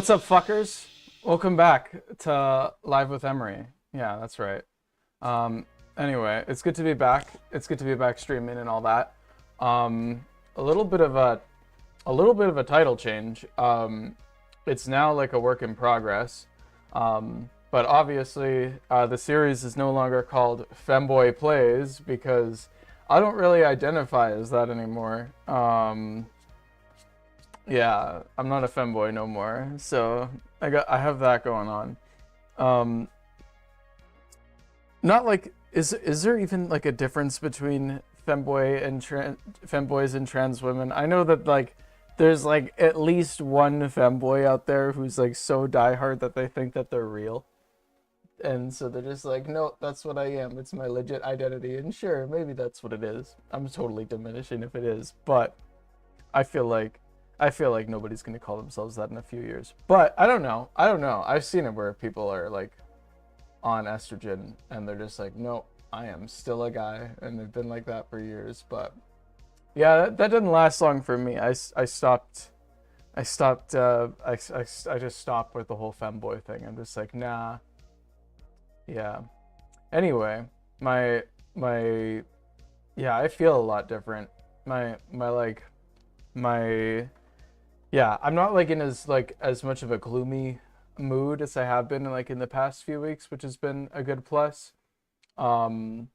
What's up, fuckers? Welcome back to Live with Emery. Yeah, that's right. Anyway, it's good to be back. It's good to be back streaming and all that. A little bit of a title change. It's now like a work in progress. But obviously, the series is no longer called Femboy Plays because I don't really identify as that anymore. Yeah, I'm not a femboy no more, so I have that going on. Not like is there even like a difference between femboy and femboys and trans women? I know that like there's like at least one femboy out there who's like so diehard that they think that they're real. And so they're just like, no, that's what I am. It's my legit identity. And sure, maybe that's what it is. I'm totally diminishing if it is, but I feel like nobody's gonna call themselves that in a few years. But I don't know. I've seen it where people are like on estrogen and they're just like, no, I am still a guy, and they've been like that for years. But yeah, that didn't last long for me. I just stopped with the whole femboy thing. I'm just like, nah. Yeah. Anyway, my yeah, I feel a lot different. Yeah, I'm not like in as much of a gloomy mood as I have been like in the past few weeks, which has been a good plus. I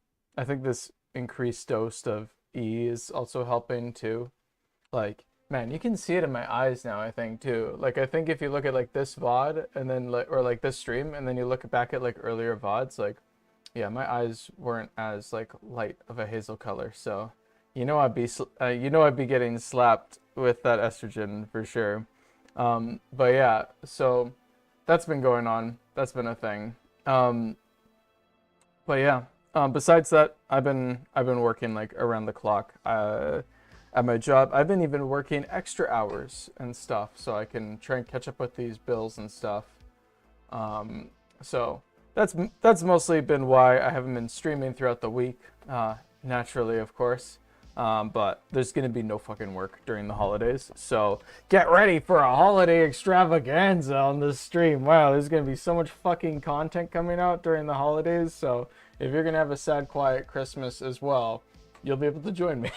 think this increased dose of E is also helping too. Like, man, you can see it in my eyes now, I think too. Like, I think if you look at like this VOD and then like, or like this stream, and then you look back at like earlier VODs, like, yeah, my eyes weren't as like light of a hazel color. So, I'd be getting slapped with that estrogen for sure. But yeah, so that's been going on. That's been a thing. But yeah, besides that, I've been working like around the clock at my job. I've been even working extra hours and stuff so I can try and catch up with these bills and stuff. So that's mostly been why I haven't been streaming throughout the week. Naturally, of course. But there's gonna be no fucking work during the holidays, so get ready for a holiday extravaganza on this stream. Wow, there's gonna be so much fucking content coming out during the holidays, so if you're gonna have a sad, quiet Christmas as well, you'll be able to join me.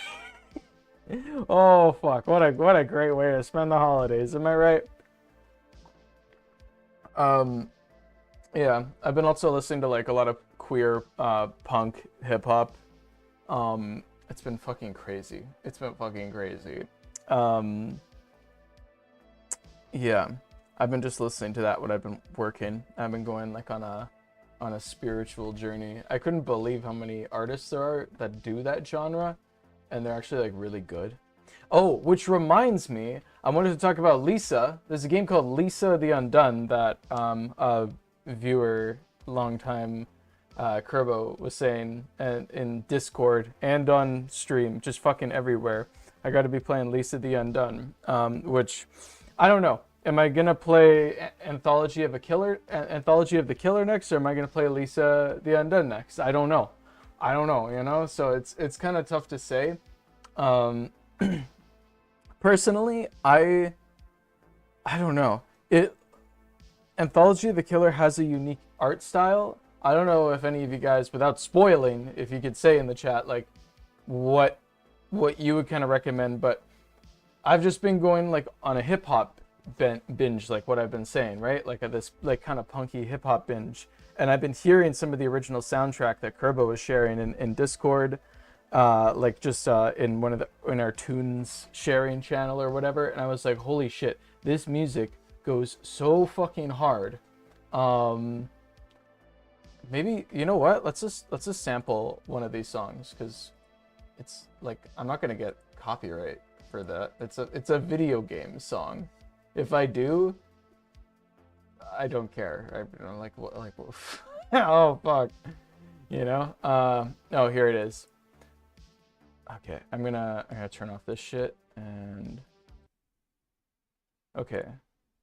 Oh fuck, what a great way to spend the holidays, am I right? Yeah, I've been also listening to like a lot of queer punk hip-hop. It's been fucking crazy. Yeah, I've been just listening to that when I've been working. I've been going like on a spiritual journey. I couldn't believe how many artists there are that do that genre, and they're actually like really good. Oh, which reminds me, I wanted to talk about Lisa. There's a game called Lisa the Undone that a viewer, longtime Kerbo was saying, and in Discord and on stream, just fucking everywhere. I got to be playing Lisa the Undone, which I don't know. Am I gonna play Anthology of the Killer next, or am I gonna play Lisa the Undone next? I don't know. You know. So it's kind of tough to say. Personally, I don't know. Anthology of the Killer has a unique art style. I don't know if any of you guys, without spoiling, if you could say in the chat like what you would kind of recommend, but I've just been going like on a hip hop binge, like what I've been saying, right? Like this like kind of punky hip hop binge, and I've been hearing some of the original soundtrack that Kerbo was sharing in Discord, like just in our tunes sharing channel or whatever, and I was like, holy shit, this music goes so fucking hard. Maybe, you know what? Let's just sample one of these songs, because it's like I'm not gonna get copyright for that. It's a video game song. If I do, I don't care. I'm like oh fuck, you know. Oh, here it is. Okay, I'm gonna turn off this shit and okay,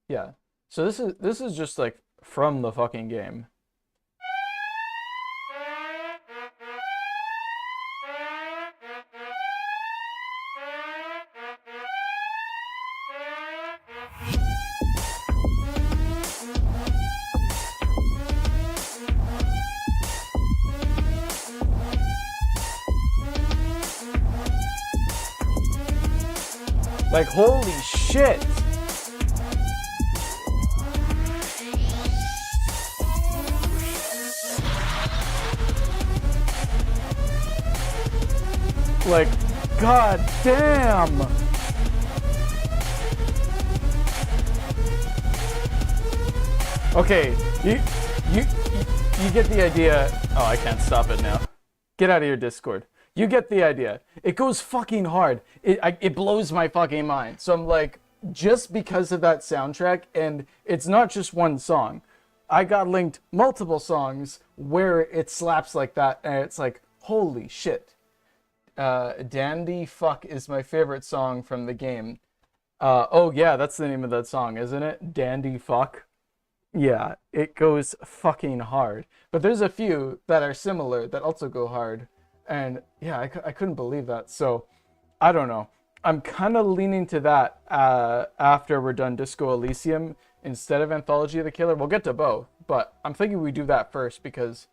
yeah. So this is just like from the fucking game. Like, holy shit. Like, god damn. Okay, you get the idea. Oh, I can't stop it now. Get out of your Discord. You get the idea. It goes fucking hard. It blows my fucking mind. So I'm like, just because of that soundtrack, and it's not just one song. I got linked multiple songs where it slaps like that, and it's like, holy shit. Dandy Fuck is my favorite song from the game. Oh yeah, that's the name of that song, isn't it? Dandy Fuck. Yeah, it goes fucking hard. But there's a few that are similar that also go hard. And yeah, I couldn't believe that. So, I don't know. I'm kind of leaning to that after we're done Disco Elysium instead of Anthology of the Killer. We'll get to both, but I'm thinking we do that first because,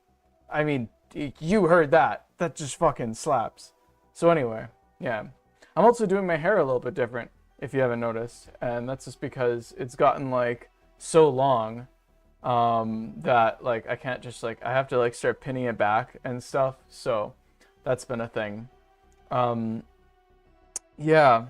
I mean, you heard that. That just fucking slaps. So anyway, yeah. I'm also doing my hair a little bit different, if you haven't noticed. And that's just because it's gotten, like, so long that, like, I can't just, like, I have to, like, start pinning it back and stuff. So that's been a thing. Yeah.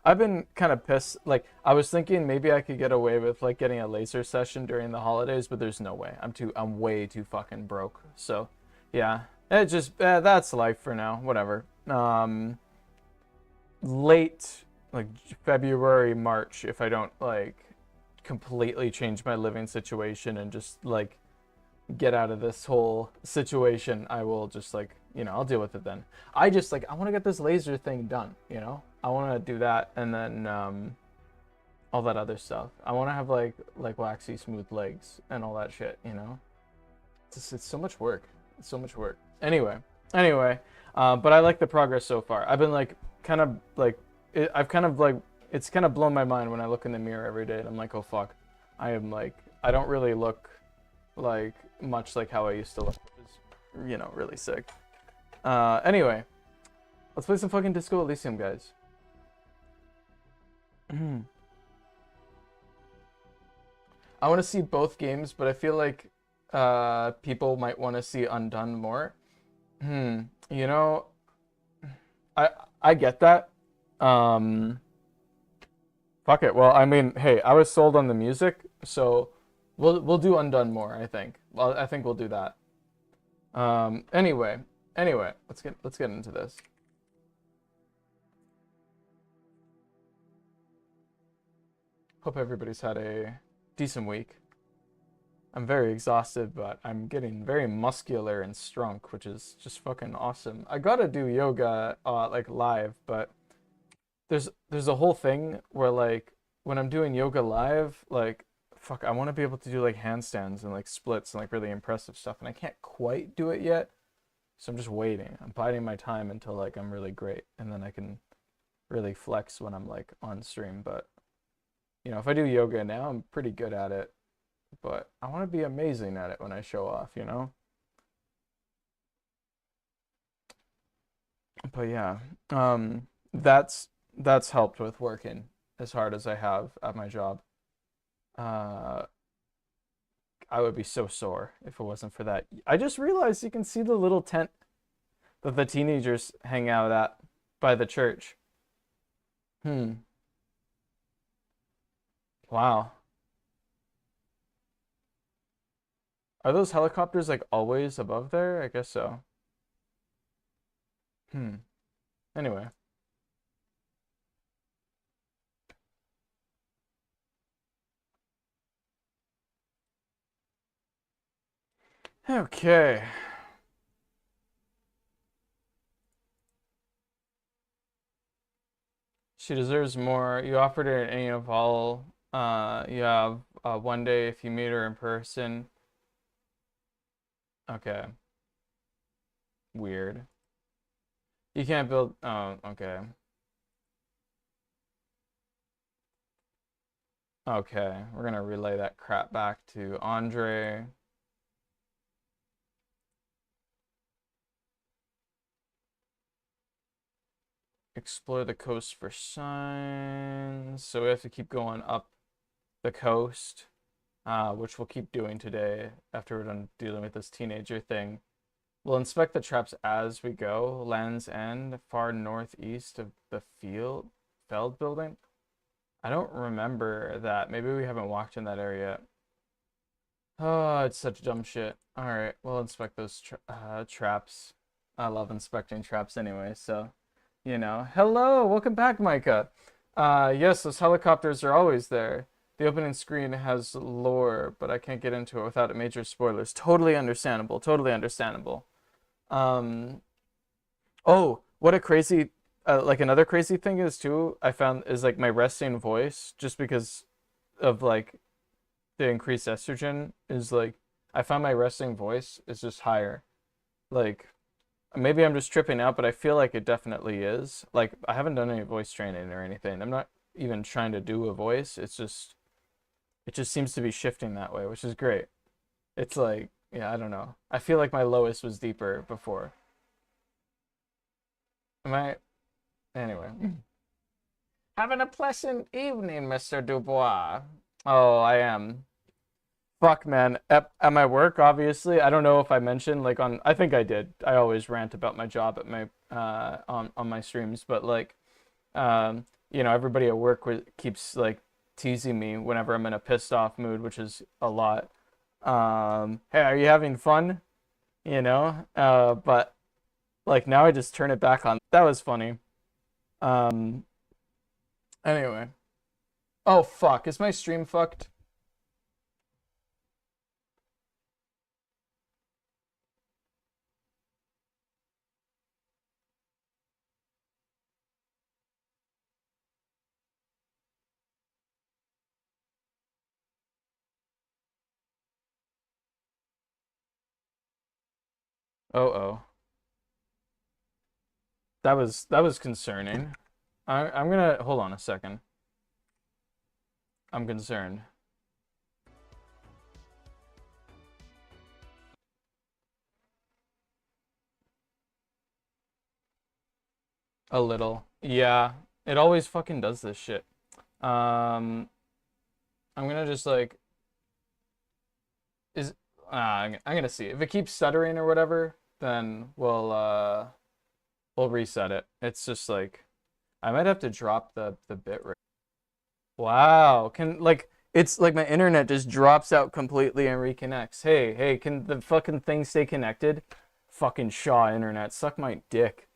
I've been kind of pissed. Like, I was thinking maybe I could get away with, like, getting a laser session during the holidays, but there's no way. I'm way too fucking broke. So, yeah. It just, that's life for now. Whatever. Late, like, February, March, if I don't, like, completely change my living situation and just, like, get out of this whole situation, I will just, like, you know, I'll deal with it then. I just, like, I want to get this laser thing done, you know? I want to do that, and then, all that other stuff. I want to have, like waxy smooth legs and all that shit, you know? It's so much work. It's so much work. Anyway, but I like the progress so far. I've been, like, kind of, like, I've kind of, like, it's kind of blown my mind when I look in the mirror every day, and I'm like, oh, fuck. I am, like, I don't really look, like, much like how I used to look, which is, you know, really sick. Anyway, let's play some fucking Disco Elysium, guys. I want to see both games, but I feel like people might want to see Undone more. You know, I get that. Fuck it. Well, I mean, hey, I was sold on the music, so we'll do Undone more, I think. Well, I think we'll do that. Anyway, let's get into this. Hope everybody's had a decent week. I'm very exhausted, but I'm getting very muscular and strong, which is just fucking awesome. I gotta do yoga, like, live, but there's a whole thing where, like, when I'm doing yoga live, like, fuck, I want to be able to do, like, handstands and, like, splits and, like, really impressive stuff, and I can't quite do it yet, so I'm just waiting. I'm biding my time until, like, I'm really great, and then I can really flex when I'm, like, on stream. But, you know, if I do yoga now, I'm pretty good at it, but I want to be amazing at it when I show off, you know? But yeah, that's helped with working as hard as I have at my job. Uh, I would be so sore if it wasn't for that. I just realized you can see the little tent that the teenagers hang out at by the church. Wow. Are those helicopters, like, always above there? I guess so. Anyway. Okay. She deserves more. You offered her any of all. You have one day if you meet her in person. Okay. Weird. You can't build. Oh, okay. Okay. We're gonna relay that crap back to Andre. Explore the coast for signs. So we have to keep going up the coast, which we'll keep doing today after we're done dealing with this teenager thing. We'll inspect the traps as we go. Land's End, far northeast of the Feld building. I don't remember that. Maybe we haven't walked in that area yet. Oh, it's such dumb shit. All right, we'll inspect those traps. I love inspecting traps anyway, so, you know. Hello, welcome back, Micah. Yes, those helicopters are always there. The opening screen has lore, but I can't get into it without major spoilers. Totally understandable, totally understandable. Oh, what a crazy, like another crazy thing is too, I found is like my resting voice, just because of like the increased estrogen is like I find my resting voice is just higher. Like maybe I'm just tripping out, but I feel like it definitely is. Like I haven't done any voice training or anything. I'm not even trying to do a voice. It just seems to be shifting that way, which is great. It's like, yeah, I don't know. I feel like my lowest was deeper before. Am I anyway? Having a pleasant evening, Mr. Dubois. Oh, I am. Fuck, man. At my work, obviously, I don't know if I mentioned like on. I think I did. I always rant about my job at my on my streams, but like, everybody at work keeps like teasing me whenever I'm in a pissed off mood, which is a lot. Hey, are you having fun? But like now I just turn it back on. That was funny. Um, anyway. Oh fuck, is my stream fucked? Oh oh. That was concerning. I'm gonna hold on a second. I'm concerned. A little. Yeah. It always fucking does this shit. Um I'm gonna just like is I'm gonna see. If it keeps stuttering or whatever, then we'll reset it. It's just like I might have to drop the bit rate. Wow. Can like it's like my internet just drops out completely and reconnects. Hey, can the fucking thing stay connected? Fucking Shaw internet. Suck my dick.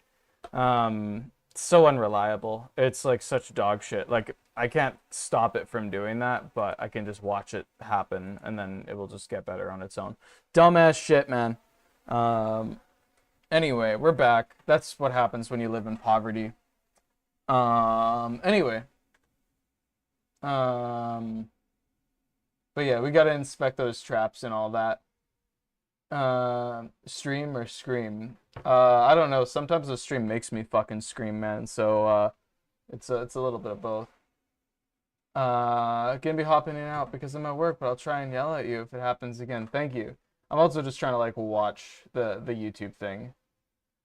It's so unreliable. It's like such dog shit. Like I can't stop it from doing that, but I can just watch it happen and then it will just get better on its own. Dumbass shit, man. Um anyway, we're back. That's what happens when you live in poverty. Anyway. Um but yeah, we gotta inspect those traps and all that. Stream or scream? I don't know. Sometimes the stream makes me fucking scream, man. So it's a little bit of both. Gonna be hopping in and out because of my work, but I'll try and yell at you if it happens again. Thank you. I'm also just trying to like watch the YouTube thing.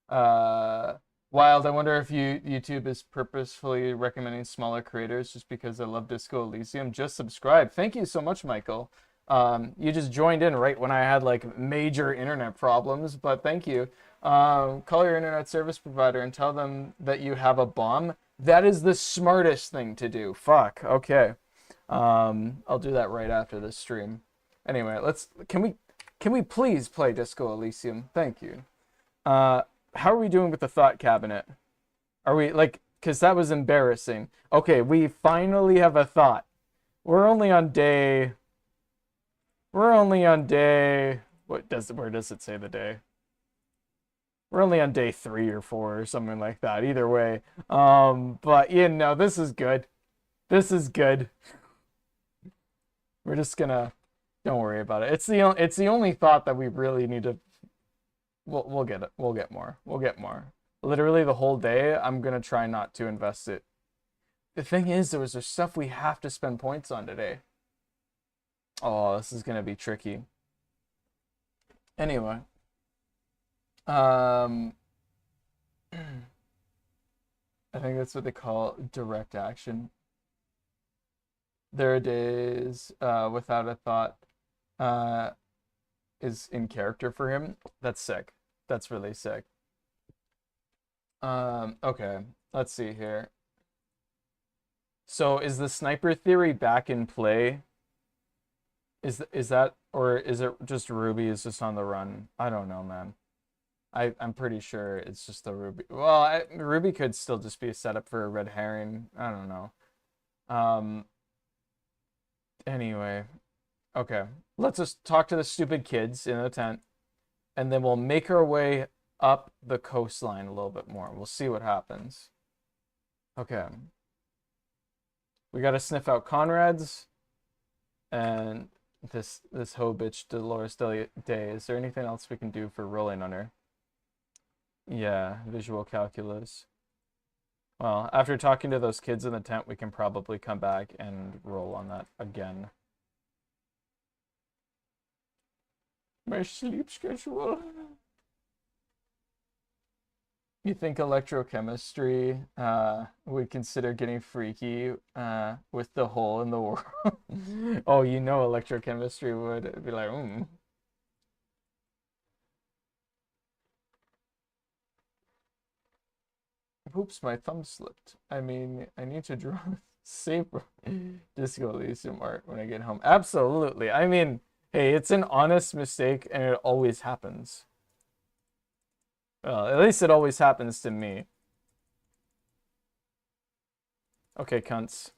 Uh, Wild. I wonder if YouTube is purposefully recommending smaller creators just because I love Disco Elysium. Just subscribe. Thank you so much, Michael. You just joined in right when I had like major internet problems, but thank you. Call your internet service provider and tell them that you have a bomb. That is the smartest thing to do. Fuck. Okay. I'll do that right after this stream. Anyway, can we please play Disco Elysium? Thank you. How are we doing with the thought cabinet? Are we like, because that was embarrassing. Okay, we finally have a thought. We're only on day. We're only on day. Where does it say the day? We're only on day 3 or 4 or something like that. Either way. But this is good. This is good. We're just gonna. Don't worry about it. It's the only thought that we really need to. We'll get it. We'll get more. We'll get more. Literally the whole day, I'm gonna try not to invest it. The thing is, there's stuff we have to spend points on today. Oh, this is gonna be tricky. Anyway. Um I think that's what they call direct action. There are days without a thought is in character for him. That's sick. That's really sick. Okay. Let's see here. So is the sniper theory back in play? Is that, or is it just Ruby is just on the run? I don't know, man. I'm pretty sure it's just the Ruby. Well, Ruby could still just be a setup for a red herring. I don't know. Anyway, okay. Let's just talk to the stupid kids in the tent, and then we'll make our way up the coastline a little bit more. We'll see what happens. Okay. We gotta sniff out Conrad's and this hoe bitch Dolores Day. Is there anything else we can do for rolling on her? Yeah, visual calculus. Well, after talking to those kids in the tent, we can probably come back and roll on that again. My sleep schedule. You think electrochemistry would consider getting freaky with the hole in the world? Oh, you know electrochemistry would be like, Oops, my thumb slipped. I mean, I need to draw save Disco Elysium art when I get home. Absolutely. I mean, hey, it's an honest mistake and it always happens. Well, at least it always happens to me. Okay, cunts.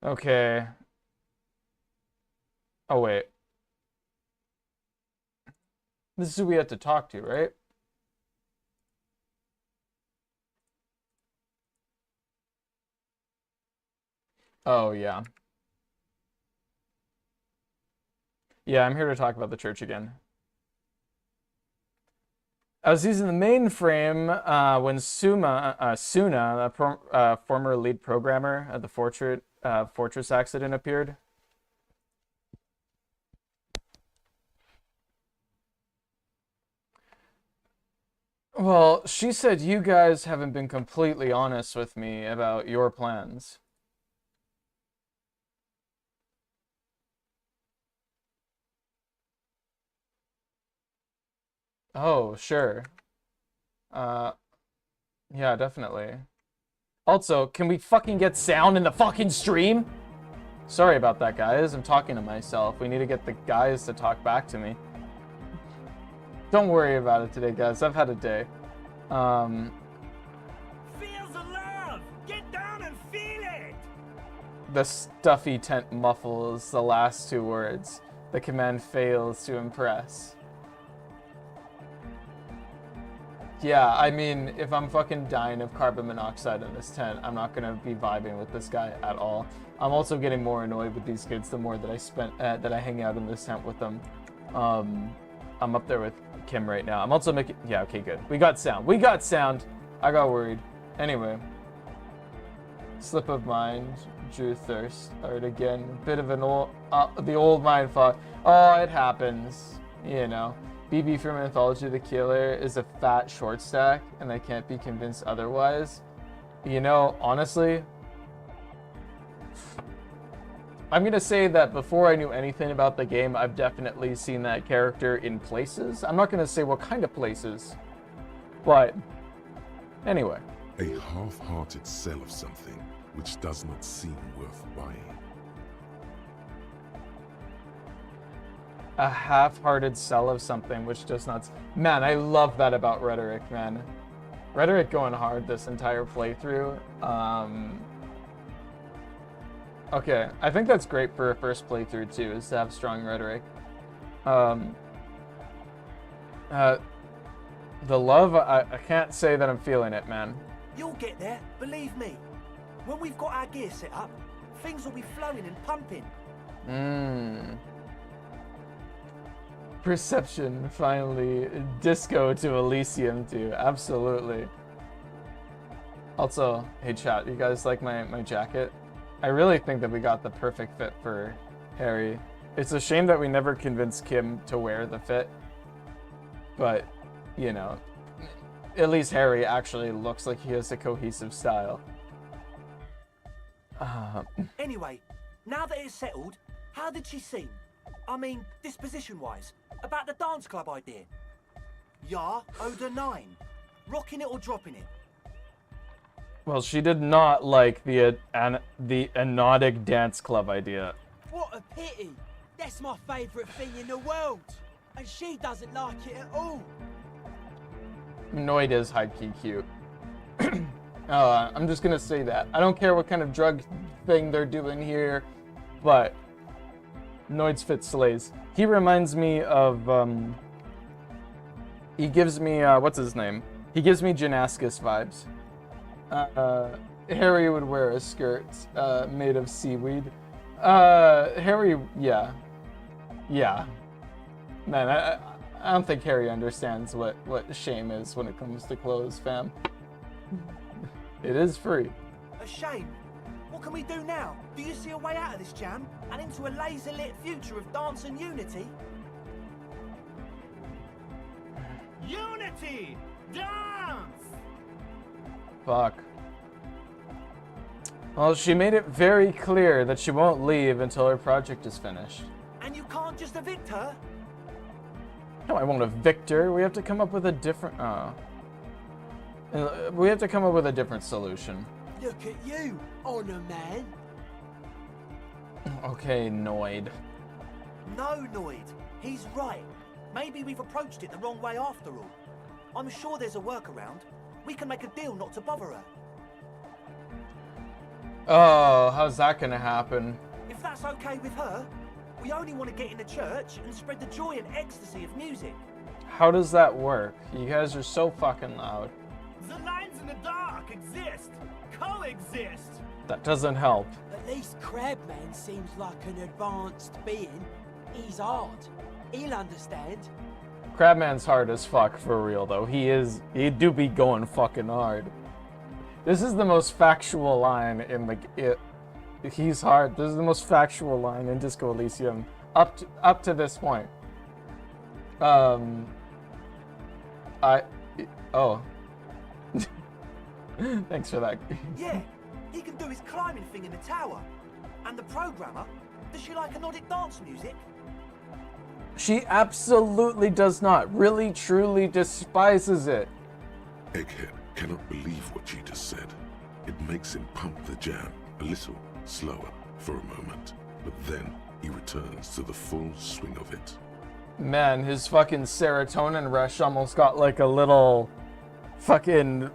Okay. Oh, wait. This is who we have to talk to, right? Oh, yeah. Yeah, I'm here to talk about the church again. I was using the mainframe when Suna, a former lead programmer at the Fortress accident appeared. Well, she said you guys haven't been completely honest with me about your plans. Oh, sure. Uh, yeah, definitely. Also, can we fucking get sound in the fucking stream? Sorry about that, guys. I'm talking to myself. We need to get the guys to talk back to me. Don't worry about it today, guys. I've had a day. Feel the love! Get down and feel it! The stuffy tent muffles the last two words. The command fails to impress. Yeah, I mean, if I'm fucking dying of carbon monoxide in this tent, I'm not gonna be vibing with this guy at all. I'm also getting more annoyed with these kids the more that I hang out in this tent with them. I'm up there with Kim right now. I'm also making, yeah, okay, good. We got sound. We got sound. I got worried. Anyway. Slip of mind, drew thirst. Alright, again, bit of an the old mind fog. Oh, it happens. You know. BB from Mythology the Killer is a fat short stack, and I can't be convinced otherwise. You know, honestly, I'm gonna say that before I knew anything about the game, I've definitely seen that character in places. I'm not gonna say what kind of places, but anyway. A half-hearted sell of something which does not seem worth buying. A half-hearted sell of something which does not... Man, I love that about Rhetoric, man. Rhetoric going hard this entire playthrough. Okay, I think that's great for a first playthrough too, is to have strong Rhetoric. The love, I can't say that I'm feeling it, man. You'll get there, believe me. When we've got our gear set up, things will be flowing and pumping. Perception, finally. Disco to Elysium too, absolutely. Also, hey chat, you guys like my jacket? I really think that we got the perfect fit for Harry. It's a shame that we never convinced Kim to wear the fit. But, you know, at least Harry actually looks like he has a cohesive style. Anyway, now that it's settled, how did she seem? I mean, disposition-wise, about the dance club idea. Yeah, Oda 9. Rocking it or dropping it? Well, she did not like the Anodic dance club idea. What a pity! That's my favourite thing in the world! And she doesn't like it at all! Noid is high-key cute. I'm just gonna say that. I don't care what kind of drug thing they're doing here, but Noid's fit slays. He reminds me of, he gives me, what's his name? He gives me Janaskis vibes. Harry would wear a skirt made of seaweed. Harry, yeah. Yeah. Man, I don't think Harry understands what shame is when it comes to clothes, fam. It is free. A shame. What can we do now? Do you see a way out of this jam and into a laser-lit future of dance and unity? Unity! Dance! Fuck. Well, she made it very clear that she won't leave until her project is finished. And you can't just evict her? No, I won't evict her. We have to come up with a different... we have to come up with a different solution. Look at you, Honor Man! Okay, Noid. No, Noid. He's right. Maybe we've approached it the wrong way after all. I'm sure there's a workaround. We can make a deal not to bother her. Oh, how's that gonna happen? If that's okay with her, we only want to get in the church and spread the joy and ecstasy of music. How does that work? You guys are so fucking loud. The lines in the dark exist. Coexist. That doesn't help. At least Crabman seems like an advanced being. He's hard. He'll understand. Crabman's hard as fuck for real though. He do be going fucking hard. This is the most factual line in the he's hard. This is the most factual line in Disco Elysium up to this point. Thanks for that. Yeah, he can do his climbing thing in the tower. And the programmer, does she like Nordic dance music? She absolutely does not. Really, truly despises it. Egghead cannot believe what she just said. It makes him pump the jam a little slower for a moment, but then he returns to the full swing of it. Man, his fucking serotonin rush almost got like a little fucking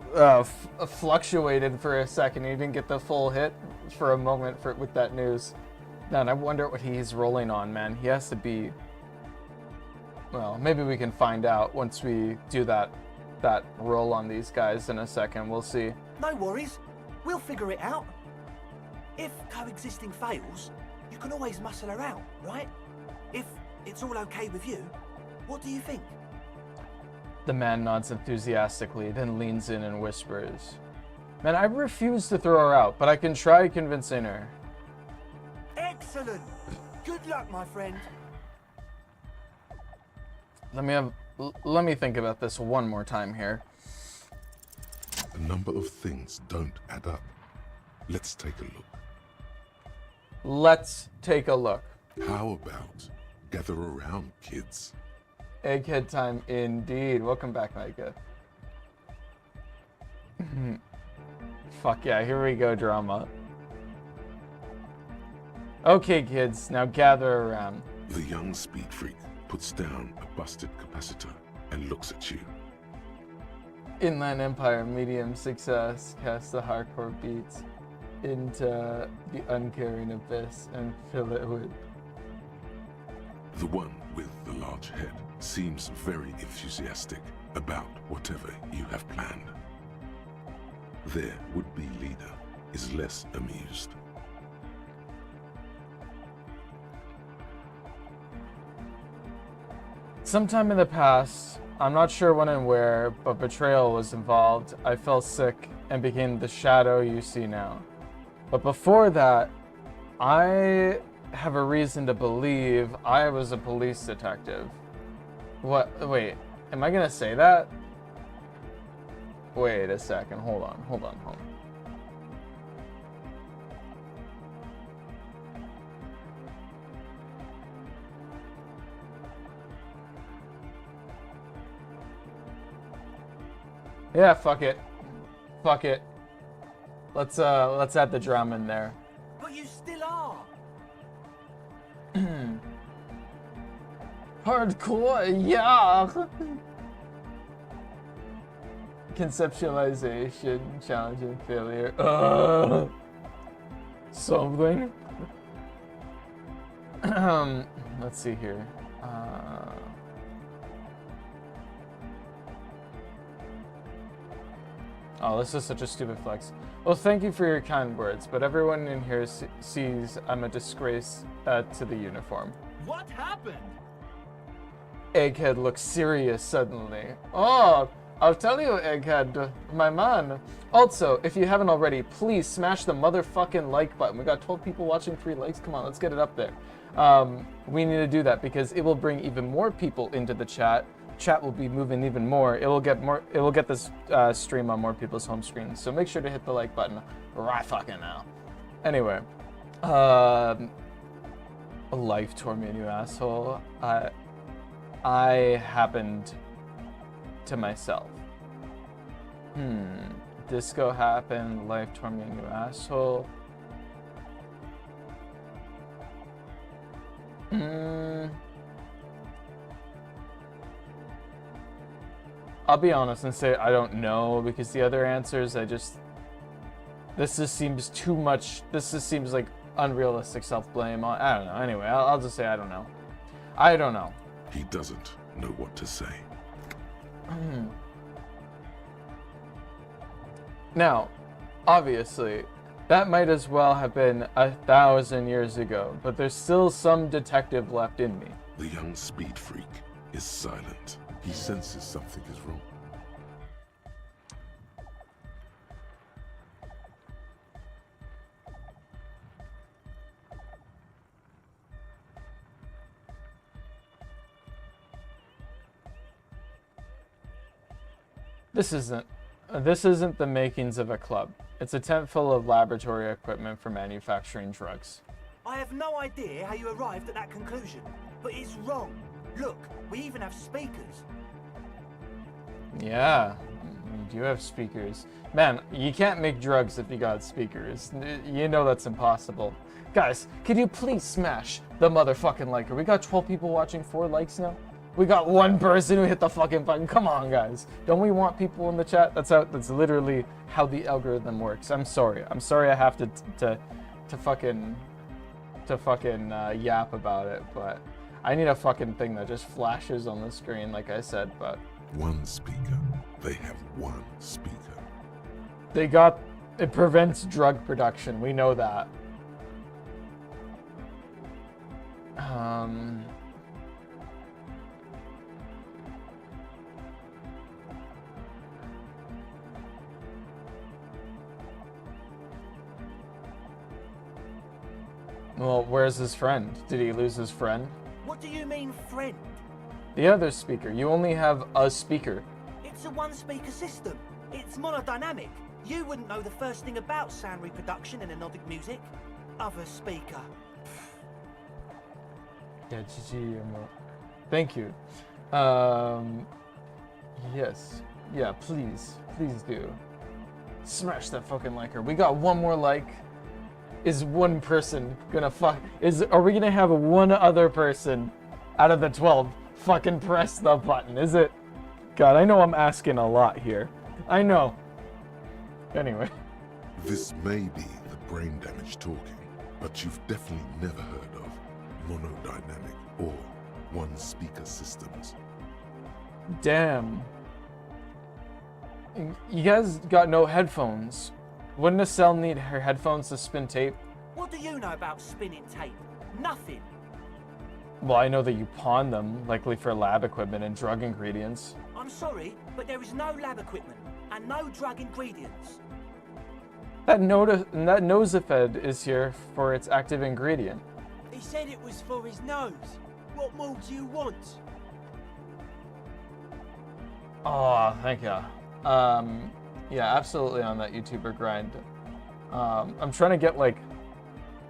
fluctuated for a second. He didn't get the full hit for a moment with that news. Man, I wonder what he's rolling on, man. He has to be... Well, maybe we can find out once we do that roll on these guys in a second. We'll see. No worries. We'll figure it out. If coexisting fails, you can always muscle her out, right? If it's all okay with you, what do you think? The man nods enthusiastically, then leans in and whispers, "Man, I refuse to throw her out, but I can try convincing her." Excellent. Good luck, my friend. Let me think about this one more time here. A number of things don't add up. Let's take a look. Let's take a look. How about gather around, kids? Egghead time indeed. Welcome back, Micah. Fuck yeah, here we go, drama. Okay, kids, now gather around. The young speed freak puts down a busted capacitor and looks at you. Inland Empire, medium success. Cast the hardcore beats into the uncaring abyss and fill it with... The one with the large head seems very enthusiastic about whatever you have planned. Their would-be leader is less amused. Sometime in the past, I'm not sure when and where, but betrayal was involved. I fell sick and became the shadow you see now. But before that, I have a reason to believe I was a police detective. What? Wait, am I gonna say that? Wait a second, hold on. Yeah, fuck it. Let's add the drum in there. But you still are. Hardcore, yeah. Conceptualization, challenging failure. Something. Let's see here. Oh, this is such a stupid flex. Well, thank you for your kind words, but everyone in here sees I'm a disgrace to the uniform. What happened? Egghead looks serious suddenly. Oh, I'll tell you, Egghead, my man. Also, if you haven't already, please smash the motherfucking like button. We got 12 people watching, 3 likes. Come on, let's get it up there. We need to do that because it will bring even more people into the chat. Chat will be moving even more. It will get this stream on more people's home screens. So make sure to hit the like button right fucking now. Anyway, life tore me, you asshole. I happened to myself. Disco happened. Life tore me, you asshole. I'll be honest and say I don't know, because the other answers, this just seems too much. This just seems like unrealistic self-blame. I don't know. Anyway, I'll just say I don't know. I don't know. He doesn't know what to say. Now, obviously, that might as well have been 1,000 years ago, but there's still some detective left in me. The young speed freak is silent. He senses something is wrong. This isn't the makings of a club. It's a tent full of laboratory equipment for manufacturing drugs. I have no idea how you arrived at that conclusion, but it's wrong. Look, we even have speakers. Yeah, we do have speakers. Man, you can't make drugs if you got speakers. You know that's impossible. Guys, could you please smash the motherfucking liker? We got 12 people watching, 4 likes now. We got 1 person who hit the fucking button. Come on, guys. Don't we want people in the chat? That's literally how the algorithm works. I'm sorry. I have to fucking yap about it, but I need a fucking thing that just flashes on the screen, like I said. But 1 speaker. They have 1 speaker. It prevents drug production. We know that. Well, where's his friend? Did he lose his friend? What do you mean, friend? The other speaker. You only have a speaker. It's a 1-speaker system. It's monodynamic. You wouldn't know the first thing about sound reproduction and anodic music. Other speaker. Yeah, GG. Thank you. Yes. Yeah, please do. Smash that fucking liker. We got 1 more like. Is 1 person gonna are we gonna have 1 other person out of the 12 fucking press the button? Is it? God, I know I'm asking a lot here. I know. Anyway. This may be the brain damage talking, but you've definitely never heard of monodynamic or 1-speaker systems. Damn. You guys got no headphones. Wouldn't a cell need her headphones to spin tape? What do you know about spinning tape? Nothing. Well, I know that you pawn them, likely for lab equipment and drug ingredients. sorry, but there is no lab equipment and no drug ingredients. That Nosifed is here for its active ingredient. He said it was for his nose. What more do you want? Oh, thank you. Yeah, absolutely on that YouTuber grind. I'm trying to get like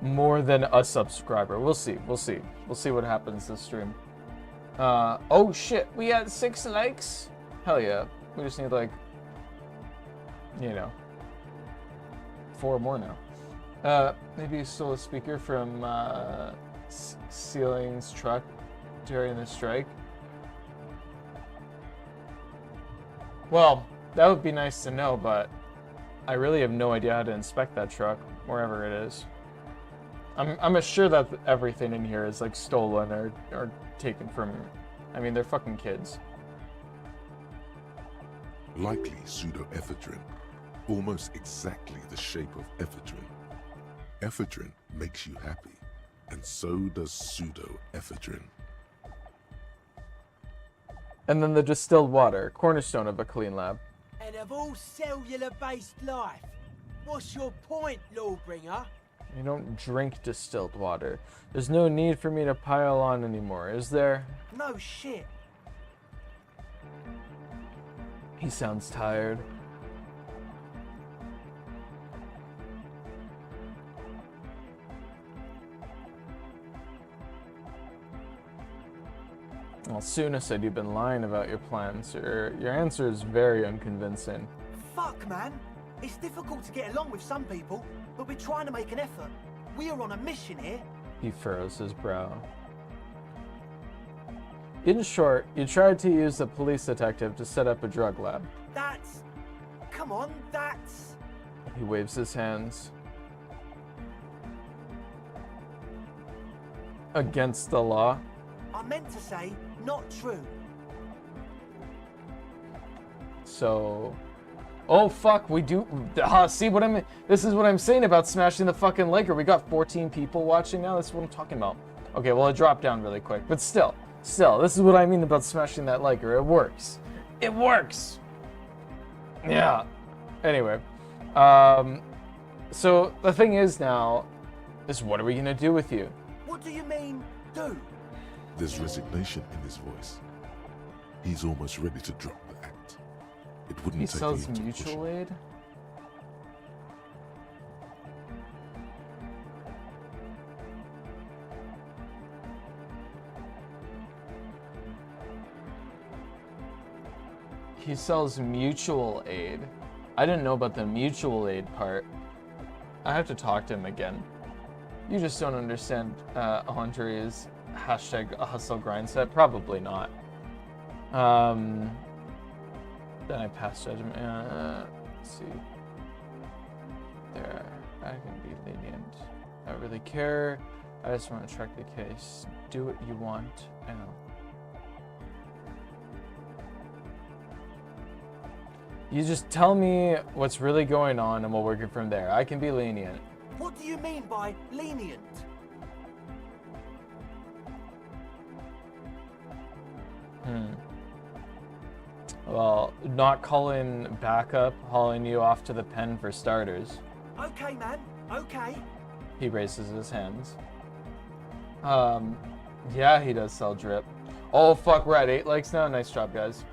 more than a subscriber. We'll see. We'll see. We'll see what happens this stream. Oh shit, we had 6 likes. Hell yeah. We just need like, you know, 4 more now. Maybe you stole a speaker from Ceiling's truck during the strike. Well, that would be nice to know, but I really have no idea how to inspect that truck, wherever it is. I'm sure that everything in here is like stolen or taken from, I mean, they're fucking kids. Likely pseudoephedrine, almost exactly the shape of ephedrine. Ephedrine makes you happy, and so does pseudoephedrine. And then the distilled water, cornerstone of a clean lab. And of all cellular-based life, what's your point, Lawbringer? You don't drink distilled water. There's no need for me to pile on anymore, is there? No shit. He sounds tired. Well, Suna said you've been lying about your plans. Your answer is very unconvincing. Fuck, man. It's difficult to get along with some people, but we're trying to make an effort. We are on a mission here. He furrows his brow. In short, you tried to use a police detective to set up a drug lab. That's... Come on, that's... He waves his hands. Against the law. I meant to say, not true. So... Oh fuck, we do... see what I'm... This is what I'm saying about smashing the fucking Laker. We got 14 people watching now. This is what I'm talking about. Okay, well, it dropped down really quick. But still, this is what I mean about smashing that Laker. It works. It works! Yeah. Anyway. So, the thing is now, is what are we gonna do with you? What do you mean, do? There's resignation in his voice. He's almost ready to drop the act. It wouldn't He take sells long to push mutual him. aid? He sells mutual aid. I didn't know about the mutual aid part. I have to talk to him again. You just don't understand Andre's hashtag hustle grind set? Probably not. Then I pass judgment. Let's see. There, I can be lenient. I don't really care. I just want to track the case. Do what you want. I know. You just tell me what's really going on and we'll work it from there. I can be lenient. What do you mean by lenient? Well, not calling backup, hauling you off to the pen for starters. Okay, man. Okay. He raises his hands. Yeah, he does sell drip. Oh, fuck, we're at 8 likes now. Nice job, guys.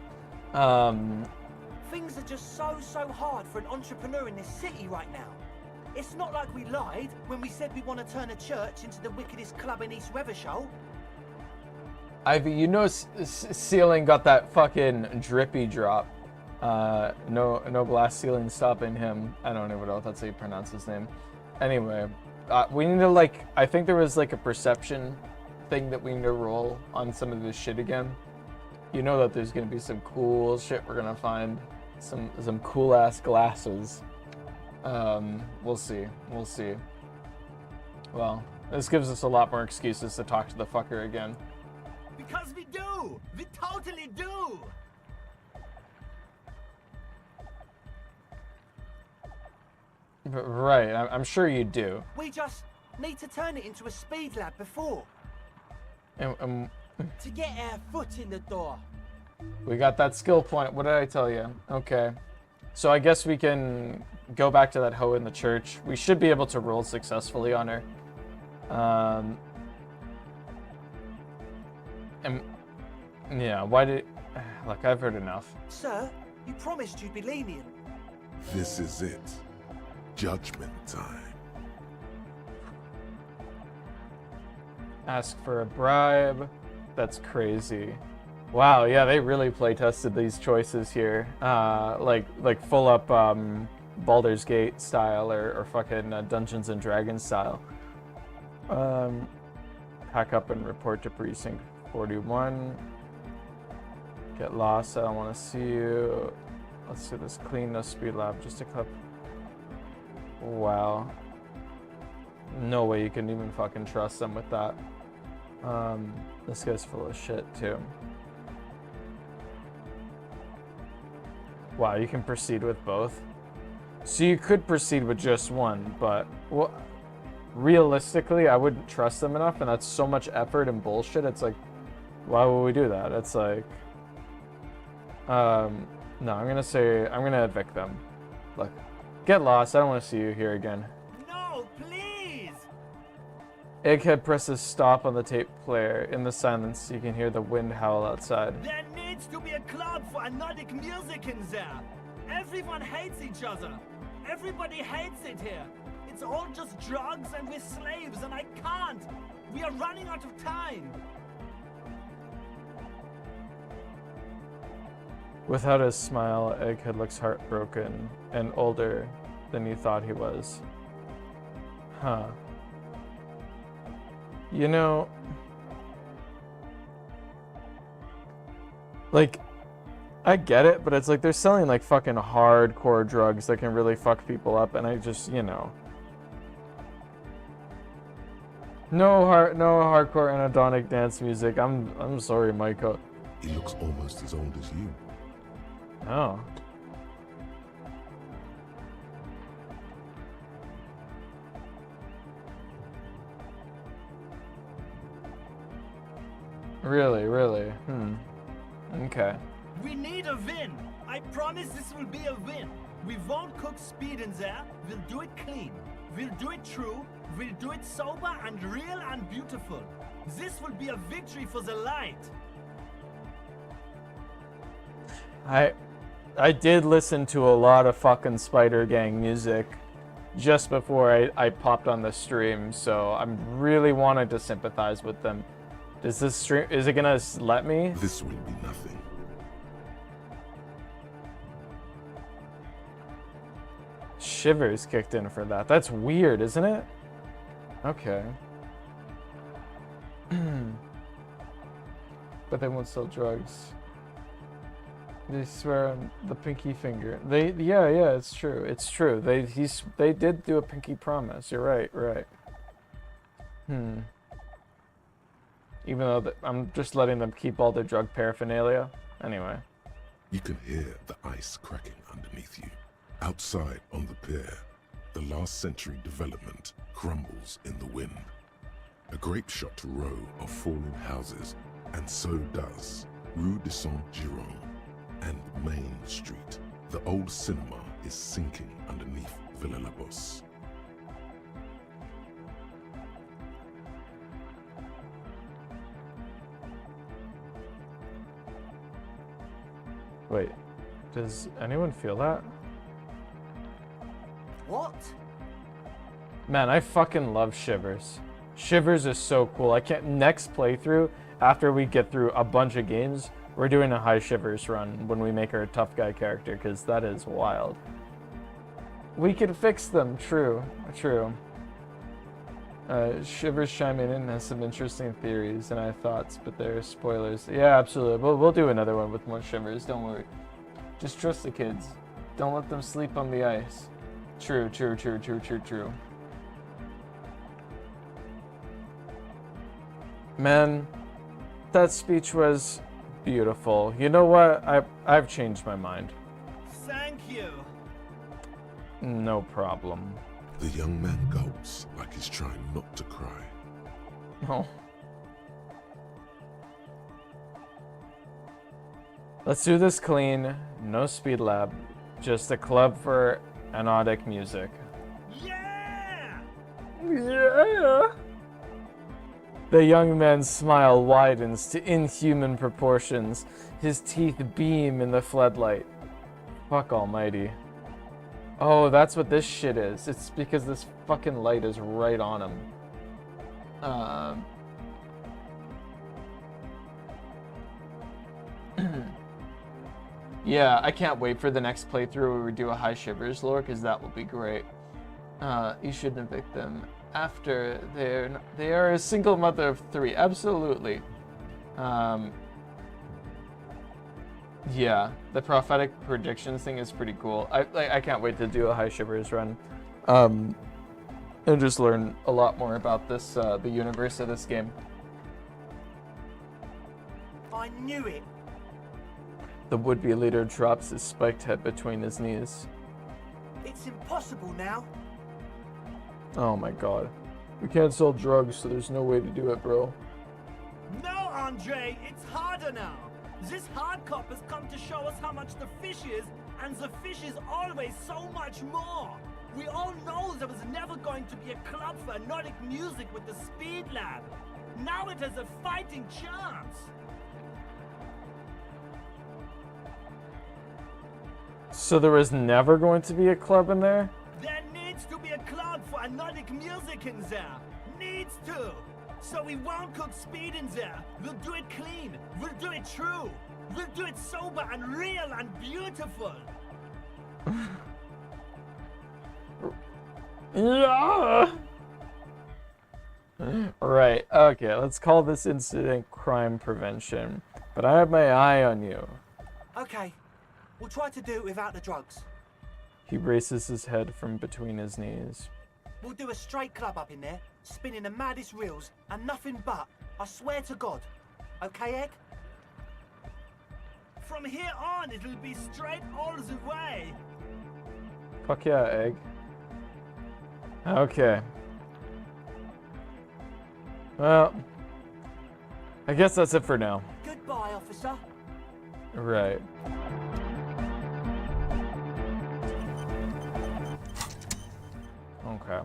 Things are just so hard for an entrepreneur in this city right now. It's not like we lied when we said we want to turn a church into the wickedest club in East Weathershoal. Ivy, you know Ceiling got that fucking drippy drop. No glass ceiling stopping him. I don't even know if that's how you pronounce his name. Anyway, we need to like, I think there was like a perception thing that we need to roll on some of this shit again. You know that there's gonna be some cool shit we're gonna find. Some cool ass glasses. We'll see. We'll see. Well, this gives us a lot more excuses to talk to the fucker again. Because we do! We totally do! Right, I'm sure you do. We just need to turn it into a speed lab before. And To get our foot in the door. We got that skill point. What did I tell you? Okay. So I guess we can go back to that hoe in the church. We should be able to roll successfully on her. And yeah, why did... Look, I've heard enough. Sir, you promised you'd be lenient. This is it. Judgment time. Ask for a bribe. That's crazy. Wow, yeah, they really play tested these choices here. Like full up Baldur's Gate style or fucking Dungeons and Dragons style. Pack up and report to precinct 41. Get lost. I don't want to see you. Let's do this clean, no speed lab. Just a clip. Wow. No way you can even fucking trust them with that. This guy's full of shit too. Wow, you can proceed with both. So you could proceed with just one, but well, realistically, I wouldn't trust them enough, and that's so much effort and bullshit. It's like, why would we do that? It's like, no, I'm gonna evict them. Look, get lost. I don't want to see you here again. No, please! Egghead presses stop on the tape player. In the silence, you can hear the wind howl outside. There needs to be a club for Nordic music in there. Everyone hates each other. Everybody hates it here. It's all just drugs and we're slaves and I can't. We are running out of time. Without a smile, Egghead looks heartbroken and older than you thought he was. Huh. You know, like, I get it, but it's like they're selling like fucking hardcore drugs that can really fuck people up, and I just, you know. No hardcore anhedonic dance music. I'm sorry, Michael. He looks almost as old as you. Oh. Really? Okay. We need a win. I promise this will be a win. We won't cook speed in there. We'll do it clean. We'll do it true. We'll do it sober and real and beautiful. This will be a victory for the light. I did listen to a lot of fucking Spider Gang music just before I popped on the stream, so I'm really wanting to sympathize with them. Does this stream, is it gonna let me? This will be nothing. Shivers kicked in for that. That's weird, isn't it? Okay. But they won't sell drugs. They swear on the pinky finger. Yeah, it's true. It's true. They did do a pinky promise. You're right. Even though I'm just letting them keep all their drug paraphernalia. Anyway. You can hear the ice cracking underneath you. Outside on the pier, the last century development crumbles in the wind. A grape-shot row of fallen houses, and so does Rue de Saint-Giron and Main Street. The old cinema is sinking underneath Villa La Bosse. Wait, does anyone feel that? What? Man, I fucking love Shivers. Shivers is so cool. I can't, next playthrough, after we get through a bunch of games, we're doing a high Shivers run when we make our tough guy character, because that is wild. We can fix them, true. Shivers chiming in has some interesting theories and I thoughts, but they're spoilers. Yeah, absolutely. We'll do another one with more Shivers, don't worry. Just trust the kids. Don't let them sleep on the ice. True. Man, that speech was beautiful. You know what? I've changed my mind. Thank you. No problem. The young man gulps like he's trying not to cry. Oh. Let's do this clean. No speed lab. Just a club for anodic music. Yeah! Yeah. The young man's smile widens to inhuman proportions. His teeth beam in the floodlight. Fuck almighty. Oh, that's what this shit is. It's because this fucking light is right on him. Yeah, I can't wait for the next playthrough where we do a High Shivers lore, because that will be great. You shouldn't evict them after they are a single mother of 3. Absolutely. Yeah, the prophetic predictions thing is pretty cool. I can't wait to do a High Shivers run, and just learn a lot more about this the universe of this game. I knew it. The would-be leader drops his spiked head between his knees. It's impossible now. Oh my god. We can't sell drugs, so there's no way to do it, bro. No, Andre, it's harder now. This hard cop has come to show us how much the fish is, and the fish is always so much more. We all know there was never going to be a club for anodic music with the Speed Lab. Now it has a fighting chance. So there was never going to be a club in there? There needs to be a club for anodic music in there. Needs to. So we won't cook speed in there. We'll do it clean. We'll do it true. We'll do it sober and real and beautiful. Yeah. Right. Okay, let's call this incident crime prevention. But I have my eye on you. Okay. We'll try to do it without the drugs. He raises his head from between his knees. We'll do a straight club up in there, spinning the maddest reels, and nothing but. I swear to God. Okay, Egg? From here on, it'll be straight all the way. Fuck yeah, Egg. Okay. Well, I guess that's it for now. Goodbye, officer. Right. Okay.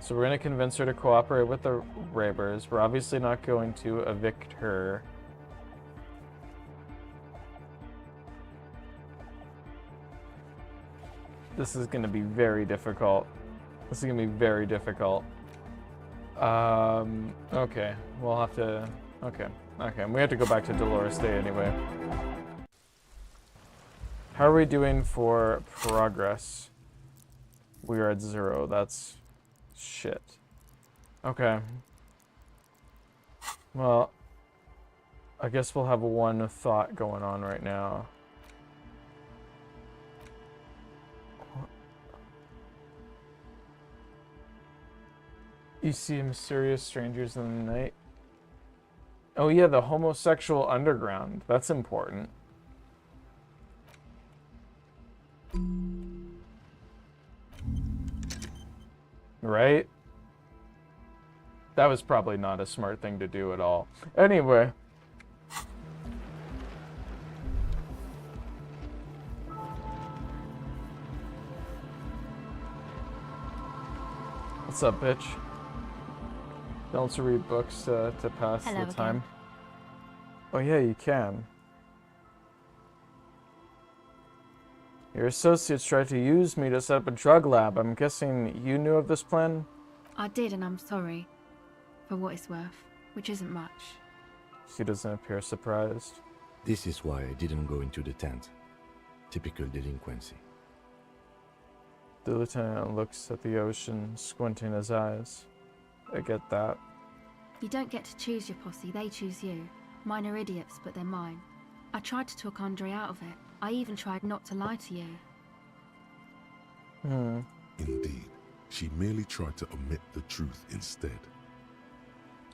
So we're gonna convince her to cooperate with the Ravers. We're obviously not going to evict her. This is gonna be very difficult. This is gonna be very difficult. Okay. We'll have to... Okay. Okay, we have to go back to Dolores Day anyway. How are we doing for progress? We are at 0. That's shit. Okay. Well, I guess we'll have one thought going on right now. You see mysterious strangers in the night. Oh yeah, the homosexual underground. That's important. Right? That was probably not a smart thing to do at all. Anyway. What's up, bitch? Don't read books to pass Hello the time. again. Oh yeah, you can. Your associates tried to use me to set up a drug lab. I'm guessing you knew of this plan? I did, and I'm sorry. For what it's worth, which isn't much. He doesn't appear surprised. This is why I didn't go into the tent. Typical delinquency. The lieutenant looks at the ocean, squinting his eyes. I get that. You don't get to choose your posse, they choose you. Mine are idiots, but they're mine. I tried to talk Andre out of it. I even tried not to lie to you. Indeed, she merely tried to omit the truth instead.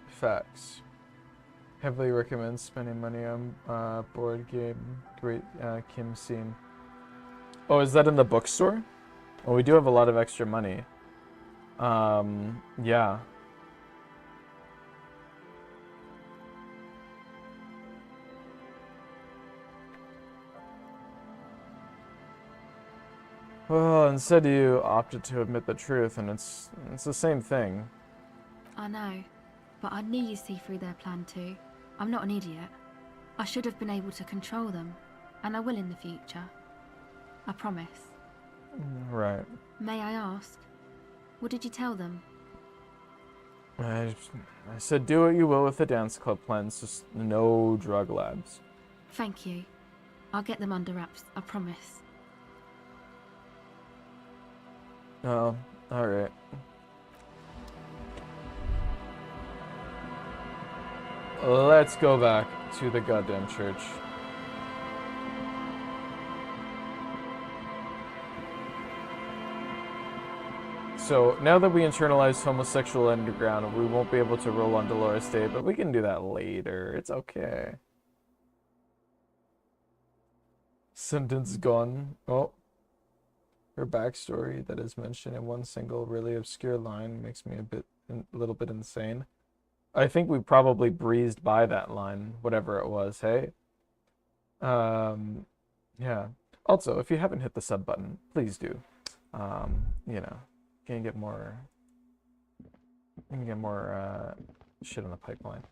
Facts. Heavily recommend spending money on board game. Great Kim scene. Oh, is that in the bookstore? Well, we do have a lot of extra money. Yeah. Well, instead you opted to admit the truth, and it's the same thing. I know, but I knew you'd see through their plan too. I'm not an idiot. I should have been able to control them, and I will in the future. I promise. Right. May I ask, what did you tell them? I said do what you will with the dance club plans, just no drug labs. Thank you. I'll get them under wraps, I promise. Oh, alright. Let's go back to the goddamn church. So, now that we internalized homosexual underground, we won't be able to roll on Dolores Day, but we can do that later. It's okay. Sentence gone. Oh. Her backstory that is mentioned in one single really obscure line makes me a little bit insane. I think we probably breezed by that line, whatever it was, hey? Yeah. Also, if you haven't hit the sub button, please do. You know, can get more shit on the pipeline.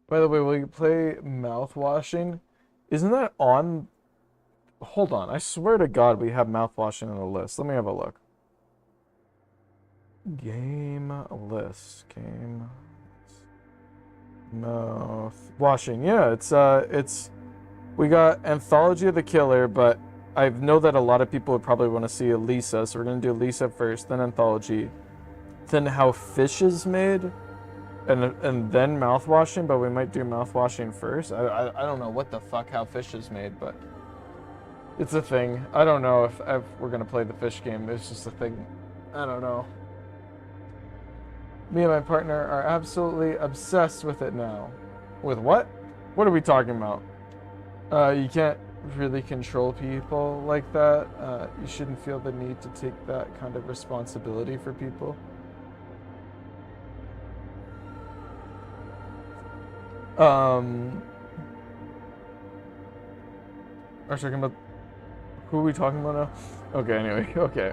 By the way, will you play mouthwashing? Isn't that on? Hold on, I swear to God we have mouthwashing on the list. Let me have a look. Game list. Game mouthwashing. Yeah, it's we got Anthology of the Killer, but I know that a lot of people would probably want to see Elisa, so we're gonna do Elisa first, then Anthology, then How Fish is Made, and then mouthwashing, but we might do mouthwashing first. I don't know what the fuck How Fish is Made, but it's a thing. I don't know if we're gonna play the fish game. It's just a thing. I don't know. Me and my partner are absolutely obsessed with it now. With what? What are we talking about? You can't really control people like that. You shouldn't feel the need to take that kind of responsibility for people. Are we talking about... Who are we talking about now? Okay, anyway. Okay.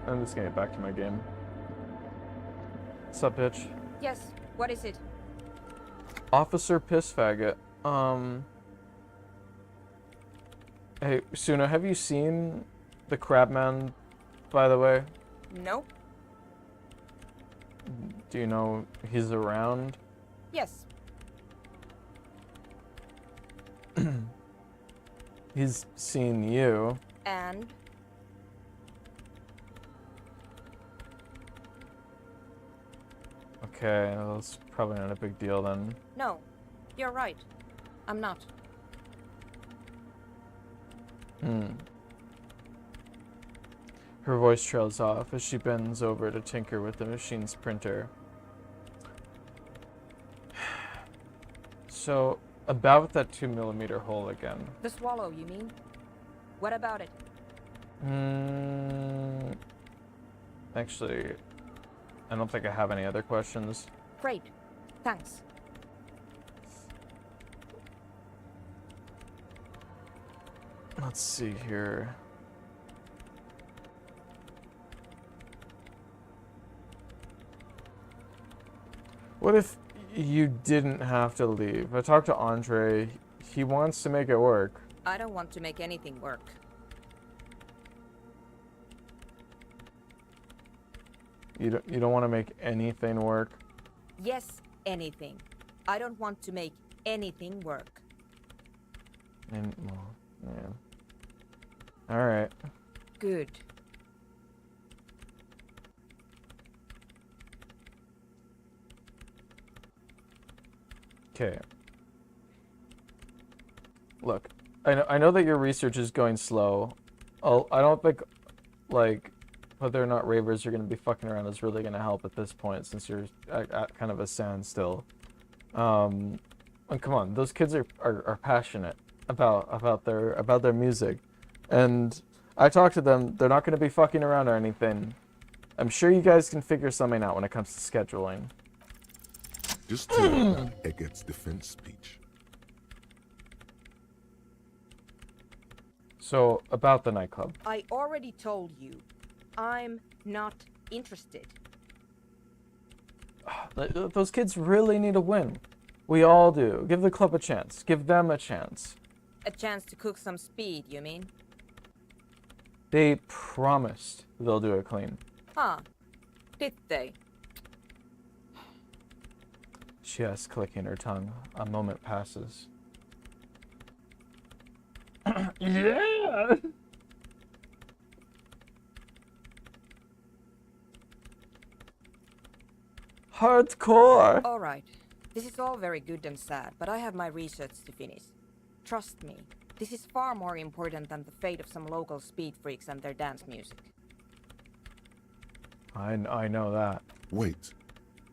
I'm just gonna get back to my game. What's up, bitch? Yes, what is it? Officer Piss Faggot. Hey, Suna, have you seen the Crabman, by the way? Nope. Do you know he's around? Yes. He's seen you. And? Okay, that's probably not a big deal then. No, you're right. I'm not. Her voice trails off as she bends over to tinker with the machine's printer. So, about that 2mm hole again. The swallow, you mean? What about it? Actually, I don't think I have any other questions. Great. Thanks. Let's see here. What if you didn't have to leave? I talked to Andre. He wants to make it work. I don't want to make anything work. You don't want to make anything work? Yes, anything. I don't want to make anything work. And, well, yeah. Alright. Good. Okay. Look, I know that your research is going slow. I don't think, like, whether or not ravers are going to be fucking around is really going to help at this point, since you're at kind of a standstill. And come on, those kids are passionate about their music, and I talked to them. They're not going to be fucking around or anything. I'm sure you guys can figure something out when it comes to scheduling. Just tell me about Eggett's defense speech. So, about the nightclub. I already told you. I'm not interested. Those kids really need a win. We all do. Give the club a chance. Give them a chance. A chance to cook some speed, you mean? They promised they'll do it clean. Huh. Did they? She asks, clicking her tongue. A moment passes. Yeah! Hardcore! Alright. This is all very good and sad, but I have my research to finish. Trust me, this is far more important than the fate of some local speed freaks and their dance music. I know that. Wait.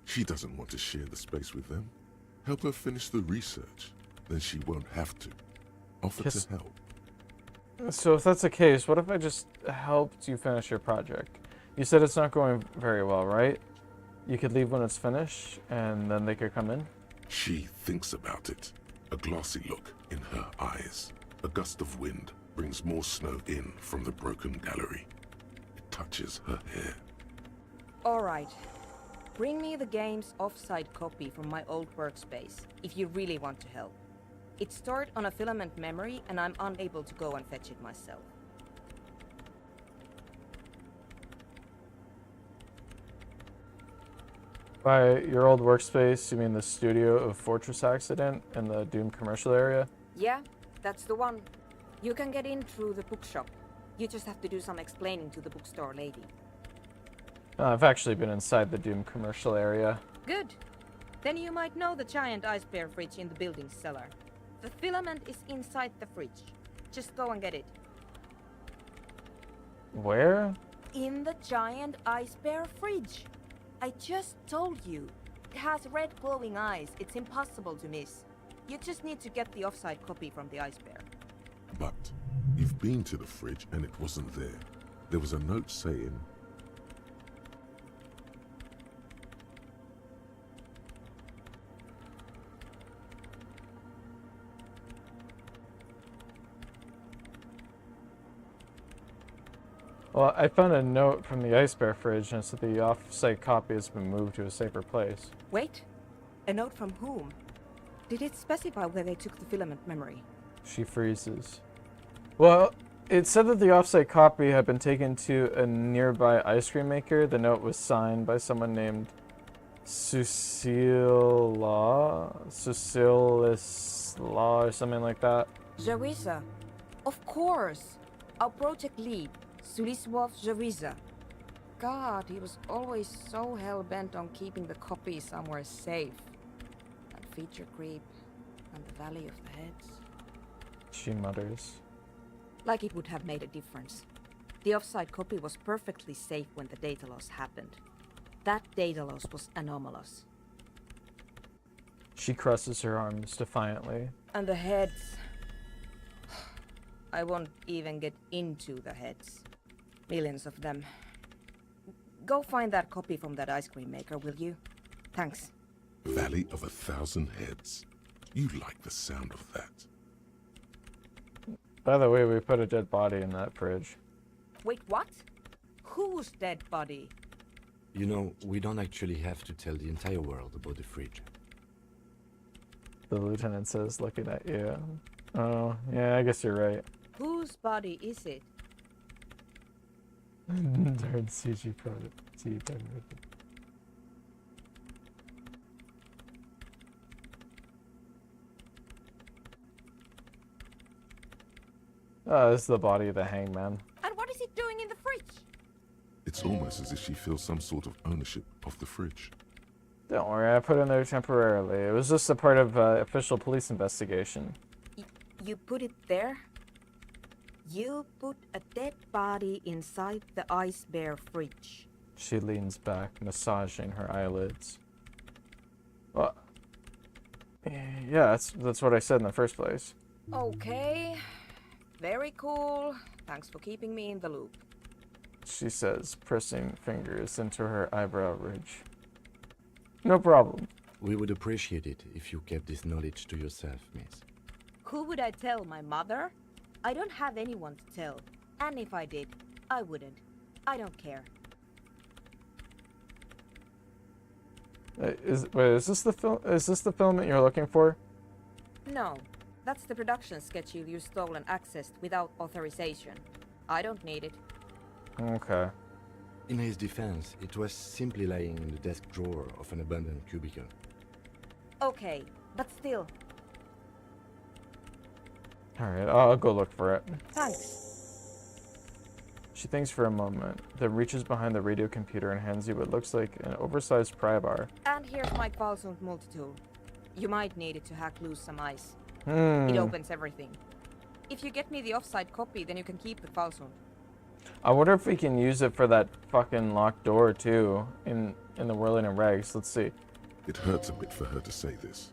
She doesn't want to share the space with them. Help her finish the research. Then she won't have to. Offer Yes. to help. So if that's the case, what if I just helped you finish your project? You said it's not going very well, right? You could leave when it's finished, and then they could come in? She thinks about it. A glossy look in her eyes. A gust of wind brings more snow in from the broken gallery. It touches her hair. Alright. Bring me the game's offsite copy from my old workspace, if you really want to help. It's stored on a filament memory, and I'm unable to go and fetch it myself. By your old workspace, you mean the studio of Fortress Accident in the Doom commercial area? Yeah, that's the one. You can get in through the bookshop. You just have to do some explaining to the bookstore lady. I've actually been inside the Doom commercial area. Good. Then you might know the giant ice bear fridge in the building's cellar. The filament is inside the fridge. Just go and get it. Where? In the giant ice bear fridge. I just told you. It has red glowing eyes. It's impossible to miss. You just need to get the offside copy from the ice bear. But you've been to the fridge and it wasn't there. There was a note saying, Well, I found a note from the Ice Bear fridge and it said the off-site copy has been moved to a safer place. Wait. A note from whom? Did it specify where they took the filament memory? She freezes. Well, it said that the off-site copy had been taken to a nearby ice cream maker. The note was signed by someone named Susilis Law or something like that. Jawiza. Of course. Our project lead, Suliswov Jawiza. God, he was always so hell-bent on keeping the copy somewhere safe. That feature creep and the Valley of the Heads. She mutters. Like it would have made a difference. The offsite copy was perfectly safe when the data loss happened. That data loss was anomalous. She crosses her arms defiantly. And the heads... I won't even get into the heads. Millions of them. Go find that copy from that ice cream maker, will you? Thanks. Valley of 1,000 Heads. You like the sound of that. By the way, we put a dead body in that fridge. Wait, what? Whose dead body? You know, we don't actually have to tell the entire world about the fridge. The lieutenant says, looking at you. Oh, yeah, I guess you're right. Whose body is it? Darn CG product. Oh, this is the body of the hangman. And what is it doing in the fridge? It's almost as if she feels some sort of ownership of the fridge. Don't worry, I put it in there temporarily. It was just a part of official police investigation. You put it there? You put a dead body inside the ice bear fridge. She leans back, massaging her eyelids. Well, yeah, that's what I said in the first place. Okay. Very cool. Thanks for keeping me in the loop. She says, pressing fingers into her eyebrow ridge. No problem. We would appreciate it if you kept this knowledge to yourself, miss. Who would I tell? My mother? I don't have anyone to tell. And if I did, I wouldn't. I don't care. Is this the film? Is this the filament you're looking for? No, that's the production schedule you stole and accessed without authorization. I don't need it. Okay. In his defense, it was simply lying in the desk drawer of an abandoned cubicle. Okay, but still, Alright, I'll go look for it. thanks. She thinks for a moment, then reaches behind the radio computer and hands you what looks like an oversized pry bar. And here's my Qualsund multi-tool. You might need it to hack loose some ice. It Hmm. opens everything. If you get me the offside copy, then you can keep the Qualsund. I wonder if we can use it for that fucking locked door too, in the Whirling and Rags. Let's see. It hurts a bit for her to say this.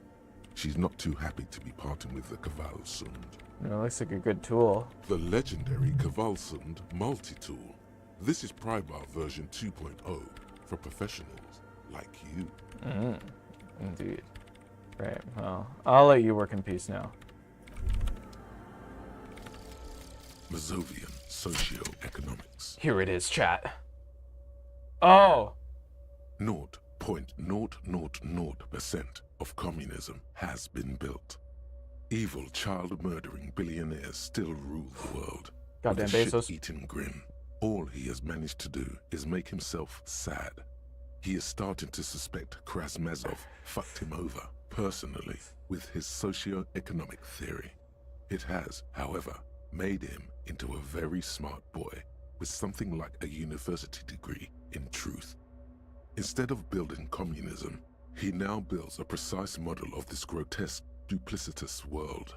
She's not too happy to be parting with the Kvalsund. You know, it looks like a good tool. The legendary Kvalsund multi-tool. This is Prybar version 2.0 for professionals like you. Indeed. Right, well, I'll let you work in peace now. Mazovian socioeconomics. Here it is, chat. Oh! 0.0000% of communism has been built. Evil child-murdering billionaires still rule the world. Goddamn with a Bezos. shit-eating grin. All he has managed to do is make himself sad. He is starting to suspect Krasmazov fucked him over, personally, with his socio-economic theory. It has, however, made him into a very smart boy with something like a university degree in truth. Instead of building communism, he now builds a precise model of this grotesque, duplicitous world.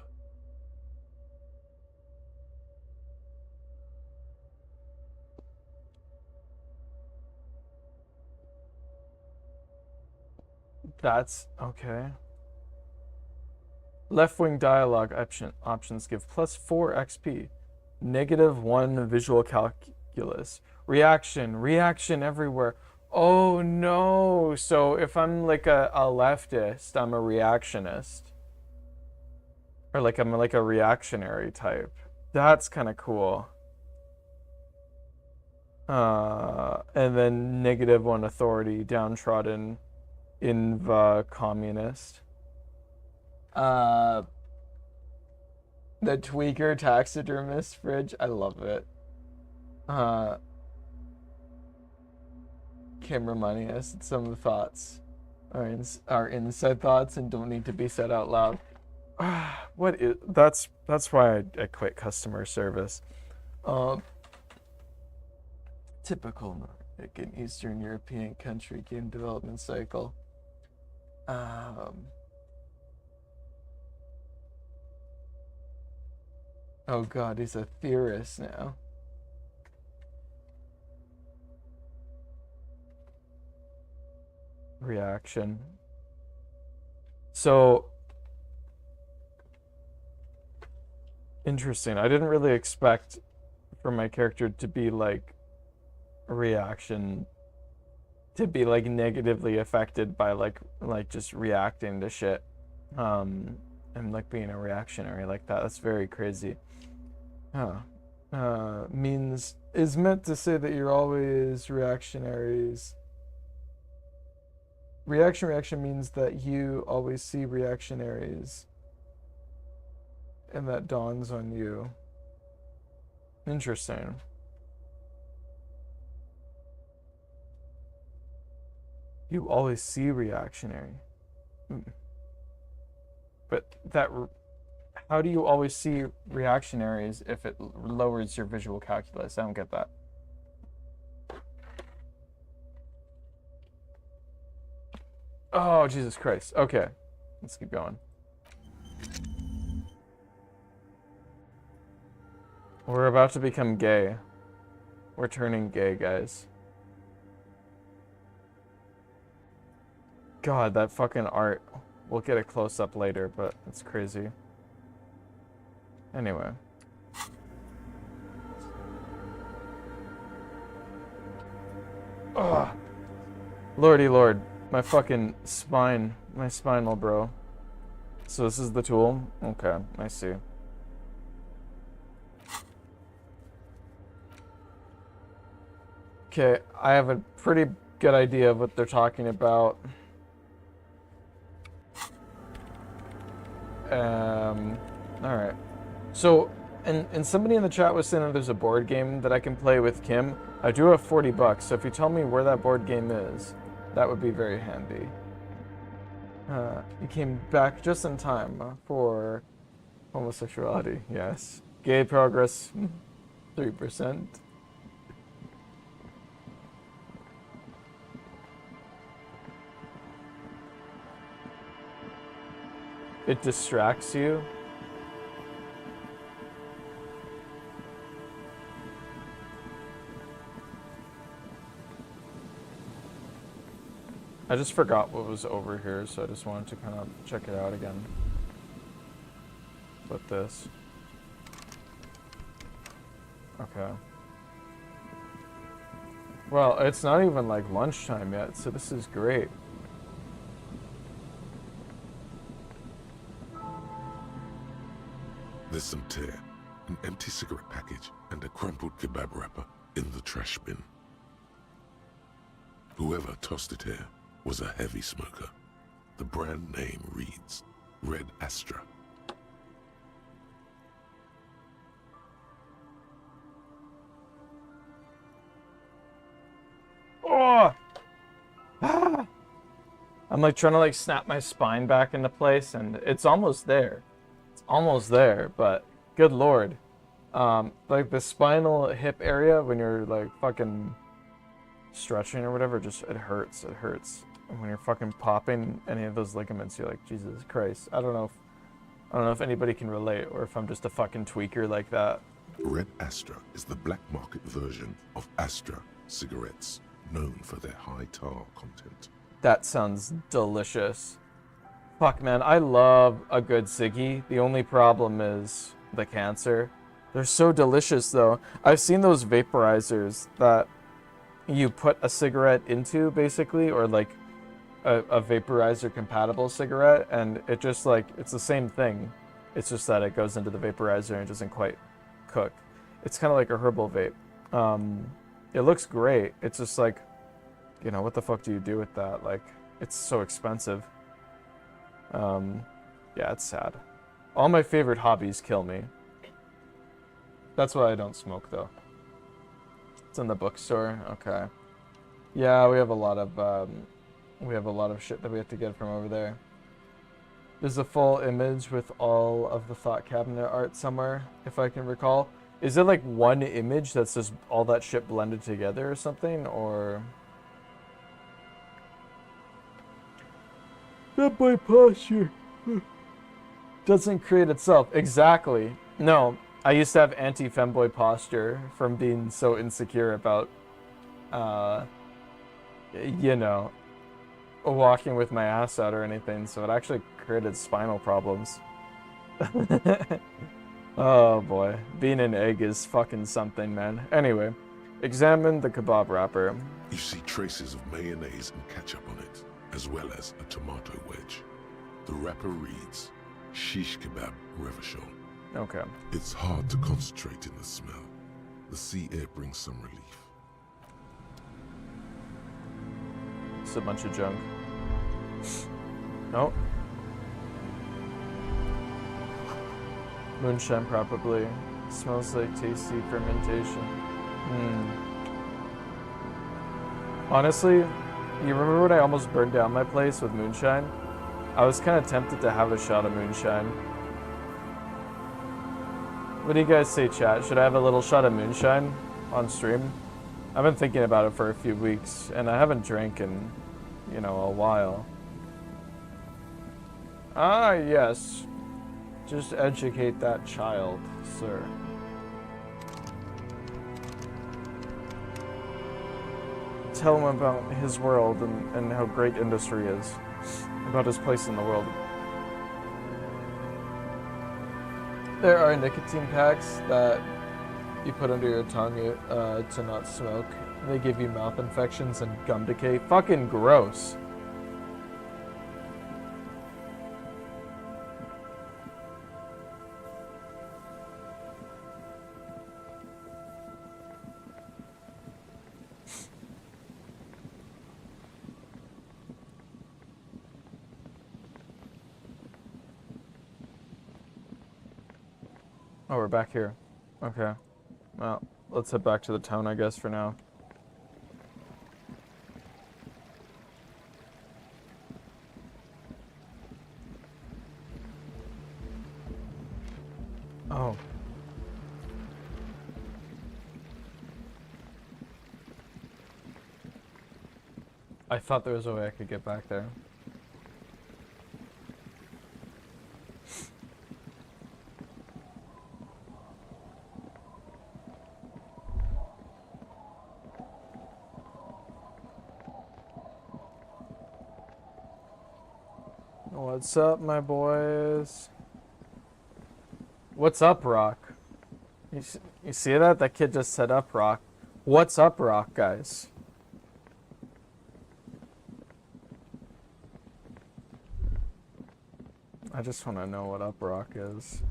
That's okay. Left-wing dialogue options give +4 XP. -1 visual calculus. Reaction everywhere. Oh no! So if I'm like a leftist, I'm a reactionist. Or like I'm like a reactionary type. That's kind of cool. And then -1 authority, downtrodden, inva communist. The tweaker taxidermist fridge, I love it. Camera money has some of the thoughts are inside thoughts and don't need to be said out loud. That's why I quit customer service. Typical Nordic and Eastern European country game development cycle. Oh god, he's a theorist now. Reaction. So interesting. I didn't really expect for my character to be like a reaction, to be like negatively affected by like just reacting to shit. And like being a reactionary like that. That's very crazy. Means is meant to say that you're always reactionaries. Reaction means that you always see reactionaries. And that dawns on you. Interesting. You always see reactionary. But how do you always see reactionaries if it lowers your visual calculus? I don't get that. Oh, Jesus Christ. Okay. Let's keep going. We're about to become gay. We're turning gay, guys. God, that fucking art. We'll get a close-up later, but it's crazy. Anyway. Ugh. Lordy Lord. My fucking spine. My spinal, bro. So this is the tool? Okay, I see. Okay, I have a pretty good idea of what they're talking about. Alright. So, and somebody in the chat was saying that there's a board game that I can play with Kim. I do have 40 bucks, so if you tell me where that board game is, that would be very handy. You came back just in time for homosexuality, yes. Gay progress, 3%. It distracts you. I just forgot what was over here, so I just wanted to kind of check it out again. With this. Okay. Well, it's not even like lunchtime yet, so this is great. There's some tear, an empty cigarette package, and a crumpled kebab wrapper in the trash bin. Whoever tossed it here was a heavy smoker. The brand name reads Red Astra. Oh! Ah! I'm like trying to like snap my spine back into place, and it's almost there. It's almost there, but good lord. Like the spinal hip area when you're like fucking stretching or whatever, just it hurts. It hurts. And when you're fucking popping any of those ligaments, you're like, Jesus Christ. I don't know if anybody can relate or if I'm just a fucking tweaker like that. Red Astra is the black market version of Astra cigarettes, known for their high tar content. That sounds delicious. Fuck, man, I love a good ciggy. The only problem is the cancer. They're so delicious, though. I've seen those vaporizers that you put a cigarette into, basically, or like a vaporizer compatible cigarette, and it just like, it's the same thing. It's just that it goes into the vaporizer and it doesn't quite cook. It's kind of like a herbal vape. It looks great. It's just like, you know, what the fuck do you do with that? Like, it's so expensive. Yeah, it's sad. All my favorite hobbies kill me. That's why I don't smoke, though. It's in the bookstore. Okay. Yeah, we have a lot of shit that we have to get from over there. There's a full image with all of the thought cabinet art somewhere, if I can recall. Is it like one image that's just all that shit blended together or something, or? Femboy posture doesn't create itself. Exactly. No, I used to have anti-femboy posture from being so insecure about, you know, walking with my ass out or anything, so it actually created spinal problems. Oh boy, being an egg is fucking something, man. Anyway, examine the kebab wrapper. You see traces of mayonnaise and ketchup on it, as well as a tomato wedge. The wrapper reads, Shish Kebab Revachol. Okay. It's hard to concentrate in the smell. The sea air brings some relief. It's a bunch of junk. Nope. Moonshine probably. Smells like tasty fermentation. Honestly, you remember when I almost burned down my place with moonshine? I was kind of tempted to have a shot of moonshine. What do you guys say, chat? Should I have a little shot of moonshine on stream? I've been thinking about it for a few weeks, and I haven't drank in, you know, a while. Ah, yes. Just educate that child, sir. Tell him about his world and how great industry is. About his place in the world. There are nicotine packs that you put under your tongue to not smoke. They give you mouth infections and gum decay. Fucking gross. Oh, we're back here. Okay. Well, let's head back to the town, I guess, for now. Oh. I thought there was a way I could get back there. What's up, my boys? What's up, Rock? You see that? That kid just said up, Rock. What's up, Rock, guys? I just want to know what up, Rock is.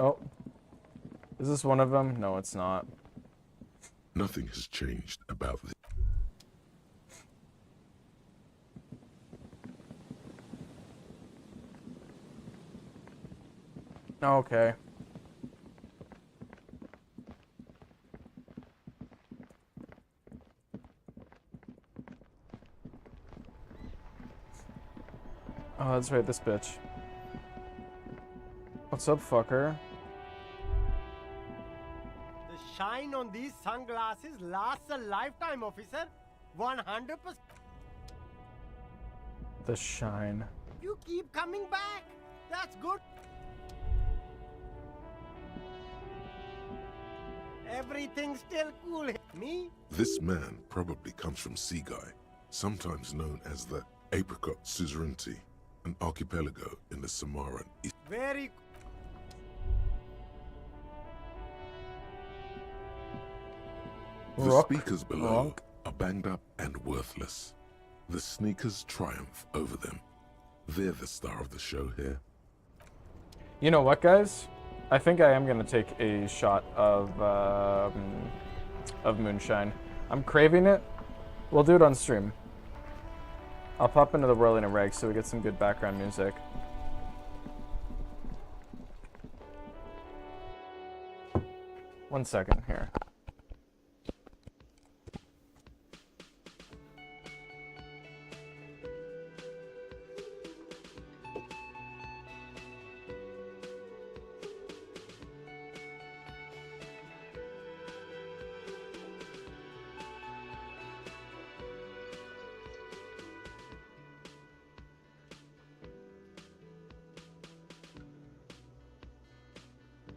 Oh. Is this one of them? No, it's not. Nothing has changed about this. Okay. Oh, that's right, this bitch. What's up, fucker? The shine on these sunglasses lasts a lifetime, officer. 100%. The shine. You keep coming back. That's good. Everything's still cool. Me? This man probably comes from Seaguy, sometimes known as the Apricot Suzerainty, an archipelago in the Samaran East. Very. The Rock, speakers below rock. are banged up and worthless. The sneakers triumph over them. They're the star of the show here. You know what, guys? I think I am gonna take a shot of moonshine. I'm craving it. We'll do it on stream. I'll pop into the Whirling and Reg so we get some good background music. One second here.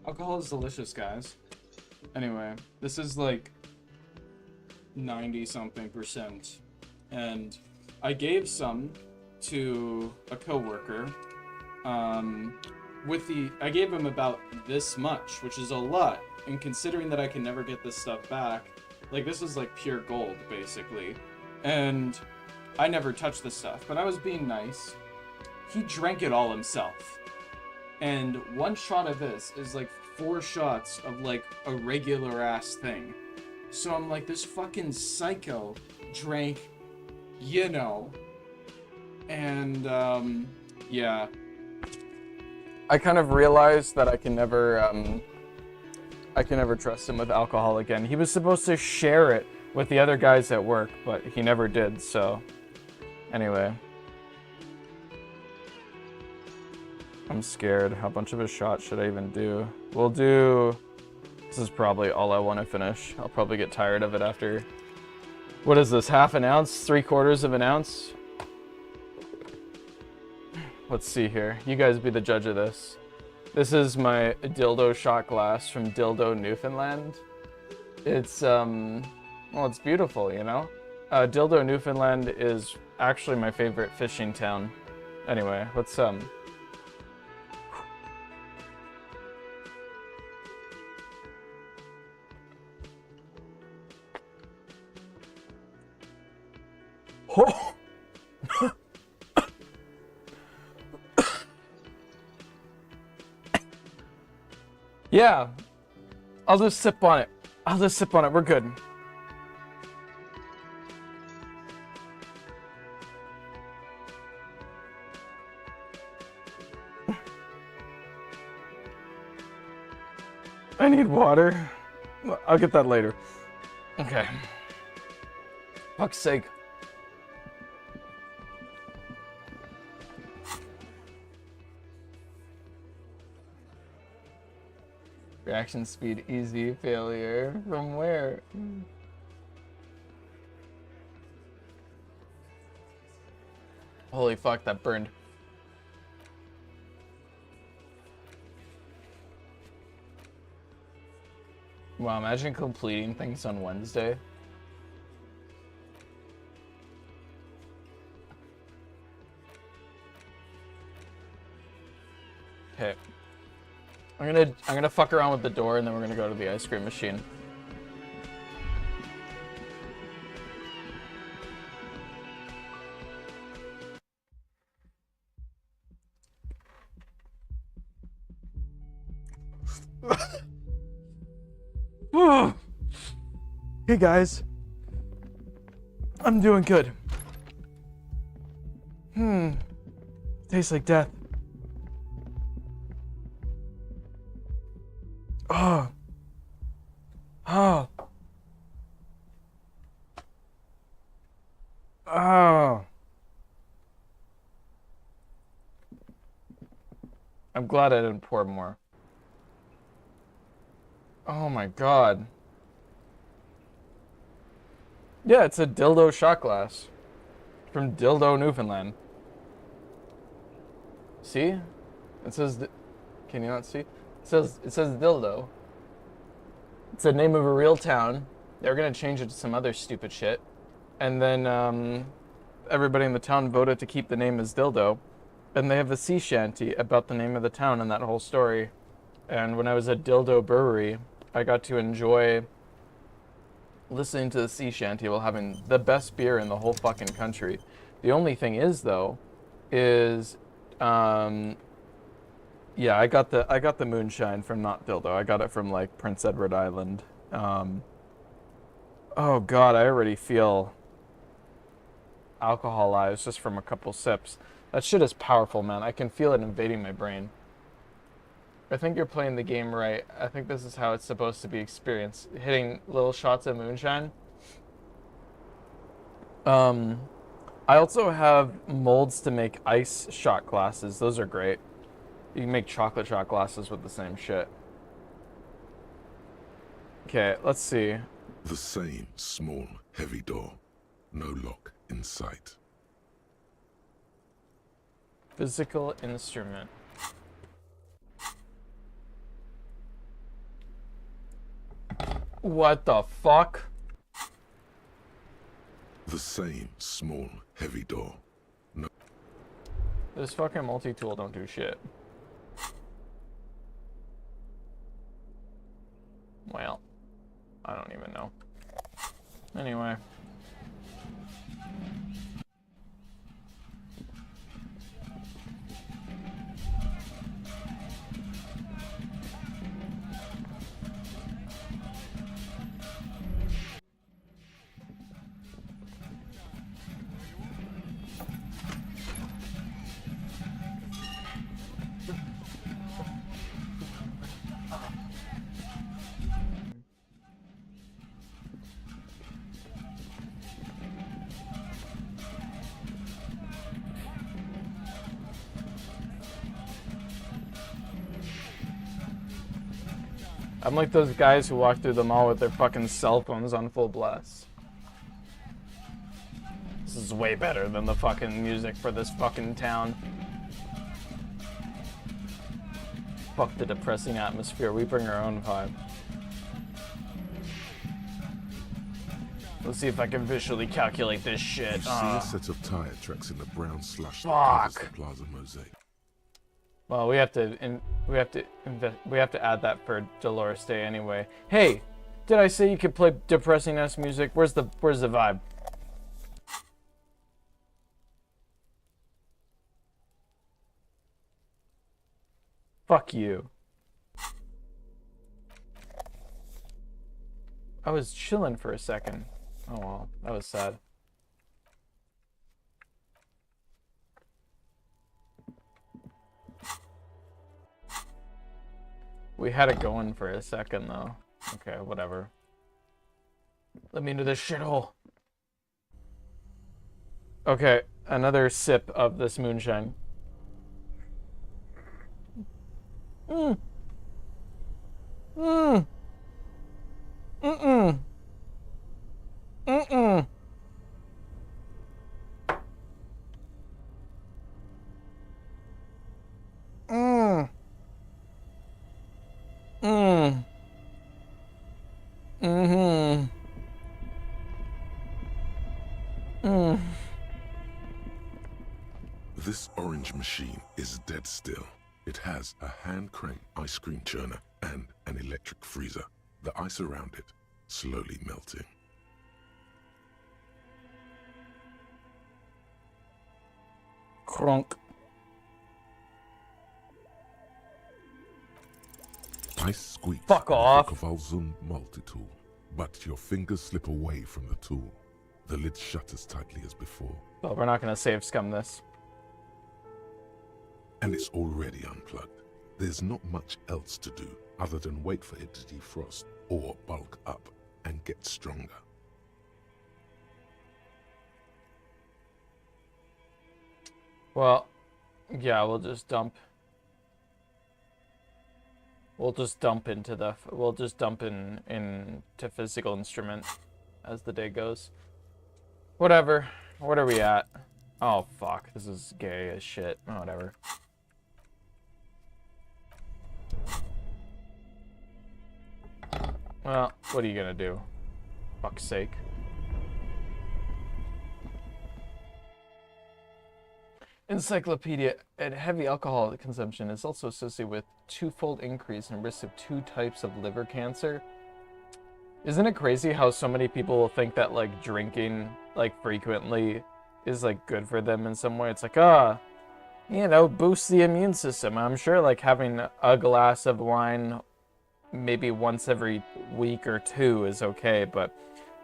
Alcohol is delicious, guys. Anyway, this is like 90-something%. And I gave some to a coworker. I gave him about this much, which is a lot. And considering that I can never get this stuff back, like this is like pure gold, basically. And I never touched this stuff, but I was being nice. He drank it all himself. And one shot of this is like 4 shots of like a regular ass thing. So I'm like, this fucking psycho drank, you know. And yeah. I kind of realized that I can never trust him with alcohol again. He was supposed to share it with the other guys at work, but he never did, so anyway. I'm scared. How much of a shot should I even do? We'll do... This is probably all I want to finish. I'll probably get tired of it after... What is this, half an ounce? 3/4 of an ounce? Let's see here. You guys be the judge of this. This is my dildo shot glass from Dildo, Newfoundland. It's, well, it's beautiful, you know? Dildo, Newfoundland is actually my favorite fishing town. Anyway, let's, Oh. Yeah, I'll just sip on it. I'll just sip on it. We're good. I need water. I'll get that later. Okay. Fuck's sake. Reaction speed easy failure. From where? Holy fuck, that burned. Wow, imagine completing things on Wednesday. Okay. I'm gonna fuck around with the door and then we're gonna go to the ice cream machine. Hey guys. I'm doing good. Tastes like death. Oh. Oh. Oh. I'm glad I didn't pour more. Oh my god. Yeah, it's a dildo shot glass. From Dildo, Newfoundland. See? It says... Can you not see? It says dildo. It's the name of a real town. They're gonna change it to some other stupid shit. And then, everybody in the town voted to keep the name as dildo. And they have a sea shanty about the name of the town and that whole story. And when I was at Dildo Brewery, I got to enjoy listening to the sea shanty while having the best beer in the whole fucking country. The only thing is, though, is, yeah, I got the moonshine from not Dildo. I got it from like Prince Edward Island. Oh god, I already feel alcoholized just from a couple sips. That shit is powerful, man. I can feel it invading my brain. I think you're playing the game right. I think this is how it's supposed to be experienced. Hitting little shots of moonshine. I also have molds to make ice shot glasses. Those are great. You can make chocolate shot glasses with the same shit. Okay, let's see. The same small, heavy door. No lock in sight. Physical instrument. What the fuck? The same small, heavy door. No. This fucking multi-tool don't do shit. Well, I don't even know. Anyway. I'm like those guys who walk through the mall with their fucking cell phones on full blast. This is way better than the fucking music for this fucking town. Fuck the depressing atmosphere. We bring our own vibe. Let's see if I can visually calculate this shit. You see a set of tire tracks in the brown slush that Fuck. covers the plaza mosaic. Well, we have to add that for Dolores Day anyway. Hey, did I say you could play depressing ass music? Where's the vibe? Fuck you. I was chilling for a second. Oh well, that was sad. We had it going for a second though. Okay, whatever. Let me into this shithole. Okay, another sip of this moonshine. Mm. Mm. Mm-mm. Mm-mm. Mm. Mm. Mm-hmm. Mm. This orange machine is dead still. It has a hand-crank ice cream churner and an electric freezer. The ice around it slowly melting. Crunk. Ice squeaks. Fuck off. Multi-tool. But your fingers slip away from the tool. The lid shutters tightly as before. Well, we're not gonna save scum this. And it's already unplugged. There's not much else to do other than wait for it to defrost or bulk up and get stronger. Well, yeah, we'll just dump into the into physical instrument as the day goes. Whatever. What are we at? Oh fuck, this is gay as shit. Oh, whatever. Well, what are you gonna do? Fuck's sake. Encyclopedia. And heavy alcohol consumption is also associated with twofold increase in risk of 2 types of liver cancer. Isn't it crazy how so many people will think that like drinking like frequently is like good for them in some way? It's like, you know, boost the immune system. I'm sure like having a glass of wine maybe once every week or 2 is okay, but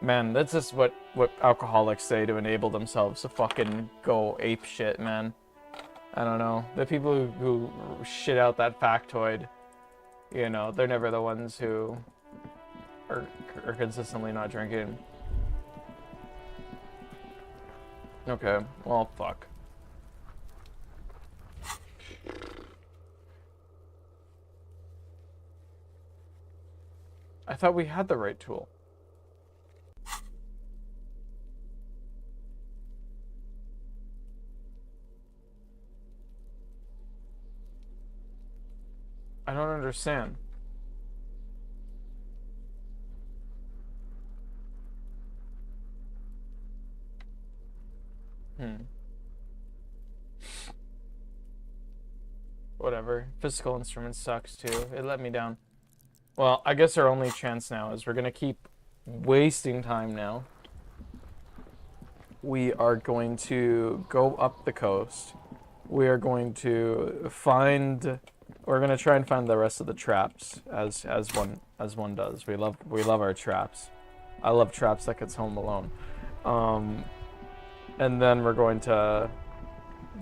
man, that's just what alcoholics say to enable themselves to fucking go ape shit, man. I don't know. The people who shit out that factoid, you know, they're never the ones who are consistently not drinking. Okay, well, fuck. I thought we had the right tool. I don't understand. Whatever. Physical instrument sucks too. It let me down. Well, I guess our only chance now is we're gonna keep wasting time now. We are going to go up the coast. We are going to find. We're gonna try and find the rest of the traps as one does. We love our traps. I love traps like it's Home Alone. And then we're going to,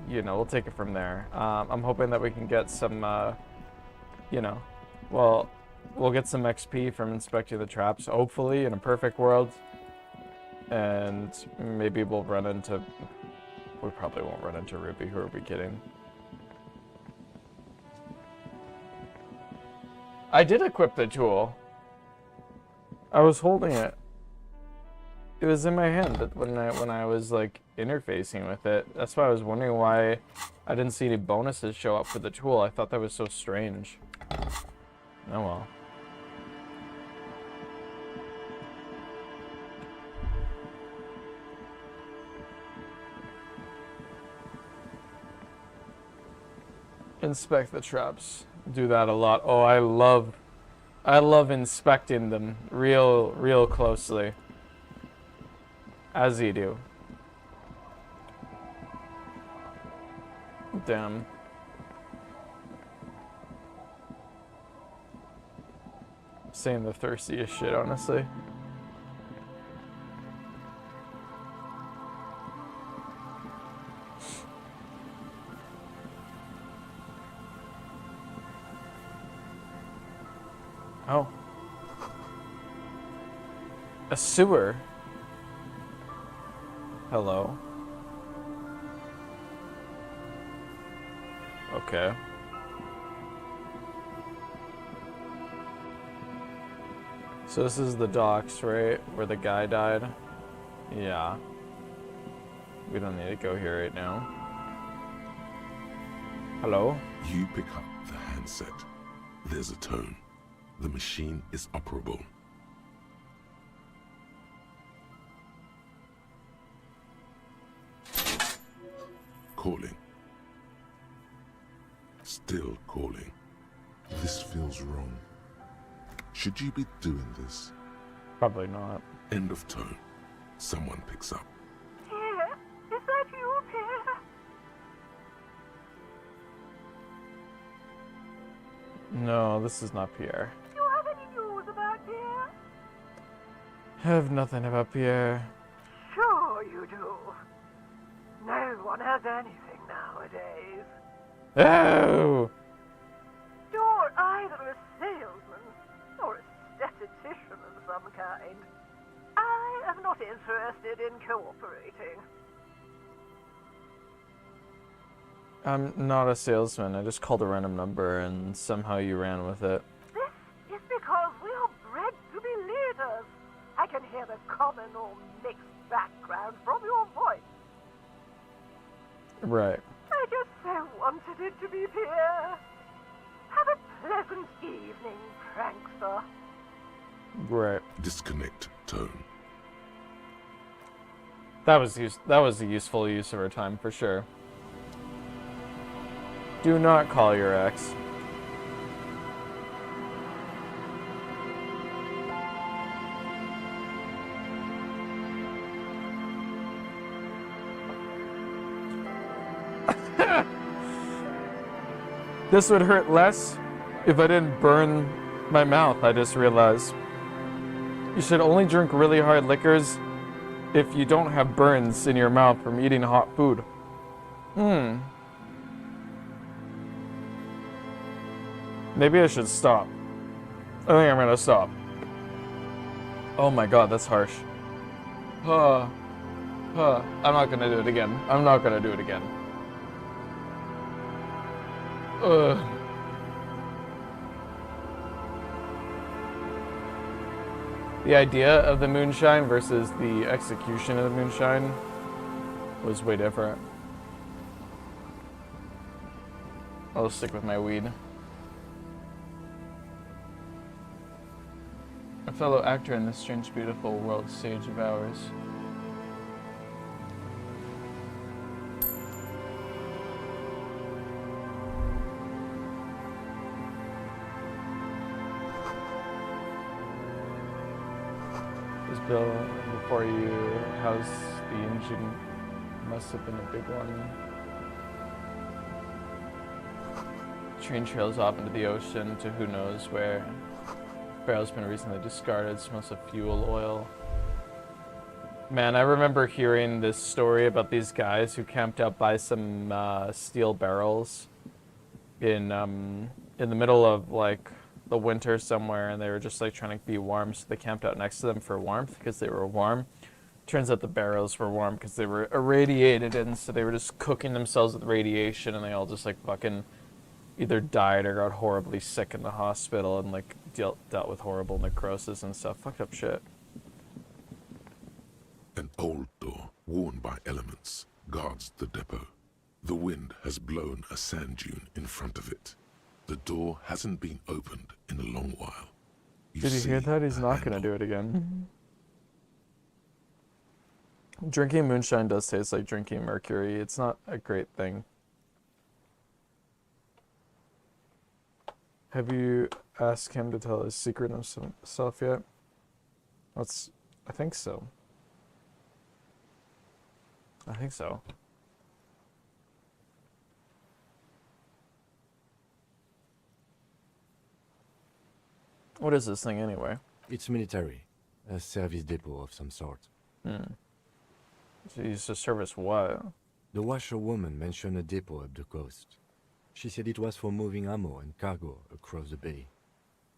you know, we'll take it from there. I'm hoping that we can get some, you know, well, we'll get some XP from inspecting the traps, hopefully, in a perfect world. And maybe we'll run into, we probably won't run into Ruby, who are we kidding? I did equip the tool. I was holding it. It was in my hand when I was like interfacing with it. That's why I was wondering why I didn't see any bonuses show up for the tool. I thought that was so strange. Oh well. Inspect the traps. Do that a lot. Oh, I love inspecting them real closely. As you do. Damn. Saying the thirstiest shit, honestly. Oh. A sewer. Hello. Okay. So this is the docks, right? Where the guy died? Yeah. We don't need to go here right now. Hello? You pick up the handset. There's a tone. The machine is operable. Calling. Still calling. This feels wrong. Should you be doing this? Probably not. End of tone. Someone picks up. Pierre, is that you, Pierre? No, this is not Pierre. Do you have any news about Pierre? I have nothing about Pierre. Sure you do. No one has anything nowadays. Oh! You're either a salesman or a statistician of some kind. I am not interested in cooperating. I'm not a salesman. I just called a random number and somehow you ran with it. This is because we are bred to be leaders. I can hear the common or mixed background from your voice. Right. I just so wanted it to be Pierre. Have a pleasant evening, prankster. Right. Disconnect tone. That was a useful use of our time for sure. Do not call your ex. This would hurt less if I didn't burn my mouth, I just realized. You should only drink really hard liquors if you don't have burns in your mouth from eating hot food. Maybe I should stop. I think I'm gonna stop. Oh my god, that's harsh. I'm not gonna do it again. I'm not gonna do it again. The idea of the moonshine versus the execution of the moonshine was way different. I'll stick with my weed. A fellow actor in this strange, beautiful world stage of ours. This bill before you house the engine must have been a big one. Train trails off into the ocean to who knows where. Barrel's been recently discarded, smells of fuel oil. Man, I remember hearing this story about these guys who camped out by some steel barrels in the middle of like the winter somewhere, and they were just like trying to be warm, so they camped out next to them for warmth because they were warm. Turns out the barrels were warm because they were irradiated, and so they were just cooking themselves with radiation, and they all just like fucking either died or got horribly sick in the hospital and like dealt with horrible necrosis and stuff. Fucked up shit. An old door, worn by elements, guards the depot. The wind has blown a sand dune in front of it. The door hasn't been opened in a long while. Did you hear that? He's not gonna do it again. Drinking moonshine does taste like drinking mercury. It's not a great thing. Have you asked him to tell his secret of himself yet? I think so. I think so. What is this thing anyway? It's military. A service depot of some sort. So you used to service what? The washerwoman mentioned a depot up the coast. She said it was for moving ammo and cargo across the bay.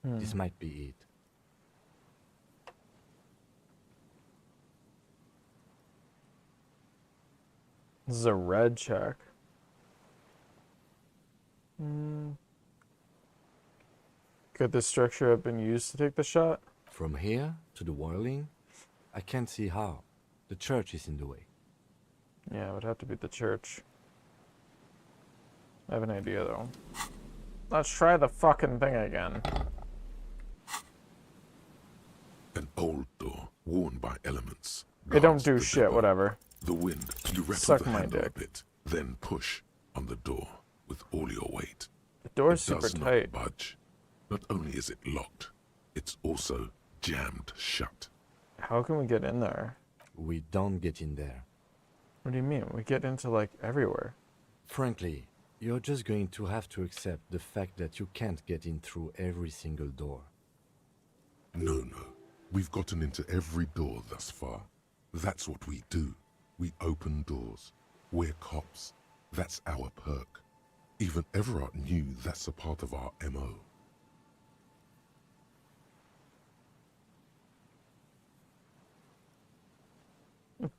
This might be it. This is a red check. Could this structure have been used to take the shot? From here to the whirling, I can't see how. The church is in the way. Yeah, it would have to be the church. I have an idea though. Let's try the fucking thing again. An old door, worn by elements. It don't guards do the shit, door. whatever. The wind, you rattle Suck the my handle a dick. bit, then push on the door with all your weight. The door's It super does tight. not budge. Not only is it locked, it's also jammed shut. How can we get in there? We don't get in there. What do you mean? We get into like everywhere. Frankly, you're just going to have to accept the fact that you can't get in through every single door. No. We've gotten into every door thus far. That's what we do. We open doors. We're cops. That's our perk. Even Everard knew that's a part of our MO.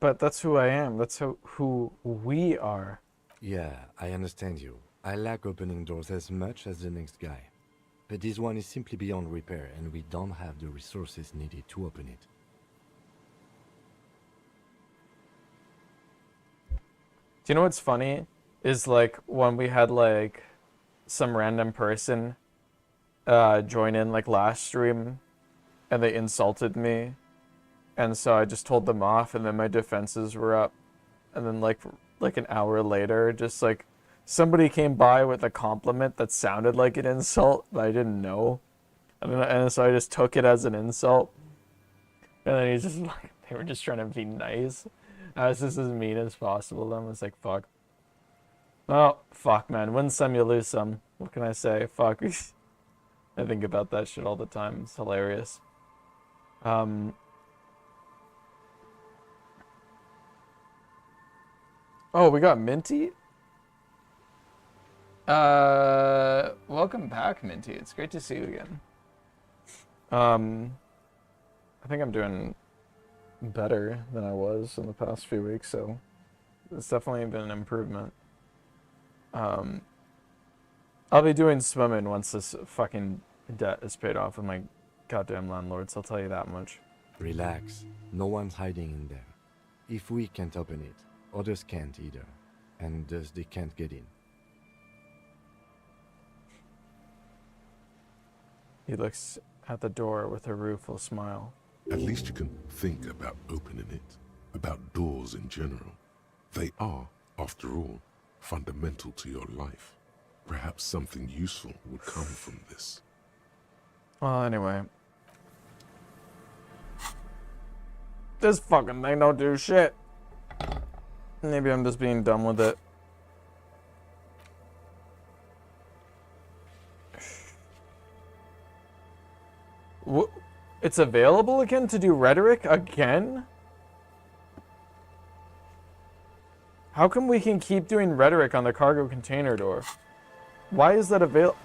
But that's who I am. That's who we are. Yeah, I understand you. I like opening doors as much as the next guy. But this one is simply beyond repair, and we don't have the resources needed to open it. Do you know what's funny? Is like when we had like some random person join in like last stream and they insulted me. And so I just told them off and then my defenses were up. And then like an hour later, just like somebody came by with a compliment that sounded like an insult, but I didn't know. And so I just took it as an insult. And then he's just like, they were just trying to be nice. I was just as mean as possible. I was like, fuck. Oh, fuck, man. Win some, you lose some. What can I say? Fuck. I think about that shit all the time. It's hilarious. Oh, we got Minty? Welcome back, Minty. It's great to see you again. I think I'm doing better than I was in the past few weeks, so it's definitely been an improvement. I'll be doing swimming once this fucking debt is paid off with my goddamn landlords, I'll tell you that much. Relax. No one's hiding in there. If we can't open it, others can't either. And thus they can't get in. He looks at the door with a rueful smile. At least you can think about opening it, about doors in general. They are, after all, fundamental to your life. Perhaps something useful would come from this. Well, anyway. This fucking thing don't do shit. Maybe I'm just being dumb with it. It's available again to do rhetoric again? How come we can keep doing rhetoric on the cargo container door? Why is that available?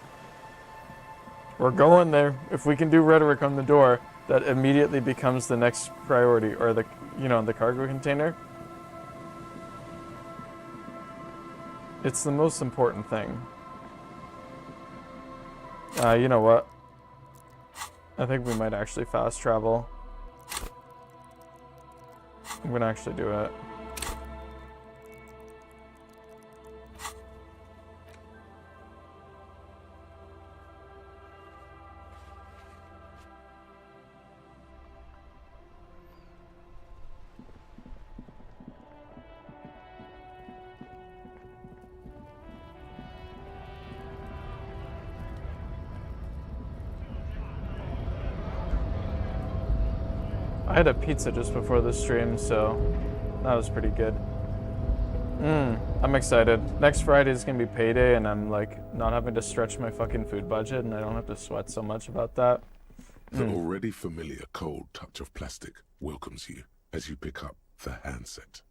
We're going there. If we can do rhetoric on the door, that immediately becomes the next priority, or the, you know, the cargo container. It's the most important thing. You know what? I think we might actually fast travel. I'm gonna actually do it. I had a pizza just before the stream, so that was pretty good. I'm excited. Next Friday is gonna be payday, and I'm like not having to stretch my fucking food budget, and I don't have to sweat so much about that. The already familiar cold touch of plastic welcomes you as you pick up the handset.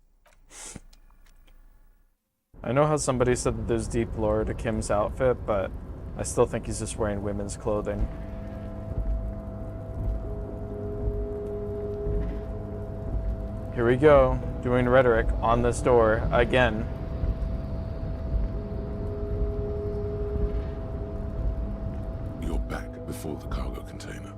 I know how somebody said that there's deep lore to Kim's outfit, but I still think he's just wearing women's clothing. Here we go. Doing rhetoric on this door again. You're back before the cargo container.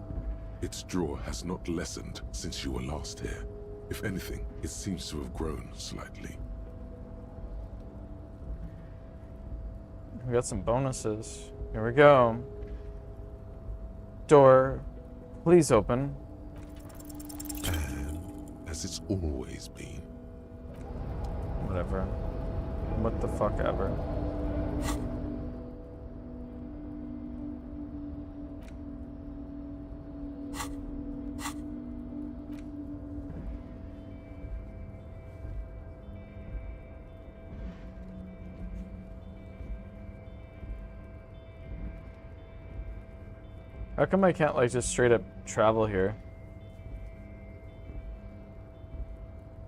Its drawer has not lessened since you were last here. If anything, it seems to have grown slightly. We got some bonuses. Here we go. Door, please open. And as it's always been. Whatever. What the fuck ever. How come I can't like just straight up travel here?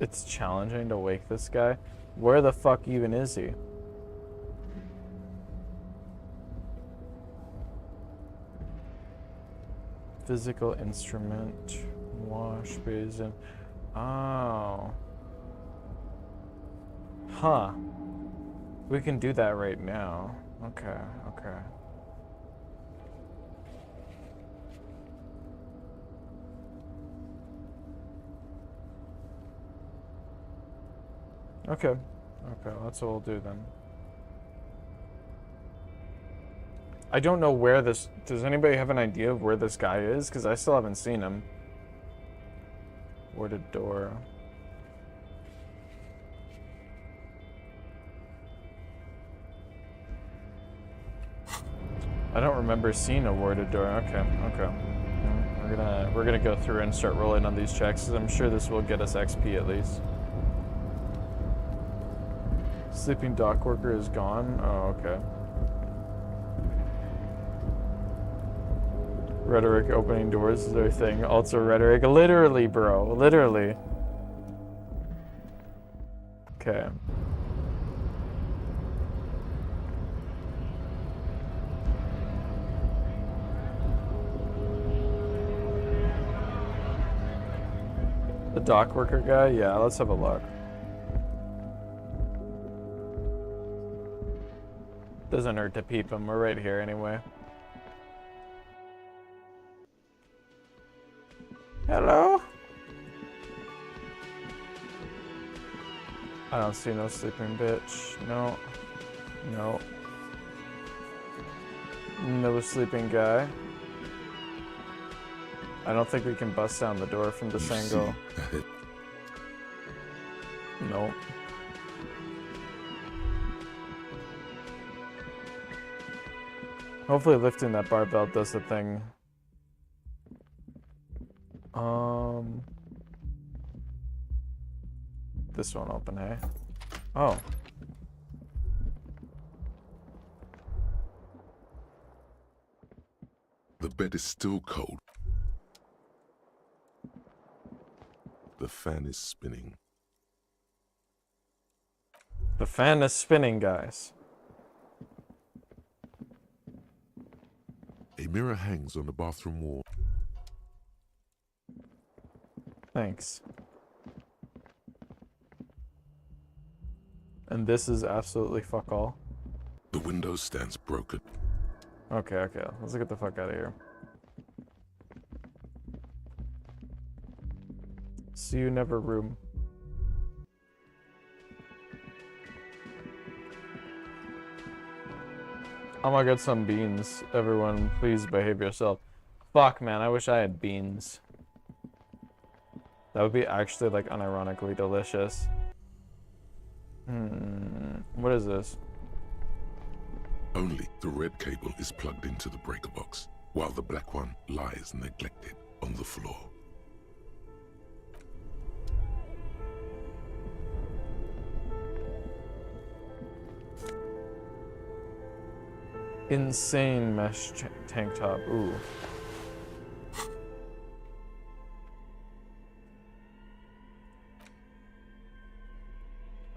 It's challenging to wake this guy. Where the fuck even is he? Physical instrument, wash basin. Oh. Huh. We can do that right now. Okay, okay. Okay. Okay, that's what we'll do then. I don't know where this... Does anybody have an idea of where this guy is? Because I still haven't seen him. Warded door. I don't remember seeing a warded door. Okay, okay. We're gonna go through and start rolling on these checks, because I'm sure this will get us XP at least. Sleeping dock worker is gone. Oh, okay. Rhetoric opening doors is their thing. Also rhetoric. Literally, bro. Literally. Okay. The dock worker guy? Yeah, let's have a look. Doesn't hurt to peep him. We're right here anyway. Hello? I don't see no sleeping bitch. No. No. No sleeping guy. I don't think we can bust down the door from this angle. Nope. Hopefully lifting that barbell does the thing. This won't open, hey? Oh. The bed is still cold. The fan is spinning. The fan is spinning, guys. A mirror hangs on the bathroom wall. Thanks. And this is absolutely fuck all. The window stands broken. Okay, okay. Let's get the fuck out of here. See you never room. I'm gonna get some beans. Everyone, please behave yourself. Fuck, man. I wish I had beans. That would be actually, like, unironically delicious. What is this? Only the red cable is plugged into the breaker box, while the black one lies neglected on the floor. Insane mesh tank top. Ooh.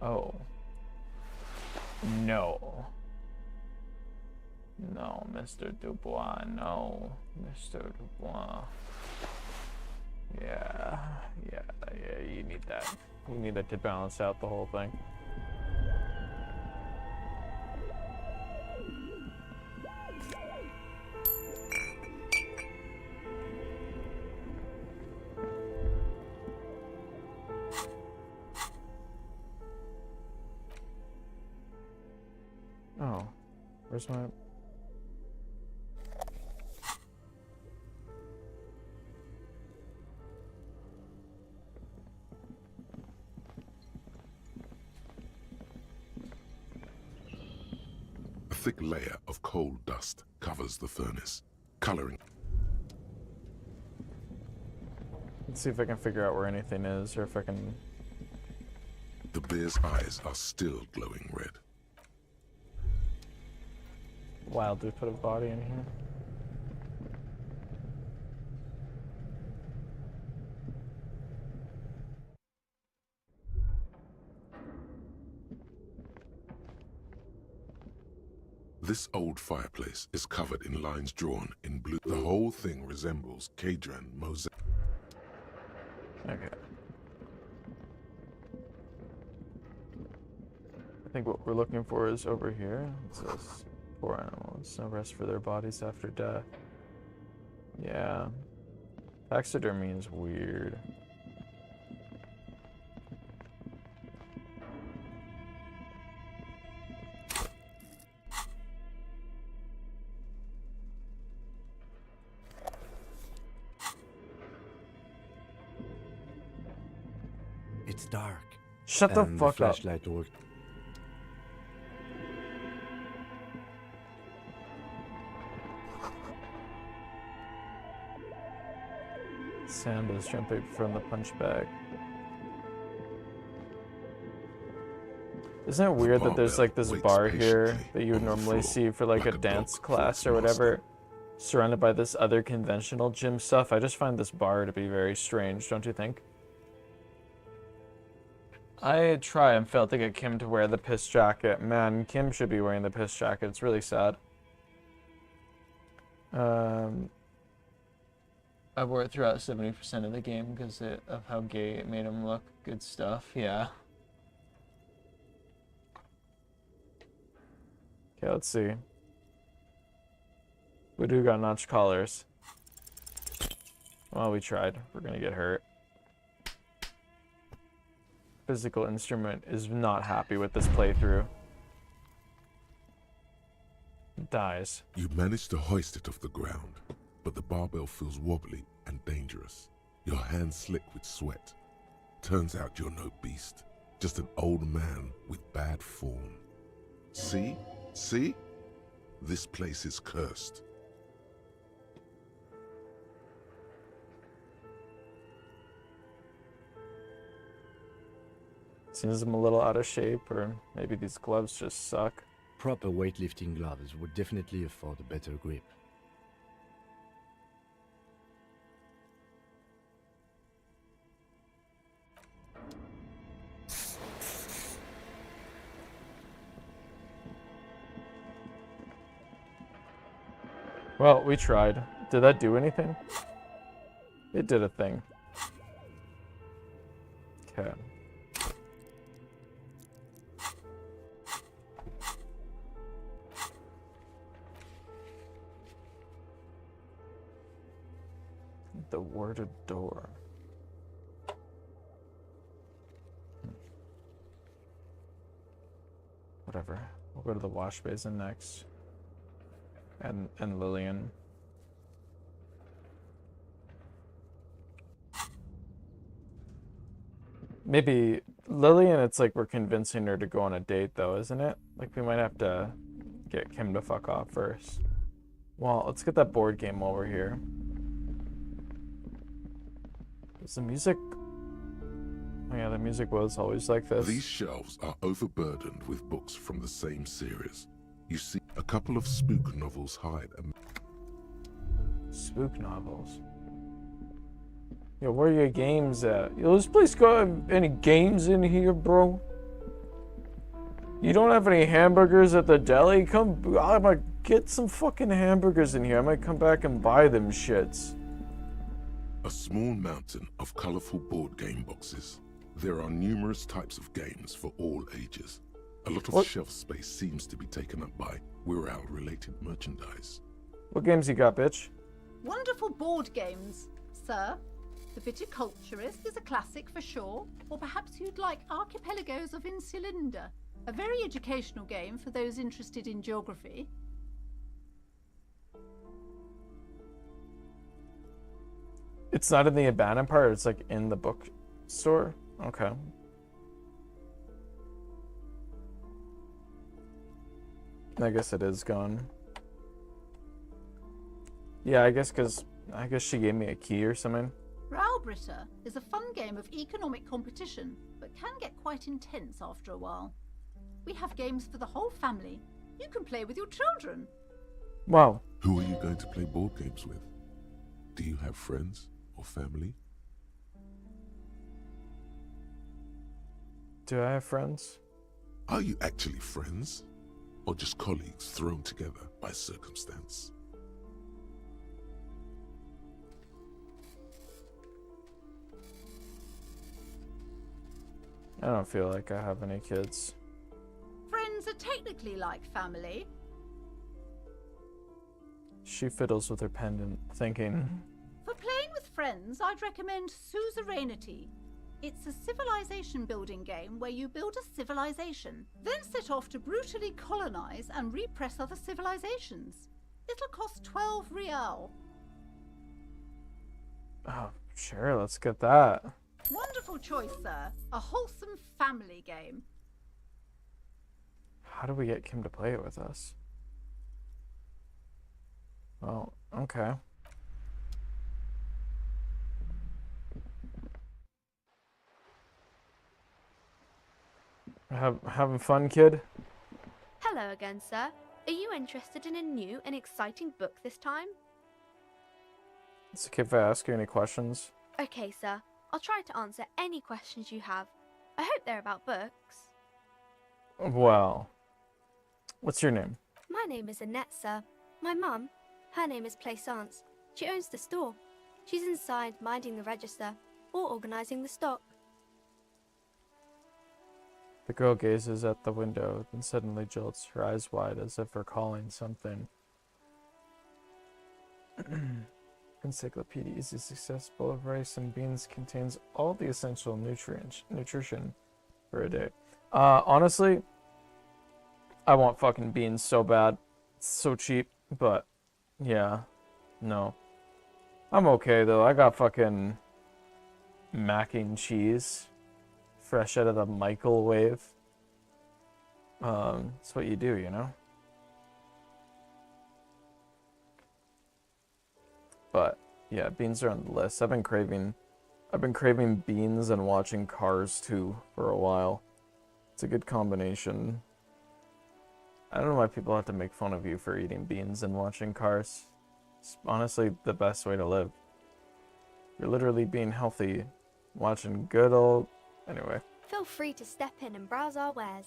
Oh. No. No, Mr. Dubois. No, Mr. Dubois. Yeah, you need that. You need that to balance out the whole thing. Oh, where's my... A thick layer of coal dust covers the furnace, coloring. Let's see if I can figure out where anything is, or if I can... The bear's eyes are still glowing red. Wildly put a body in here. This old fireplace is covered in lines drawn in blue. The whole thing resembles Kadran mosaic. Okay. I think what we're looking for is over here. It says, poor animals, no rest for their bodies after death. Yeah. Taxidermy is weird. It's dark. Shut the and fuck the up. flashlight worked. Sam is jumping from the punch bag. Isn't it weird that there's like this bar here that you would normally see for like a dance class or whatever, surrounded by this other conventional gym stuff? I just find this bar to be very strange, don't you think? I try and fail to get Kim to wear the piss jacket. Man, Kim should be wearing the piss jacket. It's really sad. I wore it throughout 70% of the game because of how gay it made him look. Good stuff, yeah. Okay, let's see. We do got notch collars. Well, we tried. We're gonna get hurt. Physical instrument is not happy with this playthrough. It dies. You manage to hoist it off the ground, but the barbell feels wobbly and dangerous. Your hands slick with sweat. Turns out you're no beast, just an old man with bad form. See? See? This place is cursed. Seems I'm a little out of shape, or maybe these gloves just suck. Proper weightlifting gloves would definitely afford a better grip. Well, we tried. Did that do anything? It did a thing. Okay. The worded door. Whatever. We'll go to the wash basin next. And Lillian. Maybe Lillian, it's like we're convincing her to go on a date though, isn't it? Like we might have to get Kim to fuck off first. Well, let's get that board game while we're here. Is the music... Oh yeah, the music was always like this. These shelves are overburdened with books from the same series. You see a couple of spook novels hide. Spook novels? Yo, where are your games at? Yo, this place got any games in here, bro? You don't have any hamburgers at the deli? Come, I might get some fucking hamburgers in here. I might come back and buy them shits. A small mountain of colorful board game boxes. There are numerous types of games for all ages. A lot of shelf space seems to be taken up by Wirral-related merchandise. What games you got, bitch? Wonderful board games, sir. The Viticulturist is a classic for sure, or perhaps you'd like Archipelagos of Insulinda, a very educational game for those interested in geography. It's not in the abandoned part, it's like in the bookstore? Okay. I guess it is gone. Yeah, I guess she gave me a key or something. Raubritta is a fun game of economic competition, but can get quite intense after a while. We have games for the whole family. You can play with your children. Wow. Who are you going to play board games with? Do you have friends or family? Do I have friends? Are you actually friends? Or just colleagues thrown together by circumstance? I don't feel like I have any kids. Friends are technically like family. She fiddles with her pendant, thinking... For playing with friends, I'd recommend Suzerainty. It's a civilization building game where you build a civilization, then set off to brutally colonize and repress other civilizations. It'll cost 12 real. Oh, sure, let's get that. Wonderful choice, sir. A wholesome family game. How do we get Kim to play it with us? Well, okay. Having fun, kid? Hello again, sir. Are you interested in a new and exciting book this time? It's okay if I ask you any questions. Okay, sir. I'll try to answer any questions you have. I hope they're about books. Well, what's your name? My name is Annette, sir. My mum, her name is Plaisance. She owns the store. She's inside minding the register or organising the stock. The girl gazes at the window, then suddenly jolts, her eyes wide as if recalling something. Encyclopedia is accessible of rice and beans, contains all the essential nutrition for a day. Honestly, I want fucking beans so bad. It's so cheap, but yeah, no. I'm okay though. I got fucking mac and cheese fresh out of the microwave. It's what you do, you know? But yeah, beans are on the list. I've been craving beans and watching Cars 2 for a while. It's a good combination. I don't know why people have to make fun of you for eating beans and watching Cars. It's honestly the best way to live. You're literally being healthy, watching good old... Anyway. Feel free to step in and browse our wares.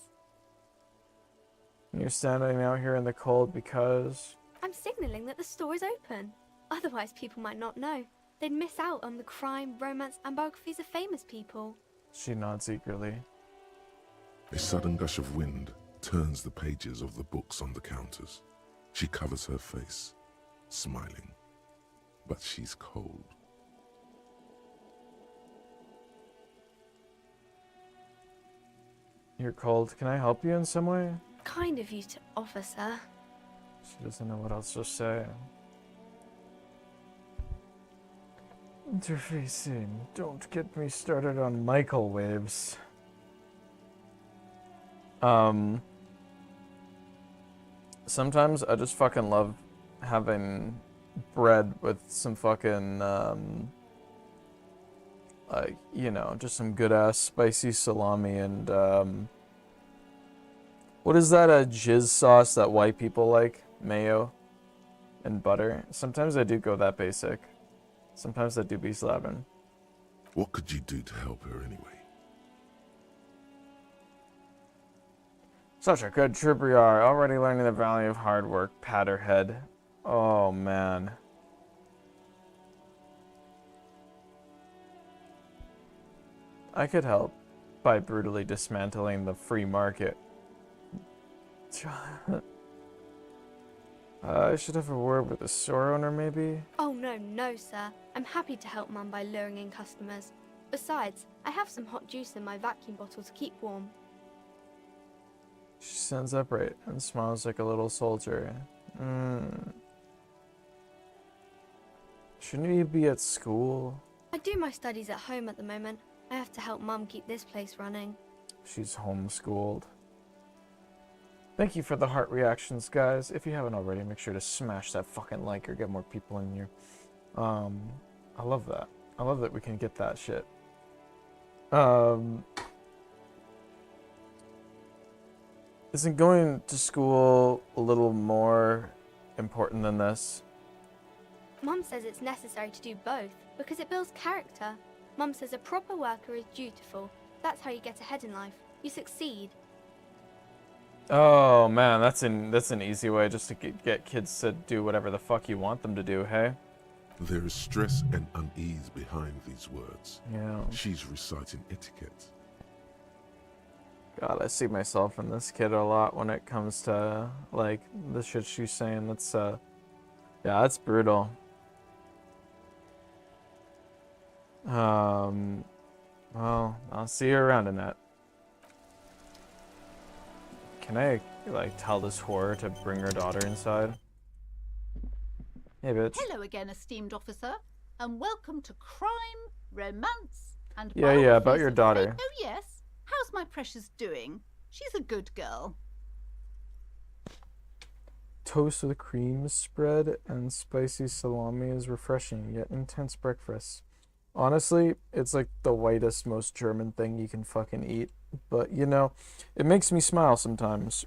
You're standing out here in the cold because... I'm signalling that the store is open. Otherwise people might not know. They'd miss out on the crime, romance and biographies of famous people. She nods eagerly. A sudden gush of wind turns the pages of the books on the counters. She covers her face, smiling. But she's cold. You're cold. Can I help you in some way? Kind of you to offer, sir. She doesn't know what else to say. Interfacing. Don't get me started on microwaves. Sometimes I just fucking love having bread with some fucking, like, you know, just some good ass spicy salami and, what is that, a jizz sauce that white people like? Mayo and butter. Sometimes I do go that basic. Sometimes I do be slapping. What could you do to help her anyway? Such a good trooper you are, already learning the value of hard work, Patterhead. Oh, man. I could help by brutally dismantling the free market. I should have a word with the store owner, maybe? Oh, no, sir. I'm happy to help Mum by luring in customers. Besides, I have some hot juice in my vacuum bottle to keep warm. She stands upright and smiles like a little soldier. Shouldn't you be at school? I do my studies at home at the moment. I have to help Mum keep this place running. She's homeschooled. Thank you for the heart reactions, guys. If you haven't already, make sure to smash that fucking like or get more people in here. I love that. I love that we can get that shit. Isn't going to school a little more important than this? Mum says it's necessary to do both because it builds character. Mum says a proper worker is dutiful. That's how you get ahead in life. You succeed. Oh man, that's an easy way just to get kids to do whatever the fuck you want them to do, hey? There is stress and unease behind these words. Yeah. She's reciting etiquette. God, I see myself in this kid a lot when it comes to, like, the shit she's saying. That's, yeah, that's brutal. Well, I'll see you around in that. Can I, like, tell this whore to bring her daughter inside? Hey, bitch. Hello again, esteemed officer, and welcome to crime, romance, and Yeah, about biographies your of daughter. fate. Oh yes, how's my precious doing? She's a good girl. Toast with cream spread and spicy salami is refreshing yet intense breakfast. Honestly, it's like the whitest, most German thing you can fucking eat. But, you know, it makes me smile sometimes.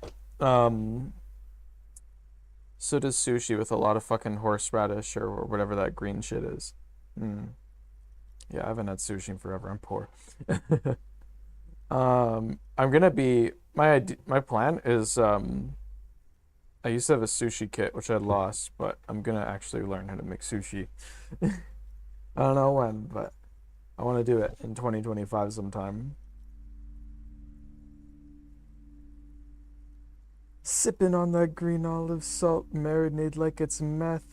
So does sushi with a lot of fucking horseradish or whatever that green shit is. Yeah, I haven't had sushi in forever. I'm poor. I'm gonna be... My plan is... I used to have a sushi kit, which I lost, but I'm gonna actually learn how to make sushi. I don't know when, but I want to do it in 2025 sometime. Sipping on that green olive salt marinade like it's meth.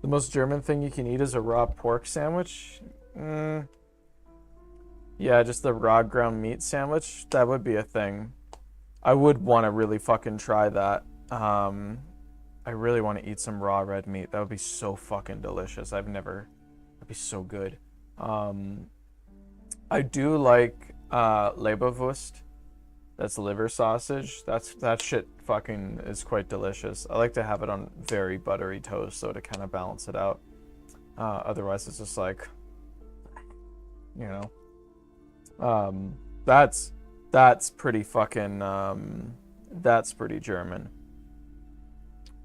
The most German thing you can eat is a raw pork sandwich? Yeah, just the raw ground meat sandwich. That would be a thing. I would want to really fucking try that. I really want to eat some raw red meat. That would be so fucking delicious. That'd be so good. I do like Leberwurst. That's liver sausage. That shit fucking is quite delicious. I like to have it on very buttery toast though to kind of balance it out. Otherwise it's just like, you know, that's pretty fucking that's pretty German.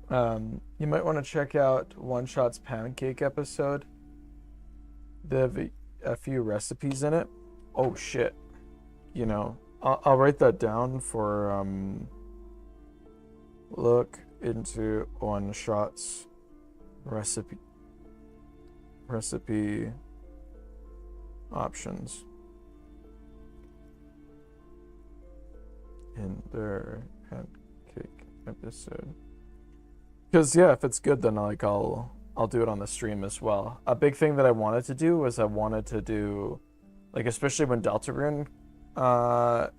You might want to check out One Shot's pancake episode. They have a few recipes in it. Oh shit. You know, I'll write that down for look into One Shot's recipe options in their pancake episode. Because yeah, if it's good, then I'll do it on the stream as well. A big thing that I wanted to do was I wanted to do, like, especially when Deltarune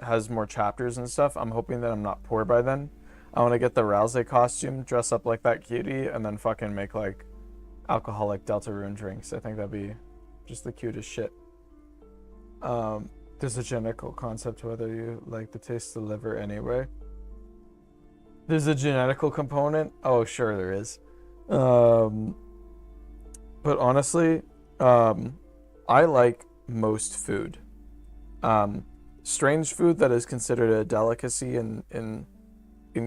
has more chapters and stuff. I'm hoping that I'm not poor by then. I want to get the Rouse costume, dress up like that cutie, and then fucking make like alcoholic Deltarune drinks. I think that'd be just the cutest shit. There's a genetical concept whether you like the taste of the liver anyway. There's a genetical component. Oh, sure there is. But honestly, I like most food. Strange food that is considered a delicacy in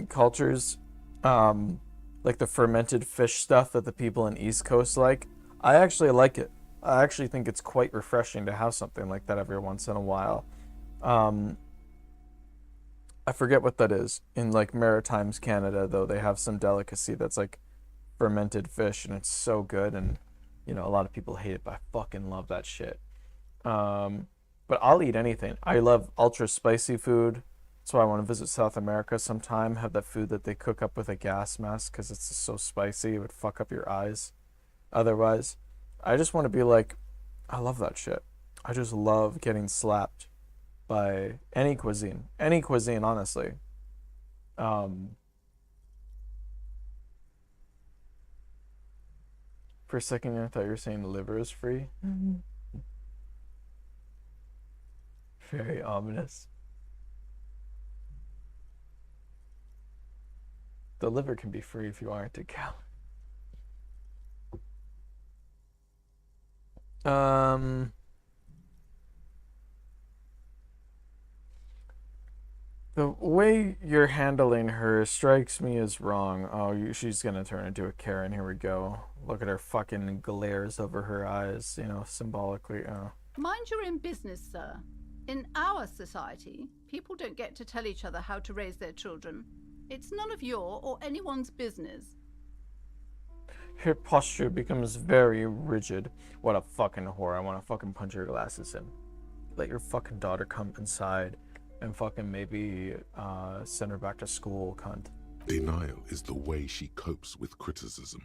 cultures, like the fermented fish stuff that the people in East Coast like. I actually like it. I actually think it's quite refreshing to have something like that every once in a while. I forget what that is. In like Maritimes, Canada, though, they have some delicacy that's like fermented fish, and it's so good. And you know, a lot of people hate it, but I fucking love that shit. But I'll eat anything. I love ultra spicy food. That's why I want to visit South America sometime. Have that food that they cook up with a gas mask because it's so spicy it would fuck up your eyes. Otherwise, I just want to be like, I love that shit. I just love getting slapped by any cuisine, honestly. For a second, I thought you were saying liver is free. Very ominous. The liver can be free if you aren't a cow. The way you're handling her strikes me as wrong. Oh, she's gonna turn into a Karen. Here we go. Look at her fucking glares over her eyes, you know, symbolically. Mind you're in business, sir. In our society, people don't get to tell each other how to raise their children. It's none of your or anyone's business. Her posture becomes very rigid. What a fucking whore. I want to fucking punch your glasses in. Let your fucking daughter come inside and fucking maybe send her back to school, cunt. Denial is the way she copes with criticism.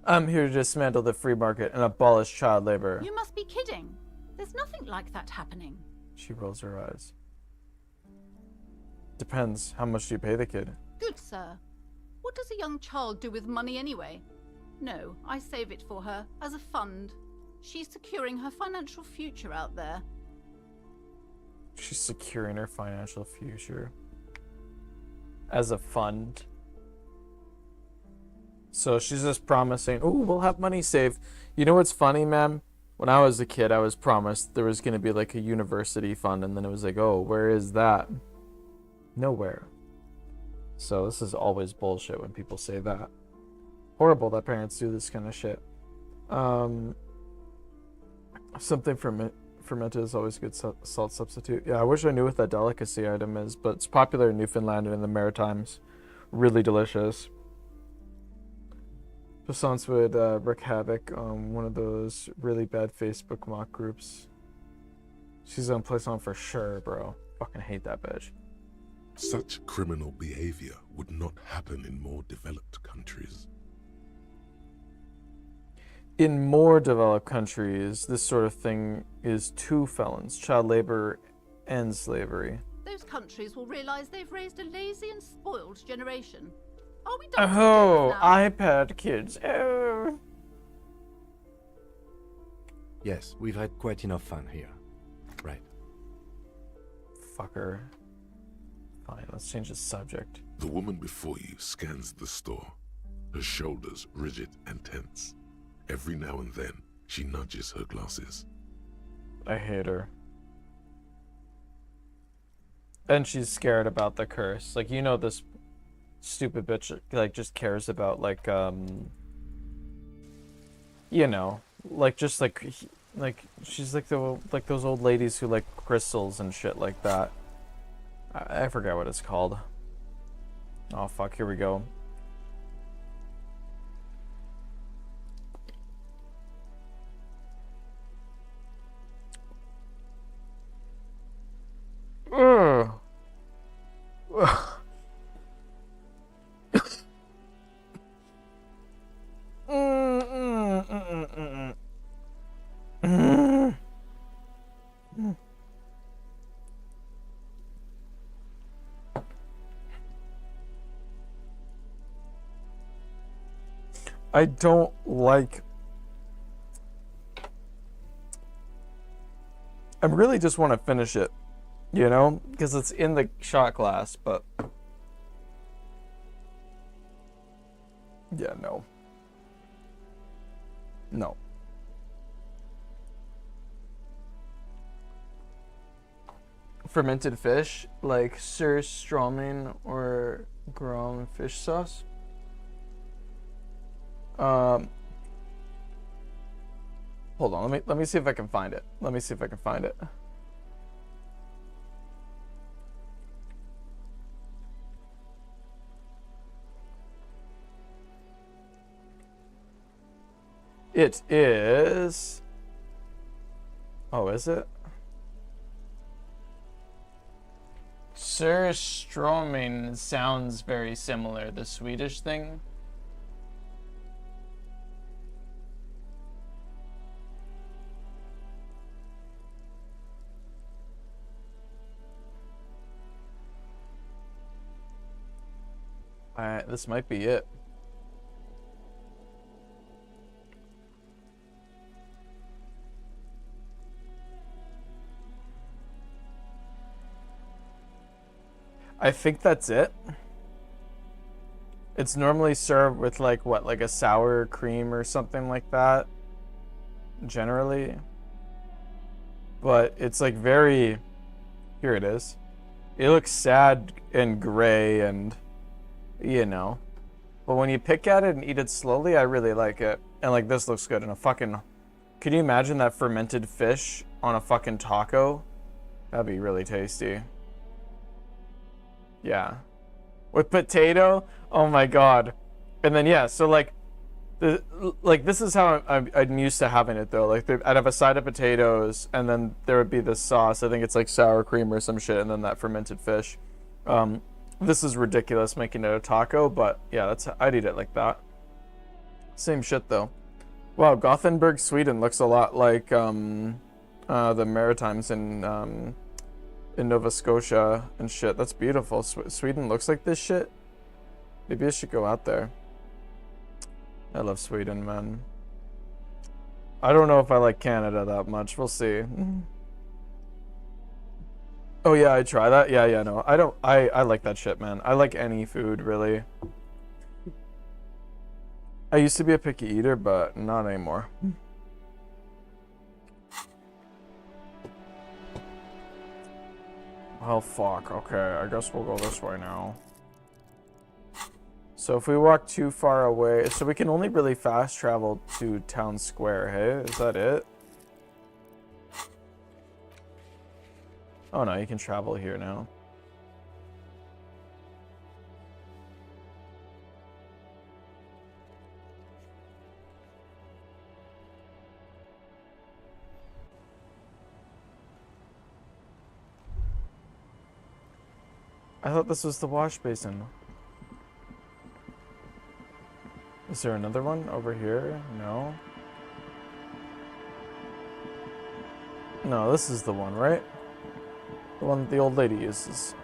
I'm here to dismantle the free market and abolish child labor. You must be kidding. There's nothing like that happening. She rolls her eyes. Depends. How much do you pay the kid? Good, sir. What does a young child do with money anyway? No, I save it for her as a fund. She's securing her financial future out there. She's securing her financial future as a fund. So she's just promising, oh, we'll have money saved. You know what's funny, ma'am? When I was a kid, I was promised there was going to be like a university fund, and then it was like, oh, where is that? Nowhere. So this is always bullshit when people say that. Horrible that parents do this kind of shit. Something fermented is always a good salt substitute. Yeah, I wish I knew what that delicacy item is, but it's popular in Newfoundland and in the Maritimes. Really delicious. Passance would wreak havoc on one of those really bad Facebook mock groups. She's gonna play on for sure, bro. Fucking hate that bitch. Such criminal behavior would not happen in more developed countries. In more developed countries, this sort of thing is two felons, child labor and slavery. Those countries will realize they've raised a lazy and spoiled generation. Are we done? Oh, iPad kids. Oh. Yes, we've had quite enough fun here. Right. Fucker. Fine, let's change the subject. The woman before you scans the store, her shoulders rigid and tense. Every now and then, she nudges her glasses. I hate her. And she's scared about the curse. Like, you know, this stupid bitch, like, just cares about, like, you know, like, just, like, she's like those old ladies who like crystals and shit like that. I forgot what it's called. Oh, fuck, here we go. Ugh. I don't like... I really just want to finish it, you know? Because it's in the shot glass, but... yeah, no. No. Fermented fish, like surströmming or grown fish sauce. Hold on, let me see if I can find it. Let me see if I can find it. It is... Oh, is it? Surströmming sounds very similar, the Swedish thing. This might be it. I think that's it. It's normally served with like what, like a sour cream or something like that, generally. But it's like very, here it is. It looks sad and gray and, you know. But when you pick at it and eat it slowly, I really like it. And like this looks good in a fucking, can you imagine that fermented fish on a fucking taco? That'd be really tasty. Yeah. With potato? Oh my god. And then yeah, so like this is how I'm used to having it though. Like I'd have a side of potatoes and then there would be this sauce. I think it's like sour cream or some shit and then that fermented fish. This is ridiculous making it a taco, but yeah, I'd eat it like that. Same shit though. Wow, Gothenburg, Sweden looks a lot like the Maritimes in Nova Scotia and shit. That's beautiful. Sweden looks like this shit. Maybe I should go out there. I love Sweden, man. I don't know if I like Canada that much. We'll see. Oh yeah, I try that. Yeah, no. I like that shit, man. I like any food, really. I used to be a picky eater, but not anymore. Oh fuck, okay, I guess we'll go this way now. So if we walk too far away, so we can only really fast travel to Town Square, hey? Is that it? Oh no, you can travel here now. I thought this was the wash basin. Is there another one over here? No. No, this is the one, right? The one that the old lady uses.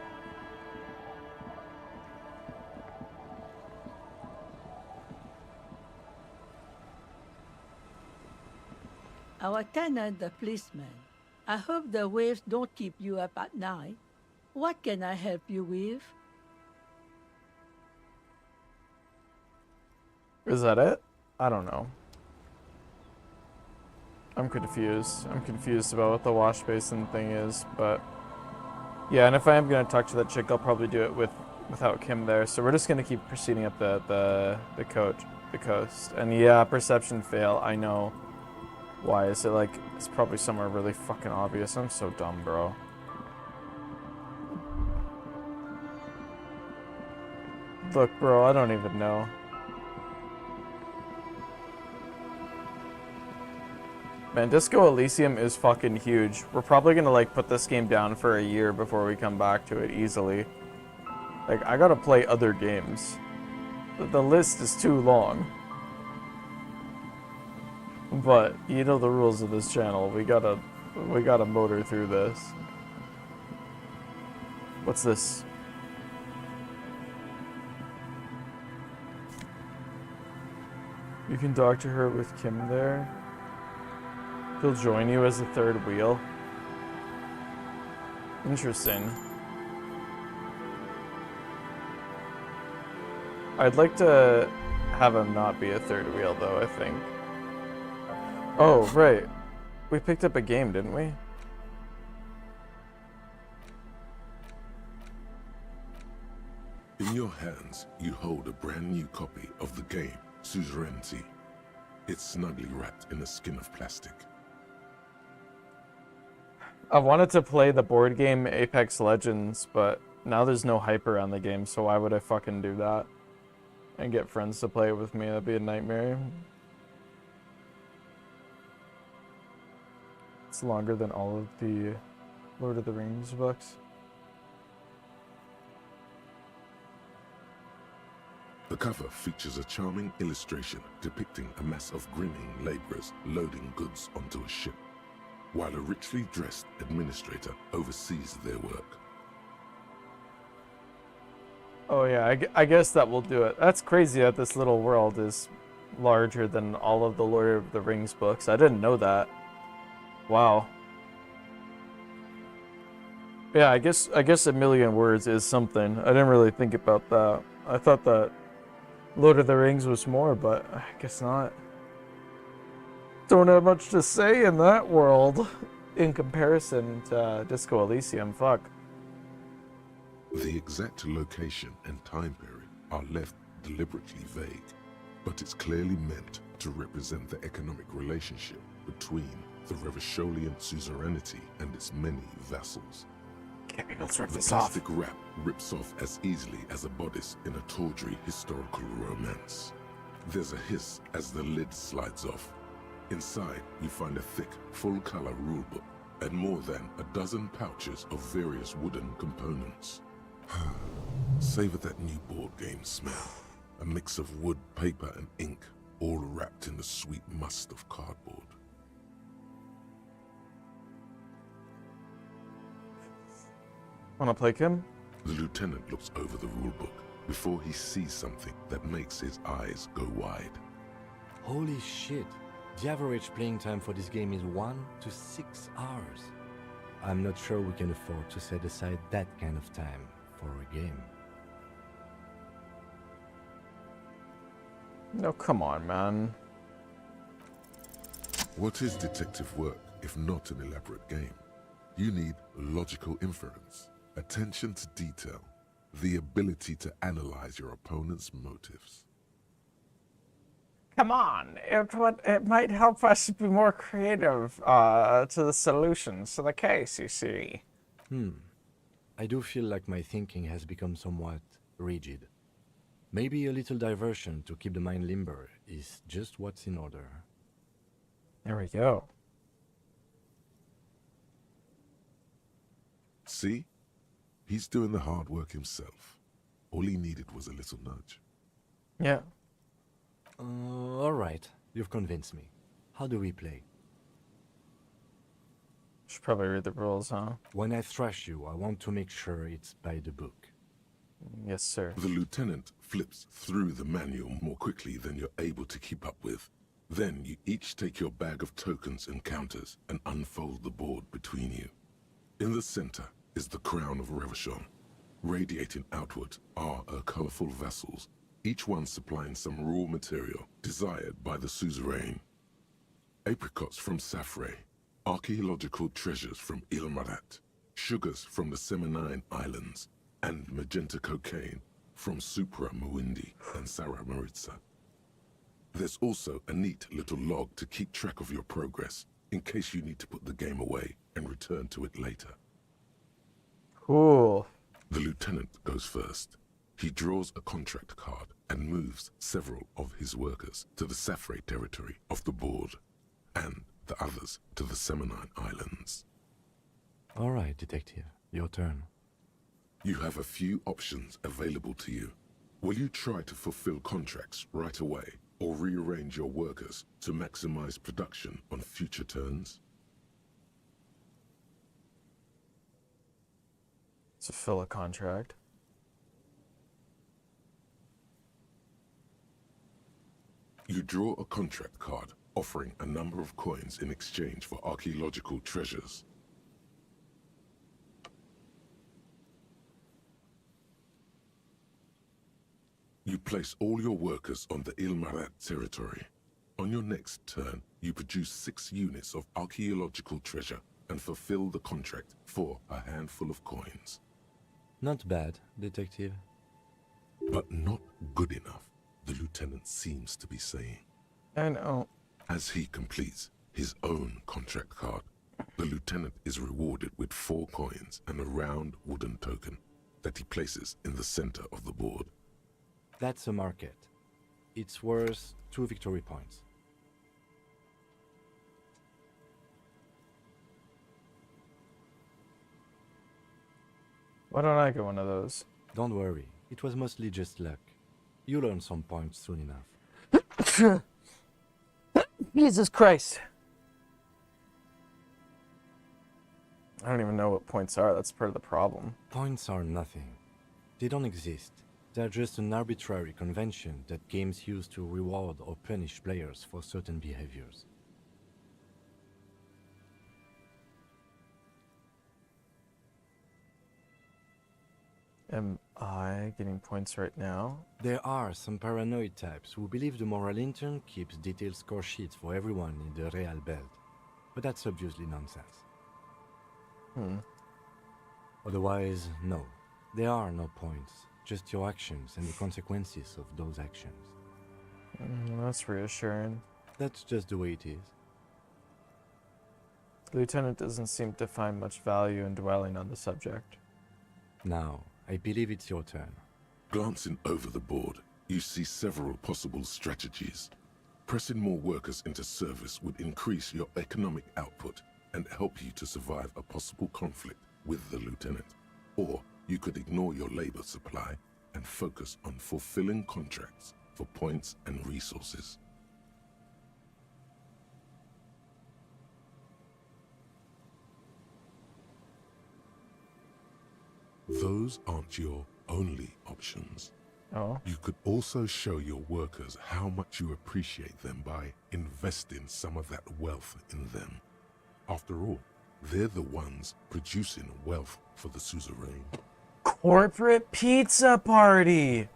Our tenant, the policeman. I hope the waves don't keep you up at night. What can I help you with? Is that it? I don't know. I'm confused. I'm confused about what the wash basin thing is, but yeah, and if I am gonna talk to that chick, I'll probably do it without Kim there. So we're just gonna keep proceeding up the coast. And yeah, perception fail. I know. Why is it like it's probably somewhere really fucking obvious? I'm so dumb, bro. Look, bro, I don't even know. Man, Disco Elysium is fucking huge. We're probably gonna like put this game down for a year before we come back to it easily. Like, I gotta play other games. The list is too long. But, you know the rules of this channel. We gotta motor through this. What's this? You can talk to her with Kim there. He'll join you as a third wheel. Interesting. I'd like to have him not be a third wheel though, I think. Oh, right. We picked up a game, didn't we? In your hands, you hold a brand new copy of the game, Suzerainty. It's snugly wrapped in a skin of plastic. I wanted to play the board game Apex Legends, but now there's no hype around the game, so why would I fucking do that? And get friends to play with me, that'd be a nightmare. It's longer than all of the Lord of the Rings books. The cover features a charming illustration depicting a mass of grinning laborers loading goods onto a ship, while a richly dressed administrator oversees their work. Oh yeah, I guess that will do it. That's crazy that this little world is larger than all of the Lord of the Rings books. I didn't know that. Wow. Yeah, I guess a million words is something. I didn't really think about that. I thought that Lord of the Rings was more, but I guess not. Don't have much to say in that world in comparison to Disco Elysium. Fuck. The exact location and time period are left deliberately vague, but it's clearly meant to represent the economic relationship between the Revacholian suzerainty and its many vassals. Okay, let's rip The this off. plastic wrap rips off as easily as a bodice in a tawdry historical romance. There's a hiss as the lid slides off. Inside, you find a thick, full-color rulebook and more than a dozen pouches of various wooden components. Savor that new board game smell. A mix of wood, paper, and ink, all wrapped in the sweet must of cardboard. Wanna play Kim? The lieutenant looks over the rulebook before he sees something that makes his eyes go wide. Holy shit. The average playing time for this game is 1 to 6 hours. I'm not sure we can afford to set aside that kind of time for a game. No, come on, man. What is detective work if not an elaborate game? You need logical inference, attention to detail, the ability to analyze your opponent's motives. Come on, it might help us be more creative to the solutions to the case, you see. I do feel like my thinking has become somewhat rigid. Maybe a little diversion to keep the mind limber is just what's in order. There we go. See? He's doing the hard work himself. All he needed was a little nudge. Yeah. Alright, you've convinced me. How do we play? Should probably read the rules, huh? When I thrash you, I want to make sure it's by the book. Yes, sir. The lieutenant flips through the manual more quickly than you're able to keep up with. Then you each take your bag of tokens and counters and unfold the board between you. In the center is the crown of Revachol. Radiating outward are her colorful vessels, each one supplying some raw material desired by the suzerain. Apricots from Safre, archaeological treasures from Ilmarat, sugars from the Seminine Islands, and magenta cocaine from Supra Muindi and Sara Maritza. There's also a neat little log to keep track of your progress in case you need to put the game away and return to it later. Cool. The lieutenant goes first. He draws a contract card and moves several of his workers to the Safre territory of the board, and the others to the Seminine Islands. Alright, detective, your turn. You have a few options available to you. Will you try to fulfill contracts right away, or rearrange your workers to maximize production on future turns? To fill a contract. You draw a contract card offering a number of coins in exchange for archaeological treasures. You place all your workers on the Ilmarat territory. On your next turn, you produce 6 units of archaeological treasure and fulfill the contract for a handful of coins. Not bad, detective. But not good enough, the lieutenant seems to be saying. I know. As he completes his own contract card, the lieutenant is rewarded with 4 coins and a round wooden token that he places in the center of the board. That's a market. It's worth 2 victory points. Why don't I get one of those? Don't worry, it was mostly just luck. You'll earn some points soon enough. Jesus Christ. I don't even know what points are. That's part of the problem. Points are nothing. They don't exist. They're just an arbitrary convention that games use to reward or punish players for certain behaviors. Am I getting points right now? There are some paranoid types who believe the moral intern keeps detailed score sheets for everyone in the Real Belt. But that's obviously nonsense. Otherwise, no. There are no points, just your actions and the consequences of those actions. That's reassuring. That's just the way it is. The lieutenant doesn't seem to find much value in dwelling on the subject. Now, I believe it's your turn. Glancing over the board, you see several possible strategies. Pressing more workers into service would increase your economic output and help you to survive a possible conflict with the lieutenant. Or you could ignore your labor supply and focus on fulfilling contracts for points and resources. Those aren't your only options. Oh. You could also show your workers how much you appreciate them by investing some of that wealth in them. After all, they're the ones producing wealth for the suzerain. Corporate pizza party!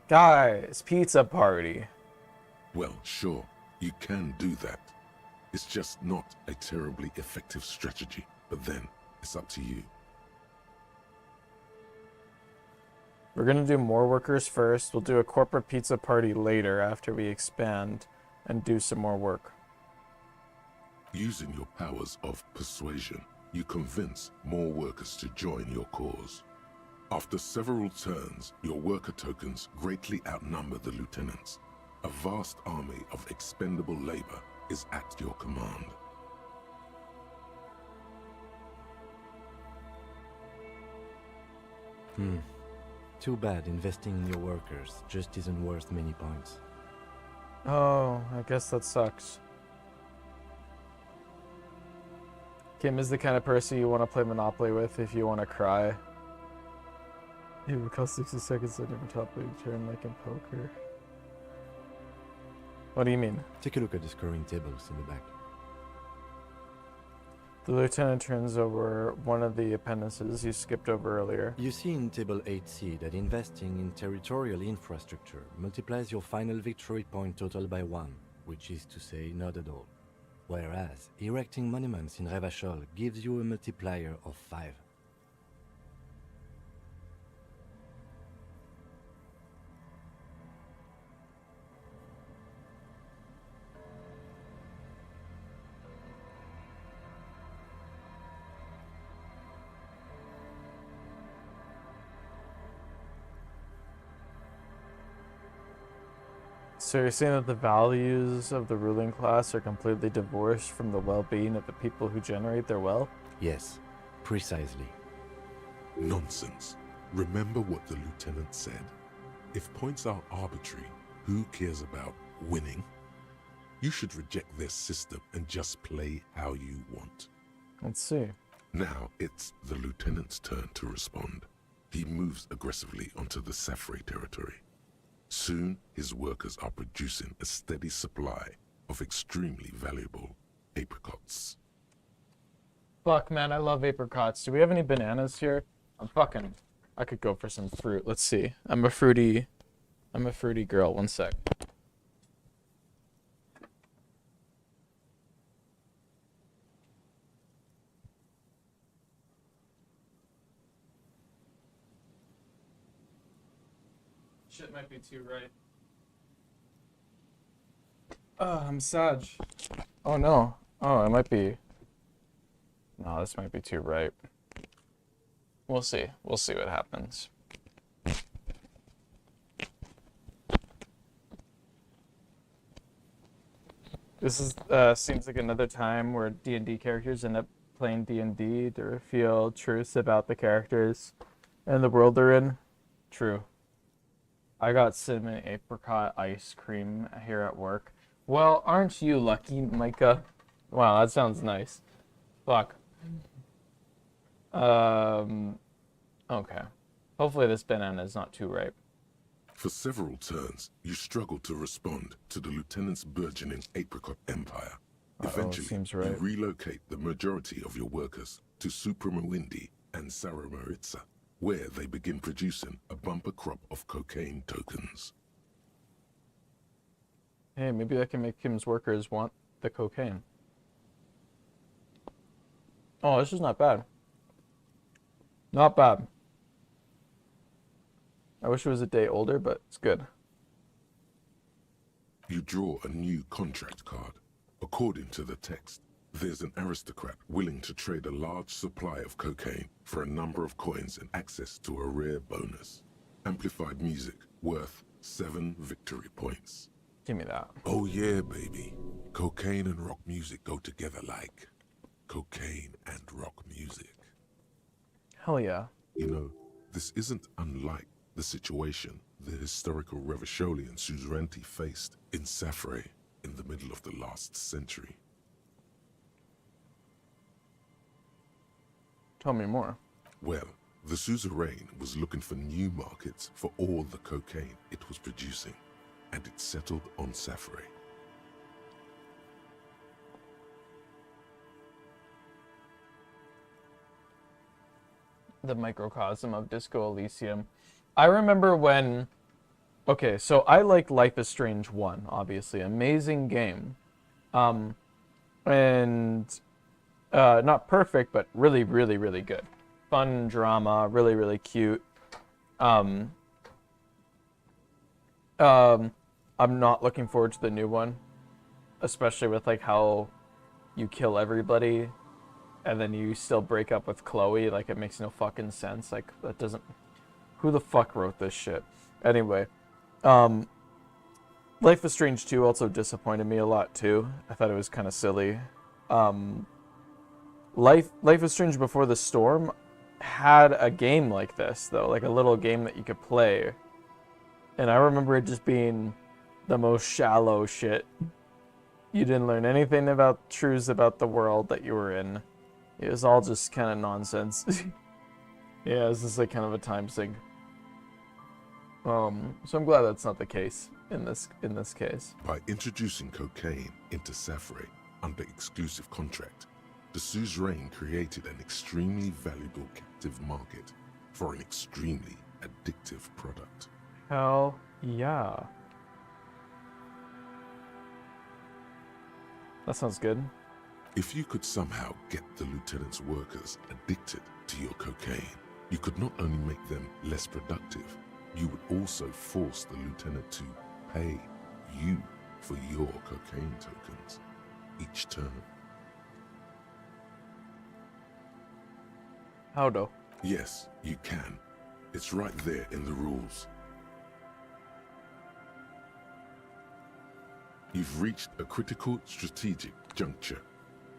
Guys, pizza party. Well, sure, you can do that. It's just not a terribly effective strategy, but then it's up to you. We're gonna do more workers first. We'll do a corporate pizza party later after we expand and do some more work. Using your powers of persuasion, you convince more workers to join your cause. After several turns, your worker tokens greatly outnumber the lieutenants. A vast army of expendable labor is at your command. Too bad investing in your workers just isn't worth many points. Oh, I guess that sucks. Kim is the kind of person you want to play Monopoly with if you want to cry. It would cost 60 seconds on every top league turn like in poker. What do you mean? Take a look at the scoring tables in the back. The lieutenant turns over one of the appendices you skipped over earlier. You see in Table 8C that investing in territorial infrastructure multiplies your final victory point total by 1, which is to say not at all. Whereas erecting monuments in Revachol gives you a multiplier of 5. So you're saying that the values of the ruling class are completely divorced from the well-being of the people who generate their wealth? Yes, precisely. Nonsense. Remember what the lieutenant said. If points are arbitrary, who cares about winning? You should reject their system and just play how you want. Let's see. Now it's the lieutenant's turn to respond. He moves aggressively onto the Safre territory. Soon, his workers are producing a steady supply of extremely valuable apricots. Fuck, man, I love apricots. Do we have any bananas here? I could go for some fruit. Let's see. I'm a fruity girl. One sec. Shit might be too right. Oh, I'm Sag. Oh no. Oh, it might be. No, this might be too right. We'll see. We'll see what happens. This is seems like another time where D&D characters end up playing D&D to reveal truths about the characters and the world they're in. True. I got cinnamon apricot ice cream here at work. Well, aren't you lucky, Micah? Wow, that sounds nice. Fuck. Okay. Hopefully this banana is not too ripe. For several turns, you struggle to respond to the lieutenant's burgeoning apricot empire. Eventually, seems you right. relocate the majority of your workers to Supremawindi and Saramaritsa, where they begin producing a bumper crop of cocaine tokens. Hey, maybe that can make Kim's workers want the cocaine. Oh, this is not bad. Not bad. I wish it was a day older, but it's good. You draw a new contract card. According to the text, there's an aristocrat willing to trade a large supply of cocaine for a number of coins and access to a rare bonus. Amplified music worth 7 victory points. Give me that. Oh yeah, baby. Cocaine and rock music go together like cocaine and rock music. Hell yeah. You know, this isn't unlike the situation the historical Revacholian suzerainty faced in Safre in the middle of the last century. Tell me more. Well, the suzerain was looking for new markets for all the cocaine it was producing, and it settled on Safre. The microcosm of Disco Elysium. I remember when... Okay, so I like Life is Strange 1, obviously. Amazing game. And not perfect, but really, really, really good. Fun drama, really, really cute. I'm not looking forward to the new one, especially with like how you kill everybody and then you still break up with Chloe. Like, it makes no fucking sense. Like, that doesn't... Who the fuck wrote this shit? Anyway, Life is Strange 2 also disappointed me a lot too. I thought it was kind of silly. Life is Strange Before the Storm had a game like this though, like a little game that you could play. And I remember it just being the most shallow shit. You didn't learn anything about truths about the world that you were in. It was all just kind of nonsense. Yeah, it's just like kind of a time sink. So I'm glad that's not the case in this case. By introducing cocaine into Safre under exclusive contract, the suzerain created an extremely valuable captive market for an extremely addictive product. Hell yeah. That sounds good. If you could somehow get the lieutenant's workers addicted to your cocaine, you could not only make them less productive, you would also force the lieutenant to pay you for your cocaine tokens each turn. How though? Yes, you can. It's right there in the rules. You've reached a critical strategic juncture.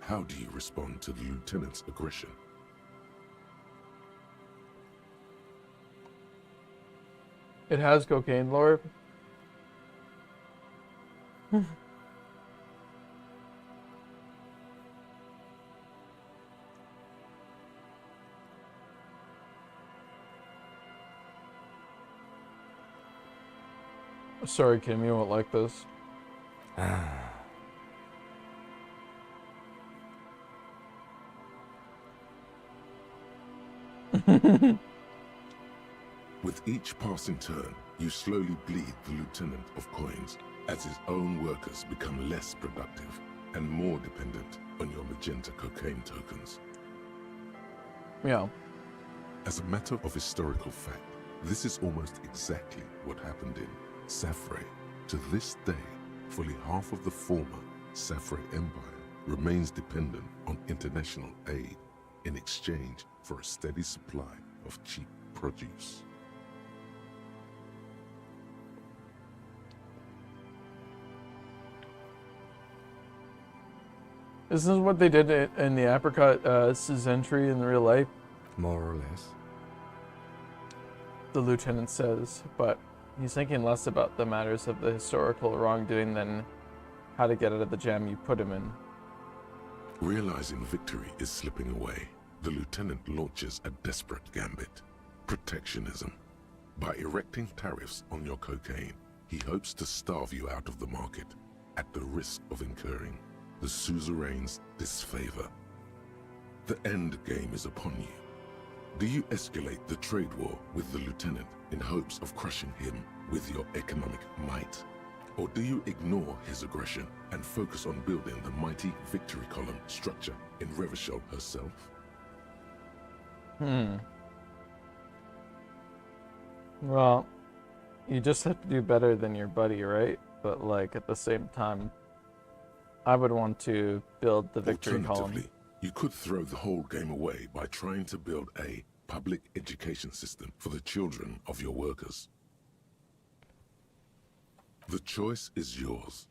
How do you respond to the lieutenant's aggression? It has cocaine, Lord. Sorry, Kim, you won't like this. With each passing turn, you slowly bleed the lieutenant of coins as his own workers become less productive and more dependent on your magenta cocaine tokens. Yeah. As a matter of historical fact, this is almost exactly what happened in Safre. To this day, fully half of the former Safre Empire remains dependent on international aid in exchange for a steady supply of cheap produce. This This is what they did in the Apricot entry in real life. More or less. The lieutenant says, but he's thinking less about the matters of the historical wrongdoing than how to get out of the jam you put him in. Realizing victory is slipping away, the lieutenant launches a desperate gambit. Protectionism. By erecting tariffs on your cocaine, he hopes to starve you out of the market at the risk of incurring the suzerain's disfavor. The end game is upon you. Do you escalate the trade war with the lieutenant in hopes of crushing him with your economic might? Or do you ignore his aggression and focus on building the mighty victory column structure in Revachol herself? Well, you just have to do better than your buddy, right? But like at the same time, I would want to build the victory column. Alternatively, you could throw the whole game away by trying to build a public education system for the children of your workers. The choice is yours.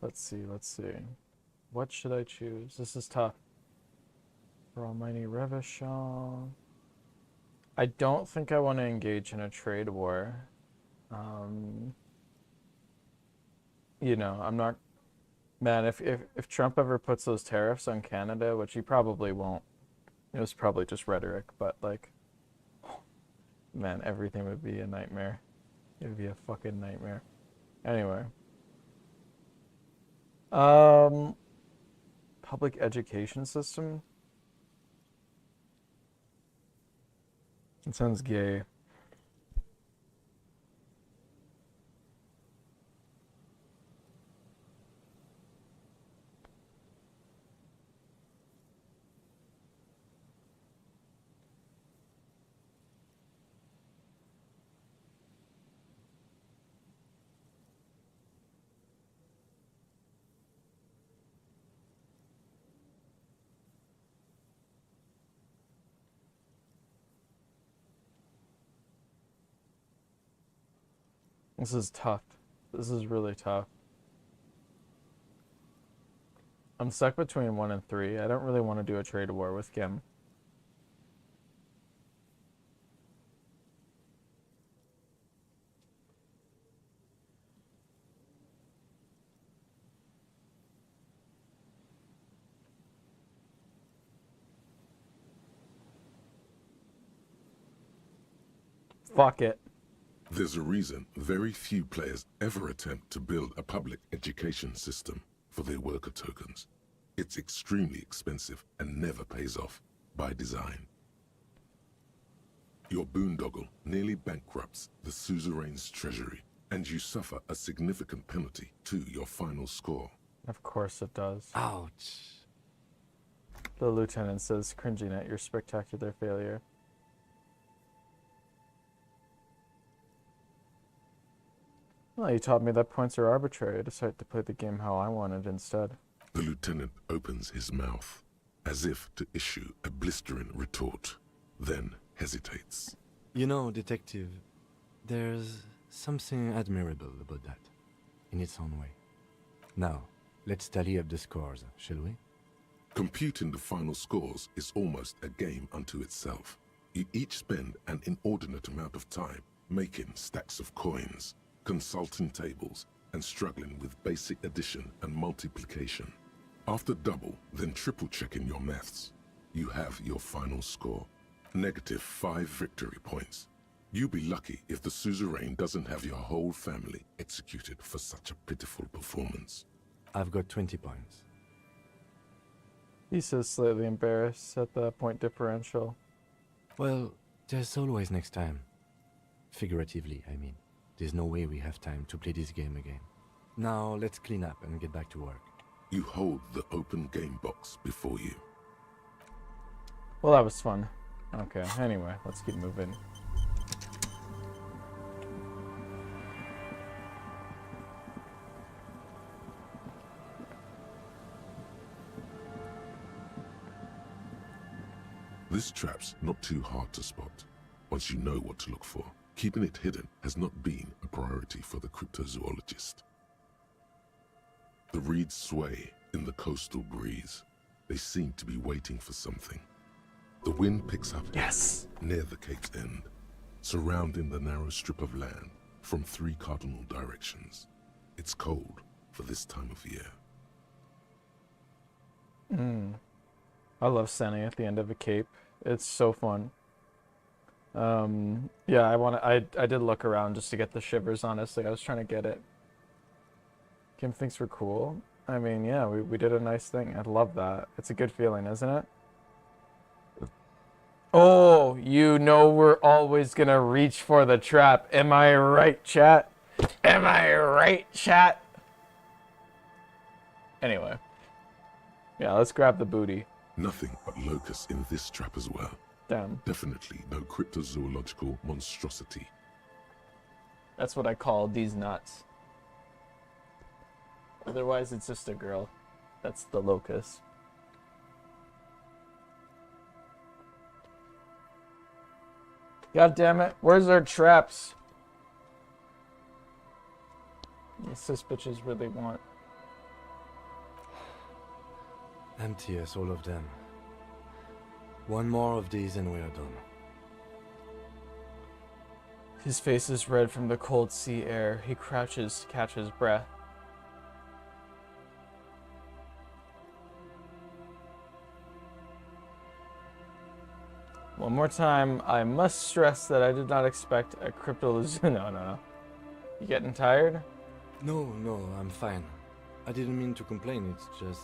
Let's see. What should I choose? This is tough. For Almighty Revachol. I don't think I want to engage in a trade war. You know, I'm not... Man, if Trump ever puts those tariffs on Canada, which he probably won't, it was probably just rhetoric, but like, man, everything would be a nightmare. It would be a fucking nightmare. Anyway. Public education system? It sounds gay. This is tough. This is really tough. I'm stuck between 1 and 3. I don't really want to do a trade war with Kim. Fuck it. There's a reason very few players ever attempt to build a public education system for their worker tokens. It's extremely expensive and never pays off by design. Your boondoggle nearly bankrupts the suzerain's treasury, and you suffer a significant penalty to your final score. Of course it does. Ouch. The lieutenant says, cringing at your spectacular failure. Well, you taught me that points are arbitrary. I decided to play the game how I wanted instead. The lieutenant opens his mouth, as if to issue a blistering retort, then hesitates. You know, detective, there's something admirable about that, in its own way. Now, let's tally up the scores, shall we? Computing the final scores is almost a game unto itself. You each spend an inordinate amount of time making stacks of coins, consulting tables, and struggling with basic addition and multiplication. After double, then triple checking your maths, you have your final score. -5 victory points. You'll be lucky if the suzerain doesn't have your whole family executed for such a pitiful performance. I've got 20 points. He says, slightly embarrassed at the point differential. Well, there's always next time. Figuratively, I mean. There's no way we have time to play this game again. Now, let's clean up and get back to work. You hold the open game box before you. Well, that was fun. Okay, anyway, let's keep moving. This trap's not too hard to spot, once you know what to look for. Keeping it hidden has not been a priority for the cryptozoologist. The reeds sway in the coastal breeze. They seem to be waiting for something. The wind picks up near the cape's end, surrounding the narrow strip of land from 3 cardinal directions. It's cold for this time of year. I love standing at the end of a cape. It's so fun. Yeah, I did look around just to get the shivers, honestly. I was trying to get it. Kim thinks we're cool. I mean, yeah, we did a nice thing. I love that. It's a good feeling, isn't it? Oh, you know we're always gonna reach for the trap. Am I right, chat? Am I right, chat? Anyway. Yeah, let's grab the booty. Nothing but locusts in this trap as well. Damn. Definitely no cryptozoological monstrosity. That's what I call these nuts. Otherwise, it's just a girl. That's the locust. God damn it. Where's our traps? Yes, this bitches really want. Empty as all of them. One more of these and we are done. His face is red from the cold sea air. He crouches to catch his breath. One more time, I must stress that I did not expect a cryptozoology. No. You getting tired? No, I'm fine. I didn't mean to complain, it's just...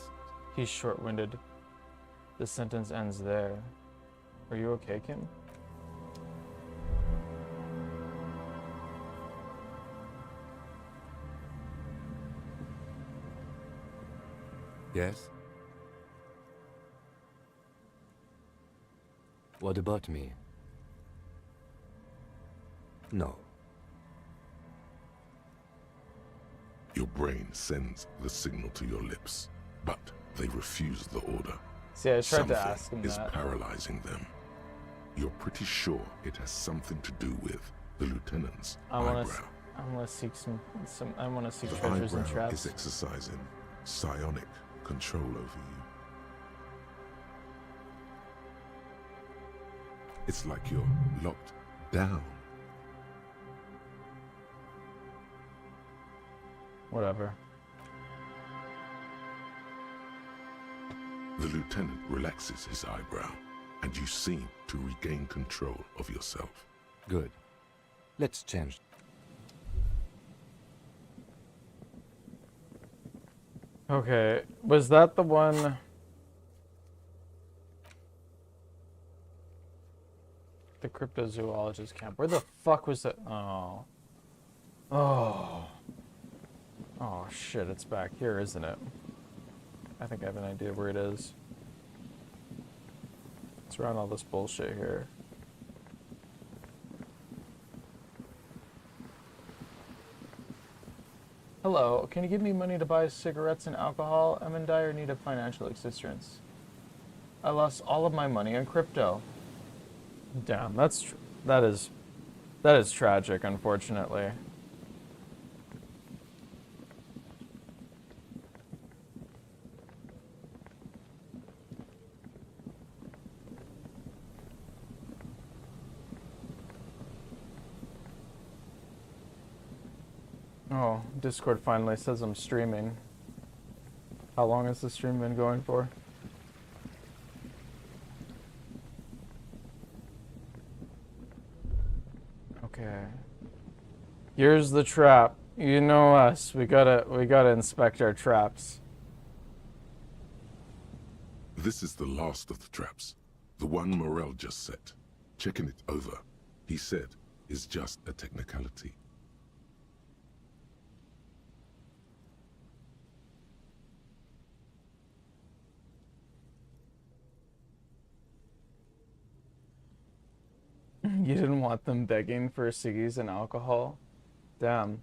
He's short-winded. The sentence ends there. Are you okay, Kim? Yes? What about me? No. Your brain sends the signal to your lips, but they refuse the order. See, I tried Something to ask him is that. paralyzing them. You're pretty sure it has something to do with the lieutenant's eyebrow. I want to seek some. I want to seek The treasures and eyebrow traps. is exercising psionic control over you. It's like you're locked down. Whatever. The lieutenant relaxes his eyebrow, and you seem to regain control of yourself. Good. Let's change. Okay, was that the one? The cryptozoologist camp. Where the fuck was that? Oh. Oh shit, it's back here, isn't it? I think I have an idea where it is. It's around all this bullshit here. Hello, can you give me money to buy cigarettes and alcohol? I'm in dire need of financial assistance. I lost all of my money on crypto. Damn, that is tragic, unfortunately. Oh, Discord finally says I'm streaming. How long has the stream been going for? Okay. Here's the trap. You know us. We gotta inspect our traps. This is the last of the traps. The one Morel just set. Checking it over, he said, is just a technicality. You didn't want them begging for ciggies and alcohol? Damn.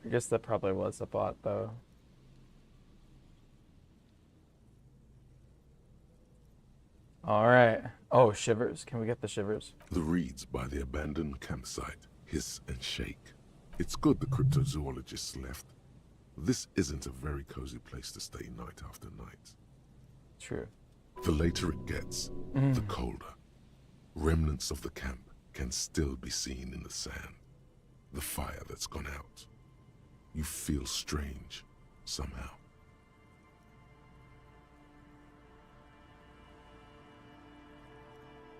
I I guess that probably was a bot, though. Alright. Oh, shivers. Can we get the shivers? The reeds by the abandoned campsite hiss and shake. It's good the cryptozoologists left. This isn't a very cozy place to stay night after night. True. The later it gets, the colder. Remnants of the camp can still be seen in the sand. The fire that's gone out. You feel strange, somehow.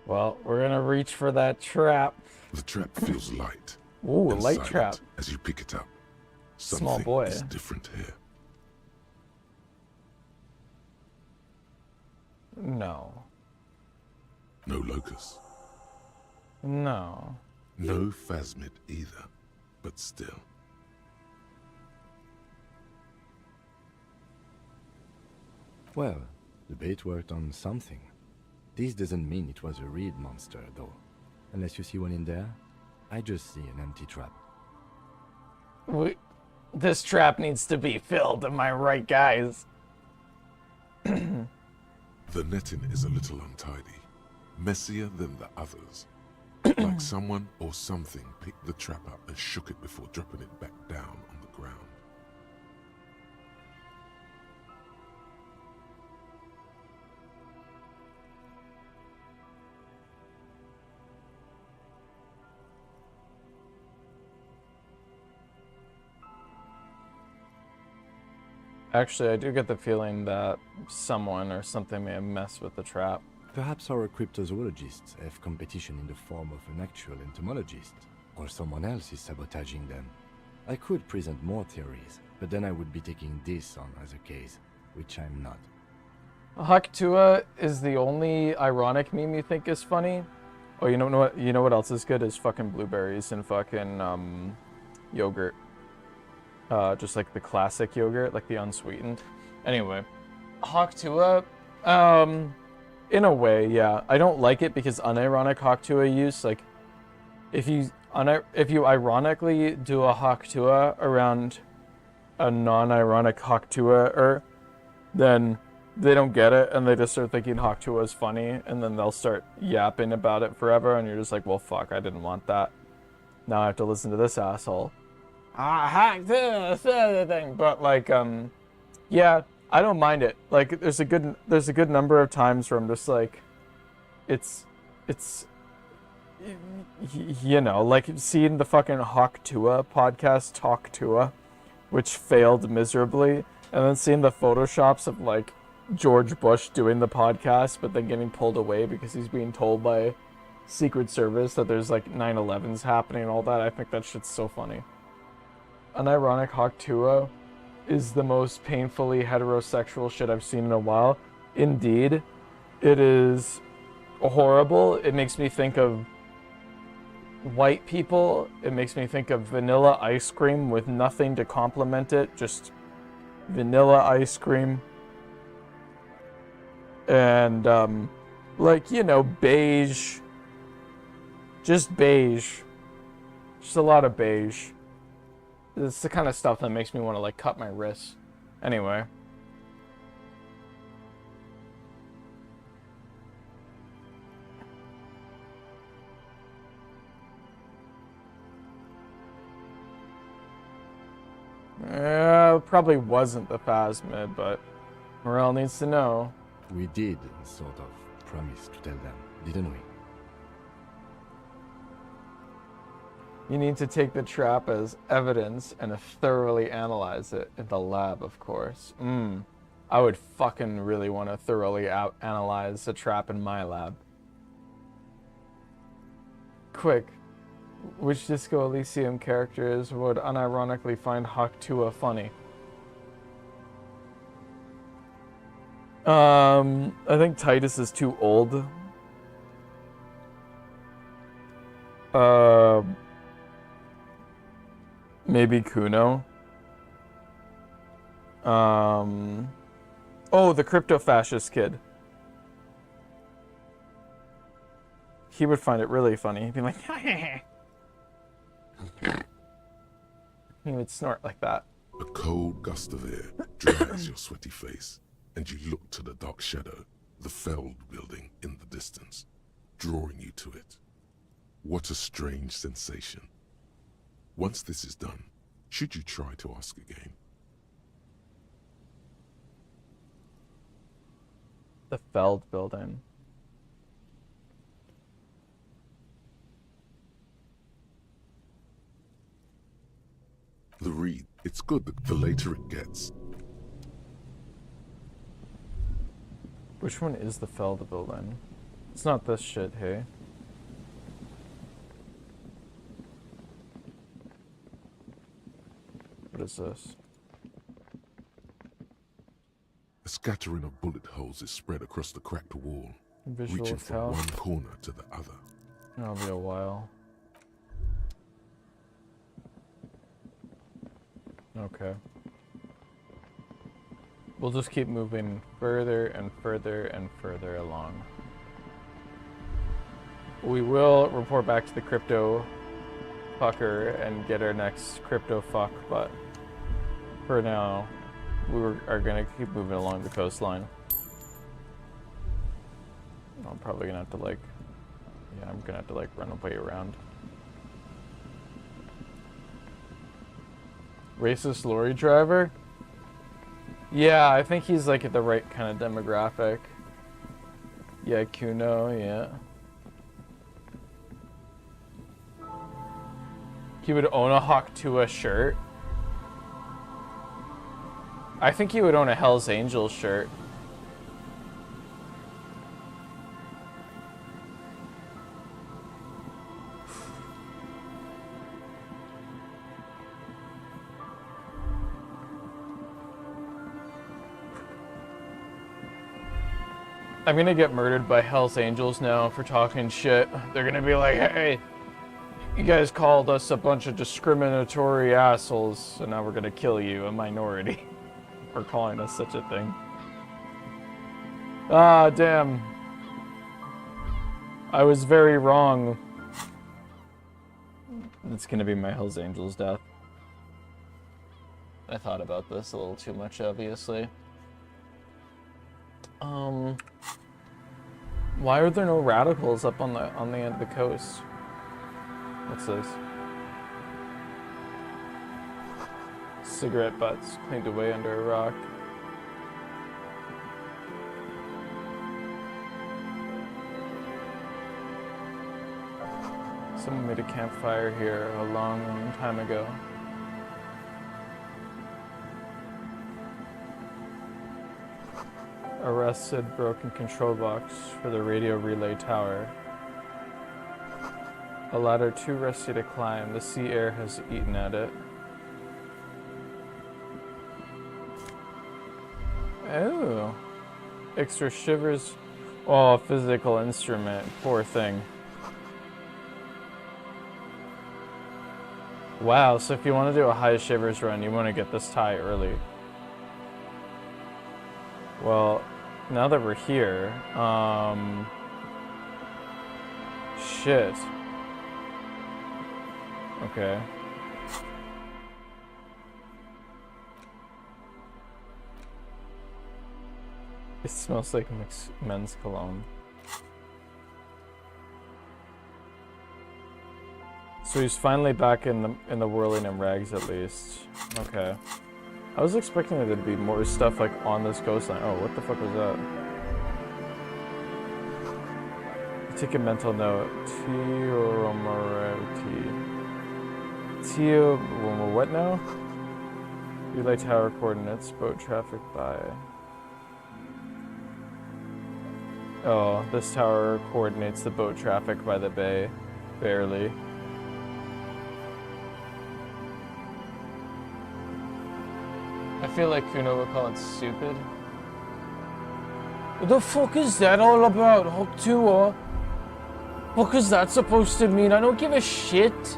Well, we're gonna reach for that trap. The trap feels light. Ooh, a and light silent trap. as you pick it up. Small Something boy. is different here. No. No locust. No. No phasmid either, but still. Well, the bait worked on something. This doesn't mean it was a reed monster, though. Unless you see one in there, I just see an empty trap. This trap needs to be filled, am I right, guys? The netting is a little untidy, messier than the others. Like someone or something picked the trap up and shook it before dropping it back down on the ground. Actually, I do get the feeling that someone or something may have messed with the trap. Perhaps our cryptozoologists have competition in the form of an actual entomologist, or someone else is sabotaging them. I could present more theories, but then I would be taking this on as a case, which I'm not. Haktua is the only ironic meme you think is funny? Oh, you know what? You know what else is good is fucking blueberries and fucking yogurt. Just like the classic yogurt, like the unsweetened. Anyway, Haktua, in a way, yeah. I don't like it because unironic Haktua use, like, if you ironically do a Haktua around a non-ironic Haktua, then they don't get it and they just start thinking Haktua is funny, and then they'll start yapping about it forever, and you're just like, well, fuck, I didn't want that. Now I have to listen to this asshole. Thing, but like, yeah, I don't mind it. Like, there's a good number of times where I'm just like, it's, you know, like seeing the fucking Haktua podcast, Talktua, which failed miserably, and then seeing the photoshops of like George Bush doing the podcast, but then getting pulled away because he's being told by Secret Service that there's like 9/11s happening and all that. I think that shit's so funny. Unironic Haktua is the most painfully heterosexual shit I've seen in a while. Indeed, it is horrible. It makes me think of white people. It makes me think of vanilla ice cream with nothing to complement it, just vanilla ice cream. And, like, you know, beige. Just beige. Just a lot of beige. It's the kind of stuff that makes me want to, like, cut my wrists. Anyway. Probably wasn't the phasmid, but Morel needs to know. We did, sort of, promise to tell them, didn't we? You need to take the trap as evidence and thoroughly analyze it in the lab, of course. I would fucking really want to thoroughly analyze the trap in my lab. Quick, which Disco Elysium characters would unironically find Haktua funny? I think Titus is too old. Maybe Kuno. Oh, the crypto-fascist kid. He would find it really funny. He'd be like, He would snort like that. A cold gust of air dries your sweaty face, and you look to the dark shadow, the Feld building in the distance, drawing you to it. What a strange sensation. Once this is done, should you try to ask again? The Feld building. The read, it's good that the later it gets. Which one is the Feld building? It's not this shit, hey? What is this? A scattering of bullet holes is spread across the cracked wall, Visual reaching from tell. one corner to the other. That'll be a while. Okay. We'll just keep moving further and further and further along. We will report back to the crypto fucker and get our next crypto fuck, but for now, are gonna keep moving along the coastline. I'm probably gonna have to like, yeah, I'm gonna have to like run away around. Racist lorry driver? Yeah, I think he's like the right kind of demographic. Yeah, Kuno, yeah. He would own a Hawk Tuah shirt. I think he would own a Hell's Angels shirt. I'm gonna get murdered by Hell's Angels now for talking shit. They're gonna be like, hey, you guys called us a bunch of discriminatory assholes, so now we're gonna kill you, a minority, for calling us such a thing. Ah, damn. I was very wrong. It's gonna be my Hell's Angels death. I thought about this a little too much, obviously. Why are there no radicals up on the end of the coast? What's this? Cigarette butts cleaned away under a rock. Someone made a campfire here a long, long time ago. Arrested broken control box for the radio relay tower. A ladder too rusty to climb. The sea air has eaten at it. Oh. Extra shivers. Oh, physical instrument. Poor thing. Wow, so if you want to do a high shivers run, you want to get this tie early. Well, now that we're here, shit. Okay. It smells like men's cologne. So he's finally back in the whirling and rags at least. Okay. I was expecting there to be more stuff like on this coastline. Oh, what the fuck was that? Take a mental note. What now? Relay tower coordinates, boat traffic by. Oh, this tower coordinates the boat traffic by the bay. Barely. I feel like Kuno would call it stupid. What the fuck is that all about, Hawk Tuah? What is that supposed to mean? I don't give a shit.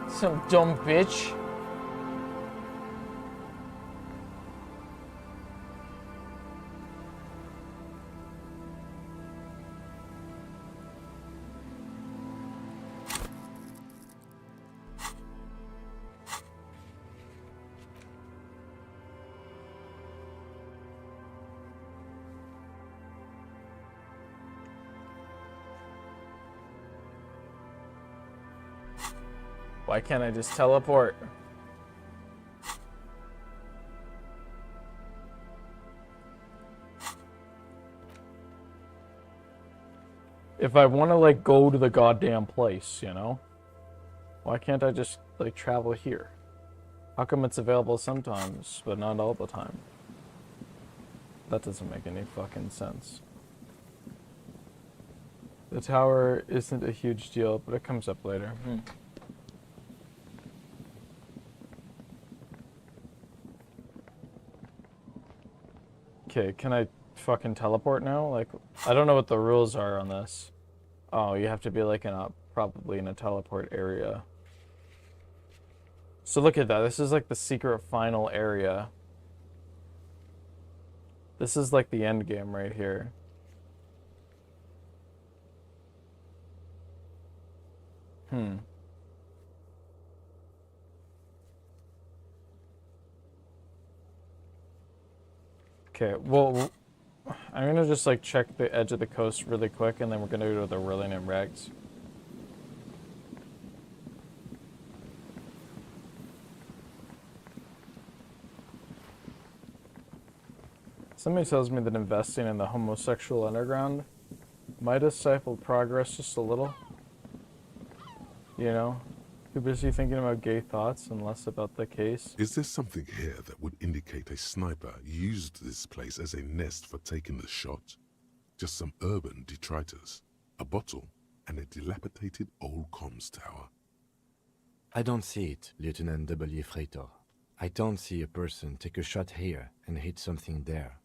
Some dumb bitch. Why can't I just teleport? If I want to, like, go to the goddamn place, you know? Why can't I just, like, travel here? How come it's available sometimes, but not all the time? That doesn't make any fucking sense. The tower isn't a huge deal, but it comes up later. Okay, can I fucking teleport now? Like, I don't know what the rules are on this. Oh, you have to be like probably in a teleport area. So look at that. This is like the secret final area. This is like the end game right here. Okay, well, I'm gonna just like check the edge of the coast really quick, and then we're gonna go to the Whirling in Rags. Somebody tells me that investing in the homosexual underground might have stifled progress just a little. You know? Too busy thinking about gay thoughts and less about the case. Is there something here that would indicate a sniper used this place as a nest for taking the shot? Just some urban detritus, a bottle, and a dilapidated old comms tower. I don't see it, Lieutenant W. Freitor. I don't see a person take a shot here and hit something there.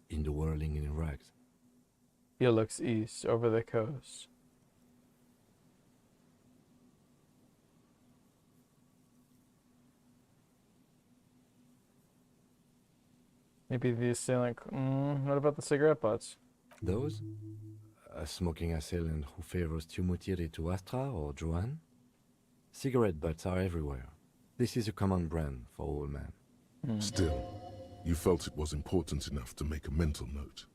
In the Whirling in Rags. He looks east, over the coast. Maybe the assailant... what about the cigarette butts? Those? A smoking assailant who favors Tumutiri to Astra or Joanne? Cigarette butts are everywhere. This is a common brand for all men. Still, you felt it was important enough to make a mental note.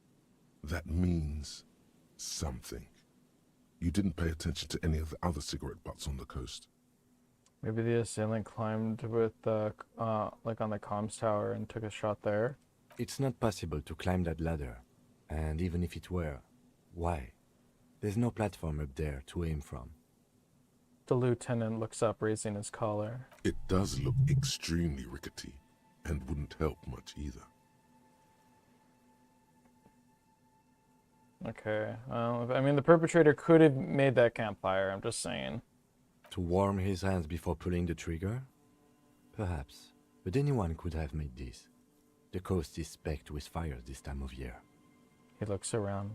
That means something. You didn't pay attention to any of the other cigarette butts on the coast. Maybe the assailant climbed with like on the comms tower and took a shot there. It's not possible to climb that ladder. And even if it were, why? There's no platform up there to aim from. The lieutenant looks up, raising his collar. It does look extremely rickety, and wouldn't help much either. Okay, I mean, the perpetrator could have made that campfire, I'm just saying. To warm his hands before pulling the trigger? Perhaps, but anyone could have made this. The coast is specked with fires this time of year. He looks around.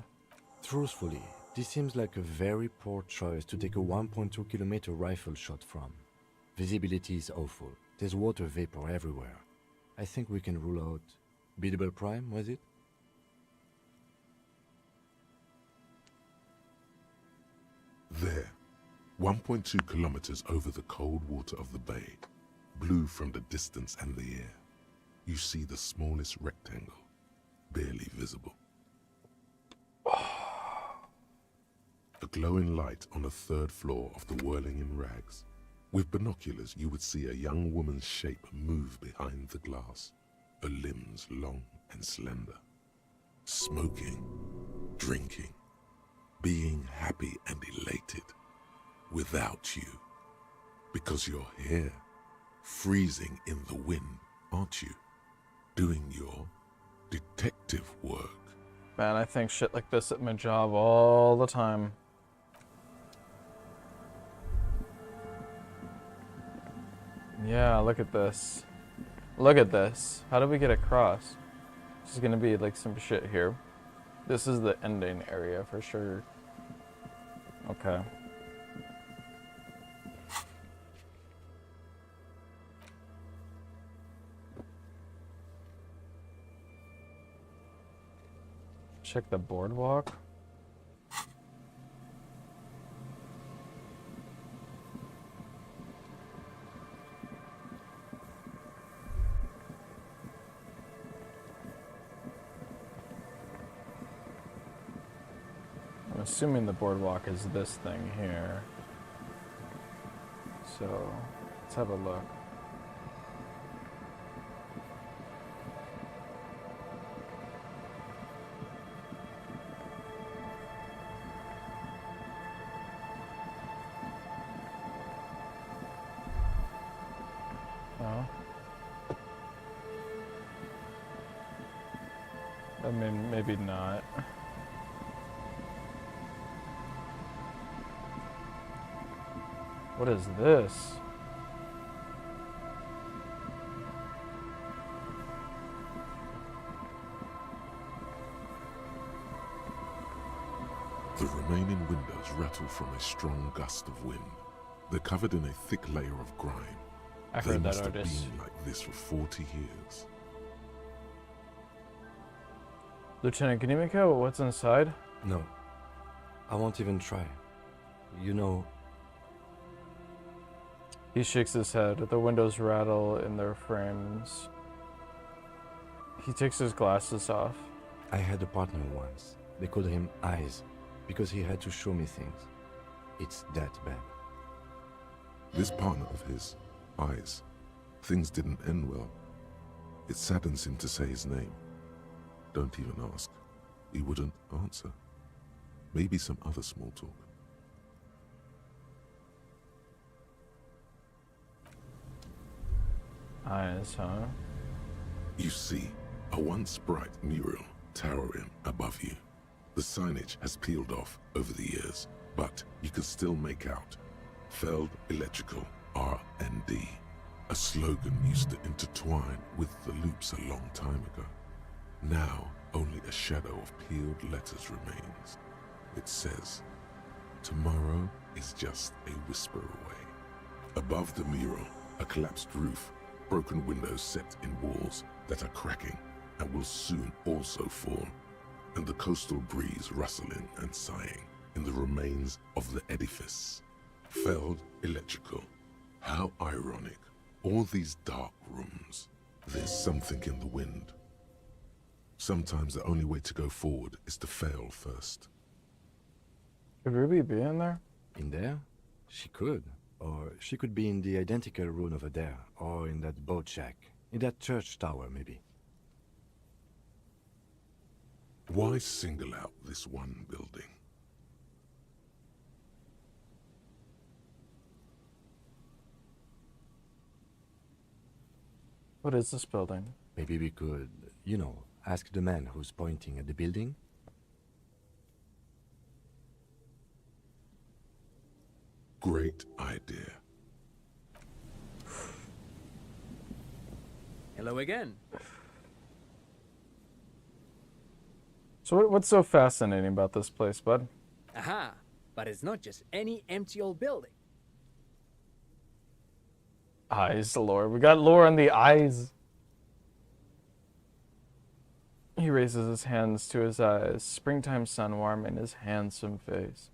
Truthfully, this seems like a very poor choice to take a 1.2 kilometer rifle shot from. Visibility is awful. There's water vapor everywhere. I think we can rule out Biddable Prime, was it? There, 1.2 kilometers over the cold water of the bay, blue from the distance and the air, you see the smallest rectangle, barely visible. A glowing light on the third floor of the Whirling in Rags. With binoculars, you would see a young woman's shape move behind the glass, her limbs long and slender. Smoking, drinking, being happy and elated, without you. Because you're here, freezing in the wind, aren't you? Doing your detective work. Man, I think shit like this at my job all the time. Yeah, look at this. Look at this. How do we get across? This is gonna be like some shit here. This is the ending area for sure. Okay. Check the boardwalk. I'm assuming the boardwalk is this thing here. So, let's have a look. Oh. I mean, maybe not. What is this? The remaining windows rattle from a strong gust of wind. They're covered in a thick layer of grime. I've They heard that must have artist. been like this for 40 years. Lieutenant, can you make out what's inside? No. I won't even try. You know, He shakes his head. The windows rattle in their frames. He takes his glasses off. I had a partner once. They called him Eyes, because he had to show me things. It's that bad. This partner of his, Eyes, things didn't end well. It saddens him to say his name. Don't even ask. He wouldn't answer. Maybe some other small talk. Eyes, huh? You see a once bright mural towering above you. The signage has peeled off over the years, but you can still make out Feld Electrical R&D. A slogan used to intertwine with the loops a long time ago. Now, only a shadow of peeled letters remains. It says, "Tomorrow is just a whisper away." Above the mural, a collapsed roof, broken windows set in walls that are cracking and will soon also fall, and the coastal breeze rustling and sighing in the remains of the edifice. Feld Electrical. How ironic. All these dark rooms. There's something in the wind. Sometimes the only way to go forward is to fail first. Could Ruby be in there? In there? She could. Or she could be in the identical room over there, or in that boat shack. In that church tower, maybe. Why single out this one building? What is this building? Maybe we could, you know, ask the man who's pointing at the building. Great idea. Hello again. So what's so fascinating about this place, bud? Aha, but it's not just any empty old building. Eyes, lore. We got lore on the eyes. He raises his hands to his eyes, springtime sun warming his handsome face.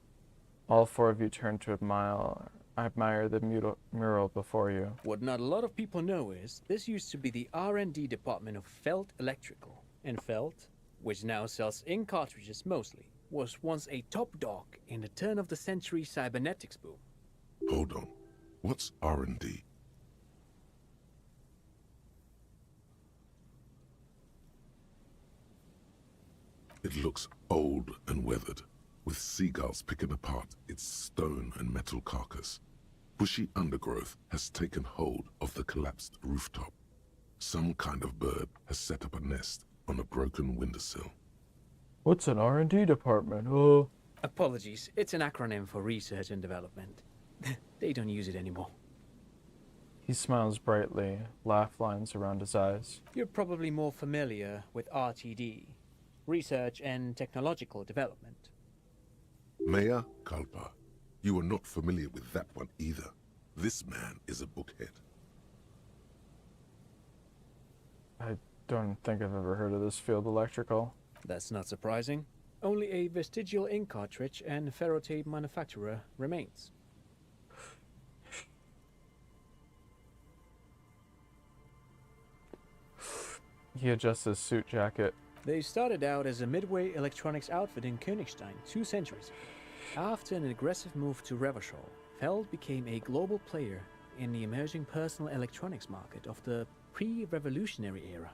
All four of you turn to admire the mural before you. What not a lot of people know is this used to be the R&D department of Feld Electrical. And Feld, which now sells ink cartridges mostly, was once a top dog in the turn-of-the-century cybernetics boom. Hold on. What's R&D? It looks old and weathered, with seagulls picking apart its stone and metal carcass. Bushy undergrowth has taken hold of the collapsed rooftop. Some kind of bird has set up a nest on a broken windowsill. What's an R&D department? Oh. Apologies, it's an acronym for research and development. They don't use it anymore. He smiles brightly, laugh lines around his eyes. You're probably more familiar with RTD, Research and Technological Development. Mea culpa. You are not familiar with that one either. This man is a bookhead. I don't think I've ever heard of this field electrical. That's not surprising. Only a vestigial ink cartridge and ferrotape manufacturer remains. He adjusts his suit jacket. They started out as a midway electronics outfit in Königstein 2 centuries ago. After an aggressive move to Revachol, Feld became a global player in the emerging personal electronics market of the pre-revolutionary era.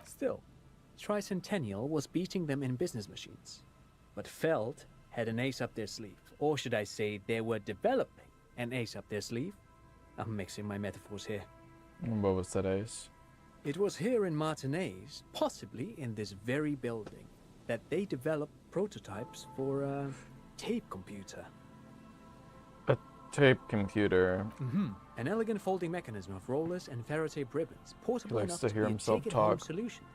Still, Tricentennial was beating them in business machines. But Feld had an ace up their sleeve, or should I say they were developing an ace up their sleeve? I'm mixing my metaphors here. What was that ace? It was here in Martinez, possibly in this very building, that they developed prototypes for a tape computer. A tape computer. An elegant folding mechanism of rollers and Faraday ribbons, portable He likes enough to to hear be a himself take-it-home talk. solution.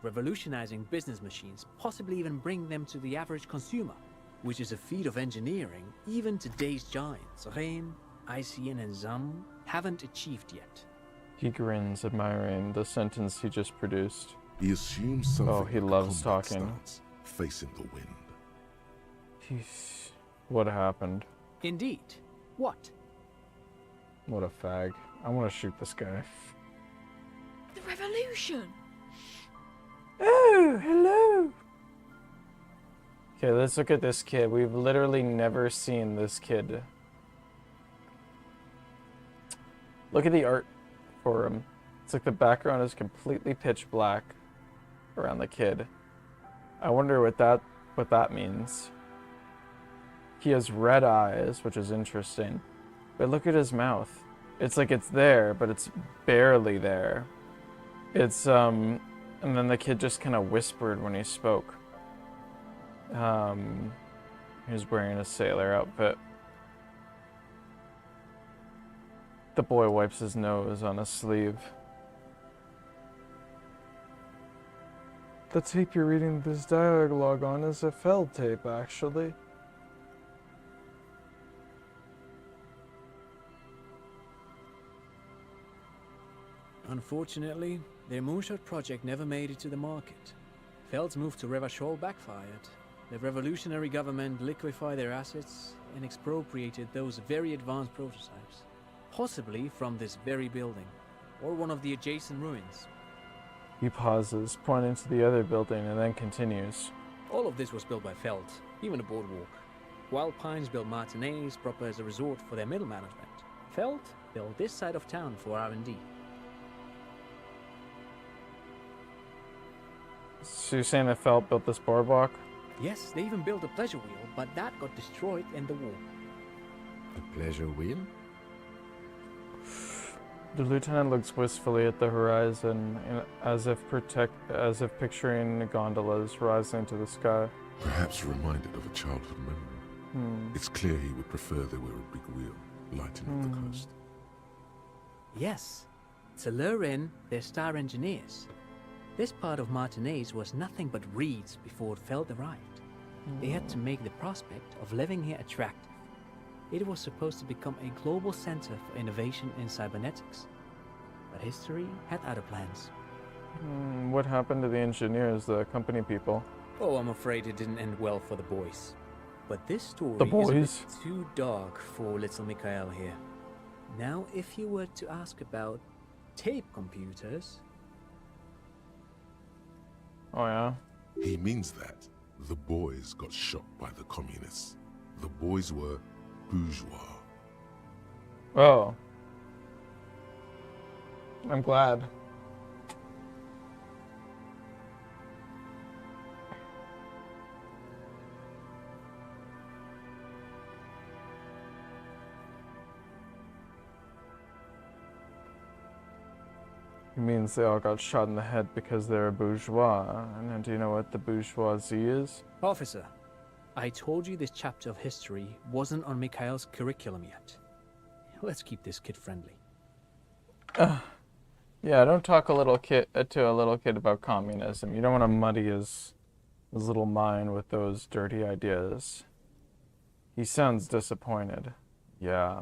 Revolutionizing business machines, possibly even bring them to the average consumer, which is a feat of engineering even today's giants, Rhein, ICN and ZAM, haven't achieved yet. He grins, admiring the sentence he just produced. He assumes something. Oh, he like a loves combat talking. stance, facing the wind. What happened? Indeed. What? What a fag. I want to shoot this guy. The revolution! Oh, hello! Okay, let's look at this kid. We've literally never seen this kid. Look at the art for him. It's like the background is completely pitch black around the kid. I wonder what that means. He has red eyes, which is interesting. But look at his mouth. It's like it's there, but it's barely there. It's and then the kid just kind of whispered when he spoke. He was wearing a sailor outfit. The boy wipes his nose on a sleeve. The tape you're reading this dialogue on is a Feld tape, actually. Unfortunately, their moonshot project never made it to the market. Feld's move to Revachol backfired. The revolutionary government liquefied their assets and expropriated those very advanced prototypes. Possibly from this very building, or one of the adjacent ruins. He pauses, pointing to the other building, and then continues. All of this was built by Feld, even the boardwalk. Wild Pines built Martinez proper as a resort for their middle management. Feld built this side of town for R&D. So you're saying that Feld built this boardwalk? Yes, they even built a pleasure wheel, but that got destroyed in the war. A pleasure wheel? The lieutenant looks wistfully at the horizon, as if picturing gondolas rising to the sky. Perhaps reminded of a childhood memory. It's clear he would prefer there were a big wheel lighting up the coast. Yes, to lure in their star engineers. This part of Martinez was nothing but reeds before Feld arrived. They had to make the prospect of living here attractive. It was supposed to become a global center for innovation in cybernetics. But history had other plans. What happened to the engineers, the company people? Oh, I'm afraid it didn't end well for the boys. But this story The is a boys? bit too dark for little Mikhail here. Now, if you were to ask about tape computers... Oh yeah? He means that the boys got shot by the communists. The boys were bourgeois. Oh. I'm glad. It means they all got shot in the head because they're bourgeois. And then do you know what the bourgeoisie is? Officer, I told you this chapter of history wasn't on Mikhail's curriculum yet. Let's keep this kid friendly. Yeah, don't talk to a little kid about communism. You don't want to muddy his little mind with those dirty ideas. He sounds disappointed. Yeah.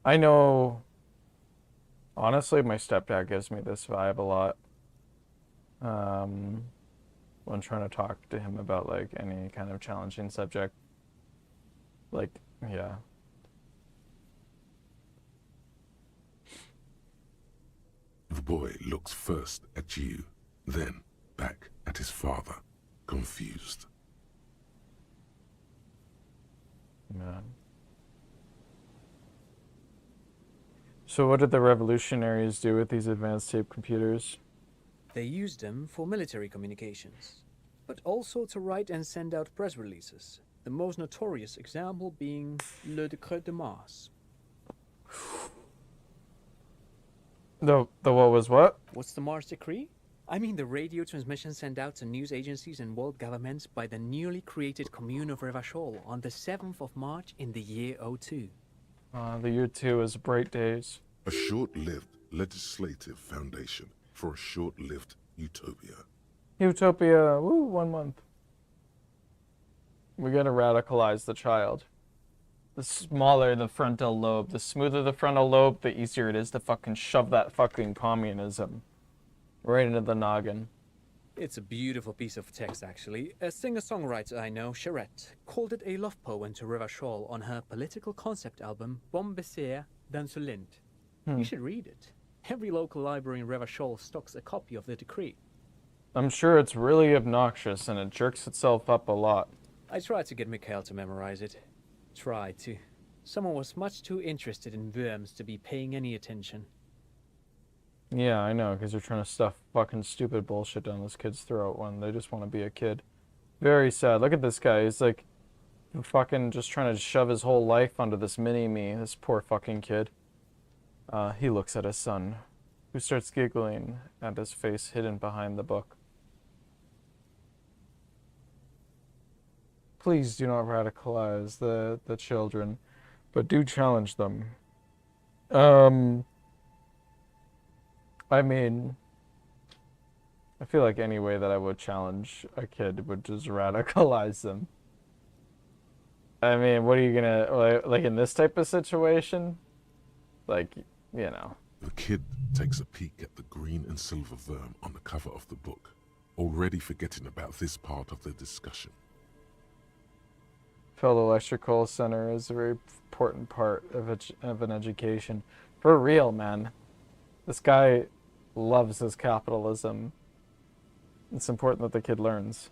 I know. Honestly, my stepdad gives me this vibe a lot. When trying to talk to him about like any kind of challenging subject. Like, yeah. The boy looks first at you, then back at his father, confused. Man. So what did the revolutionaries do with these advanced tape computers? They used them for military communications, but also to write and send out press releases. The most notorious example being Le Décret de Mars. The what was what? What's the Mars Decree? I mean the radio transmission sent out to news agencies and world governments by the newly created Commune of Revachol on the 7th of March in the year 02. The year 2 is bright days. A short-lived legislative foundation for a short-lived utopia. Utopia, woo, 1 month. We're gonna radicalize the child. The smaller the frontal lobe, the smoother the frontal lobe, the easier it is to fucking shove that fucking communism right into the noggin. It's a beautiful piece of text, actually. A singer-songwriter I know, Charette, called it a love poem to Revachol on her political concept album, Bon Baiser dans ce Lind. You should read it. Every local library in Revachol stocks a copy of the decree. I'm sure it's really obnoxious and it jerks itself up a lot. I tried to get Mikhail to memorize it. Tried to. Someone was much too interested in worms to be paying any attention. Yeah, I know, because they're trying to stuff fucking stupid bullshit down this kid's throat when they just want to be a kid. Very sad. Look at this guy. He's like fucking just trying to shove his whole life onto this mini-me. This poor fucking kid. He looks at his son, who starts giggling at his face hidden behind the book. Please do not radicalize the children, but do challenge them. I mean, I feel like any way that I would challenge a kid would just radicalize them. I mean, what are you gonna, like in this type of situation? Like, you know. The kid takes a peek at the green and silver worm on the cover of the book, already forgetting about this part of the discussion. Felt Electrical Center is a very important part of an education. For real, man. This guy loves his capitalism. It's important that the kid learns.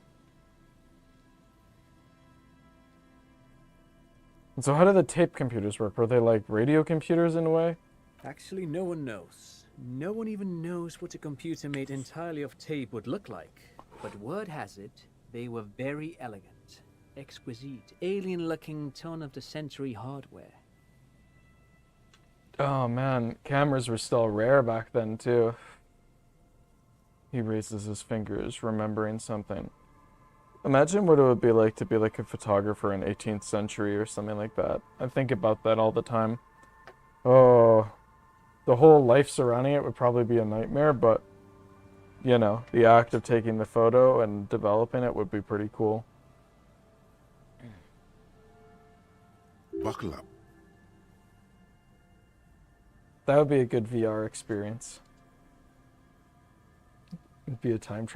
And so how do the tape computers work? Were they like radio computers in a way? Actually, no one knows. No one even knows what a computer made entirely of tape would look like. But word has it, they were very elegant. Exquisite, alien-looking turn-of-the-century hardware. Oh man, cameras were still rare back then too. He raises his fingers, remembering something. Imagine what it would be like to be like a photographer in 18th century or something like that. I think about that all the time. Oh, the whole life surrounding it would probably be a nightmare, but you know, the act of taking the photo and developing it would be pretty cool. Buckle up. That would be a good VR experience. It'd be a time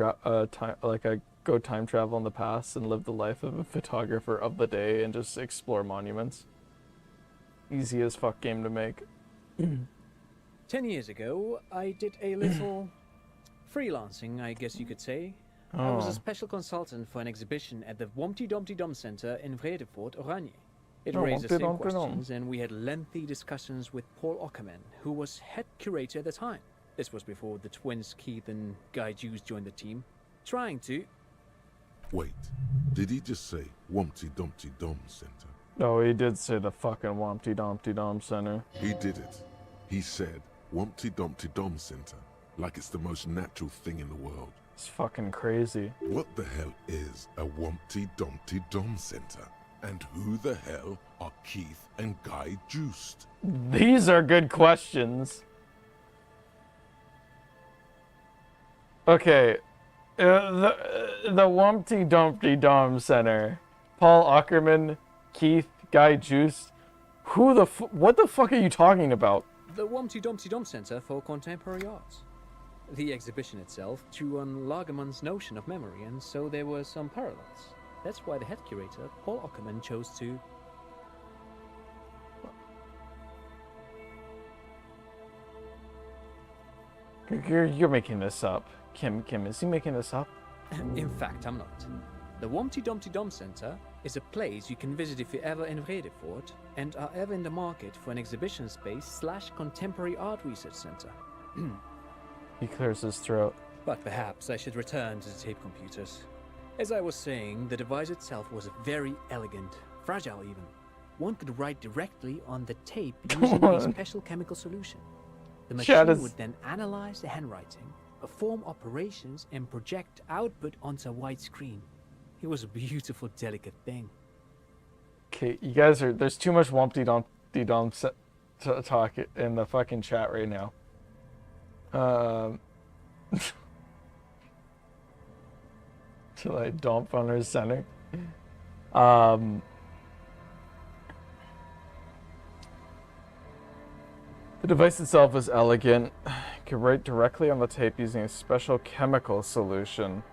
go time travel in the past and live the life of a photographer of the day and just explore monuments. Easy as fuck game to make. 10 years ago, I did a little freelancing, I guess you could say. I was a special consultant for an exhibition at the Wompty Dumpty Dum Center in Vredefort, Oranje. It raised the same questions, and we had lengthy discussions with Paul Ockerman, who was head curator at the time. This was before the twins Keith and Guy Juice joined the team, trying to... Wait, did he just say Wompty Dumpty Dum Center? No, he did say the fucking Wompty Dumpty Dum Center. He did it. He said Wompty Dumpty Dum Center, like it's the most natural thing in the world. It's fucking crazy. What the hell is a Wompty Dumpty Dum Center? And who the hell are Keith and Guy Juiced? These are good questions. Okay, the Wompty Dumpty Dum Center. Paul Ockerman, Keith, Guy Juiced. What the fuck are you talking about? The Wompty Dumpty Dum Center for Contemporary Arts. The exhibition itself drew on Lagerman's notion of memory, and so there were some parallels. That's why the head curator, Paul Ockerman, chose to... You're making this up. Kim, is he making this up? In fact, I'm not. The Wompty Dumpty Dum Center is a place you can visit if you're ever in Vredefort and are ever in the market for an exhibition space / contemporary art research center. He clears his throat. But perhaps I should return to the tape computers. As I was saying, the device itself was very elegant, fragile even. One could write directly on the tape using a special chemical solution. The machine would then analyze the handwriting, perform operations, and project output onto a white screen. It was a beautiful, delicate thing. Okay, you guys are... There's too much Wumpty-Dum talk in the fucking chat right now. To like dump on her center. The device itself was elegant. You could write directly on the tape using a special chemical solution.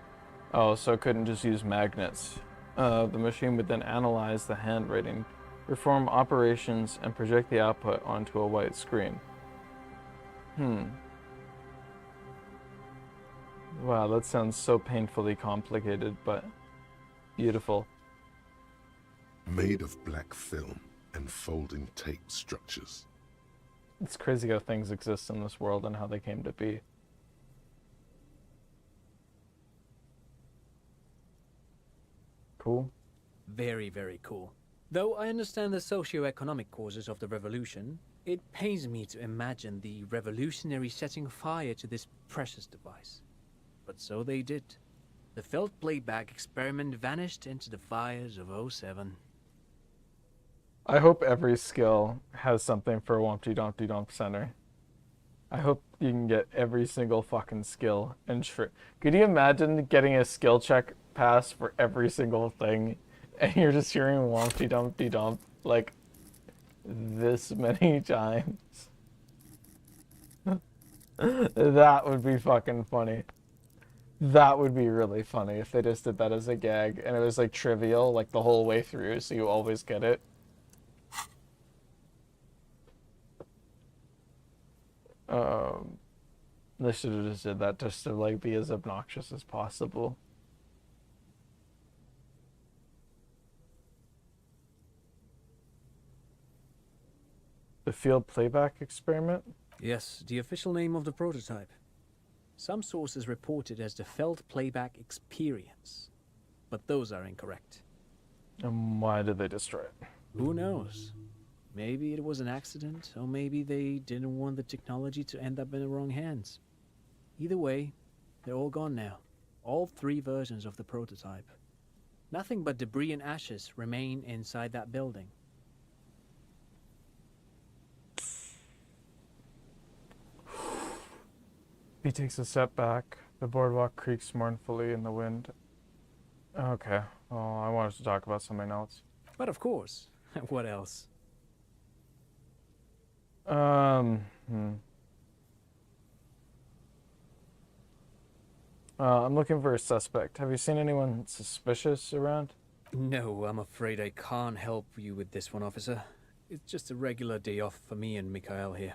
Oh, so it couldn't just use magnets. The machine would then analyze the handwriting, perform operations, and project the output onto a white screen. Wow, that sounds so painfully complicated, but beautiful. Made of black film and folding tape structures. It's crazy how things exist in this world and how they came to be. Cool. Very, very cool. Though I understand the socio-economic causes of the revolution, it pains me to imagine the revolutionaries setting fire to this precious device. But so they did. The felt playback experiment vanished into the fires of '07. I hope every skill has something for Wumpty-Dumpty-Dump Center. I hope you can get every single fucking skill. And could you imagine getting a skill check pass for every single thing, and you're just hearing Wumpty-Dumpty-Dump like this many times? That would be fucking funny. That would be really funny if they just did that as a gag, and it was like trivial like the whole way through, so you always get it. They should have just did that just to like be as obnoxious as possible. The field playback experiment? Yes, the official name of the prototype. Some sources report it as the Felt Playback Experience, but those are incorrect. And why did they destroy it? Who knows? Maybe it was an accident, or maybe they didn't want the technology to end up in the wrong hands. Either way, they're all gone now. All 3 versions of the prototype. Nothing but debris and ashes remain inside that building. He takes a step back. The boardwalk creaks mournfully in the wind. Okay, well, I wanted to talk about something else. But of course. What else? I'm looking for a suspect. Have you seen anyone suspicious around? No, I'm afraid I can't help you with this one, officer. It's just a regular day off for me and Mikhail here.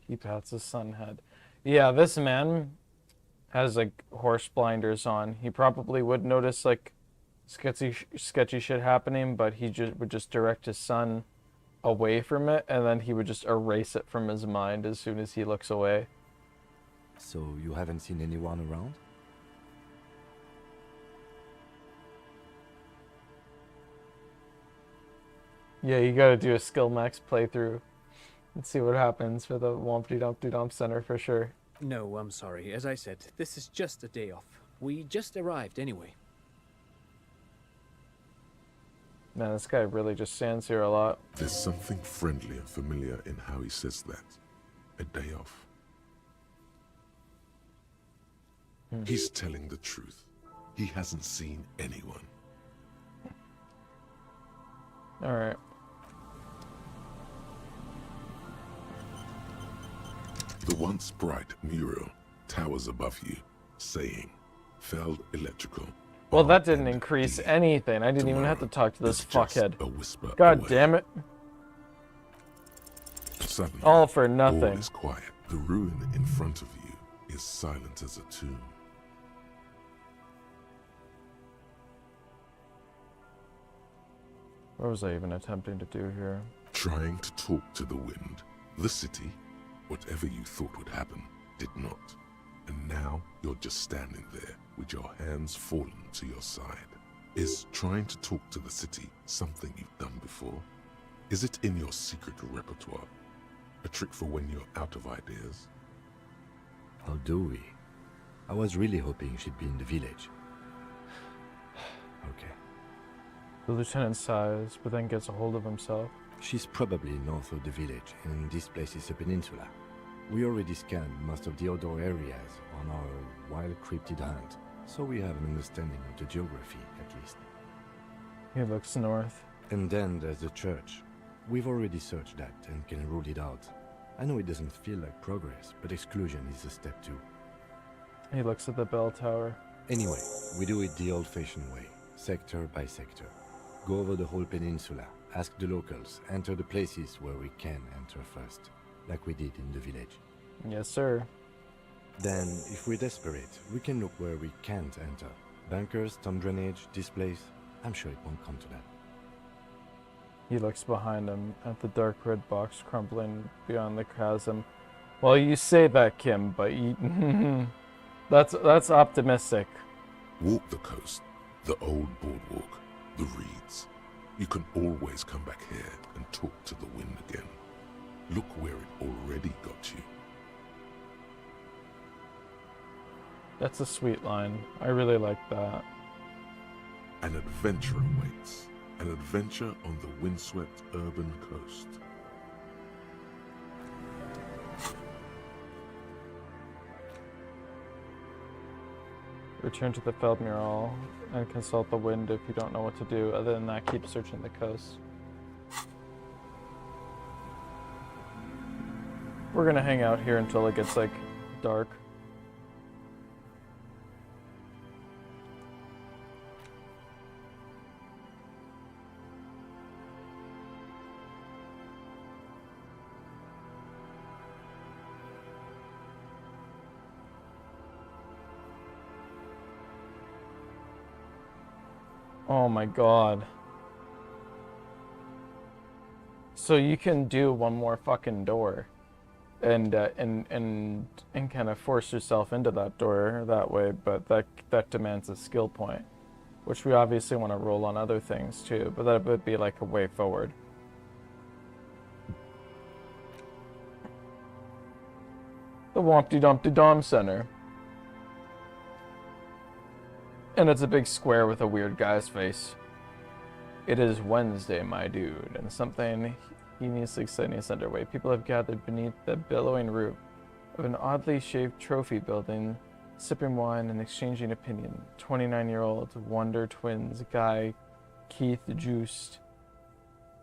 He pats his sun head. Yeah, this man has like horse blinders on. He probably would notice like sketchy shit happening, but he would just direct his son away from it, and then he would just erase it from his mind as soon as he looks away. So you haven't seen anyone around? Yeah, you gotta do a skill max playthrough and see what happens for the Wumpty-Dumpty-Dump Center for sure. No, I'm sorry. As I said, this is just a day off. We just arrived anyway. Man, this guy really just stands here a lot. There's something friendly and familiar in how he says that. A day off. He's telling the truth. He hasn't seen anyone. Alright. The once bright mural towers above you, saying, Feld Electrical. Well, that didn't increase anything. I didn't even have to talk to this fuckhead. God damn it. Suddenly, all for nothing. All is quiet. The ruin in front of you is silent as a tomb. What was I even attempting to do here? Trying to talk to the wind. The city, whatever you thought would happen, did not. And now you're just standing there with your hands fallen to your side. Is trying to talk to the city something you've done before? Is it in your secret repertoire? A trick for when you're out of ideas? How do we? I was really hoping she'd be in the village. Okay. The lieutenant sighs, but then gets a hold of himself. She's probably north of the village, and this place is a peninsula. We already scanned most of the outdoor areas on our wild cryptid hunt, so we have an understanding of the geography, at least. He looks north. And then there's the church. We've already searched that and can rule it out. I know it doesn't feel like progress, but exclusion is a step too. He looks at the bell tower. Anyway, we do it the old-fashioned way, sector by sector. Go over the whole peninsula, ask the locals, enter the places where we can enter first, like we did in the village. Yes, sir. Then, if we're desperate, we can look where we can't enter. Bunkers, storm drainage, this place. I'm sure it won't come to that. He looks behind him at the dark red box crumbling beyond the chasm. Well, you say that, Kim, but you... that's optimistic. Walk the coast, the old boardwalk, the reeds. You can always come back here and talk to the wind again. Look where it already got you. That's a sweet line. I really like that. An adventure awaits. An adventure on the windswept urban coast. Return to the Feldmural and consult the wind if you don't know what to do. Other than that, keep searching the coast. We're gonna hang out here until it gets, like, dark. Oh my god. So you can do one more fucking door and kind of force yourself into that door that way, but that demands a skill point, which we obviously want to roll on other things too, but that would be like a way forward. The Wompty Dumpty Dom Center. And it's a big square with a weird guy's face. It is Wednesday, my dude, and something heinously exciting is underway. People have gathered beneath the billowing roof of an oddly shaped trophy building, sipping wine and exchanging opinion. 29-year-old Wonder Twins Guy, Keith Juiced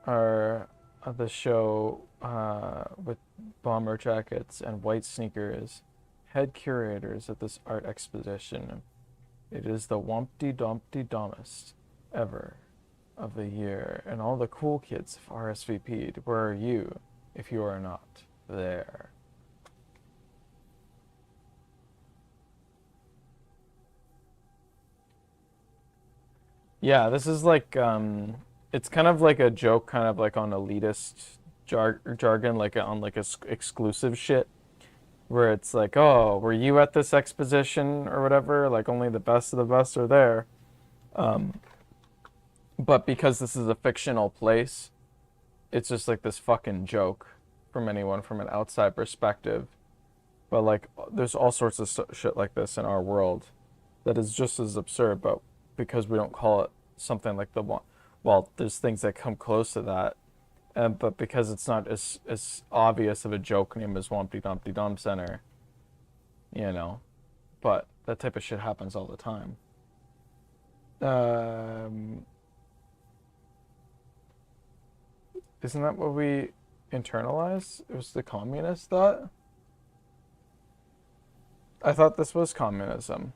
are at the show with bomber jackets and white sneakers, head curators of this art exposition. It is the Wompty Dumpty Dumbest ever of the year, and all the cool kids have RSVP'd. Where are you if you are not there? Yeah, this is like, it's kind of like a joke, kind of like on elitist jargon, like on like exclusive shit. Where it's like, oh, were you at this exposition or whatever? Like, only the best of the best are there. But because this is a fictional place, it's just like this fucking joke from anyone from an outside perspective. But like, there's all sorts of shit like this in our world that is just as absurd, but because we don't call it something like the one, well, there's things that come close to that. But because it's not as obvious of a joke name as Wompty Dumpty Dum Center, you know, but that type of shit happens all the time. Isn't that what we internalize? It was the communist thought? I thought this was communism.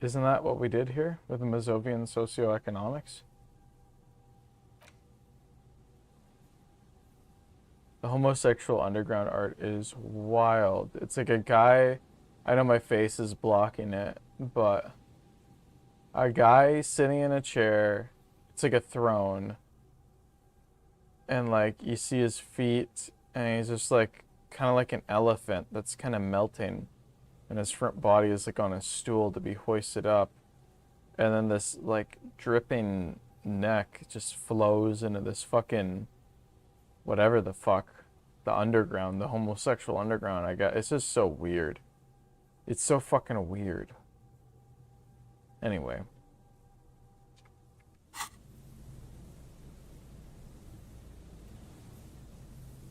Isn't that what we did here with the Mazovian socioeconomics? The homosexual underground art is wild. It's like a guy, I know my face is blocking it, but a guy sitting in a chair, it's like a throne, and like you see his feet, and he's just like kind of like an elephant that's kind of melting, and his front body is like on a stool to be hoisted up, and then this like dripping neck just flows into this fucking whatever the fuck, the underground, the homosexual underground. I got, it's just so weird. It's so fucking weird. Anyway.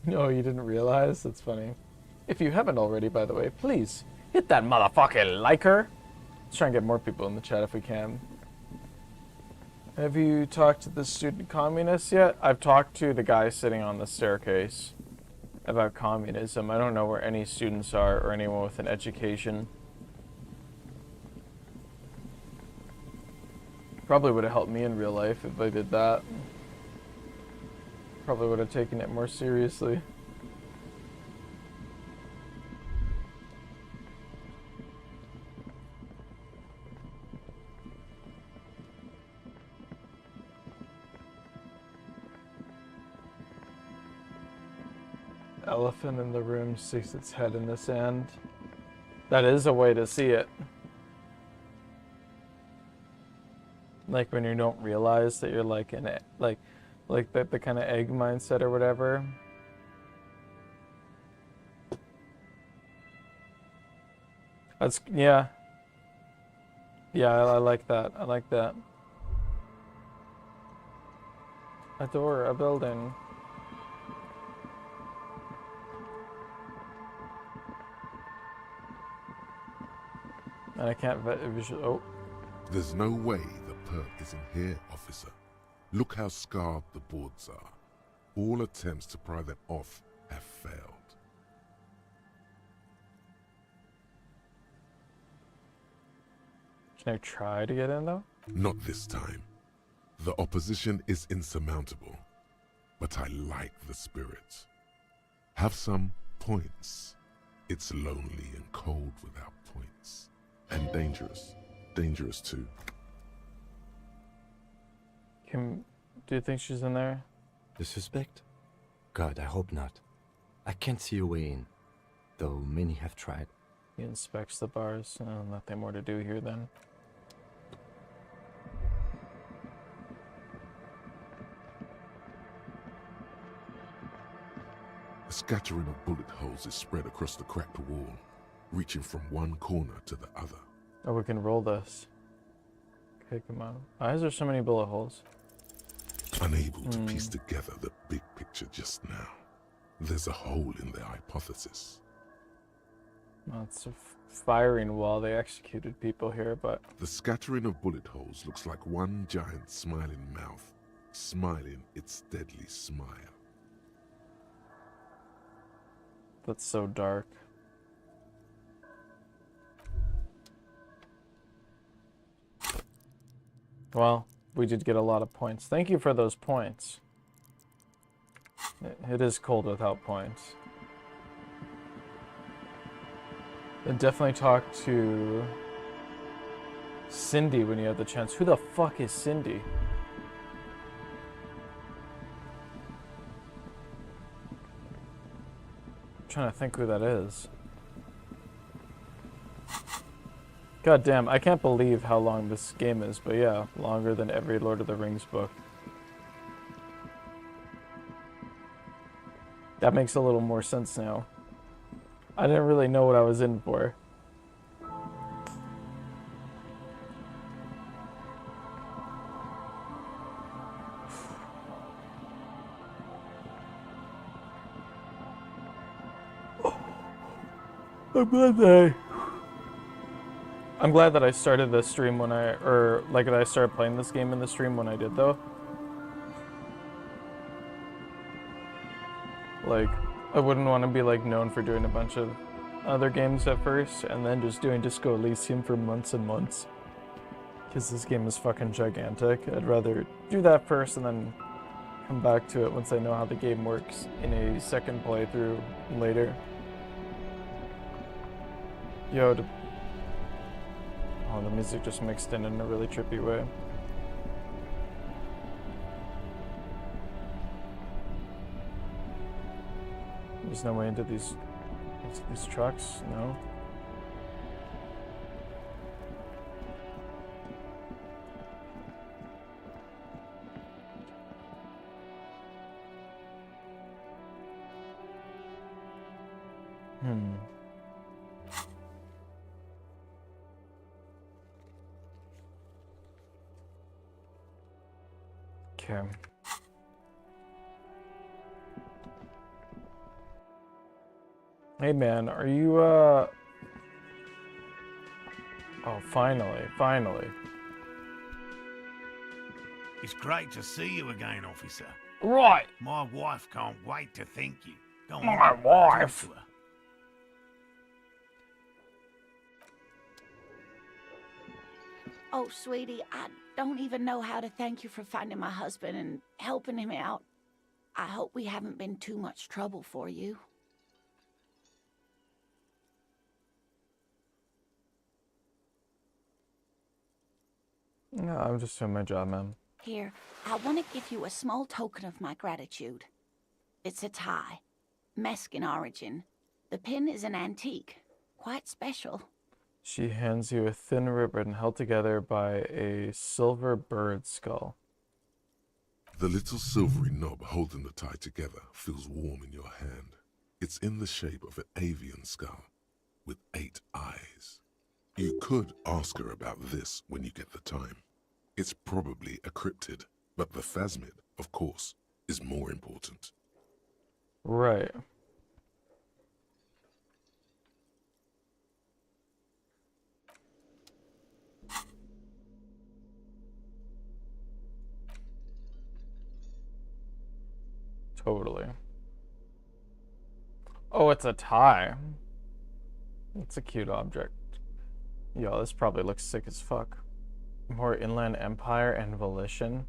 No, you didn't realize? That's funny. If you haven't already, by the way, please hit that motherfucking liker. Let's try and get more people in the chat if we can. Have you talked to the student communists yet? I've talked to the guy sitting on the staircase about communism. I don't know where any students are or anyone with an education. Probably would have helped me in real life if I did that. Probably would have taken it more seriously. Elephant in the room sticks its head in the sand. That is a way to see it. Like when you don't realize that you're like in it, like the kind of egg mindset or whatever. That's, yeah. Yeah, I like that. I like that. A door, a building. And I can't visual. Oh. There's no way the perk isn't here, officer. Look how scarred the boards are. All attempts to pry them off have failed. Can I try to get in though? Not this time. The opposition is insurmountable, but I like the spirit. Have some points. It's lonely and cold without points. And dangerous. Dangerous too. Do you think she's in there? The suspect? God, I hope not. I can't see a way in, though many have tried. He inspects the bars. Nothing more to do here then. A scattering of bullet holes is spread across the cracked wall, reaching from one corner to the other. Oh, we can roll this. Okay, come on. Why is there so many bullet holes? Unable to piece together the big picture just now. There's a hole in their hypothesis. Well, it's a firing while they executed people here, but... The scattering of bullet holes looks like one giant smiling mouth, smiling its deadly smile. That's so dark. Well, we did get a lot of points. Thank you for those points. It is cold without points. And definitely talk to Cindy when you have the chance. Who the fuck is Cindy? I'm trying to think who that is. God damn, I can't believe how long this game is, but yeah, longer than every Lord of the Rings book. That makes a little more sense now. I didn't really know what I was in for. I'm glad that I started this stream when that I started playing this game in the stream when I did though. Like, I wouldn't want to be like known for doing a bunch of other games at first and then just doing Disco Elysium for months and months. Because this game is fucking gigantic. I'd rather do that first and then come back to it once I know how the game works in a second playthrough later. Yo, oh, the music just mixed in a really trippy way. There's no way into these trucks, no? Okay. Hey man, are you oh, finally. It's great to see you again, officer. Right. My wife can't wait to thank you. Go on, My talk wife. to her. Oh, sweetie, I don't even know how to thank you for finding my husband and helping him out. I hope we haven't been too much trouble for you. No, I'm just doing my job, man. Here, I want to give you a small token of my gratitude. It's a tie. Mexican origin. The pin is an antique. Quite special. She hands you a thin ribbon held together by a silver bird skull. The little silvery knob holding the tie together feels warm in your hand. It's in the shape of an avian skull with 8 eyes. You could ask her about this when you get the time. It's probably a cryptid, but the phasmid, of course, is more important. Right. Totally. Oh, it's a tie. It's a cute object. Yo, this probably looks sick as fuck. More Inland Empire and Volition.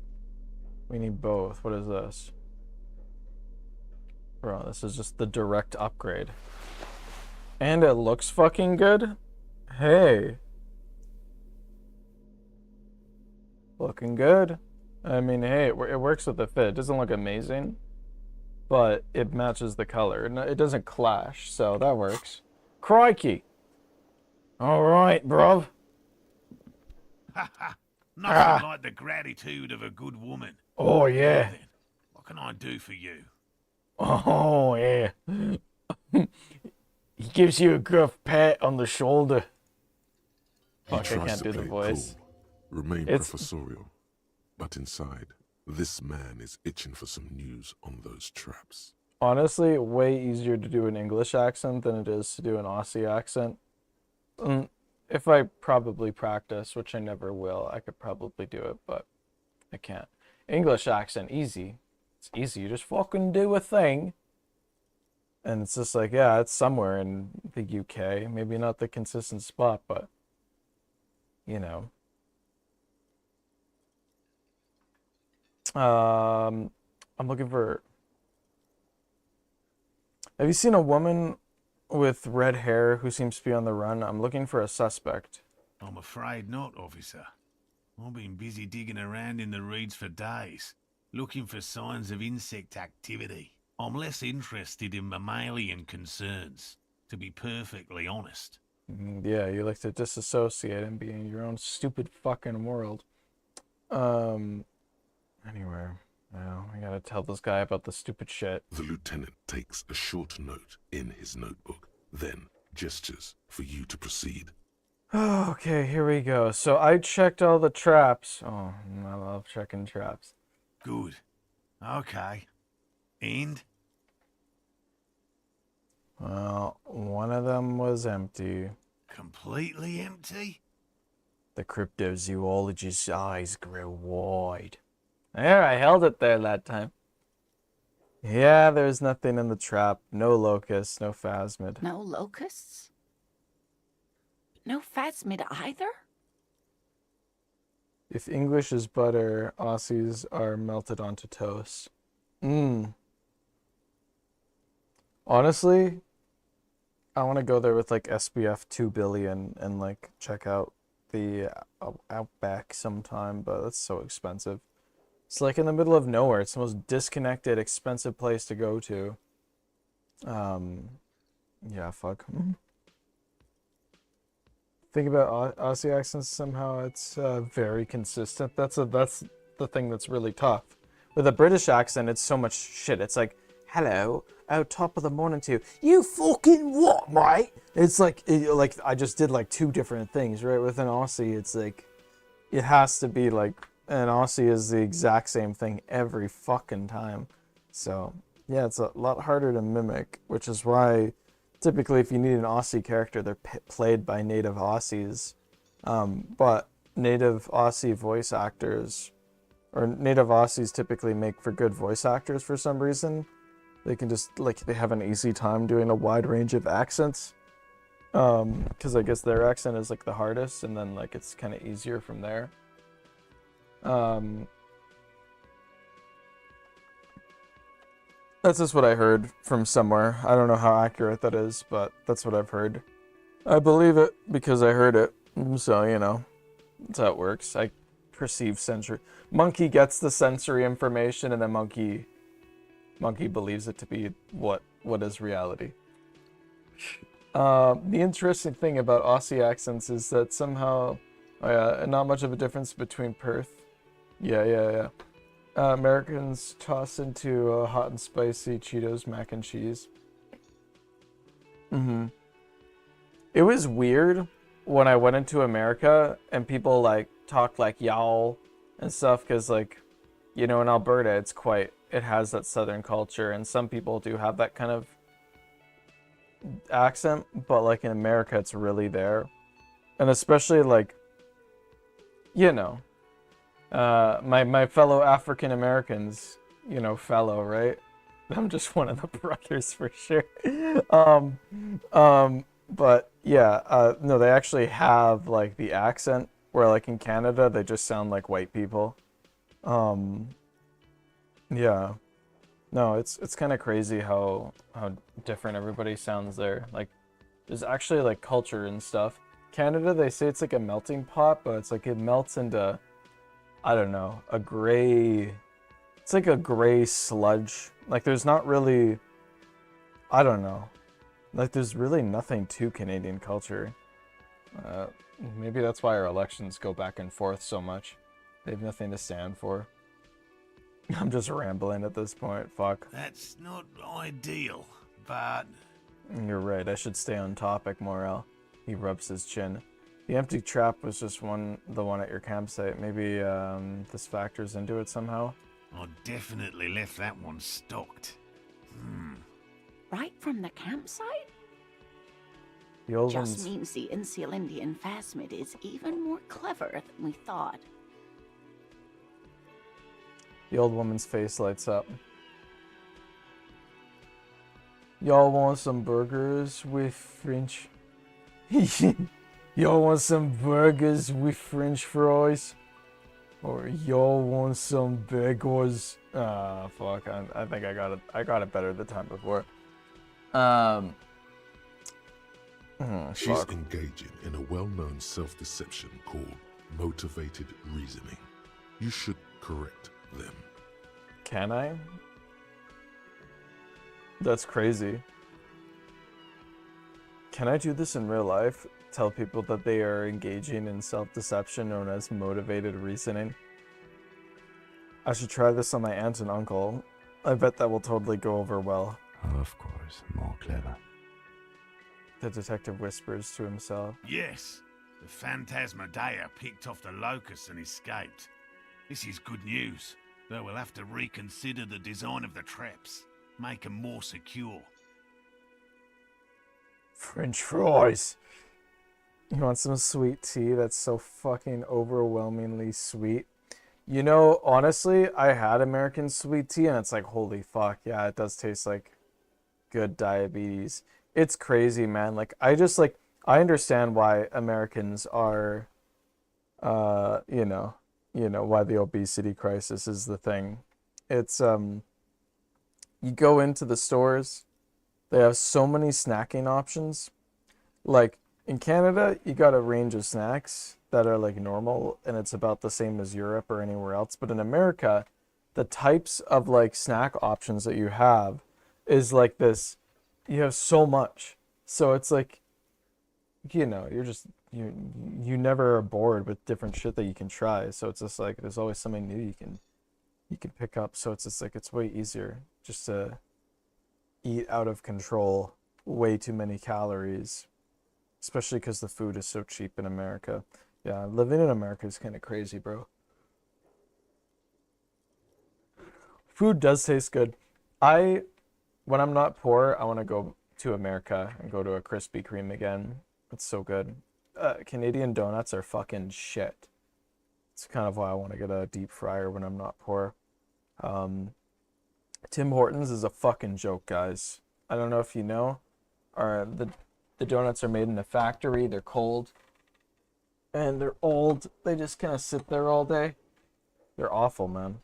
We need both. What is this? Bro, this is just the direct upgrade. And it looks fucking good? Hey. Looking good. I mean, hey, it works with the fit. It doesn't look amazing, but it matches the color. It doesn't clash, so that works. Crikey. All right, bruv. Nothing like the gratitude of a good woman. Oh, yeah. Now then, what can I do for you? Oh, yeah. He gives you a gruff pat on the shoulder. Fuck, I can't do the voice. Cool. Remain professorial. But inside, this man is itching for some news on those traps. Honestly, way easier to do an English accent than it is to do an Aussie accent. If I probably practice, which I never will, I could probably do it, but I can't. English accent, easy. It's easy. You just fucking do a thing. And it's just like, yeah, it's somewhere in the UK. Maybe not the consistent spot, but, you know. I'm looking for... Have you seen a woman with red hair who seems to be on the run? I'm looking for a suspect. I'm afraid not, officer. I've been busy digging around in the reeds for days, looking for signs of insect activity. I'm less interested in mammalian concerns, to be perfectly honest. Yeah, you like to disassociate and be in your own stupid fucking world. Anywhere. Now, I gotta tell this guy about the stupid shit. The lieutenant takes a short note in his notebook, then gestures for you to proceed. Okay, here we go. So I checked all the traps. Oh, I love checking traps. Good. Okay. And? Well, one of them was empty. Completely empty? The cryptozoologist's eyes grew wide. There, I held it there that time. Yeah, there's nothing in the trap. No locusts, no phasmid. No locusts? No phasmid either? If English is butter, Aussies are melted onto toast. Honestly, I want to go there with like SPF 2 billion and like check out the Outback sometime, but that's so expensive. It's like in the middle of nowhere. It's the most disconnected, expensive place to go to. Yeah, fuck. Think about Aussie accents somehow. It's very consistent. That's the thing that's really tough. With a British accent, it's so much shit. It's like, hello, oh, top of the morning to you. You fucking what, mate? It's like, like I just did like two different things, right? With an Aussie, it's like, it has to be like, an Aussie is the exact same thing every fucking time. So, yeah, it's a lot harder to mimic, which is why typically if you need an Aussie character, they're played by native Aussies. But native Aussie voice actors, or native Aussies typically make for good voice actors for some reason. They can just, like, they have an easy time doing a wide range of accents. Because I guess their accent is, like, the hardest, and then, like, it's kind of easier from there. That's just what I heard from somewhere. I don't know how accurate that is, but that's what I've heard. I believe it because I heard it. So, you know, that's how it works. I perceive sensory. Monkey gets the sensory information, and then monkey believes it to be what is reality. The interesting thing about Aussie accents is that somehow, not much of a difference between Perth. Yeah. Americans toss into hot and spicy Cheetos mac and cheese. It was weird when I went into America and people like talk like y'all and stuff, because like, you know, in Alberta it has that southern culture, and some people do have that kind of accent, but like in America it's really there. And especially like, you know, my fellow African Americans, you know, fellow, right? I'm just one of the brothers for sure. But yeah, no, they actually have like the accent where like in Canada they just sound like white people. Yeah. No, it's kind of crazy how different everybody sounds there. Like there's actually like culture and stuff. Canada, they say it's like a melting pot, but it's like it melts into, I don't know, it's like a gray sludge. Like there's not really, I don't know. Like there's really nothing to Canadian culture. Maybe that's why our elections go back and forth so much. They have nothing to stand for. I'm just rambling at this point, fuck. That's not ideal, but... You're right, I should stay on topic, Morel. He rubs his chin. The empty trap was just the one at your campsite. Maybe this factors into it somehow? I definitely left that one stocked. Right from the campsite? The old Just one's... means the Insular Indian phasmid is even more clever than we thought. The old woman's face lights up. Y'all want some burgers with French... Y'all want some burgers with French fries? Or y'all want some bagels? Fuck, I think I got it better the time before. She's engaging in a well-known self-deception called motivated reasoning. You should correct them. Can I? That's crazy. Can I do this in real life? Tell people that they are engaging in self-deception known as motivated reasoning? I should try this on my aunt and uncle. I bet that will totally go over well. Of course, more clever. The detective whispers to himself. Yes, the Phantasmadeia picked off the locust and escaped. This is good news, though we'll have to reconsider the design of the traps. Make them more secure. French fries! You want some sweet tea that's so fucking overwhelmingly sweet? You know, honestly, I had American sweet tea and it's like, holy fuck, yeah, it does taste like good diabetes. It's crazy, man. Like, I understand why Americans are, you know, why the obesity crisis is the thing. It's, you go into the stores, they have so many snacking options. Like in Canada, you got a range of snacks that are like normal and it's about the same as Europe or anywhere else. But in America, the types of like snack options that you have is like this. You have so much. So it's like, you know, you never are bored with different shit that you can try. So it's just like there's always something new you can pick up. So it's just like it's way easier just to eat out of control, way too many calories, especially because the food is so cheap in America. Yeah, living in America is kind of crazy, bro. Food does taste good. When I'm not poor, I want to go to America and go to a Krispy Kreme again. It's so good. Canadian donuts are fucking shit. It's kind of why I want to get a deep fryer when I'm not poor. Tim Hortons is a fucking joke, guys. I don't know if you know. The donuts are made in a factory. They're cold. And they're old. They just kind of sit there all day. They're awful, man.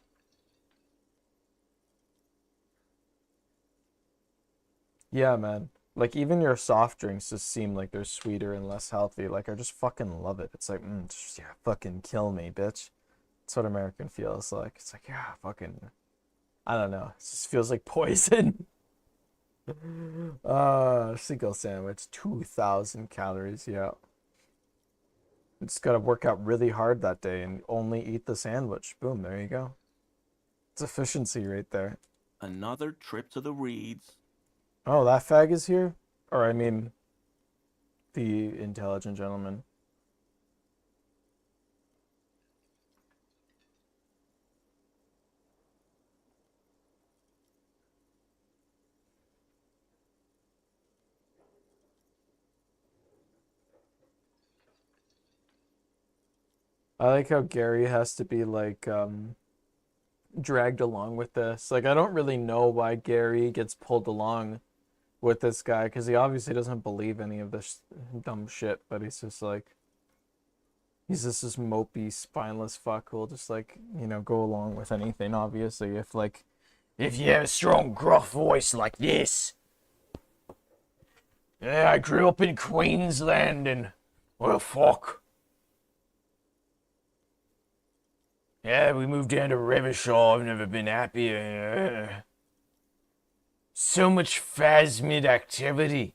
Yeah, man. Like, even your soft drinks just seem like they're sweeter and less healthy. Like, I just fucking love it. It's like, just, yeah, fucking kill me, bitch. That's what American feels like. It's like, yeah, fucking, I don't know. It just feels like poison. Single sandwich, 2,000 calories, yeah. You just gotta work out really hard that day and only eat the sandwich. Boom, there you go. It's efficiency right there. Another trip to the Reeds. Oh, that fag is here? Or, I mean, the intelligent gentleman. I like how Gary has to be, like, dragged along with this. Like, I don't really know why Gary gets pulled along with this guy, because he obviously doesn't believe any of this dumb shit, but he's just like, he's just this mopey, spineless fuck who'll just, like, you know, go along with anything, obviously, if you have a strong, gruff voice like this. Yeah, I grew up in Queensland and, well, fuck. Yeah, we moved down to Revachol. I've never been happier. So much phasmid activity.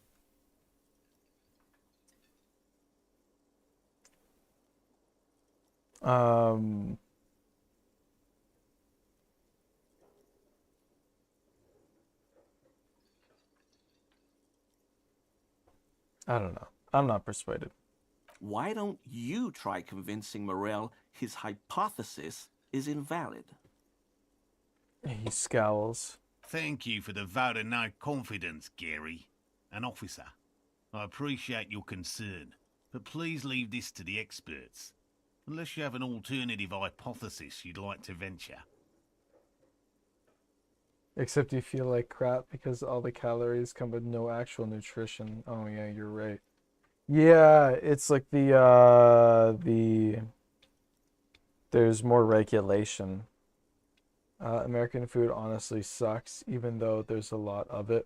I don't know. I'm not persuaded. Why don't you try convincing Morel his hypothesis is invalid? He scowls. Thank you for the vote of no confidence, Gary. An officer. I appreciate your concern, but please leave this to the experts. Unless you have an alternative hypothesis you'd like to venture. Except you feel like crap because all the calories come with no actual nutrition. Oh yeah, you're right. Yeah, it's like there's more regulation. American food honestly sucks, even though there's a lot of it.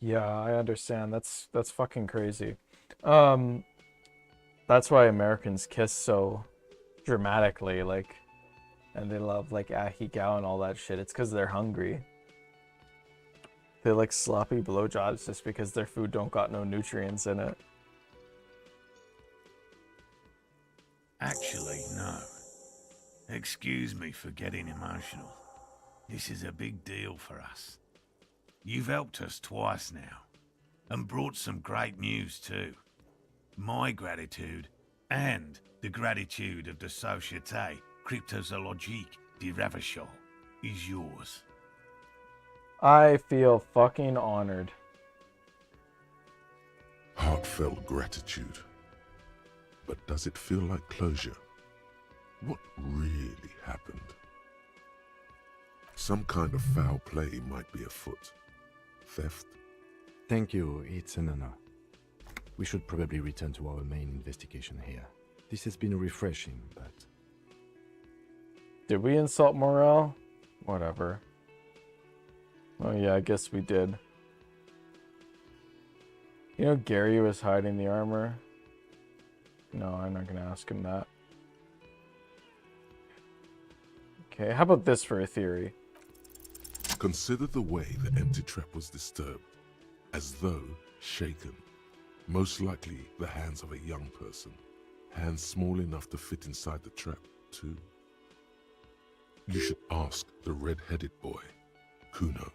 Yeah, I understand. That's fucking crazy. That's why Americans kiss so dramatically, like, and they love like ahigao and all that shit. It's because they're hungry. They like sloppy blowjobs just because their food don't got no nutrients in it. Actually, no. Excuse me for getting emotional. This is a big deal for us. You've helped us twice now, and brought some great news too. My gratitude, and the gratitude of the Société Cryptozoologique de Ravachol, is yours. I feel fucking honored. Heartfelt gratitude. But does it feel like closure? What really happened? Some kind of foul play might be afoot. Theft? Thank you, it's an honor. We should probably return to our main investigation here. This has been refreshing, but... Did we insult Morel? Whatever. Oh yeah, I guess we did. You know Gary was hiding the armor? No, I'm not gonna ask him that. Okay, how about this for a theory? Consider the way the empty trap was disturbed, as though shaken. Most likely the hands of a young person. Hands small enough to fit inside the trap, too. You should ask the red-headed boy, Kuno.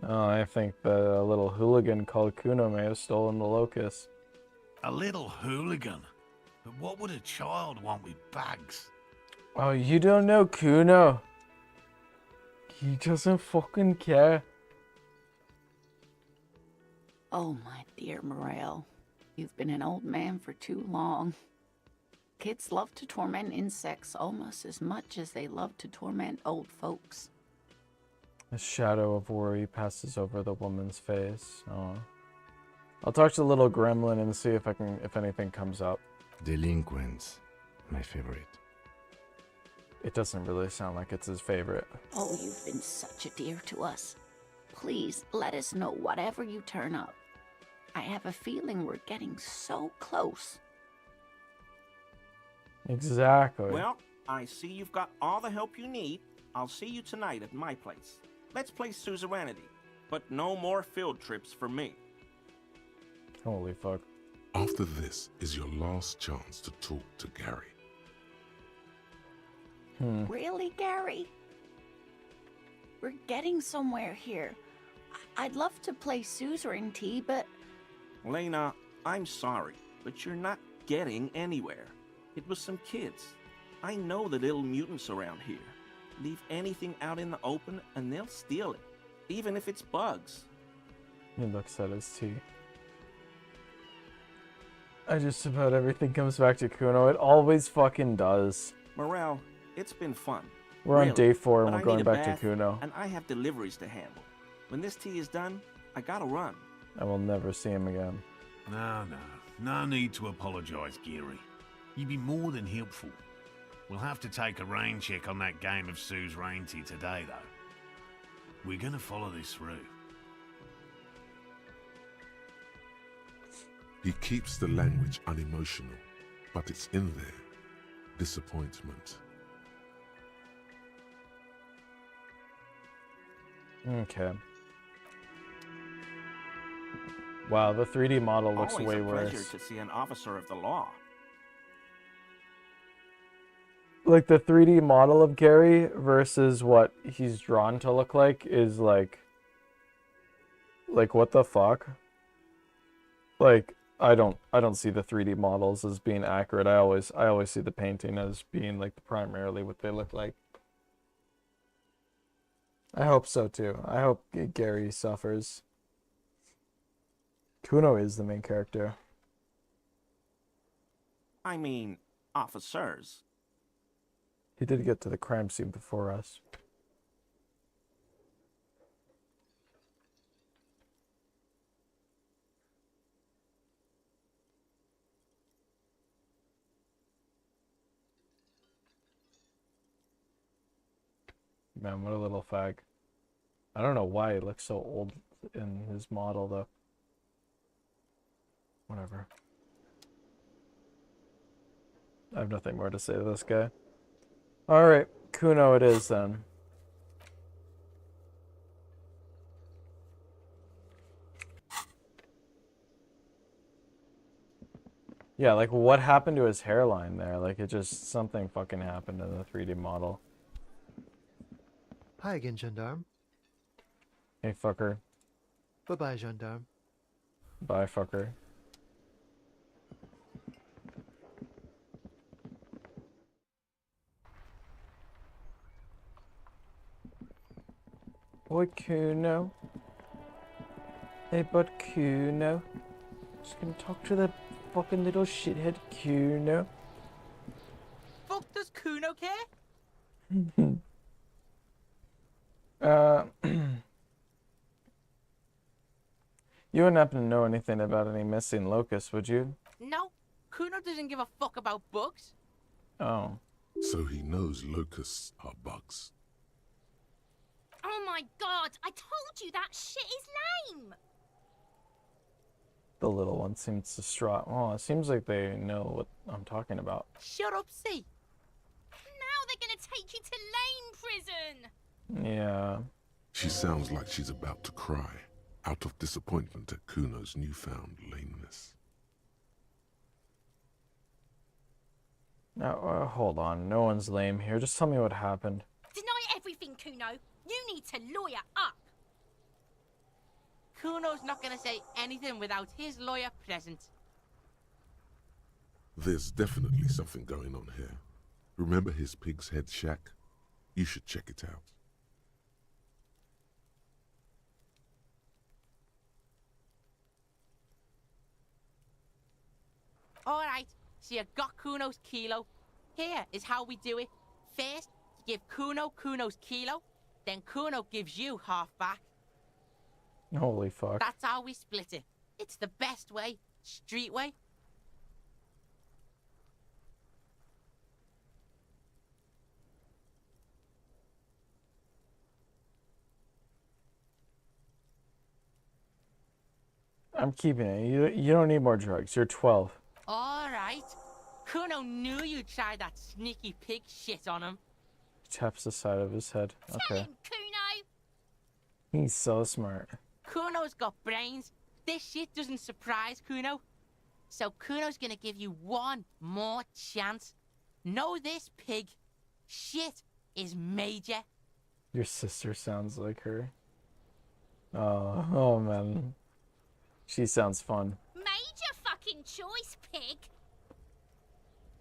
Oh, I think the little hooligan called Kuno may have stolen the locust. A little hooligan? But what would a child want with bags? Oh, you don't know Kuno. He doesn't fucking care. Oh, my dear Morel. You've been an old man for too long. Kids love to torment insects almost as much as they love to torment old folks. A shadow of worry passes over the woman's face. Oh. I'll talk to the little gremlin and see if anything comes up. Delinquents, my favorite. It doesn't really sound like it's his favorite. Oh, you've been such a dear to us. Please let us know whatever you turn up. I have a feeling we're getting so close. Exactly. Well, I see you've got all the help you need. I'll see you tonight at my place. Let's play suzerainty, but no more field trips for me. Holy fuck. After this is your last chance to talk to Gary. Really, Gary? We're getting somewhere here. I'd love to play suzerainty, but... Lena, I'm sorry, but you're not getting anywhere. It was some kids. I know the little mutants around here. Leave anything out in the open and they'll steal it, even if it's bugs. He looks at his tea. Just about everything comes back to Kuno. It always fucking does. Morel, it's been fun. We're on day 4 and but we're I going need a back bath, to Kuno. And I have deliveries to handle. When this tea is done, I gotta run. I will never see him again. No need to apologise, Gary. You'd be more than helpful. We'll have to take a rain check on that game of suzerainty today, though. We're gonna follow this through. He keeps the language unemotional, but it's in there. Disappointment. Okay. Wow, the 3D model looks Always way a pleasure worse. to see an officer of the law. Like the 3D model of Gary versus what he's drawn to look like is like what the fuck? Like I don't see the 3D models as being accurate. I always see the painting as being like primarily what they look like. I hope so too. I hope Gary suffers. Kuno is the main character. I mean, officers. He did get to the crime scene before us. Man, what a little fag. I don't know why he looks so old in his model, though. Whatever. I have nothing more to say to this guy. Alright, Kuno it is then. Yeah, like what happened to his hairline there? Like it just, something fucking happened in the 3D model. Hi again, Gendarme. Hey, fucker. Bye-bye, Gendarme. Bye, fucker. Boy, Kuno. Hey, bud, Kuno. Just gonna talk to the fucking little shithead Kuno. Fuck does Kuno care? You wouldn't happen to know anything about any missing locusts, would you? No, Kuno doesn't give a fuck about bugs. Oh. So he knows locusts are bugs. Oh my god, I told you that shit is lame! The little one seems distraught. Oh, it seems like they know what I'm talking about. Shut up, see. Now they're gonna take you to lame prison! Yeah. She sounds like she's about to cry, out of disappointment at Kuno's newfound lameness. Now, hold on. No one's lame here. Just tell me what happened. Deny everything, Kuno. You need to lawyer up. Kuno's not gonna say anything without his lawyer present. There's definitely something going on here. Remember his pig's head shack? You should check it out. Alright, so you got Kuno's kilo. Here is how we do it. First, you give Kuno Kuno's kilo, then Kuno gives you half back. Holy fuck. That's how we split it. It's the best way, street way. I'm keeping it. You don't need more drugs. You're 12. Alright. Kuno knew you'd try that sneaky pig shit on him. He taps the side of his head. Okay. Kuno! He's so smart. Kuno's got brains. This shit doesn't surprise Kuno. So Kuno's gonna give you one more chance. Know this, pig. Shit is major. Your sister sounds like her. Oh man. She sounds fun. Major fucking choice, pig.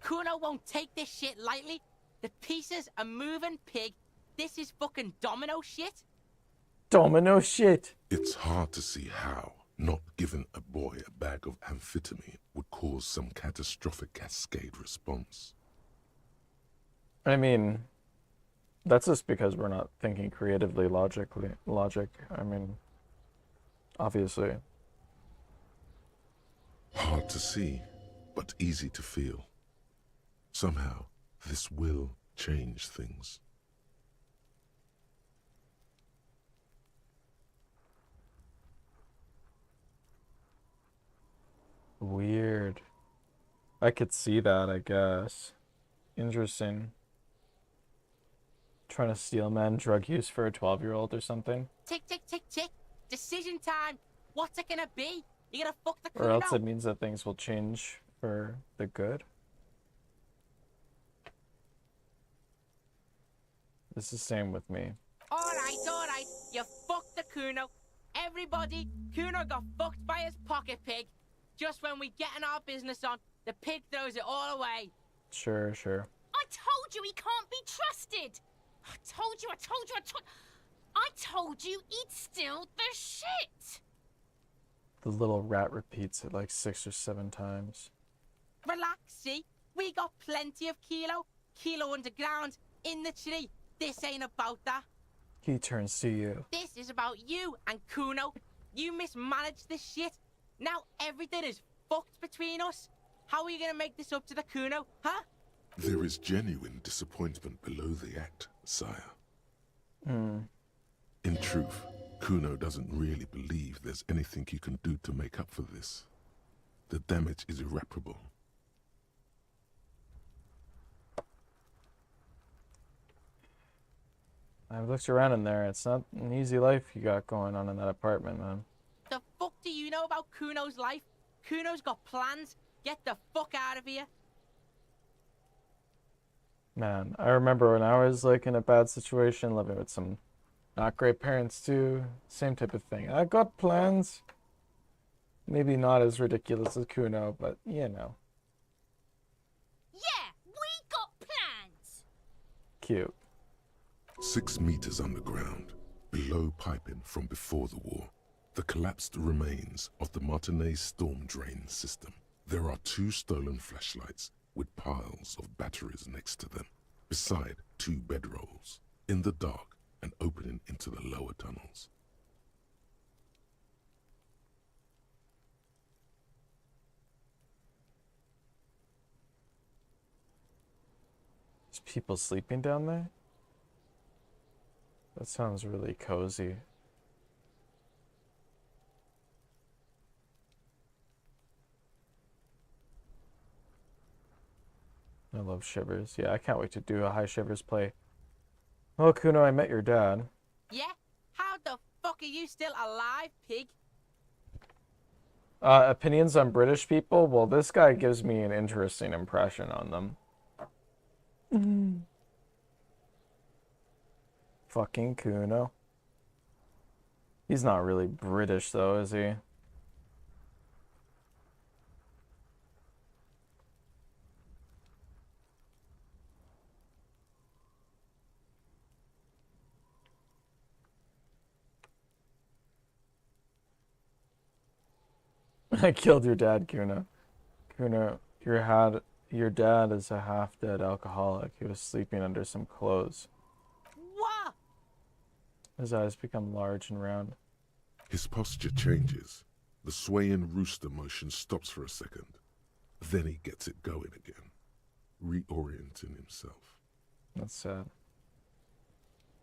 Kuno won't take this shit lightly. The pieces are moving, pig. This is fucking domino shit. Domino shit. It's hard to see how not giving a boy a bag of amphetamine would cause some catastrophic cascade response. I mean, that's just because we're not thinking creatively, logic. I mean, obviously. Hard to see, but easy to feel. Somehow, this will change things. Weird. I could see that, I guess. Interesting. Trying to steel man drug use for a 12-year-old or something. Tick, tick, tick, tick. Decision time. What's it gonna be? You gonna fuck the Or Kuno? else it means that things will change for the good. It's the same with me. Alright. You fucked the Kuno. Everybody, Kuno got fucked by his pocket pig. Just when we getting our business on, the pig throws it all away. Sure. I told you he can't be trusted. I told you. I told you he'd steal the shit. The little rat repeats it like 6 or 7 times. Relax, see? We got plenty of kilo. Kilo underground, in the tree. This ain't about that. He turns to you. This is about you and Kuno. You mismanaged this shit. Now everything is fucked between us. How are you gonna make this up to the Kuno, huh? There is genuine disappointment below the act, sire. In truth, Kuno doesn't really believe there's anything you can do to make up for this. The damage is irreparable. I've looked around in there. It's not an easy life you got going on in that apartment, man. The fuck do you know about Kuno's life? Kuno's got plans. Get the fuck out of here. Man, I remember when I was like in a bad situation, living with some not great parents too. Same type of thing. I got plans. Maybe not as ridiculous as Kuno, but you know. Yeah, we got plans. Cute. 6 meters underground, below piping from before the war, the collapsed remains of the Martinez storm drain system. There are 2 stolen flashlights with piles of batteries next to them, beside 2 bedrolls, in the dark and opening into the lower tunnels. There's people sleeping down there? That sounds really cozy. I love Shivers. Yeah, I can't wait to do a High Shivers play. Oh, Kuno, I met your dad. Yeah? How the fuck are you still alive, pig? Opinions on British people? Well, this guy gives me an interesting impression on them. Fucking Kuno. He's not really British, though, is he? I killed your dad, Kuno. Kuno, your dad is a half-dead alcoholic. He was sleeping under some clothes. What? His eyes become large and round. His posture changes. The swaying rooster motion stops for a second. Then he gets it going again, reorienting himself. That's sad.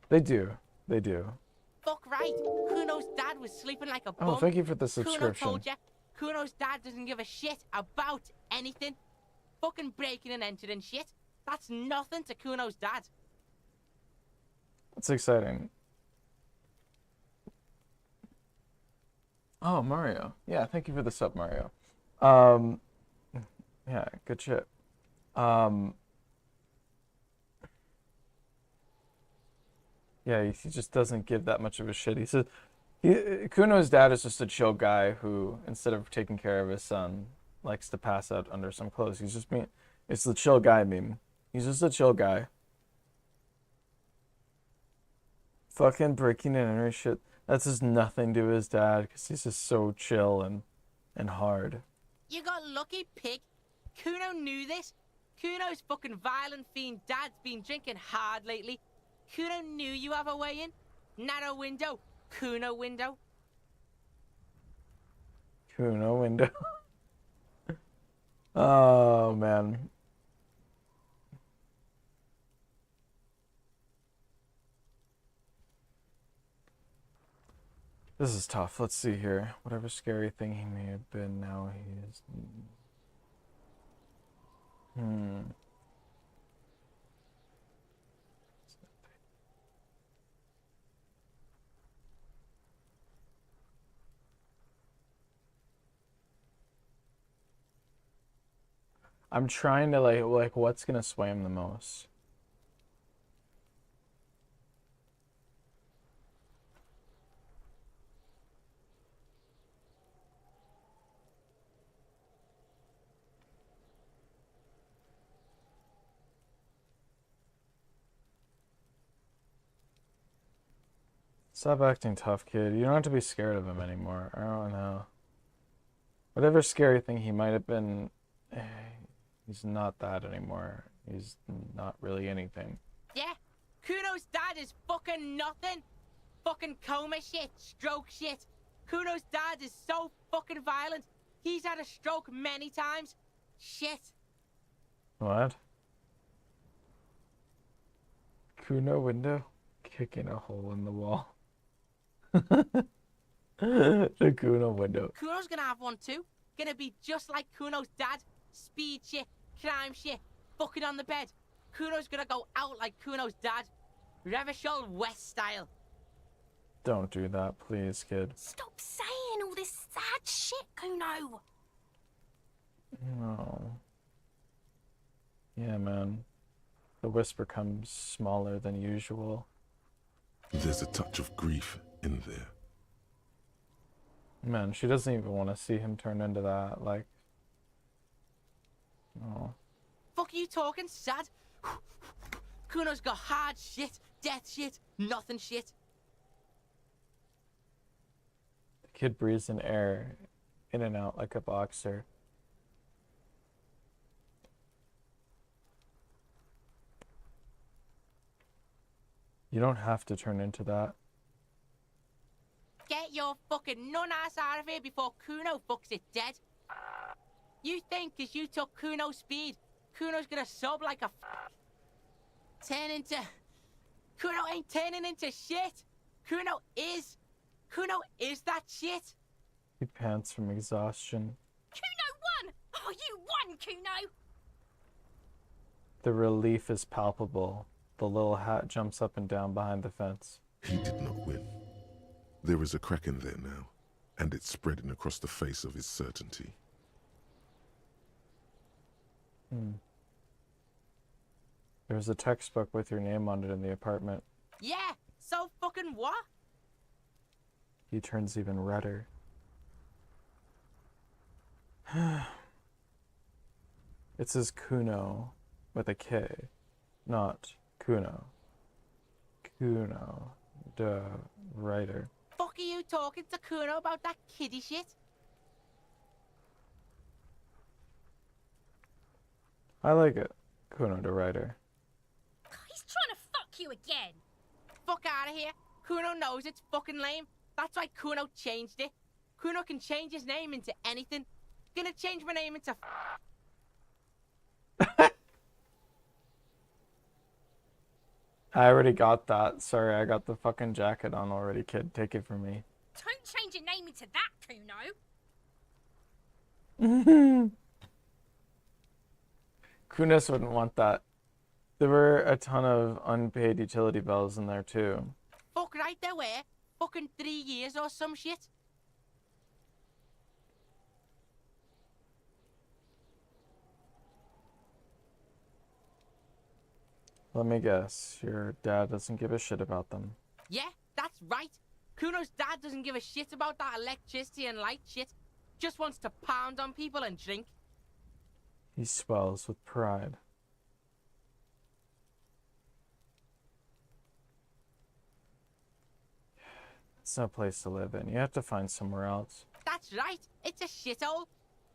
They do. They do. Fuck right. Kuno's dad was sleeping like a bum. Oh, thank you for the Kuno subscription. told ya, Kuno's dad doesn't give a shit about anything. Fucking breaking and entering shit. That's nothing to Kuno's dad. That's exciting. Oh, Mario. Yeah, thank you for the sub, Mario. Yeah, good shit. Yeah, he just doesn't give that much of a shit. He says, Kuno's dad is just a chill guy who, instead of taking care of his son, likes to pass out under some clothes. He's just it's the chill guy meme. He's just a chill guy. Fucking breaking and entering shit. That's just nothing to his dad, because he's just so chill and hard. You got lucky, pig. Kuno knew this. Kuno's fucking violent fiend dad's been drinking hard lately. Kuno knew you have a way in. Narrow window. Kuno window. Kuno window. Oh, man. This is tough. Let's see here. Whatever scary thing he may have been, now he is... I'm trying to like what's gonna sway him the most. Stop acting tough, kid. You don't have to be scared of him anymore. I don't know. Whatever scary thing he might have been, he's not that anymore. He's not really anything. Yeah? Kuno's dad is fucking nothing. Fucking coma shit, stroke shit. Kuno's dad is so fucking violent. He's had a stroke many times. Shit. What? Kuno window? Kicking a hole in the wall. The Kuno window. Kuno's gonna have one too. Gonna be just like Kuno's dad. Speed shit, crime shit, fucking on the bed. Kuno's gonna go out like Kuno's dad. Revachol West style. Don't do that, please, kid. Stop saying all this sad shit, Kuno. No. Yeah, man. The whisper comes smaller than usual. There's a touch of grief in there. Man, she doesn't even want to see him turn into that, like... Oh. Fuck are you talking, sad? Kuno's got hard shit, death shit, nothing shit. The kid breathes in air, in and out like a boxer. You don't have to turn into that. Get your fucking nun-ass out of here before Kuno fucks it dead. You think cause you took Kuno's speed, Kuno's gonna sub like a turn into Kuno ain't turning into shit. Kuno is that shit. He pants from exhaustion. Kuno won! Oh, you won, Kuno! The relief is palpable. The little hat jumps up and down behind the fence. He did not win. There is a crack in there now, and it's spreading across the face of his certainty. There's a textbook with your name on it in the apartment. Yeah, so fucking what? He turns even redder. It says Kuno with a K, not Kuno. Kuno, the writer. Fuck are you talking to Kuno about that kiddie shit? I like it. Kuno, the writer. He's trying to fuck you again. Fuck out of here. Kuno knows it's fucking lame. That's why Kuno changed it. Kuno can change his name into anything. Gonna change my name into... I already got that. Sorry, I got the fucking jacket on already, kid. Take it from me. Don't change your name into that, Kuno. Kunos wouldn't want that. There were a ton of unpaid utility bills in there too. Fuck right there were. Fucking 3 years or some shit. Let me guess, your dad doesn't give a shit about them. Yeah, that's right. Kuno's dad doesn't give a shit about that electricity and light shit. Just wants to pound on people and drink. He swells with pride. It's no place to live in. You have to find somewhere else. That's right. It's a shithole.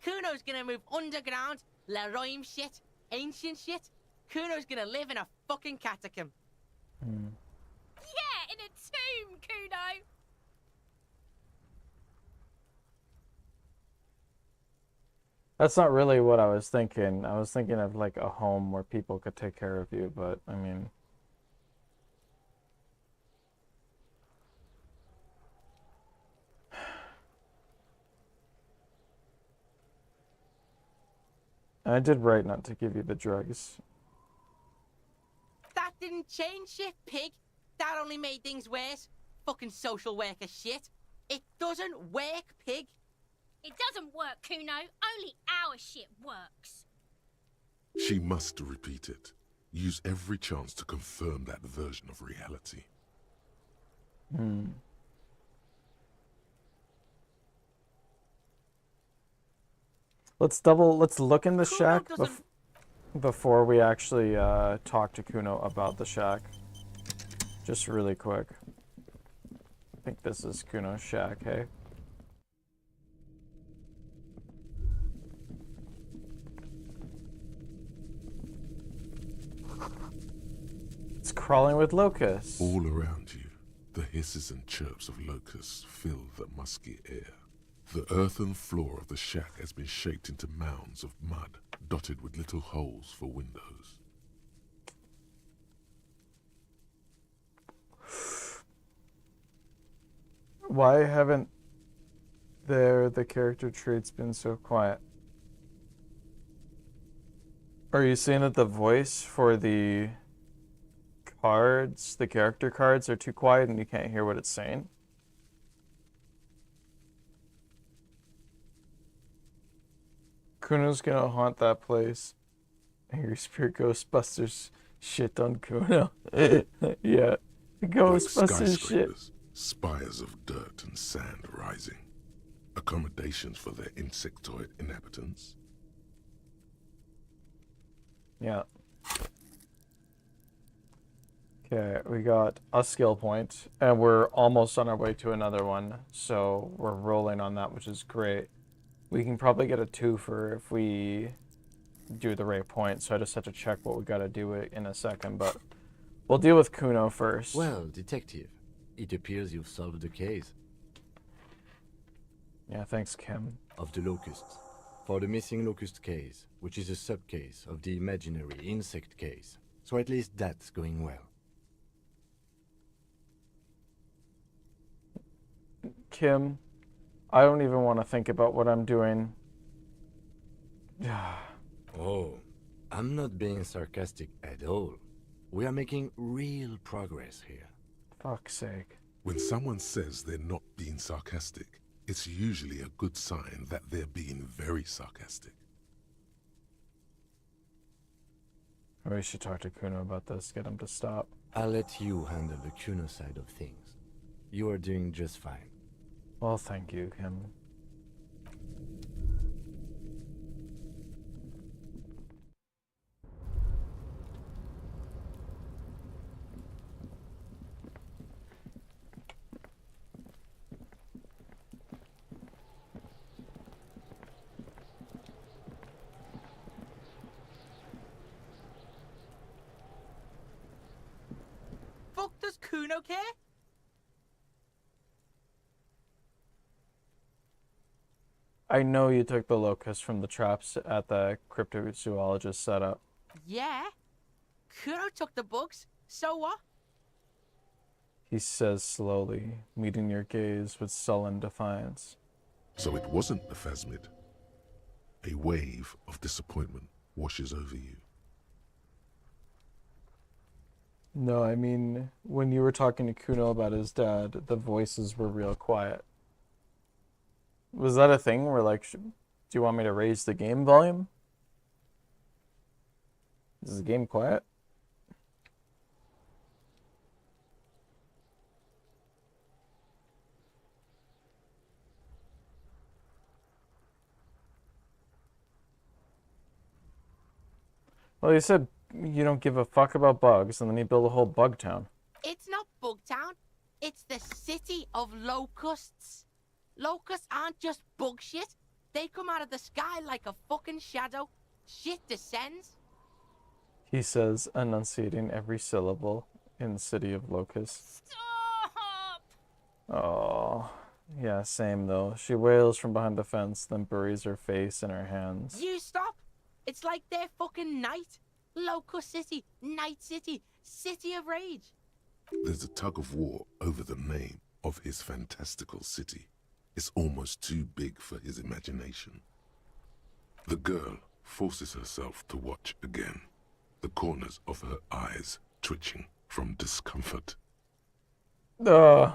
Kuno's gonna move underground, Leroy shit, ancient shit. Kuno's gonna live in a fucking catacomb. Yeah, in a tomb, Kuno. That's not really what I was thinking. I was thinking of like a home where people could take care of you, but I mean... I did right not to give you the drugs. That didn't change shit, pig. That only made things worse. Fucking social worker shit. It doesn't work, pig. It doesn't work, Kuno. Only our shit works. She must repeat it. Use every chance to confirm that version of reality. Let's look in the Kuno shack doesn't... before we actually talk to Kuno about the shack. Just really quick. I think this is Kuno's shack, hey? It's crawling with locusts. All around you, the hisses and chirps of locusts fill the musky air. The earthen floor of the shack has been shaped into mounds of mud, dotted with little holes for windows. Why haven't the character traits been so quiet? Are you saying that the voice for the cards, the character cards, are too quiet and you can't hear what it's saying? Kuno's gonna haunt that place. Angry Spirit Ghostbusters shit on Kuno. Yeah. Ghostbusters shit. Spires of dirt and sand rising. Accommodations for their insectoid inhabitants. Yeah. Okay, we got a skill point, and we're almost on our way to another one, so we're rolling on that, which is great. We can probably get a 2 for if we do the right point, so I just have to check what we gotta do in a second, but we'll deal with Kuno first. Well, detective, it appears you've solved the case. Yeah, thanks, Kim. Of the locusts. For the missing locust case, which is a sub-case of the imaginary insect case. So at least that's going well. Kim, I don't even want to think about what I'm doing. Oh, I'm not being sarcastic at all. We are making real progress here. Fuck's sake. When someone says they're not being sarcastic, it's usually a good sign that they're being very sarcastic. We should talk to Kuno about this, get him to stop. I'll let you handle the Kuno side of things. You are doing just fine. Well, thank you, Kim. Fuck does Kuno care? I know you took the locust from the traps at the cryptozoologist setup. Yeah. Kuno took the bugs. So what? He says slowly, meeting your gaze with sullen defiance. So it wasn't a phasmid. A wave of disappointment washes over you. No, I mean, when you were talking to Kuno about his dad, the voices were real quiet. Was that a thing where, like, do you want me to raise the game volume? Is the game quiet? Well, you said you don't give a fuck about bugs, and then you build a whole bug town. It's not Bugtown. It's the city of locusts. Locusts aren't just bug shit. They come out of the sky like a fucking shadow. Shit descends. He says, enunciating every syllable in City of Locusts. Stop! Oh, yeah, same though. She wails from behind the fence, then buries her face in her hands. You stop. It's like they're fucking night. Locust City, Night City, City of Rage. There's a tug of war over the name of his fantastical city. It's almost too big for his imagination. The girl forces herself to watch again, the corners of her eyes twitching from discomfort. Yeah,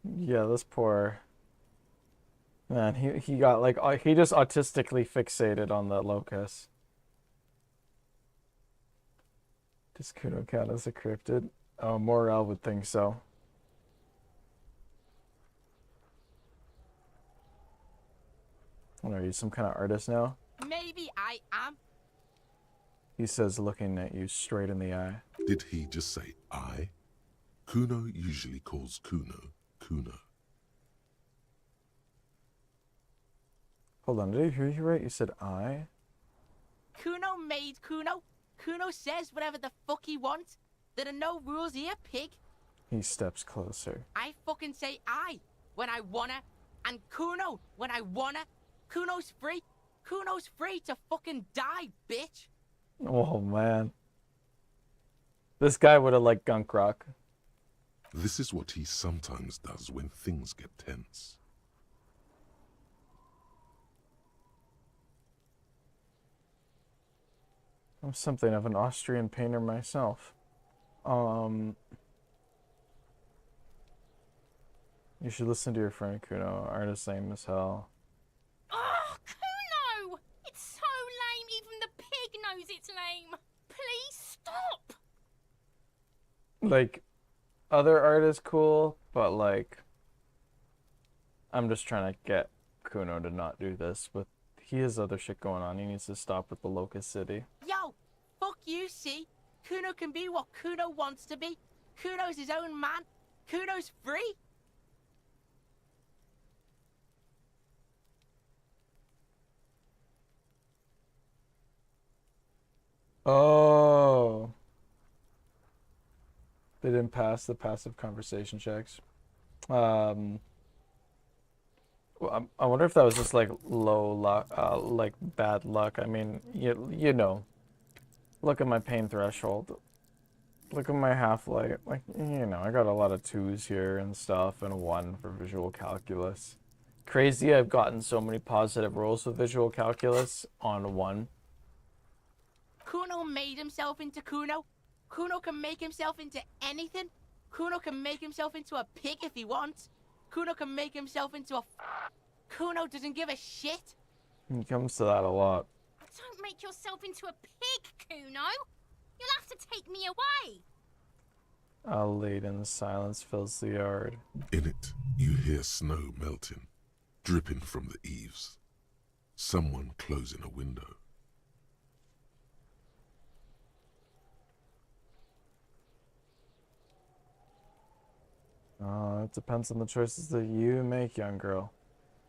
this poor man. He got like he just autistically fixated on the locust. Does Kuno count as a cryptid? Oh, Morel would think so. What are you, some kind of artist now? Maybe I am. He says, looking at you straight in the eye. Did he just say I? Kuno usually calls Kuno, Kuno. Hold on, did I hear you right? You said I? Kuno made Kuno. Kuno says whatever the fuck he wants. There are no rules here, pig. He steps closer. I fucking say I when I wanna, and Kuno when I wanna. Kuno's free. Kuno's free to fucking die, bitch. Oh, man. This guy would have liked Gunk Rock. This is what he sometimes does when things get tense. I'm something of an Austrian painter myself. You should listen to your friend Kuno. Artist lame as hell. Oh, Kuno! It's so lame, even the pig knows it's lame. Please stop! Like, other art is cool, but like, I'm just trying to get Kuno to not do this, but he has other shit going on. He needs to stop with the Locust City. Yo, fuck you, see? Kuno can be what Kuno wants to be. Kuno's his own man. Kuno's free. Oh. They didn't pass the passive conversation checks. Well, I wonder if that was just like low luck, like bad luck. I mean, you know, look at my pain threshold. Look at my half-life. Like, you know, I got a lot of 2s here and stuff, and a 1 for visual calculus. Crazy, I've gotten so many positive rolls with visual calculus on 1. Kuno made himself into Kuno. Kuno can make himself into anything. Kuno can make himself into a pig if he wants. Kuno can make himself into a... Kuno doesn't give a shit. He comes to that a lot. Don't make yourself into a pig, Kuno. You'll have to take me away. A laden silence fills the yard. In it, you hear snow melting, dripping from the eaves. Someone closing a window. It depends on the choices that you make, young girl.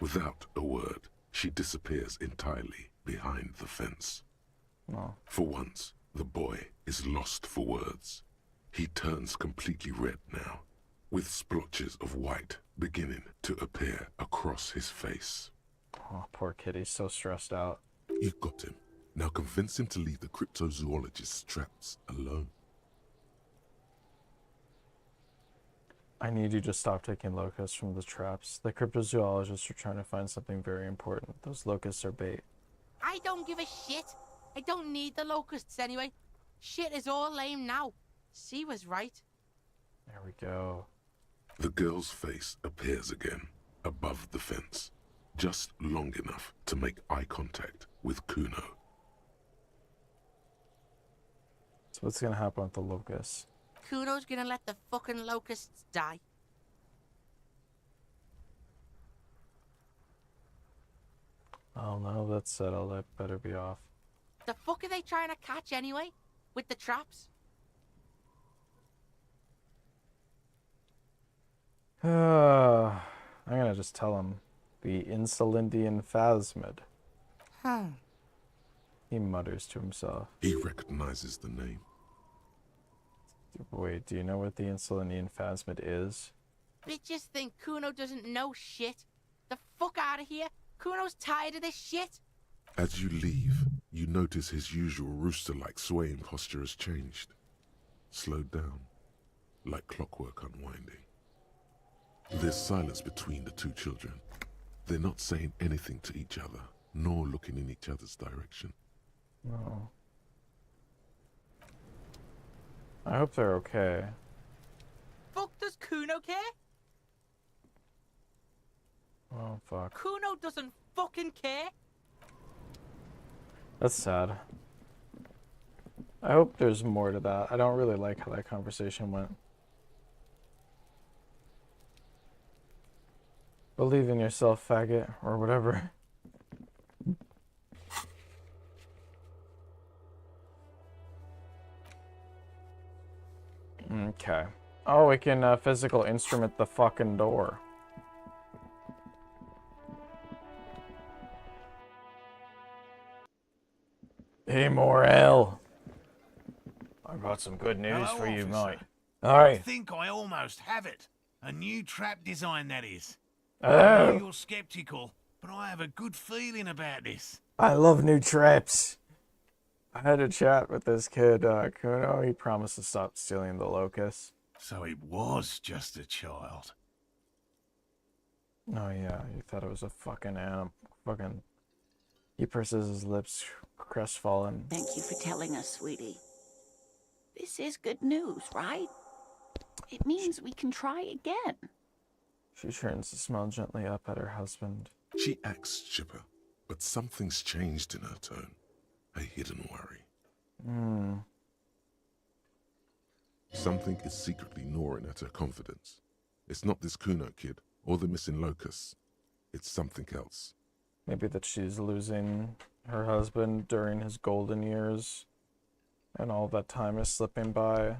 Without a word, she disappears entirely behind the fence. Oh. For once, the boy is lost for words. He turns completely red now, with splotches of white beginning to appear across his face. Oh, poor kid, he's so stressed out. You got him. Now convince him to leave the cryptozoologist's traps alone. I need you to stop taking locusts from the traps. The cryptozoologists are trying to find something very important. Those locusts are bait. I don't give a shit. I don't need the locusts anyway. Shit is all lame now. C was right. There we go. The girl's face appears again, above the fence, just long enough to make eye contact with Kuno. So what's gonna happen with the locusts? Kuno's gonna let the fucking locusts die. Oh no, that's settled. I better be off. The fuck are they trying to catch anyway? With the traps? I'm gonna just tell him. The Insulindian phasmid. He mutters to himself. He recognizes the name. Wait, do you know what the Insulindian phasmid is? Bitches think Kuno doesn't know shit. The fuck out of here. Kuno's tired of this shit. As you leave, you notice his usual rooster-like swaying posture has changed. Slowed down, like clockwork unwinding. There's silence between the two children. They're not saying anything to each other, nor looking in each other's direction. No. I hope they're okay. Fuck does Kuno care? Oh, fuck. Kuno doesn't fucking care. That's sad. I hope there's more to that. I don't really like how that conversation went. Believe in yourself, faggot, or whatever. Okay. Oh, we can physical instrument the fucking door. Hey, Morel. I've got some good news Hello, for you, officer. mate. Alright. I think I almost have it. A new trap design, that is. Oh. I know you're skeptical, but I have a good feeling about this. I love new traps. I had a chat with this kid, Kuno. He promised to stop stealing the locusts. So it was just a child. Oh yeah, you thought it was a fucking animal. Fucking. He purses his lips, crestfallen. Thank you for telling us, sweetie. This is good news, right? It means we can try again. She turns to smile gently up at her husband. She acts chipper, but something's changed in her tone. A hidden worry. Something is secretly gnawing at her confidence. It's not this Kuno kid or the missing locusts. It's something else. Maybe that she's losing her husband during his golden years, and all that time is slipping by,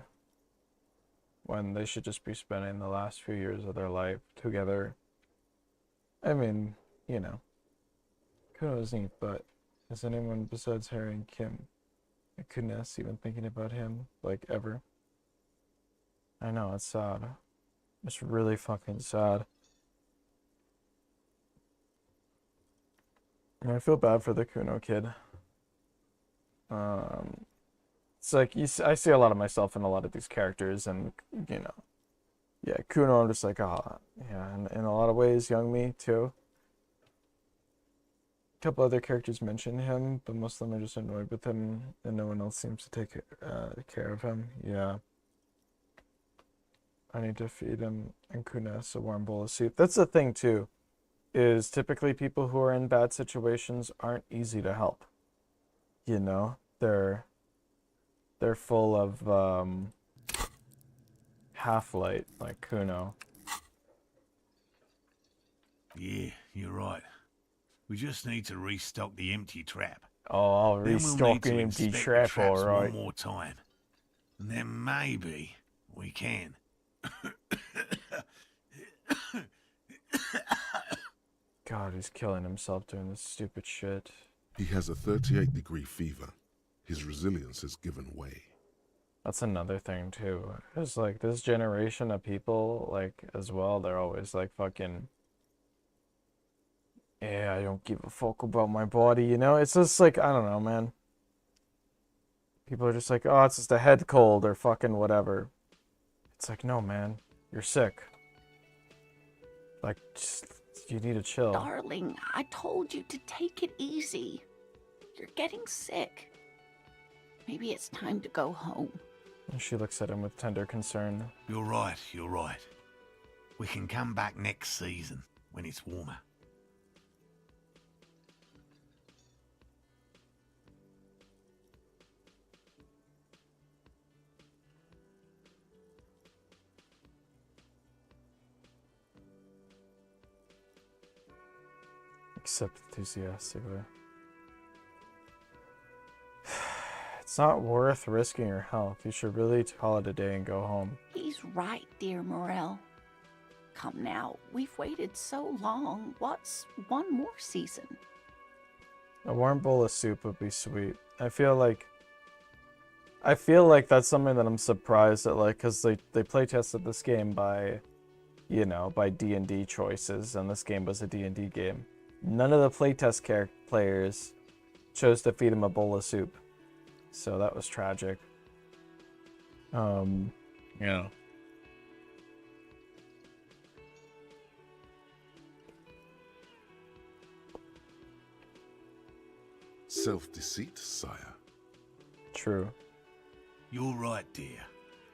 when they should just be spending the last few years of their life together. I mean, you know, Kuno's neat, but is anyone besides Harry and Kim and Kunes even thinking about him, like, ever? I know, it's sad. It's really fucking sad. And I feel bad for the Kuno kid. It's like I see a lot of myself in a lot of these characters, and you know, yeah, Kuno. I'm just like, oh, yeah, and in a lot of ways, young me too. A couple other characters mention him, but most of them are just annoyed with him, and no one else seems to take care of him. Yeah. I need to feed him and Kunes a warm bowl of soup. That's the thing too, is typically people who are in bad situations aren't easy to help. You know, they're full of half-light, like Kuno. Yeah, you're right. We just need to restock the empty trap. Oh, I'll Then we'll restock need to an empty inspect the trap, traps alright. one more time. And then maybe we can. God, he's killing himself doing this stupid shit. He has a 38-degree fever. His resilience has given way. That's another thing too. It's like this generation of people, like as well, they're always like fucking, yeah, I don't give a fuck about my body, you know? It's just like, I don't know, man. People are just like, oh, it's just a head cold or fucking whatever. It's like, no, man, you're sick. Like, just, you need to chill. Darling, I told you to take it easy. You're getting sick. Maybe it's time to go home. And she looks at him with tender concern. You're right, you're right. We can come back next season, when it's warmer. Except enthusiastically. It's not worth risking your health. You should really call it a day and go home. He's right, dear Morel. Come now, we've waited so long. What's one more season? A warm bowl of soup would be sweet. I feel like that's something that I'm surprised at, like, because they play tested this game by, you know, by D&D choices, and this game was a D&D game. None of the playtest players chose to feed him a bowl of soup. So that was tragic. Yeah. Self-deceit, sire. True. You're right, dear.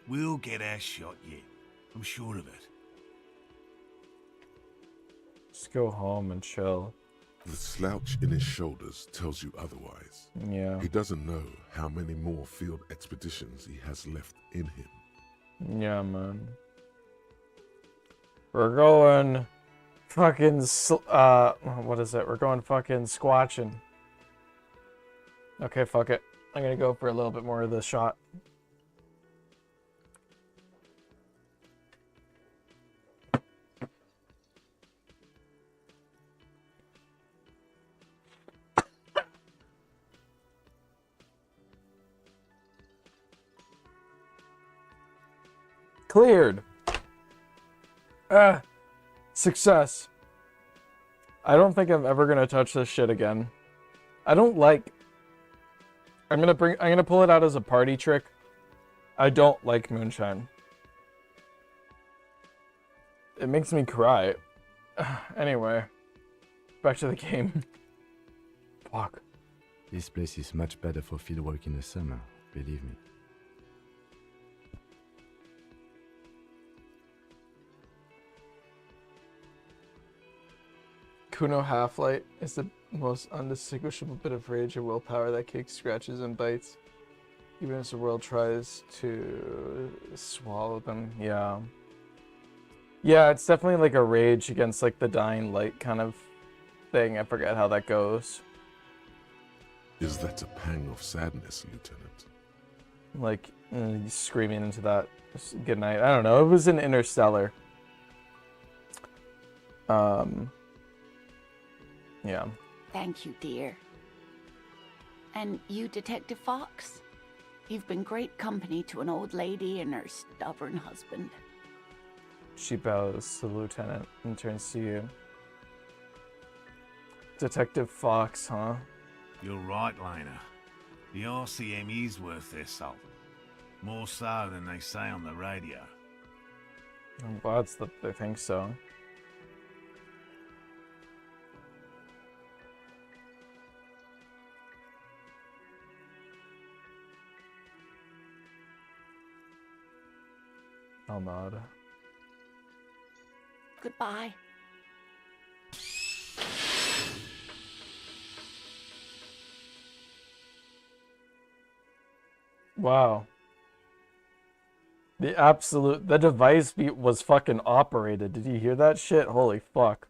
We'll get our shot yet. I'm sure of it. Just go home and chill. The slouch in his shoulders tells you otherwise. Yeah. He doesn't know how many more field expeditions he has left in him. Yeah, man. We're going fucking what is it? We're going fucking squatching. Okay, fuck it. I'm gonna go for a little bit more of this shot. Cleared. Success. I don't think I'm ever gonna touch this shit again. I'm gonna pull it out as a party trick. I don't like moonshine. It makes me cry. Anyway, back to the game. Fuck. This place is much better for fieldwork in the summer, believe me. Kuno Half-Light is the most undistinguishable bit of rage and willpower that kicks, scratches, and bites. Even as the world tries to swallow them. Yeah. Yeah, it's definitely like a rage against like the dying light kind of thing. I forget how that goes. Is that a pang of sadness, Lieutenant? Like, screaming into that good night. I don't know. It was in Interstellar. Yeah. Thank you, dear. And you, Detective Fox? You've been great company to an old lady and her stubborn husband. She bows to the lieutenant and turns to you. Detective Fox, huh? You're right, Lena. The RCM is worth their salt. More so than they say on the radio. I'm glad that they think so. I'll nod. Goodbye. Wow. The device was fucking operated. Did you hear that shit? Holy fuck.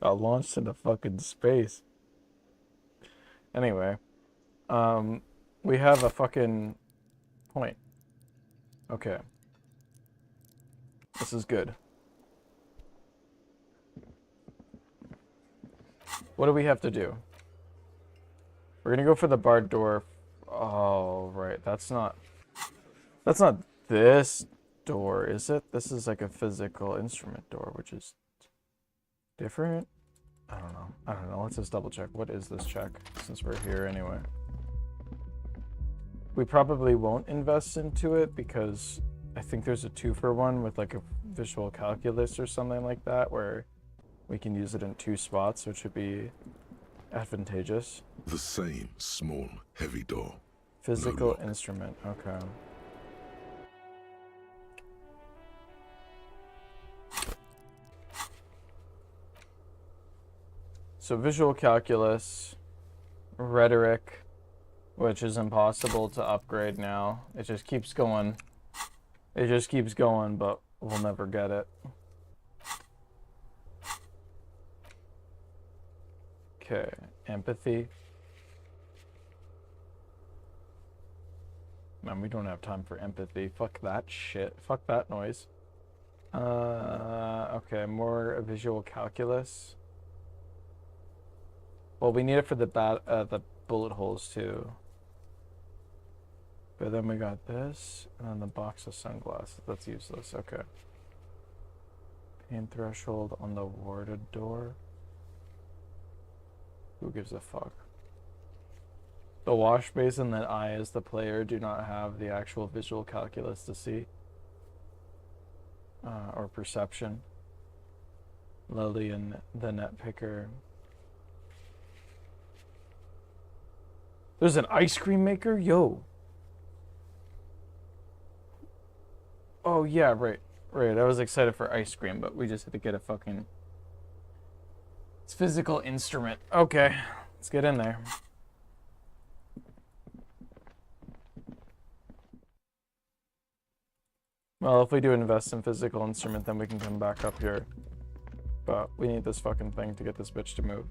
Got launched into fucking space. Anyway. We have a fucking point. Okay. This is good. What do we have to do? We're gonna go for the barred door. Oh, right. That's not this door, is it? This is like a physical instrument door, which is different. I don't know. Let's just double check. What is this check? Since we're here anyway. We probably won't invest into it because I think there's a 2-for-1 with like a visual calculus or something like that where we can use it in 2 spots, which would be advantageous. The same small, heavy door. Physical instrument, okay. So visual calculus, rhetoric, which is impossible to upgrade now. It just keeps going. It just keeps going, but we'll never get it. Okay, empathy. Man, we don't have time for empathy. Fuck that shit. Fuck that noise. Okay, more visual calculus. Well, we need it for the bullet holes too. But then we got this, and then the box of sunglasses. That's useless. Okay. Pain threshold on the warded door. Who gives a fuck? The wash basin that I, as the player, do not have the actual visual calculus to see. Or perception. Lily and the net picker. There's an ice cream maker? Yo. Oh, yeah, right. Right, I was excited for ice cream, but we just had to get a fucking... It's physical instrument. Okay, let's get in there. Well, if we do invest in physical instrument, then we can come back up here. But we need this fucking thing to get this bitch to move.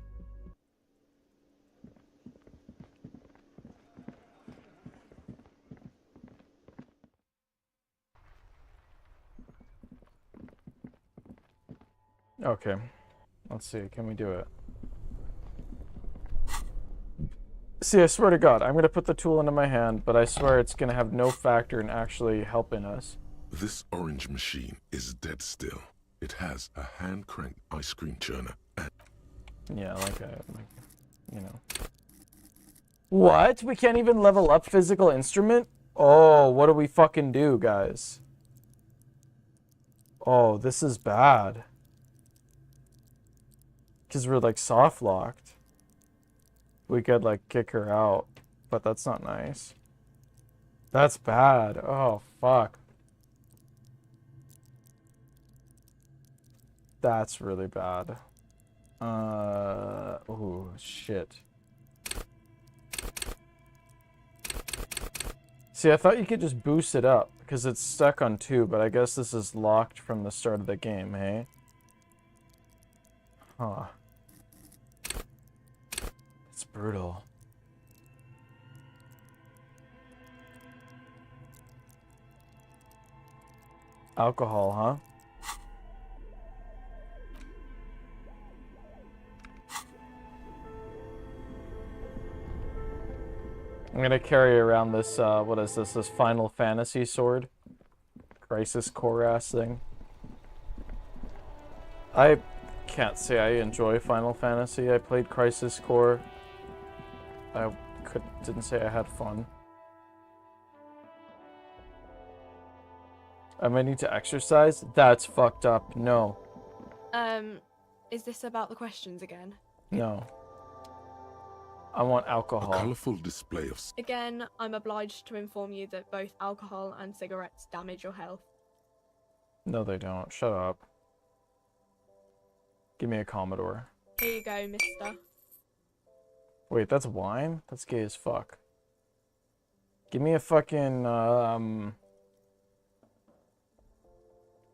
Okay, let's see, can we do it? See, I swear to God, I'm gonna put the tool into my hand, but I swear it's gonna have no factor in actually helping us. This orange machine is dead still. It has a hand-cranked ice cream churner and... Yeah, you know. What? We can't even level up physical instrument? Oh, what do we fucking do, guys? Oh, this is bad. Because we're like soft locked. We could like kick her out, but that's not nice. That's bad. Oh, fuck. That's really bad. Oh, shit. See, I thought you could just boost it up because it's stuck on 2, but I guess this is locked from the start of the game, hey? Huh. It's brutal. Alcohol, huh? I'm gonna carry around this, what is this? This Final Fantasy sword? Crisis core ass thing. I can't say I enjoy Final Fantasy. I played Crisis Core. I didn't say I had fun. I might need to exercise? That's fucked up. No. Is this about the questions again? No. I want A alcohol. colorful display of Again, I'm obliged to inform you that both alcohol and cigarettes damage your health. No, they don't. Shut up. Give me a Commodore. Here you go, mister. Wait, that's wine? That's gay as fuck. Give me a fucking,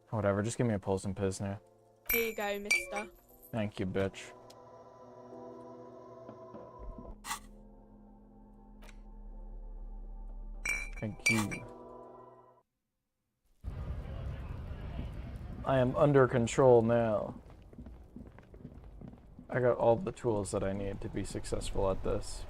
whatever, just give me a Pulse and Pilsner. Here you go, mister. Thank you, bitch. Thank you. I am under control now. I got all the tools that I need to be successful at this.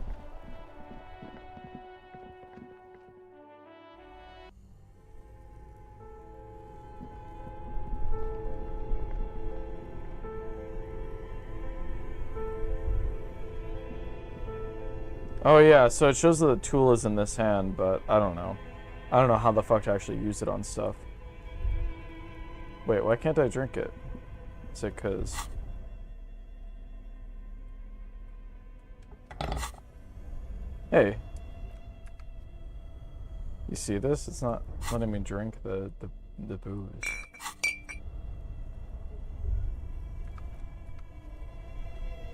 Oh yeah, so it shows that the tool is in this hand, but I don't know. I don't know how the fuck to actually use it on stuff. Wait, why can't I drink it? Is it 'cause... Hey. You see this? It's not letting me drink the booze.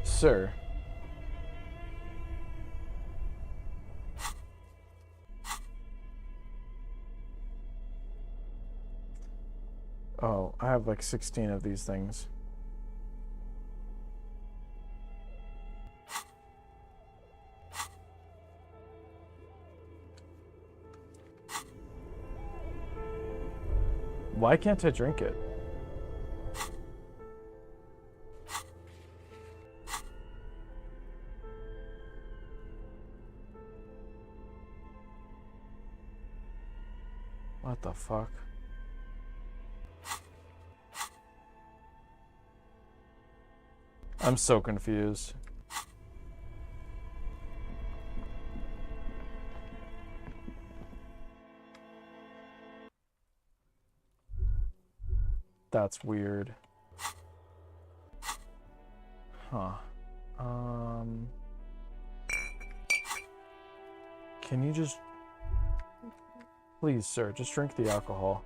Sir. Oh, I have like 16 of these things. Why can't I drink it? What the fuck? I'm so confused. That's weird. Huh. Can you just... Please, sir, just drink the alcohol.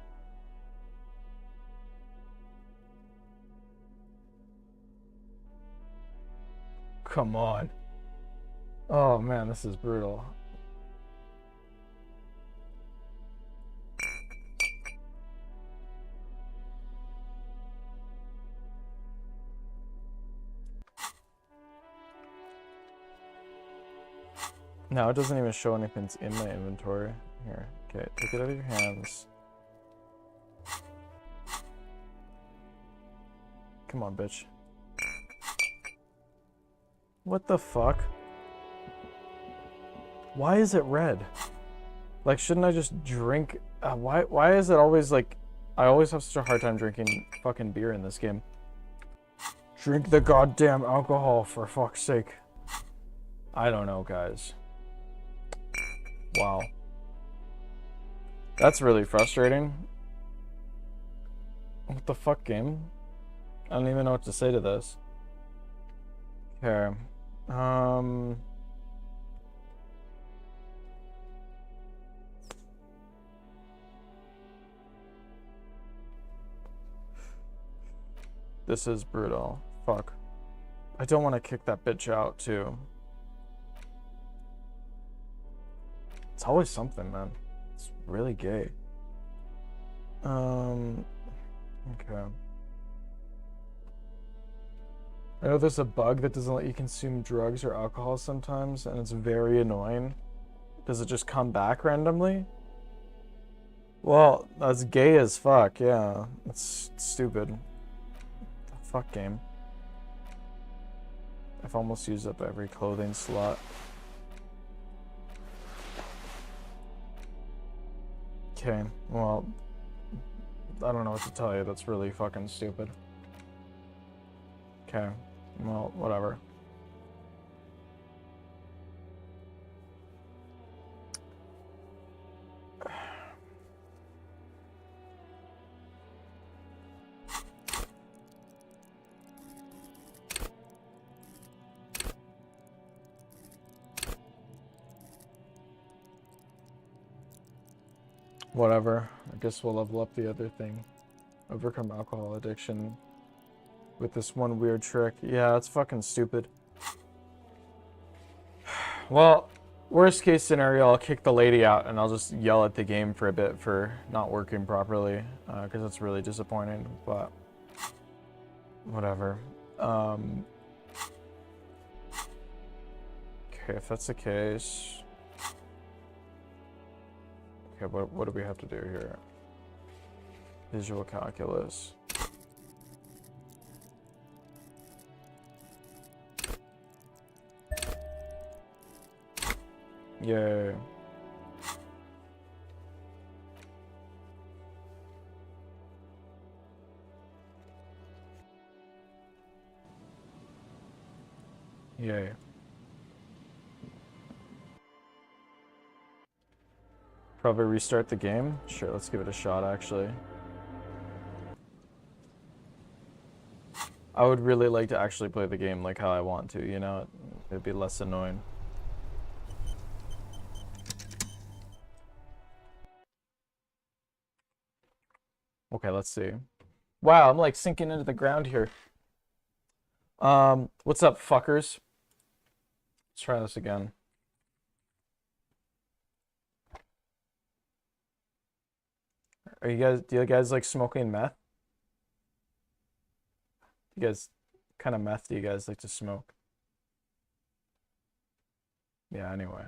Come on. Oh man, this is brutal. No, it doesn't even show anything's in my inventory. Here, okay, take it out of your hands. Come on, bitch. What the fuck? Why is it red? Like, shouldn't I just drink? Why is it always like... I always have such a hard time drinking fucking beer in this game. Drink the goddamn alcohol, for fuck's sake. I don't know, guys. Wow. That's really frustrating. What the fuck, game? I don't even know what to say to this. Okay. This is brutal. Fuck. I don't want to kick that bitch out, too. It's always something, man. It's really gay. Okay. I know there's a bug that doesn't let you consume drugs or alcohol sometimes, and it's very annoying. Does it just come back randomly? Well, that's gay as fuck, yeah. That's stupid. The fuck game. I've almost used up every clothing slot. Okay, well, I don't know what to tell you. That's really fucking stupid. Okay. Well, whatever. Whatever. I guess we'll level up the other thing. Overcome alcohol addiction with this one weird trick. Yeah, it's fucking stupid. Well, worst case scenario, I'll kick the lady out and I'll just yell at the game for a bit for not working properly, because that's really disappointing, but whatever. Okay, if that's the case... Okay, what do we have to do here? Visual calculus. Yay. Yay. Probably restart the game? Sure, let's give it a shot, actually. I would really like to actually play the game like how I want to, you know? It'd be less annoying. Okay, let's see. Wow, I'm like sinking into the ground here. What's up, fuckers? Let's try this again. Do you guys like smoking meth? You guys, kind of meth do you guys like to smoke? Yeah, anyway.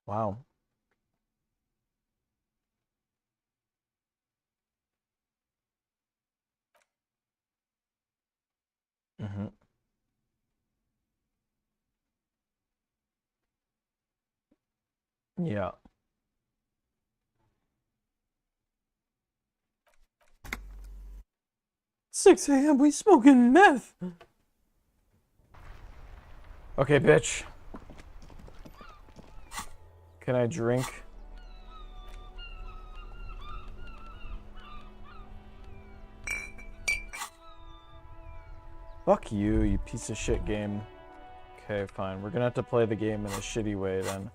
Wow. Mm-hmm. Yeah. "6 a.m. we smoking meth." Okay, bitch. Can I drink? Fuck you, you piece of shit game. Okay, fine. We're gonna have to play the game in a shitty way then.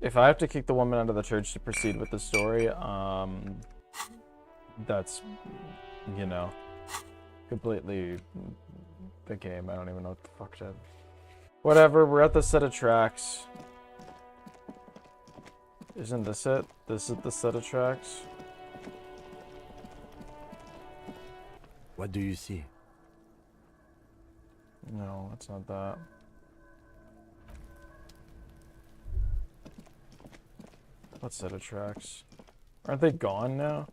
If I have to kick the woman out of the church to proceed with the story, that's, you know, completely the game. I don't even know what the fuck to... Whatever, we're at the set of tracks. Isn't this it? This is the set of tracks? What do you see? No, it's not that. What set of tracks? Aren't they gone now?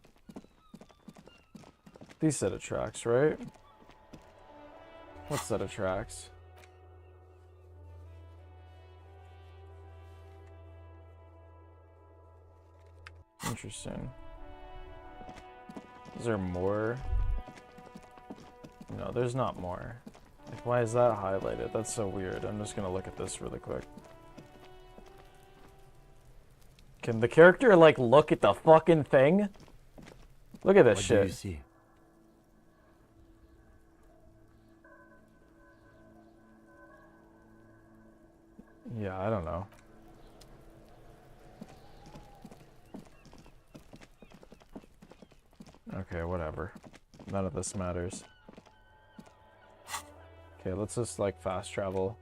These set of tracks, right? What set of tracks? Interesting. Is there more? No, there's not more. Like, why is that highlighted? That's so weird. I'm just gonna look at this really quick. Can the character, like, look at the fucking thing? Look at this shit. What do you see? Yeah, I don't know. Okay, whatever. None of this matters. Okay, let's just, like, fast travel.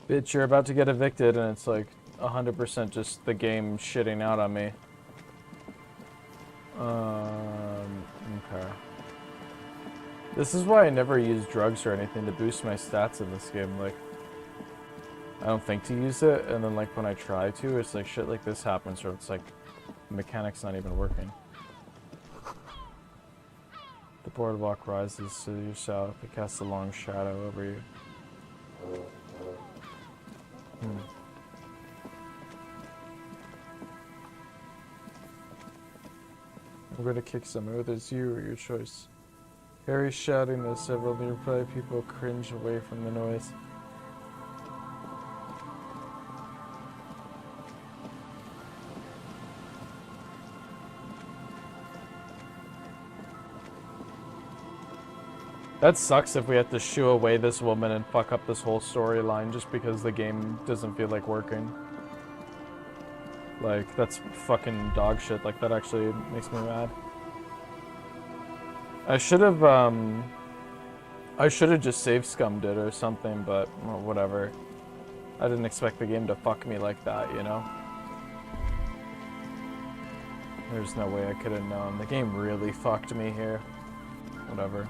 Bitch, you're about to get evicted, and it's, like, 100% just the game shitting out on me. Okay. This is why I never use drugs or anything to boost my stats in this game, like... I don't think to use it, and then like when I try to, it's like shit like this happens where it's like the mechanic's not even working. The boardwalk rises to your south. It casts a long shadow over you. I'm going to kick some, whether it's you or your choice. Harry's shouting as several nearby people cringe away from the noise. That sucks if we have to shoo away this woman and fuck up this whole storyline just because the game doesn't feel like working. Like, that's fucking dog shit. Like, that actually makes me mad. I should have just save scummed it or something, but well, whatever. I didn't expect the game to fuck me like that, you know? There's no way I could have known. The game really fucked me here. Whatever.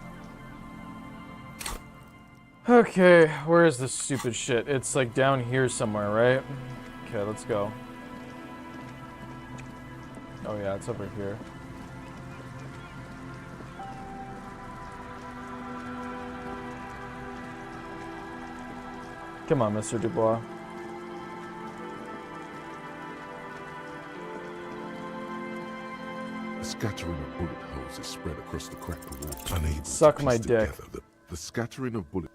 Okay, where is this stupid shit? It's like down here somewhere, right? Okay, let's go. Oh yeah, it's over here. Come on, Mr. Dubois. A scattering of bullet holes is spread across the cracked wall. Unable Suck to my piece dick. together the scattering of bullet.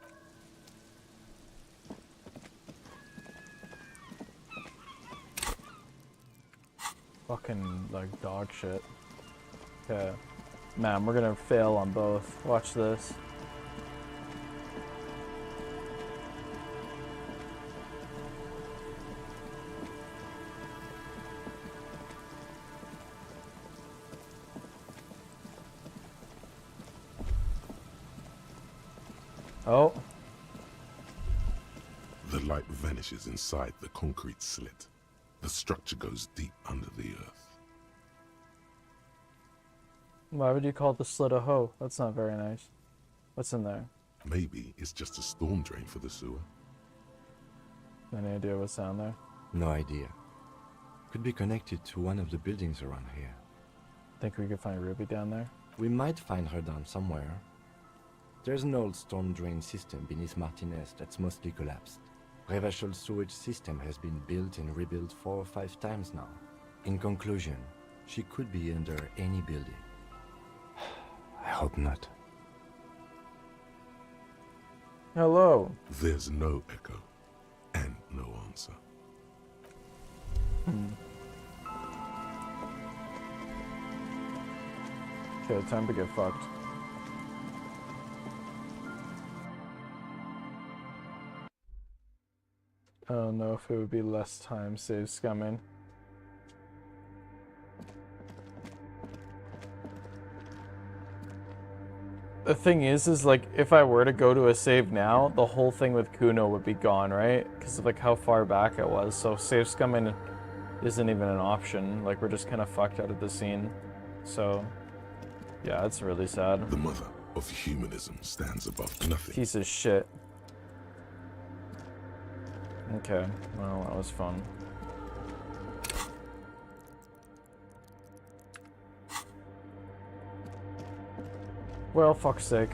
Fucking, like, dog shit. Okay. Man, we're gonna fail on both. Watch this. Oh. The light vanishes inside the concrete slit. The structure goes deep under the earth. Why would you call the slit a hoe? That's not very nice. What's in there? Maybe it's just a storm drain for the sewer. Any idea what's down there? No idea. Could be connected to one of the buildings around here. Think we could find Ruby down there? We might find her down somewhere. There's an old storm drain system beneath Martinez that's mostly collapsed. Revachel's sewage system has been built and rebuilt 4 or 5 times now. In conclusion, she could be under any building. I hope not. Hello. There's no echo and no answer. Okay, time to get fucked. I don't know if it would be less time save scumming. The thing is like, if I were to go to a save now, the whole thing with Kuno would be gone, right? Because of like how far back it was. So save scumming isn't even an option. Like, we're just kind of fucked out of the scene. So, yeah, it's really sad. The mother of humanism stands above nothing. Piece of shit. Okay, well, that was fun. Well, fuck's sake.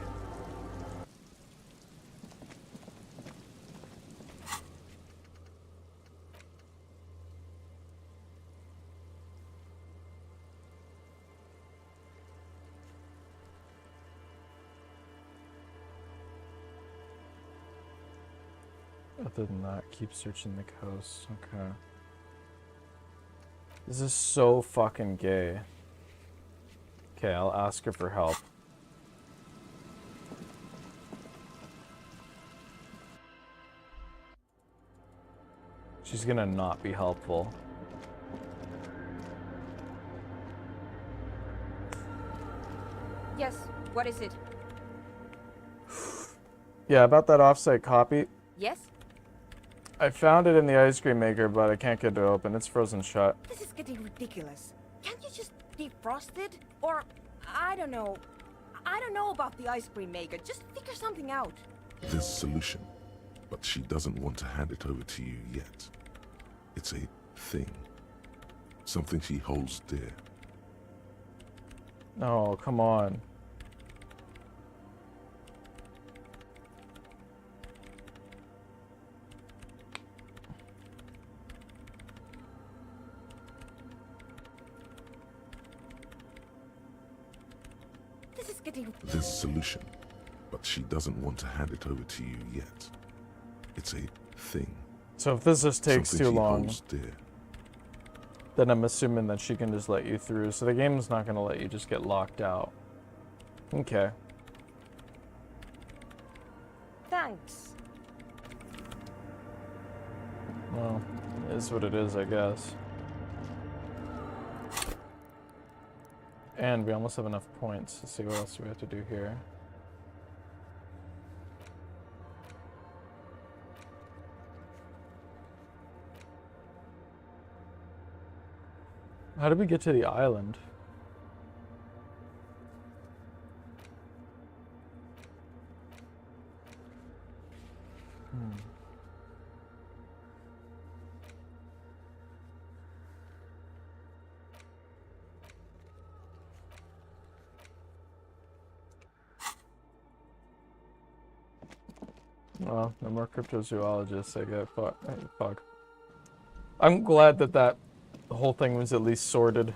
Other than that, keep searching the coast. Okay. This is so fucking gay. Okay, I'll ask her for help. She's gonna not be helpful. Yes, what is it? Yeah, about that offsite copy. Yes? I found it in the ice cream maker, but I can't get it open. It's frozen shut. This is getting ridiculous. Can't you just defrost it? Or, I don't know. I don't know about the ice cream maker. Just figure something out. This solution. but she doesn't want to hand it over to you yet. It's a thing. Something she holds dear. Oh, come on. This is getting... There's a solution, but she doesn't want to hand it over to you yet. It's a thing. So if this just takes Something too she long, holds dear. then I'm assuming that she can just let you through. So the game's not going to let you just get locked out. Okay. Thanks. Well, it is what it is, I guess. And we almost have enough points to see what else we have to do here. How did we get to the island? Well, no more cryptozoologists, I get. Fuck. I'm glad that the whole thing was at least sorted.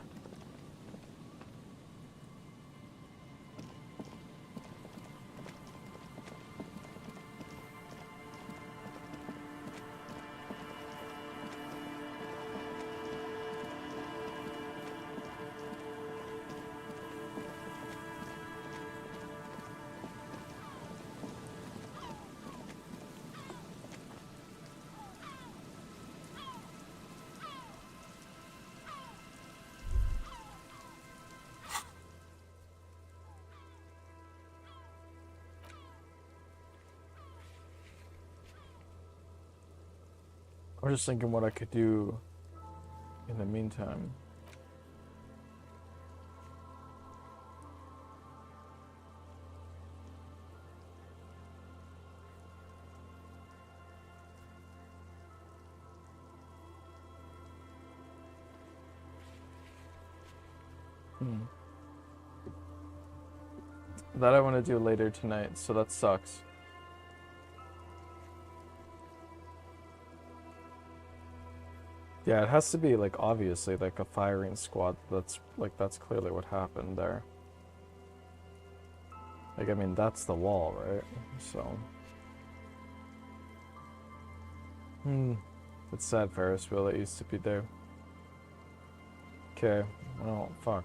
I was just thinking what I could do in the meantime. That I want to do later tonight, so that sucks. Yeah, it has to be, like, obviously, like, a firing squad. That's clearly what happened there. Like, I mean, that's the wall, right? So. It's sad Ferris wheel that used to be there. Okay, well, fuck.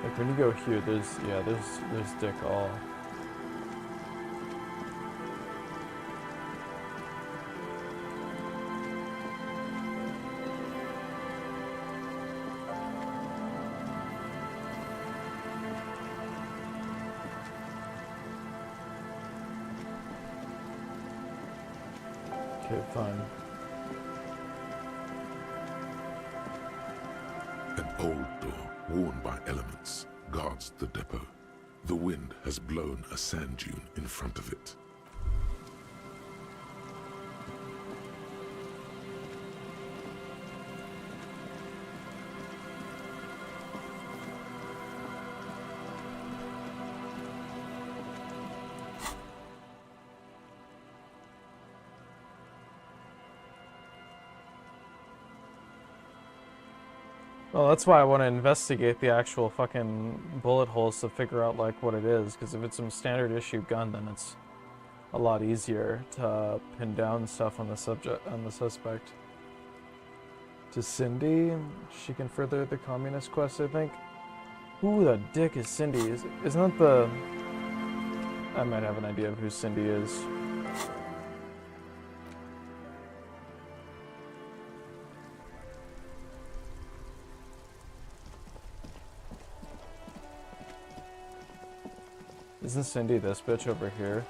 Like when you go here, there's Dick all. Okay, fine. An old door, worn by elements, guards the depot. The wind has blown a sand dune in front of it. Well, that's why I want to investigate the actual fucking bullet holes to figure out, like, what it is. Because if it's some standard issue gun, then it's a lot easier to pin down stuff on the suspect. To Cindy, she can further the communist quest, I think. Who the dick is Cindy? Isn't that the... I might have an idea of who Cindy is. Isn't Cindy this bitch over here?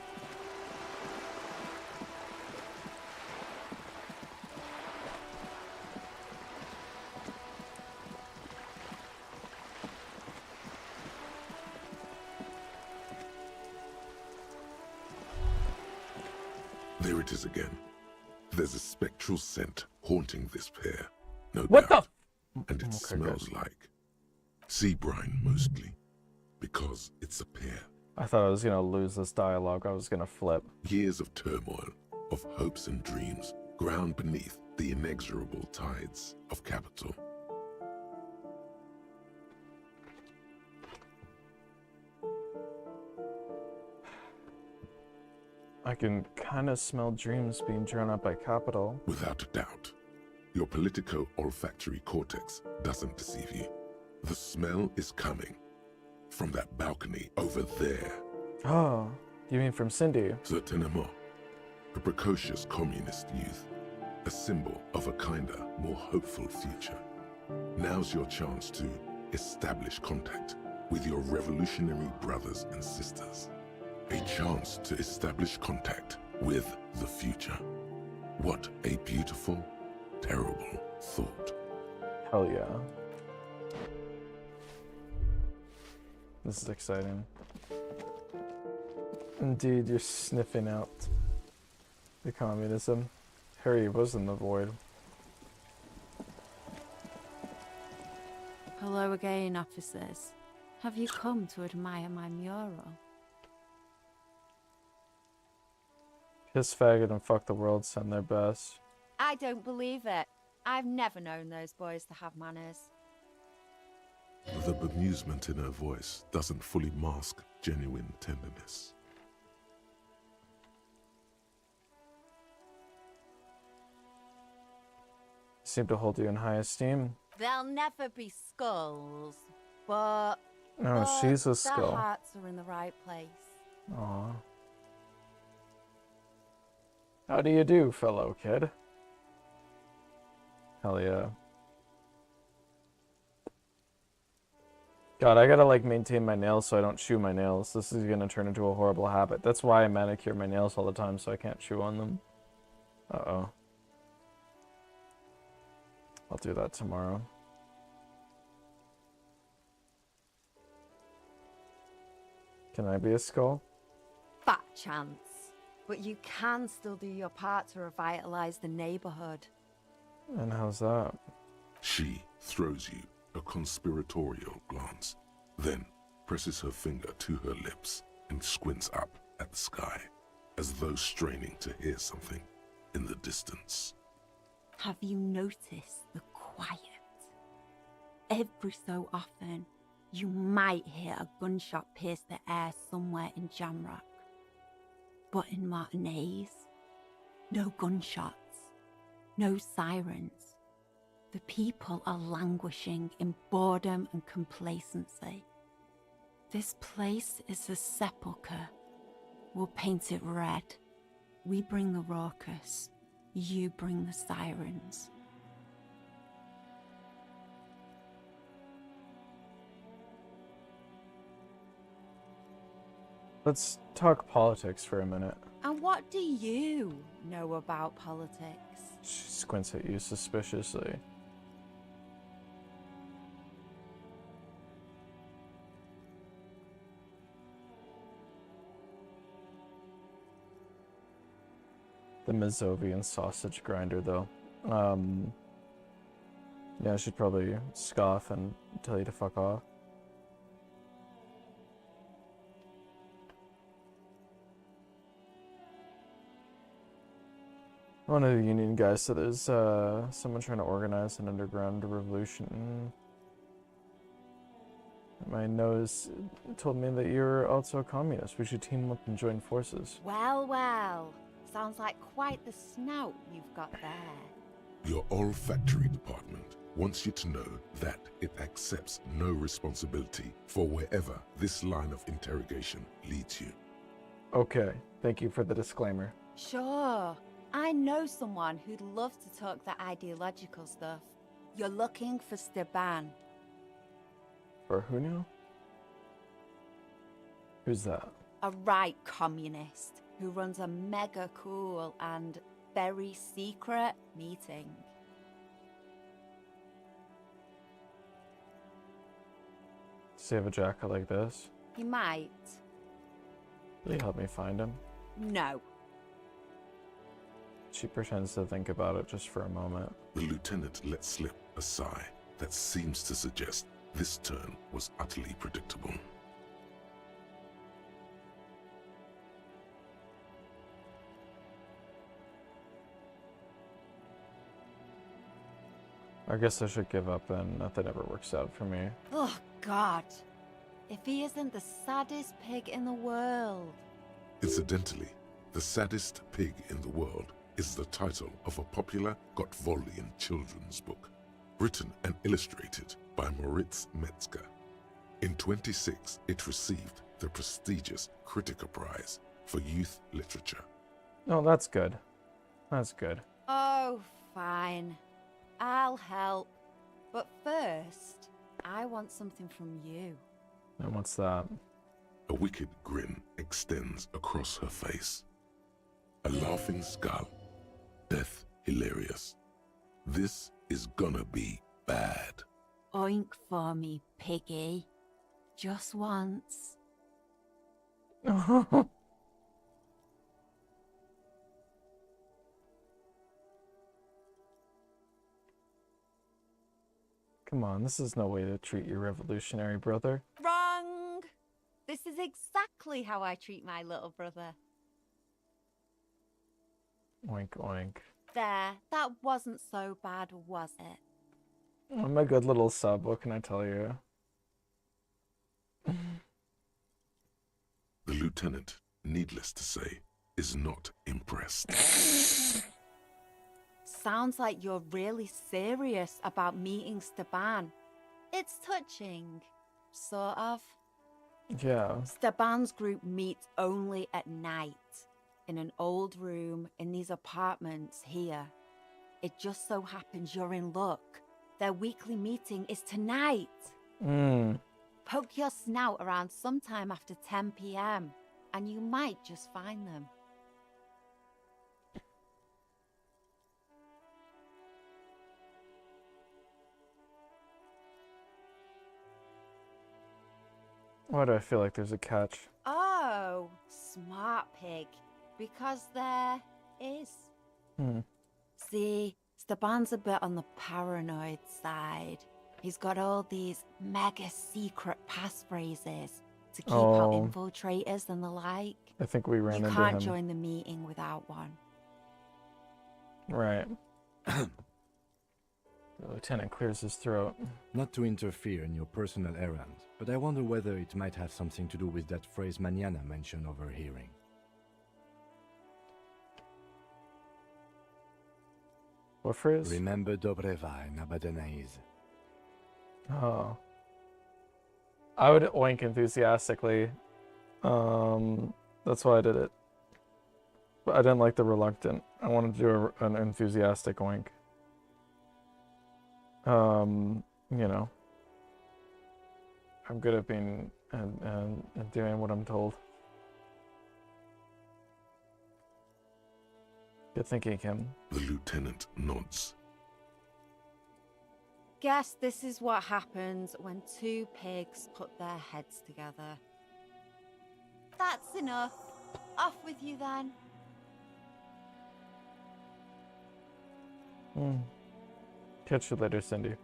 There it is again. There's a spectral scent haunting this pair. No What doubt. the? And it Okay, smells good. like sea brine mostly. Because it's a pair. I thought I was gonna lose this dialogue. I was gonna flip. Years of turmoil, of hopes and dreams, ground beneath the inexorable tides of capital. I can kind of smell dreams being drawn up by capital. Without a doubt. Your politico-olfactory cortex doesn't deceive you. The smell is coming from that balcony over there. Oh, you mean from Cindy? Certainement. A precocious communist youth. A symbol of a kinder, more hopeful future. Now's your chance to establish contact with your revolutionary brothers and sisters. A chance to establish contact with the future. What a beautiful, terrible thought. Hell yeah. This is exciting. Indeed, you're sniffing out the communism. Harry was in the void. Hello again, officers. Have you come to admire my mural? Kiss faggot and fuck the world send their best. I don't believe it. I've never known those boys to have manners. The bemusement in her voice doesn't fully mask genuine tenderness. Seem to hold you in high esteem. They'll never be skulls, but... No, she's a skull. Their hearts are in the right place. Aw. How do you do, fellow kid? Hell yeah. God, I gotta like maintain my nails so I don't chew my nails. This is gonna turn into a horrible habit. That's why I manicure my nails all the time so I can't chew on them. Uh-oh. I'll do that tomorrow. Can I be a skull? Fat chance. But you can still do your part to revitalize the neighborhood. And how's that? She throws you a conspiratorial glance, then presses her finger to her lips and squints up at the sky, as though straining to hear something in the distance. Have you noticed the quiet? Every so often, you might hear a gunshot pierce the air somewhere in Jamrock. But in Martinez, no gunshots, no sirens. The people are languishing in boredom and complacency. This place is a sepulchre. We'll paint it red. We bring the raucous, you bring the sirens. Let's talk politics for a minute. And what do you know about politics? She squints at you suspiciously. The Mazovian sausage grinder, though. Yeah, she'd probably scoff and tell you to fuck off. One of the union guys said there's someone trying to organize an underground revolution. My nose told me that you're also a communist. We should team up and join forces. Well, well. Sounds like quite the snout you've got there. Your olfactory department wants you to know that it accepts no responsibility for wherever this line of interrogation leads you. Okay, thank you for the disclaimer. Sure. I know someone who'd love to talk that ideological stuff. You're looking for Steban. For who now? Who's that? A right communist who runs a mega cool and very secret meeting. Does he have a jacket like this? He might. Will you help me find him? No. She pretends to think about it just for a moment. The lieutenant lets slip a sigh that seems to suggest this turn was utterly predictable. I guess I should give up then. Nothing ever works out for me. Oh, God. If he isn't the saddest pig in the world. Incidentally, The Saddest Pig in the World is the title of a popular Gottwaldian children's book, written and illustrated by Moritz Metzger. In 1926, it received the prestigious Kritiker Prize for Youth Literature. Oh, that's good. That's good. Oh, fine. I'll help. But first, I want something from you. And what's that? A wicked grin extends across her face. A laughing skull. Death hilarious. This is gonna be bad. Oink for me, piggy. Just once. Come on, this is no way to treat your revolutionary brother. Wrong! This is exactly how I treat my little brother. Oink, oink. There, that wasn't so bad, was it? I'm a good little sub, what can I tell you? The lieutenant, needless to say, is not impressed. Sounds like you're really serious about meeting Steban. It's touching. Sort of. Yeah. Steban's group meets only at night. In an old room in these apartments here. It just so happens you're in luck. Their weekly meeting is tonight. Poke your snout around sometime after 10 p.m. and you might just find them. Why do I feel like there's a catch? Oh, smart pig. Because there is. See, Steban's a bit on the paranoid side. He's got all these mega secret passphrases to keep out infiltrators and the like. I think we ran into him. You can't join the meeting without one. Right. The lieutenant clears his throat. Not to interfere in your personal errand, but I wonder whether it might have something to do with that phrase Mañana mentioned overhearing. What phrase? Remember Dobreva and Abadanaiz. Oh. I would oink enthusiastically. That's why I did it. But I didn't like the reluctant. I wanted to do an enthusiastic oink. You know. I'm good at being and doing what I'm told. Good thinking, Kim. The lieutenant nods. Guess this is what happens when two pigs put their heads together. That's enough. Off with you then. Catch you later, Cindy.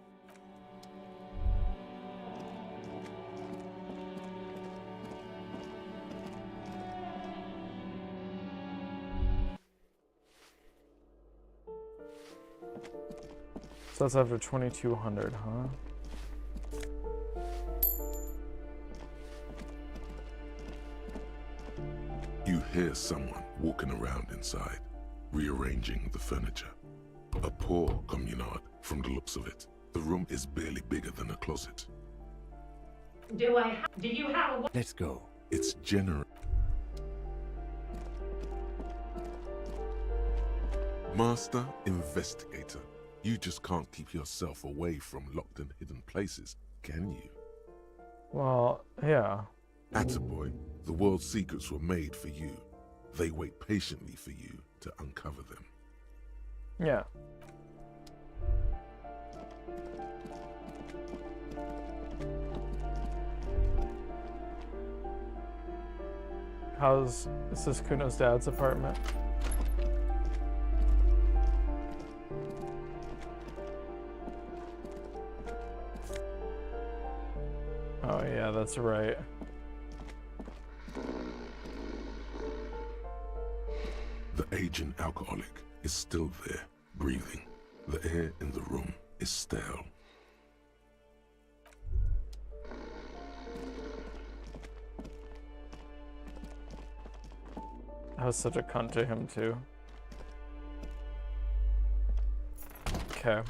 So that's after 2200, huh? You hear someone walking around inside, rearranging the furniture. A poor communard from the looks of it. The room is barely bigger than a closet. Do you have a... Let's go. It's generous. Master Investigator, you just can't keep yourself away from locked and hidden places, can you? Well, yeah. Attaboy, the world's secrets were made for you. They wait patiently for you to uncover them. Yeah. Is this Kuno's dad's apartment? Oh yeah, that's right. The aging alcoholic is still there, breathing. The air in the room is stale. I was such a cunt to him too. Okay.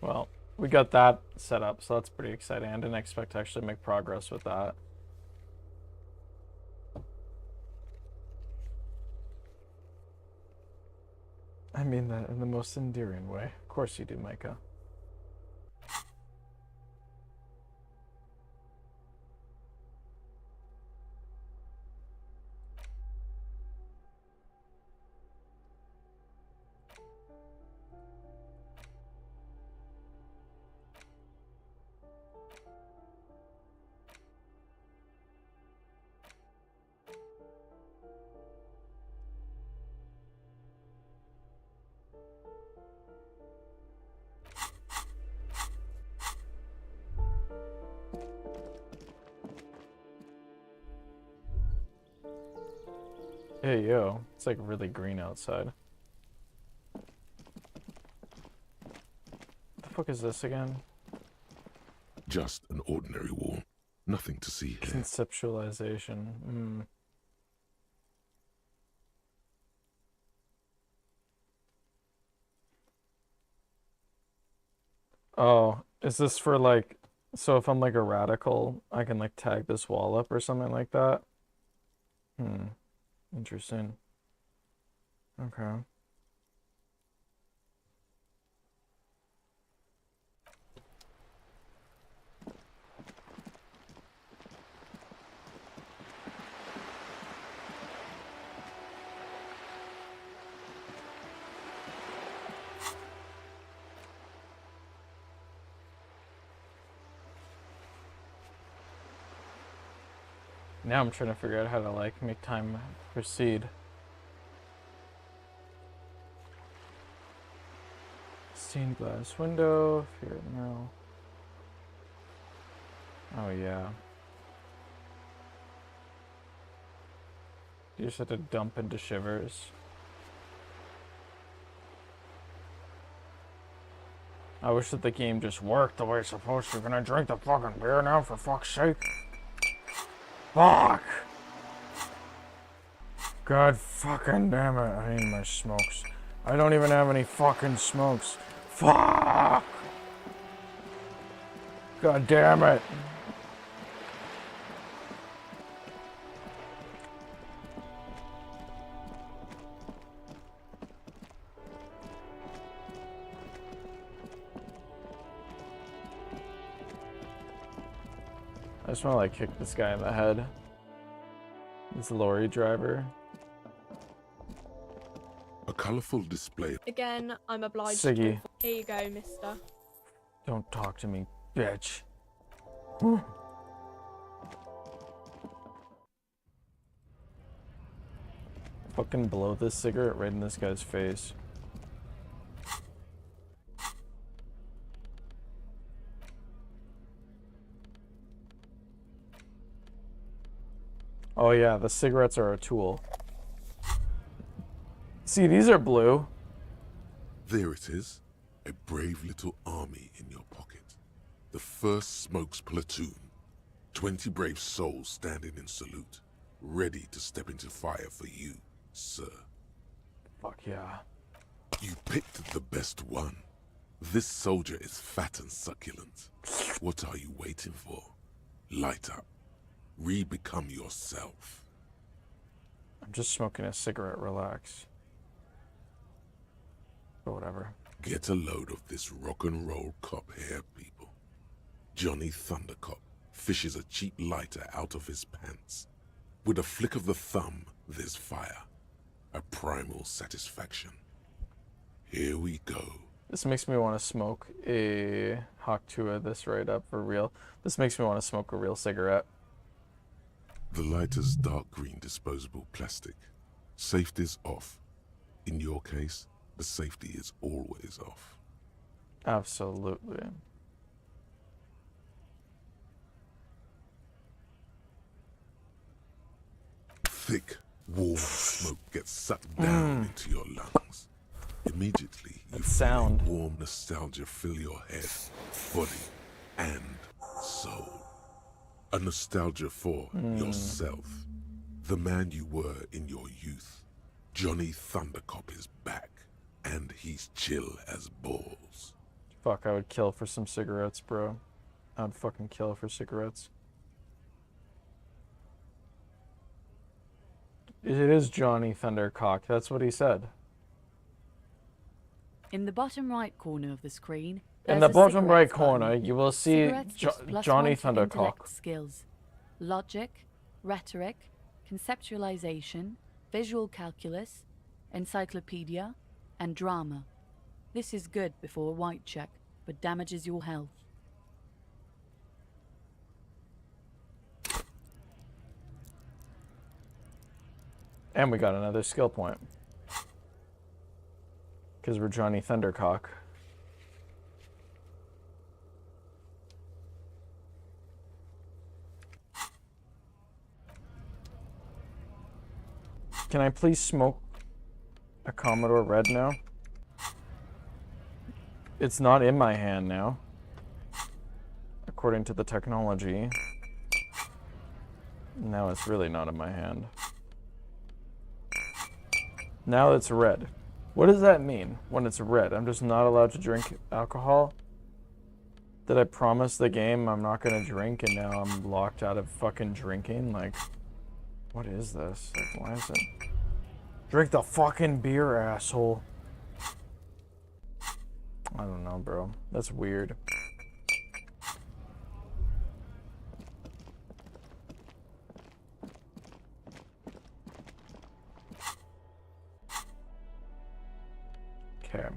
Well, we got that set up, so that's pretty exciting. I didn't expect to actually make progress with that. I mean that in the most endearing way. Of course you do, Micah. Hey yo, it's like really green outside. What the fuck is this again? Just an ordinary wall. Nothing to see here. Conceptualization. Oh, is this for like, so if I'm like a radical, I can like tag this wall up or something like that? Interesting. Okay. Now I'm trying to figure out how to like make time proceed. Stained glass window, here now. Oh yeah. You just have to dump into shivers. I wish that the game just worked the way it's supposed to. Can I drink the fucking beer now, for fuck's sake? Fuck! God fucking damn it, I need my smokes. I don't even have any fucking smokes. Fuck! God damn it. I just want to like kick this guy in the head. This lorry driver. A colorful display. Again, I'm obliged Siggy. to... Here you go, mister. Don't talk to me, bitch. Fucking blow this cigarette right in this guy's face. Oh yeah, the cigarettes are a tool. See, these are blue. There it is. A brave little army in your pocket. The first Smokes platoon. 20 brave souls standing in salute. Ready to step into fire for you, sir. Fuck yeah. You picked the best one. This soldier is fat and succulent. What are you waiting for? Light up. Re-become yourself. I'm just smoking a cigarette, relax. Or whatever. Get a load of this rock and roll cop here, people. Johnny Thundercop fishes a cheap lighter out of his pants. With a flick of the thumb, there's fire. A primal satisfaction. Here we go. This makes me want to smoke a Hawk Tua this right up for real. This makes me want to smoke a real cigarette. The lighter's dark green disposable plastic. Safety's off. In your case, the safety is always off. Absolutely. Thick, warm smoke gets sucked down into your lungs. Immediately, you feel a warm nostalgia fill your head, body, and soul. A nostalgia for yourself, the man you were in your youth. Johnny Thundercop is back, and he's chill as balls. Fuck, I would kill for some cigarettes, bro. I would fucking kill for cigarettes. It is Johnny Thundercock. That's what he said. In the bottom right corner of the screen, In the bottom right cigarettes corner, button. you will see Cigarettes gives +1 Johnny for Thundercock. intellect skills, logic, rhetoric, conceptualization, visual calculus, encyclopedia, and drama. This is good before a white check, but damages your health. And we got another skill point. Because we're Johnny Thundercock. Can I please smoke a Commodore Red now? It's not in my hand now. According to the technology. Now it's really not in my hand. Now it's red. What does that mean when it's red? I'm just not allowed to drink alcohol? Did I promise the game I'm not gonna drink and now I'm locked out of fucking drinking? Like, what is this? Like, why is it? Drink the fucking beer, asshole. I don't know, bro. That's weird. Okay.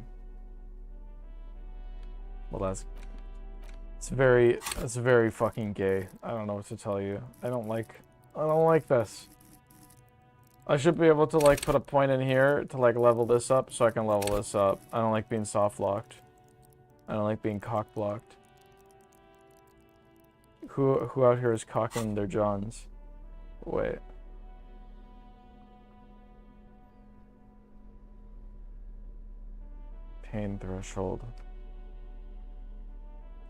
Well, that's very fucking gay. I don't know what to tell you. I don't like this. I should be able to like put a point in here to like level this up so I can level this up. I don't like being soft locked. I don't like being cock blocked. Who out here is cocking their johns? Wait. Pain threshold.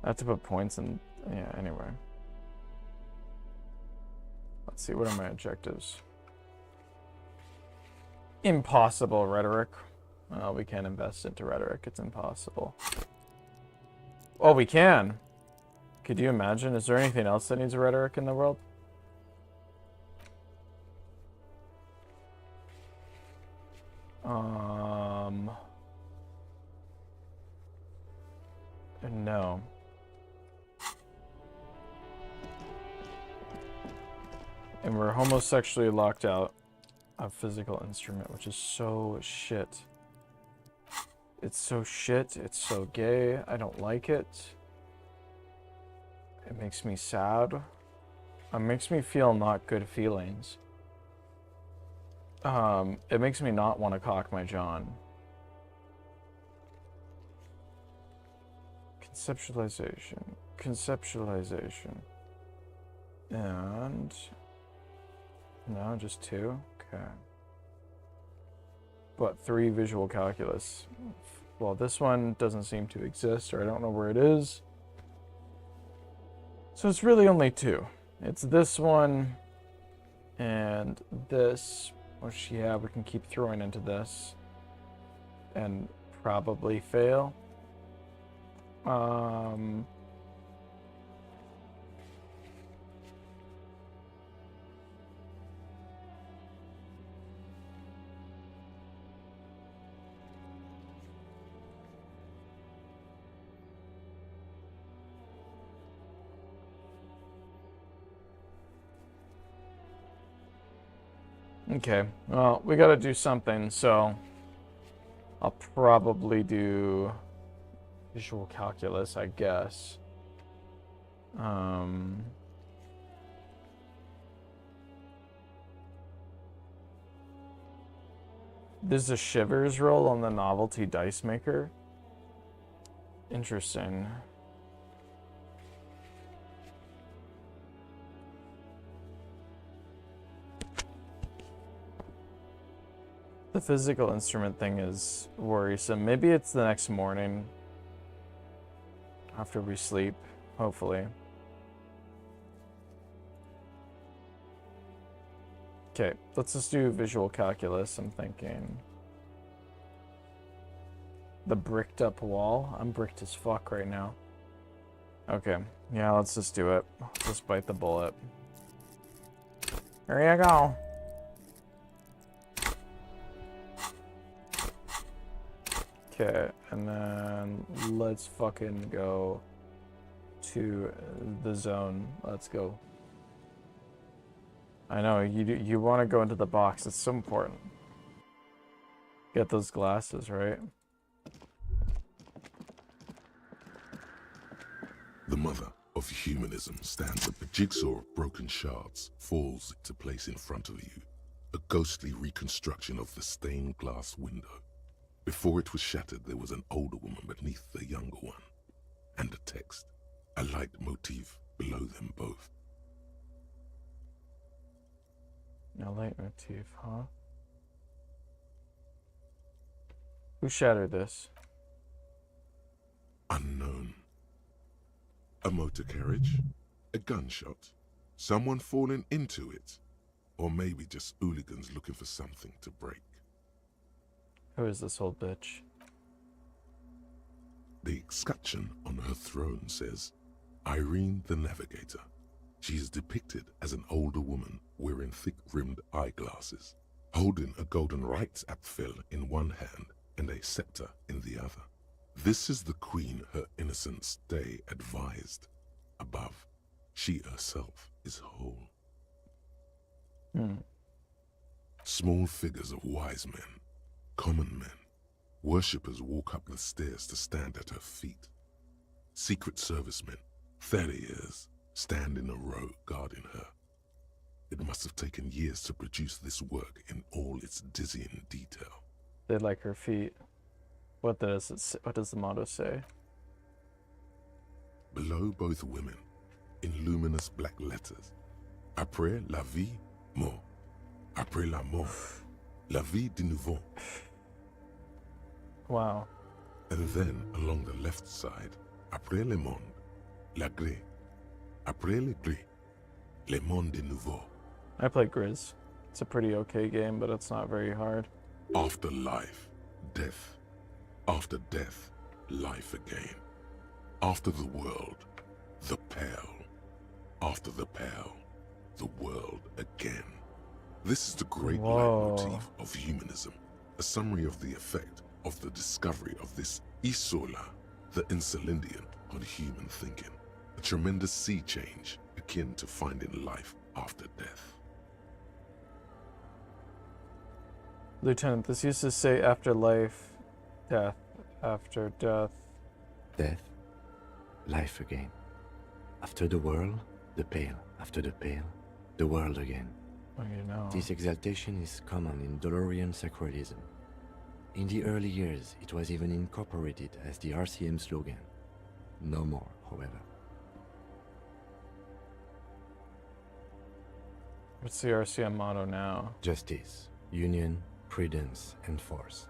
I have to put points in. Yeah, anyway. Let's see, what are my objectives? Impossible rhetoric. Well, we can't invest into rhetoric. It's impossible. Oh, we can. Could you imagine? Is there anything else that needs a rhetoric in the world? No. And we're homosexually locked out of physical instrument, which is so shit. It's so shit. It's so gay. I don't like it. It makes me sad. It makes me feel not good feelings. It makes me not want to cock my john. Conceptualization. And no, just 2. Okay. But 3 visual calculus. Well, this one doesn't seem to exist, or I don't know where it is. So it's really only 2. It's this one and this, which, yeah, we can keep throwing into this and probably fail. Okay, well, we gotta do something, so I'll probably do visual calculus, I guess. There's a Shivers roll on the novelty dice maker. Interesting. The physical instrument thing is worrisome. Maybe it's the next morning after we sleep, hopefully. Okay, let's just do visual calculus, I'm thinking. The bricked up wall? I'm bricked as fuck right now. Okay, yeah, let's just do it. Just bite the bullet. There you go. Okay, and then let's fucking go to the zone. Let's go. I know, you want to go into the box. It's so important. Get those glasses, right? The mother of humanism stands up. A jigsaw of broken shards falls into place in front of you. A ghostly reconstruction of the stained glass window. Before it was shattered, there was an older woman beneath the younger one. And a text. A light motif below them both. A leitmotif, huh? Who shattered this? Unknown. A motor carriage? A gunshot? Someone falling into it? Or maybe just hooligans looking for something to break? Who is this old bitch? The escutcheon on her throne says, Irene the Navigator. She is depicted as an older woman wearing thick-rimmed eyeglasses, holding a golden Reichsapfel in one hand and a scepter in the other. This is the queen her innocence day advised. Above, she herself is whole. Small figures of wise men, common men, worshippers walk up the stairs to stand at her feet. Secret servicemen, 30 years, stand in a row guarding her. It must have taken years to produce this work in all its dizzying detail. They like her feet. What does it say? What does the motto say? Below both women, in luminous black letters, Après la vie, mort. Après la mort, la vie de nouveau. Wow. And then along the left side, Après le monde, la gré. Après le gré, le monde de nouveau. I play Grizz. It's a pretty okay game, but it's not very hard. After life, death. After death, life again. After the world, the pale. After the pale, the world again. This is the great leitmotif of humanism, a summary of the effect of the discovery of this Isola, the Insulindian, on human thinking. A tremendous sea change akin to finding life after death. Lieutenant, this used to say after life, death, after death. Death, life again. After the world, the pale. After the pale, the world again. Well, you know. This exaltation is common in Dolorian sacralism. In the early years, it was even incorporated as the RCM slogan. No more, however. What's the RCM motto now? Justice, union, prudence, and force.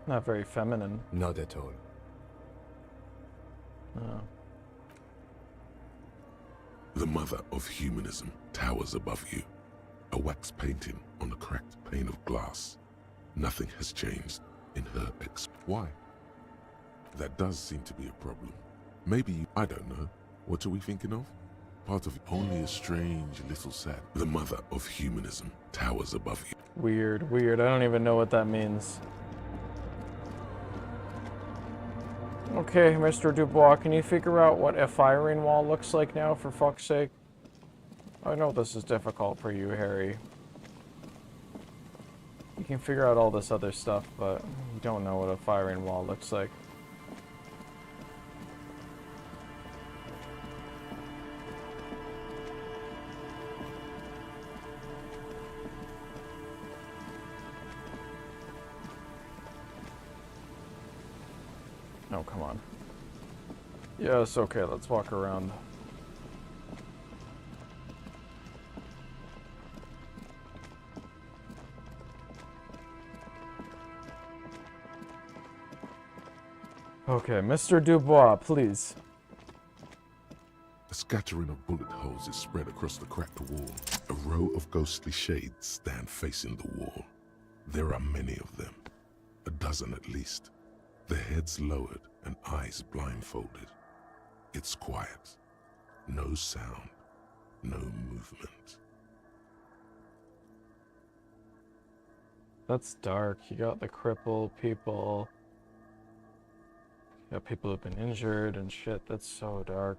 Not very feminine. Not at all. Oh. The mother of humanism towers above you, a wax painting on a cracked pane of glass. Nothing has changed in her Why? That does seem to be a problem. Maybe, I don't know, what are we thinking of? Part of only a strange little sad. The mother of humanism towers above you. Weird, weird. I don't even know what that means. Okay, Mr. Dubois, can you figure out what a firing wall looks like now, for fuck's sake? I know this is difficult for you, Harry. You can figure out all this other stuff, but you don't know what a firing wall looks like. No, come on. Yes, okay, let's walk around. Okay, Mr. Dubois, please. A scattering of bullet holes is spread across the cracked wall. A row of ghostly shades stand facing the wall. There are many of them, a dozen at least, their heads lowered and eyes blindfolded. It's quiet. No sound, no movement. That's dark. You got the crippled people. You got people who've been injured and shit. That's so dark.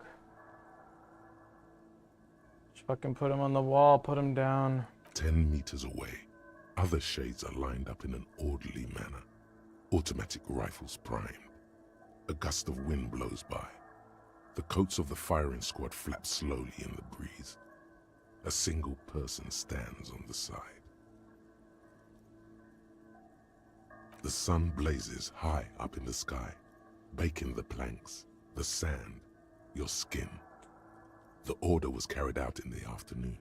Just fucking put him on the wall, put him down. 10 meters away, other shades are lined up in an orderly manner. Automatic rifles primed. A gust of wind blows by. The coats of the firing squad flap slowly in the breeze. A single person stands on the side. The sun blazes high up in the sky, baking the planks, the sand, your skin. The order was carried out in the afternoon.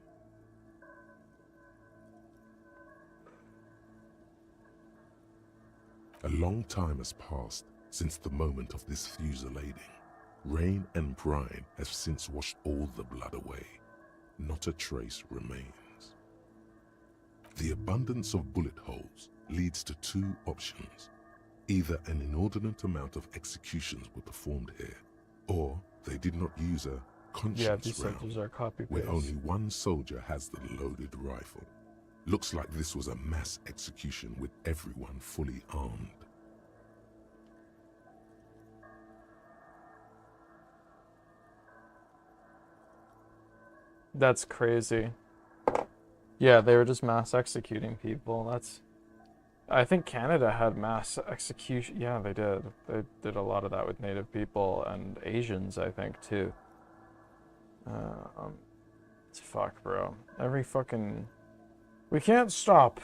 A long time has passed since the moment of this fusillading. Rain and brine have since washed all the blood away. Not a trace remains. The abundance of bullet holes leads to two options. Either an inordinate amount of executions were performed here, or they did not use a conscience round, soldiers are copy-paste. where only one soldier has the loaded rifle. Looks like this was a mass execution with everyone fully armed. That's crazy. Yeah, they were just mass executing people. That's... I think Canada had mass execution. Yeah, they did. They did a lot of that with Native people and Asians, I think, too. Fuck, bro. Every fucking... We can't stop.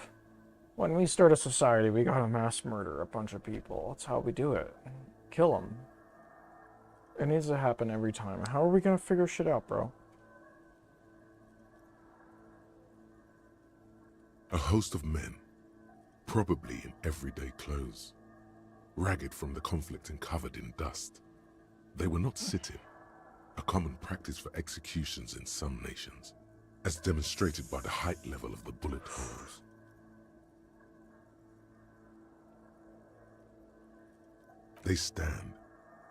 When we start a society, we gotta mass murder a bunch of people. That's how we do it. Kill them. It needs to happen every time. How are we gonna figure shit out, bro? A host of men, probably in everyday clothes, ragged from the conflict and covered in dust. They were not sitting, a common practice for executions in some nations, as demonstrated by the height level of the bullet holes. They stand,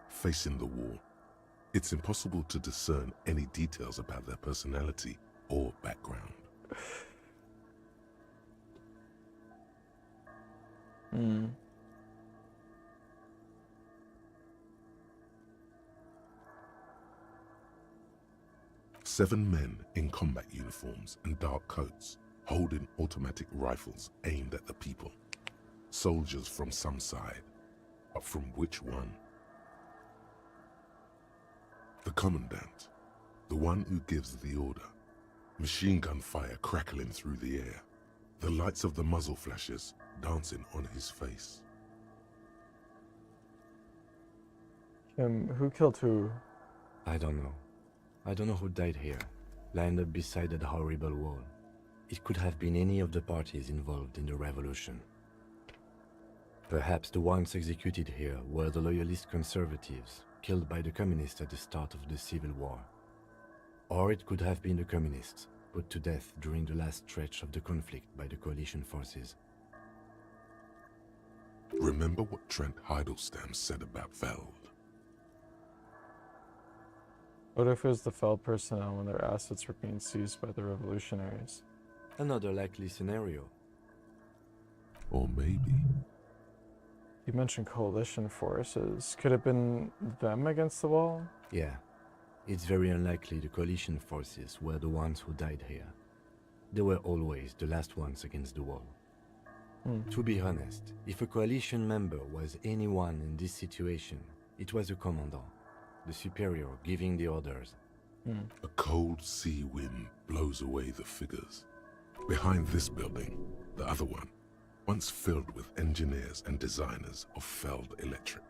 facing the wall. It's impossible to discern any details about their personality or background. Hmm. Seven men in combat uniforms and dark coats, holding automatic rifles aimed at the people. Soldiers from some side, but from which one? The commandant, the one who gives the order. Machine gun fire crackling through the air. The lights of the muzzle flashes dancing on his face. Who killed who? I don't know. I don't know who died here, lined up beside that horrible wall. It could have been any of the parties involved in the revolution. Perhaps the ones executed here were the loyalist conservatives, killed by the communists at the start of the Civil War. Or it could have been the communists, put to death during the last stretch of the conflict by the coalition forces. Remember what Trent Heidelstein said about Feld? What if it was the Feld personnel when their assets were being seized by the revolutionaries? Another likely scenario. Or maybe... You mentioned coalition forces. Could it have been them against the wall? Yeah. It's very unlikely the coalition forces were the ones who died here. They were always the last ones against the wall. To be honest, if a coalition member was anyone in this situation, it was the commandant, the superior giving the orders. A cold sea wind blows away the figures. Behind this building, the other one, once filled with engineers and designers of Feld Electric.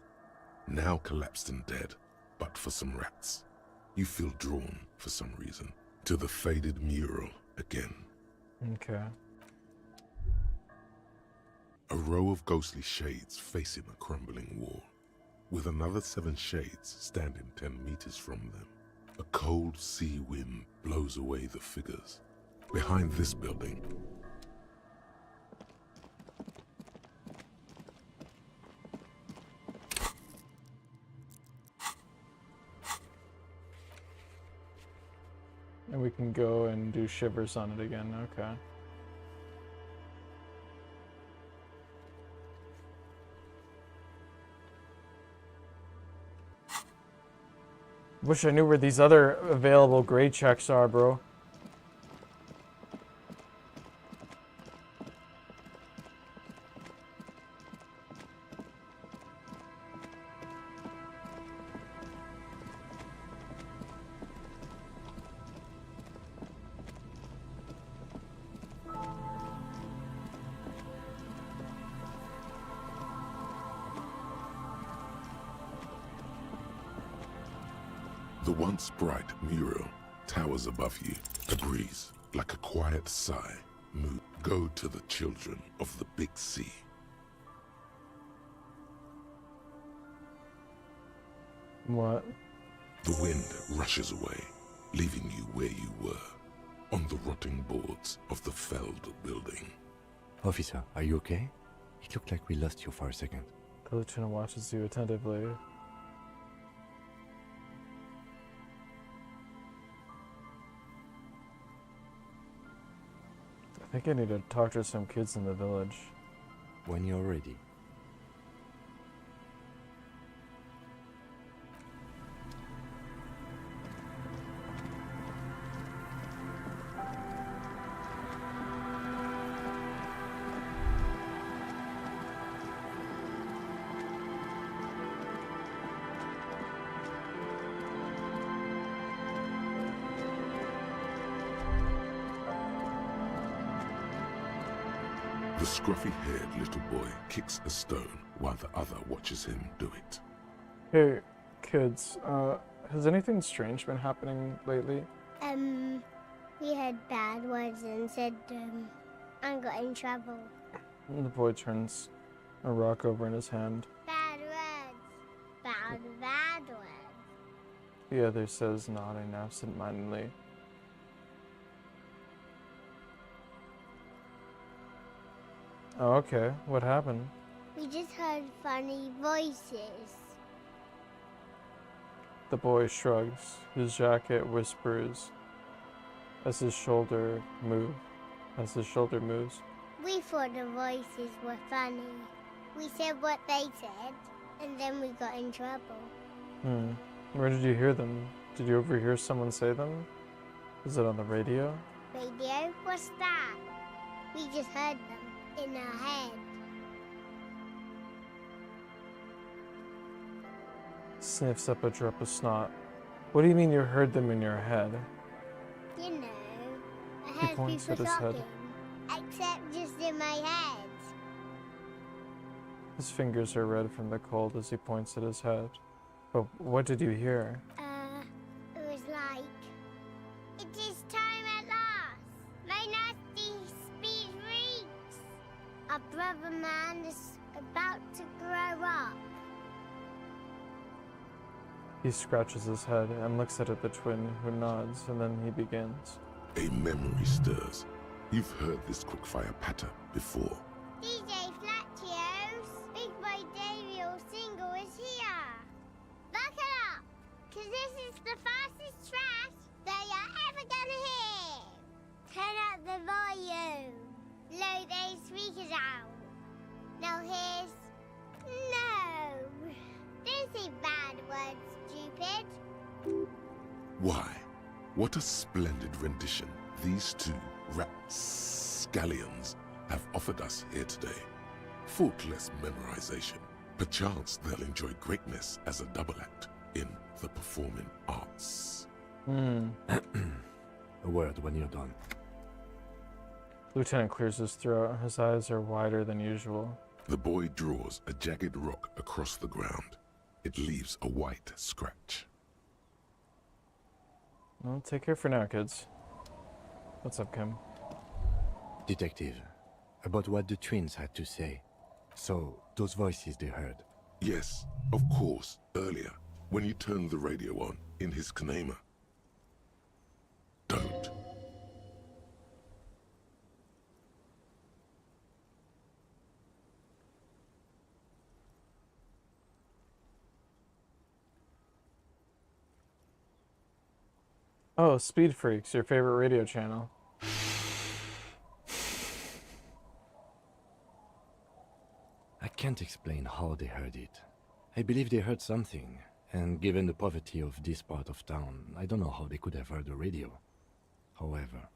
now collapsed and dead, but for some rats. You feel drawn, for some reason, to the faded mural again. Okay. A row of ghostly shades facing a crumbling wall, with another 7 shades standing 10 meters from them. A cold sea wind blows away the figures. Behind this building, and we can go and do shivers on it again. Okay. Wish I knew where these other available grade checks are, bro. the once bright mural towers above you. A breeze, like a quiet sigh, move. Go to the children of the big sea. What? The wind rushes away, leaving you where you were, on the rotting boards of the felled building. Officer, are you okay? It looked like we lost you for a second. The lieutenant watches you attentively. I think I need to talk to some kids in the village. When you're ready. The scruffy-haired little boy kicks a stone while the other watches him do it. Hey, kids, has anything strange been happening lately? We had bad words and said, I got in trouble. The boy turns a rock over in his hand. Bad words. Bad words. The other says, nodding absent-mindedly. Oh, okay. What happened? We just heard funny voices. The boy shrugs. His jacket whispers as his shoulder moves. We thought the voices were funny. We said what they said, and then we got in trouble. Where did you hear them? Did you overhear someone say them? Is it on the radio? Radio? What's that? We just heard them. In our head. Sniffs up a drop of snot. What do you mean you heard them in your head? You know, I He heard points people at his talking, head. except just in my head. His fingers are red from the cold as he points at his head. But what did you hear? It was like, it is time at last. My nasty speed reeks. Our brother man is about to grow up. He scratches his head and looks at the twin, who nods, and then he begins. A memory stirs. You've heard this quickfire patter before. DJ Flattios, Big Boy Daniel single is here. Buckle up, cause this is the fastest track that you're ever gonna hear. Turn up the volume. Blow those speakers out. Now here's... No. Don't say bad words, stupid. Why? What a splendid rendition these two rapscallions have offered us here today. Faultless memorization. Perchance they'll enjoy greatness as a double act in the performing arts. A word when you're done. Lieutenant clears his throat. His eyes are wider than usual. The boy draws a jagged rock across the ground. It leaves a white scratch. Well, take care for now, kids. What's up, Kim? Detective, about what the twins had to say. So, those voices they heard. Yes, of course, earlier, when you turned the radio on in his Kanema. Don't. Oh, Speed Freaks, your favorite radio channel. I can't explain how they heard it. I believe they heard something, and given the poverty of this part of town, I don't know how they could have heard the radio. However,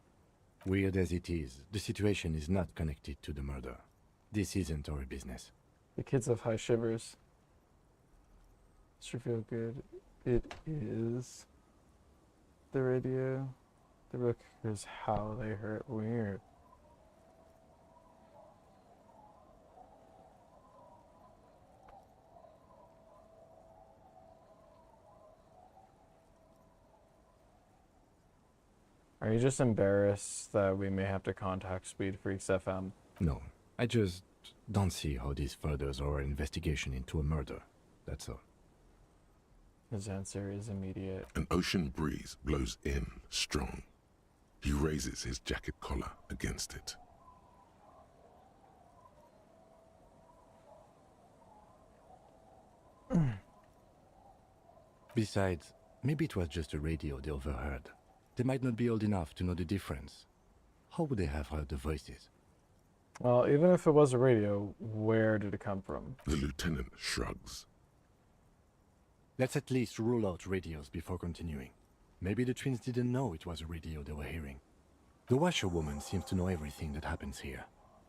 weird as it is, the situation is not connected to the murder. This isn't our business. The kids have high shivers. Sure feel good. It is the radio. The book is how they heard. Weird. Are you just embarrassed that we may have to contact Speed Freaks FM? No, I just don't see how this furthers our investigation into a murder. That's all. His answer is immediate. An ocean breeze blows in strong. He raises his jacket collar against it. Besides, maybe it was just a radio they overheard. They might not be old enough to know the difference. How would they have heard the voices? Well, even if it was a radio, where did it come from? The lieutenant shrugs. Let's at least rule out radios before continuing. Maybe the twins didn't know it was a radio they were hearing. The washerwoman seems to know everything that happens here.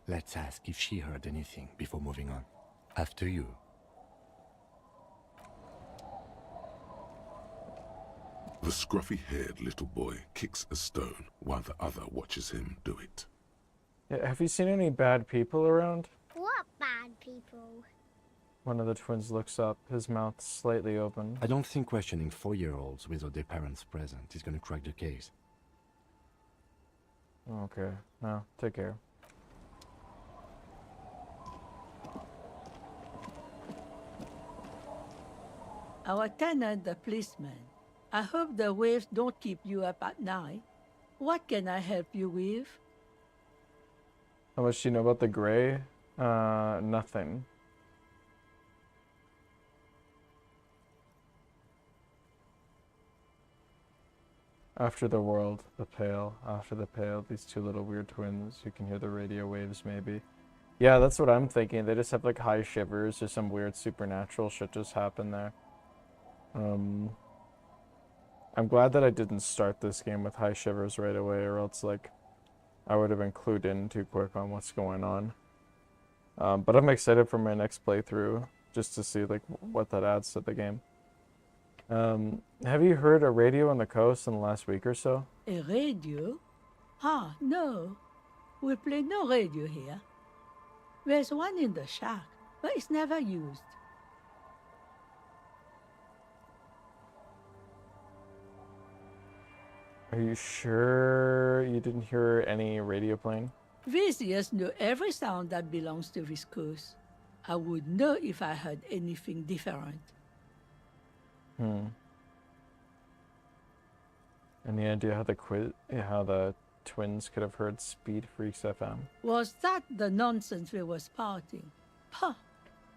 Let's ask if she heard anything before moving on. After you. The scruffy-haired little boy kicks a stone while the other watches him do it. Yeah, have you seen any bad people around? What bad people? One of the twins looks up, his mouth slightly open. I don't think questioning 4-year-olds without their parents present is gonna crack the case. Okay, no, take care. Our tenant, the policeman. I hope the waves don't keep you up at night. What can I help you with? How much do you know about the Gray? Nothing. After the world, the pale. After the pale, these two little weird twins. You can hear the radio waves, maybe. Yeah, that's what I'm thinking. They just have like high shivers or some weird supernatural shit just happened there. I'm glad that I didn't start this game with high shivers right away, or else like I would have been clued in too quick on what's going on. But I'm excited for my next playthrough just to see like what that adds to the game. Have you heard a radio on the coast in the last week or so? A radio? Ah, no. We play no radio here. There's one in the shack, but it's never used. Are you sure you didn't hear any radio playing? Visitors know every sound that belongs to this coast. I would know if I heard anything different. Any idea how the twins could have heard Speed Freaks FM? Was that the nonsense we were spouting? Pah!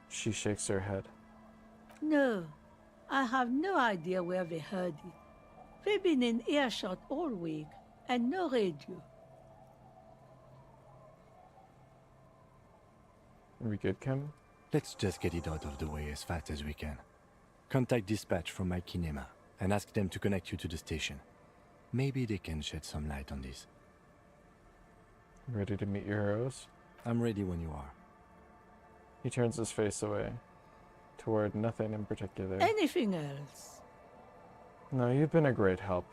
She shakes her head. No, I have no idea where they heard it. They've been in earshot all week, and no radio. Are we good, Kim? Let's just get it out of the way as fast as we can. Contact dispatch from my kinema and ask them to connect you to the station. Maybe they can shed some light on this. Ready to meet your heroes? I'm ready when you are. He turns his face away, toward nothing in particular. Anything else? No, you've been a great help.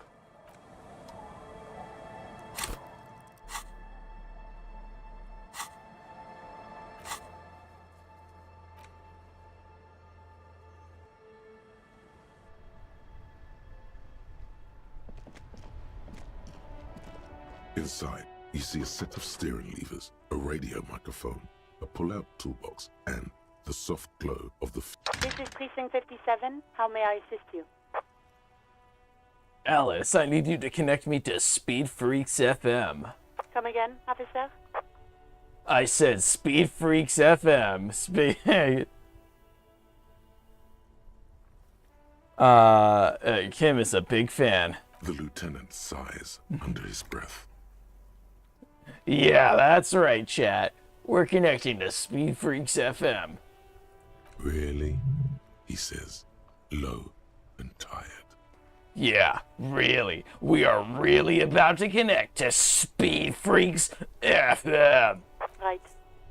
Inside, you see a set of steering levers, a radio microphone, a pull-out toolbox, and the soft glow of the... This is Precinct 57. How may I assist you? Alice, I need you to connect me to Speed Freaks FM. Come again, officer? I said Speed Freaks FM. Kim is a big fan. The lieutenant sighs under his breath. Yeah, that's right, chat. We're connecting to Speed Freaks FM. Really? He says, low and tired. Yeah, really. We are really about to connect to Speed Freaks FM. Right.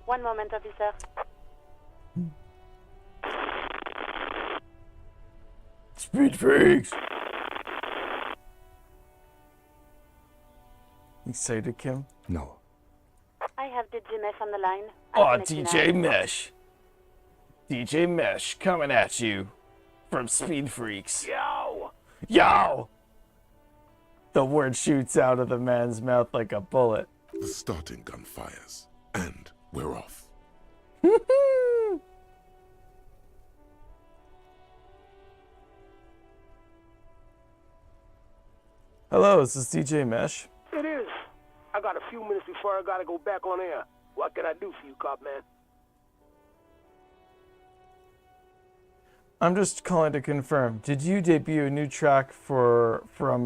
One moment, officer. Speed Freaks. Excited, Kim? No. I have DJ Mesh on the line. Oh, DJ Mesh. DJ Mesh coming at you from Speed Freaks. Yo! Yo! The word shoots out of the man's mouth like a bullet. The starting gun fires, and we're off. Hello, is this DJ Mesh? It is. I got a few minutes before I gotta go back on air. What can I do for you, cop man? I'm just calling to confirm. Did you debut a new track from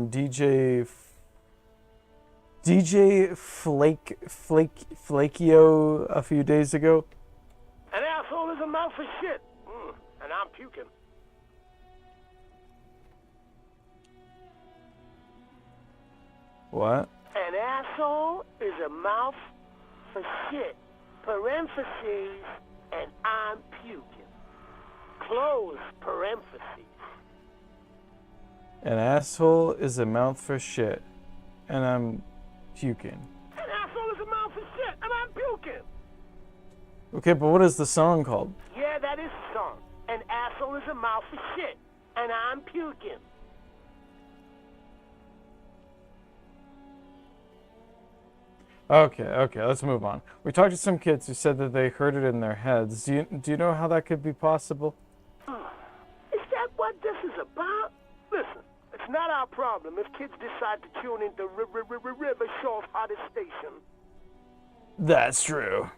DJ Flakio a few days ago? An asshole is a mouth for shit. And I'm puking. What? An asshole is a mouth for shit. Parentheses, and I'm puking. Close parentheses. An asshole is a mouth for shit, and I'm puking. An asshole is a mouth for shit, and I'm puking. Okay, but what is the song called? Yeah, that is the song. An asshole is a mouth for shit, and I'm puking. Okay, let's move on. We talked to some kids who said that they heard it in their heads. Do you know how that could be possible? Is that what this is about? Listen, it's not our problem if kids decide to tune into River Shaw's hottest station. That's true.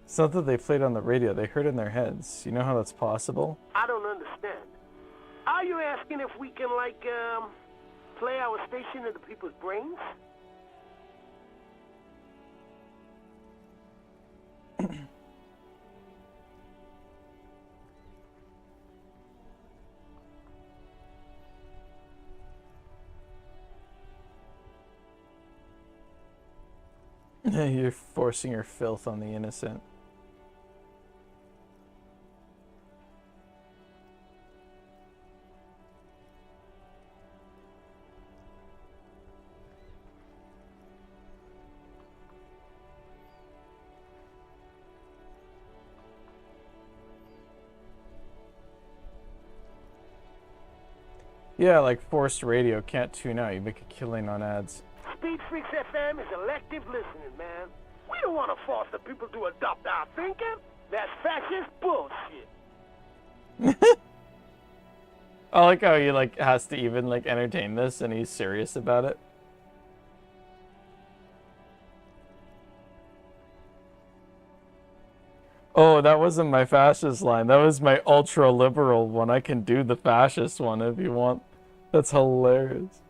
It's not that they played on the radio, they heard it in their heads. You know how that's possible? I don't understand. Are you asking if we can, like, play our station into people's brains? You're forcing your filth on the innocent. Yeah, like forced radio, can't tune out, you make a killing on ads. Speed Freaks FM is elective listening, man. We don't want to force the people to adopt our thinking. That's fascist bullshit. I like how he like has to even like entertain this and he's serious about it. Oh, that wasn't my fascist line. That was my ultra liberal one. I can do the fascist one if you want. That's hilarious.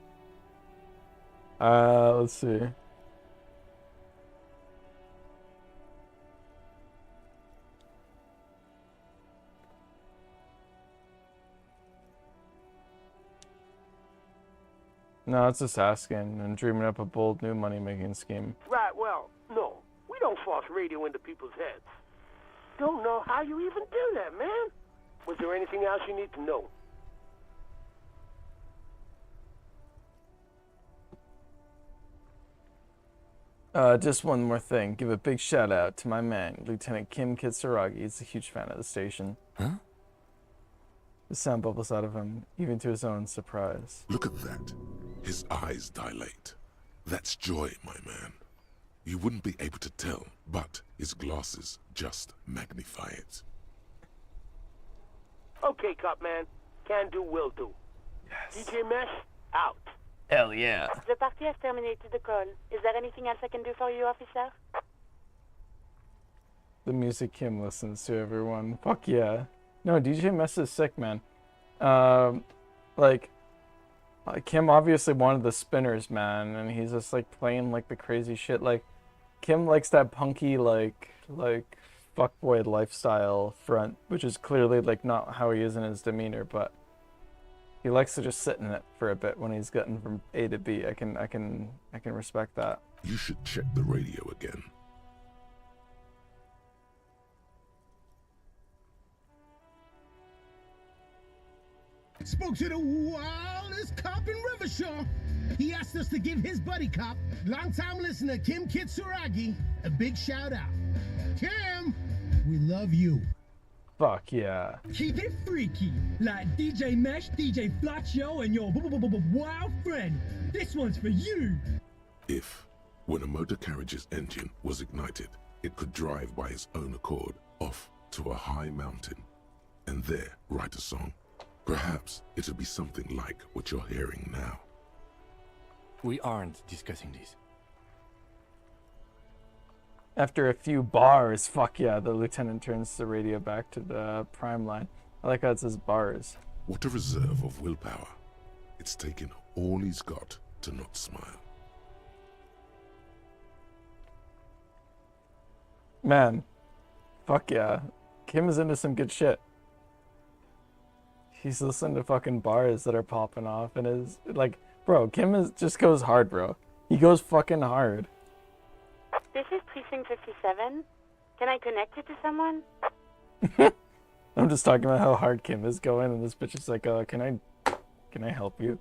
Let's see. No, it's just asking and dreaming up a bold new money-making scheme. Right, well, no. We don't force radio into people's heads. Don't know how you even do that, man. Was there anything else you need to know? Just one more thing. Give a big shout out to my man, Lieutenant Kim Kitsuragi. He's a huge fan of the station. Huh? The sound bubbles out of him, even to his own surprise. Look at that. His eyes dilate. That's joy, my man. You wouldn't be able to tell, but his glasses just magnify it. Okay, Cop Man. Can do, will do. Yes. DJ Mesh, out. Hell yeah. The party has terminated the call. Is there anything else I can do for you, officer? The music Kim listens to, everyone. Fuck yeah. No, DJ Mess is sick, man. Like, Kim obviously wanted the spinners, man, and he's just like playing like the crazy shit. Like, Kim likes that punky like fuckboy lifestyle front, which is clearly like not how he is in his demeanor, but he likes to just sit in it for a bit when he's getting from A to B. I can respect that. You should check the radio again. Spoke to the wildest cop in Rivershaw. He asked us to give his buddy cop, longtime listener Kim Kitsuragi, a big shout out. Kim, we love you. Fuck yeah. Keep it freaky, like DJ Mesh, DJ Flacho, and your wild friend. This one's for you. If, when a motor carriage's engine was ignited, it could drive by its own accord off to a high mountain, and there write a song, perhaps it'll be something like what you're hearing now. We aren't discussing this. After a few bars, fuck yeah, the lieutenant turns the radio back to the prime line. I like how it says bars. What a reserve of willpower. It's taken all he's got to not smile. Man, fuck yeah. Kim is into some good shit. He's listening to fucking bars that are popping off and is like, bro, Kim just goes hard, bro. He goes fucking hard. This is Precinct 57. Can I connect you to someone? I'm just talking about how hard Kim is going, and this bitch is like, can I help you?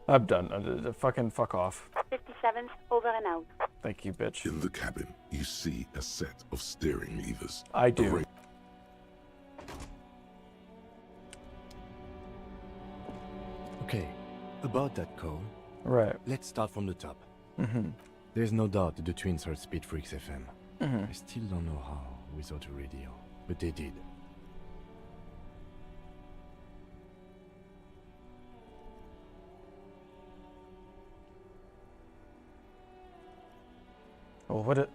I'm done. Fucking fuck off. 57's over and out. Thank you, bitch. In the cabin, you see a set of steering levers. I do. Okay, about that call. Right. Let's start from the top. Mm-hmm. There's no doubt the twins heard Speed Freaks FM. Mhm. I still don't know how without a radio, but they did. Well, we're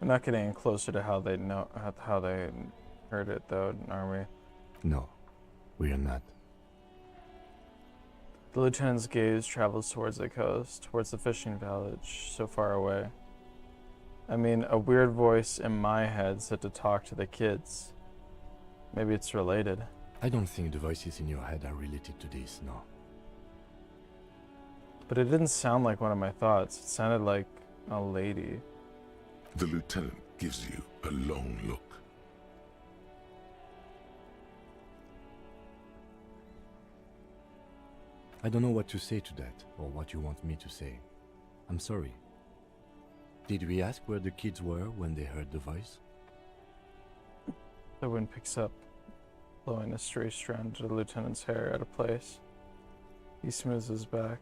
not getting any closer to how they know how they heard it, though, are we? No, we are not. The lieutenant's gaze travels towards the coast, towards the fishing village, so far away. I mean, a weird voice in my head said to talk to the kids. Maybe it's related. I don't think the voices in your head are related to this, no. But it didn't sound like one of my thoughts. It sounded like a lady. The lieutenant gives you a long look. I don't know what to say to that, or what you want me to say. I'm sorry. Did we ask where the kids were when they heard the voice? The wind picks up, blowing a stray strand of the lieutenant's hair out of place. He smooths his back.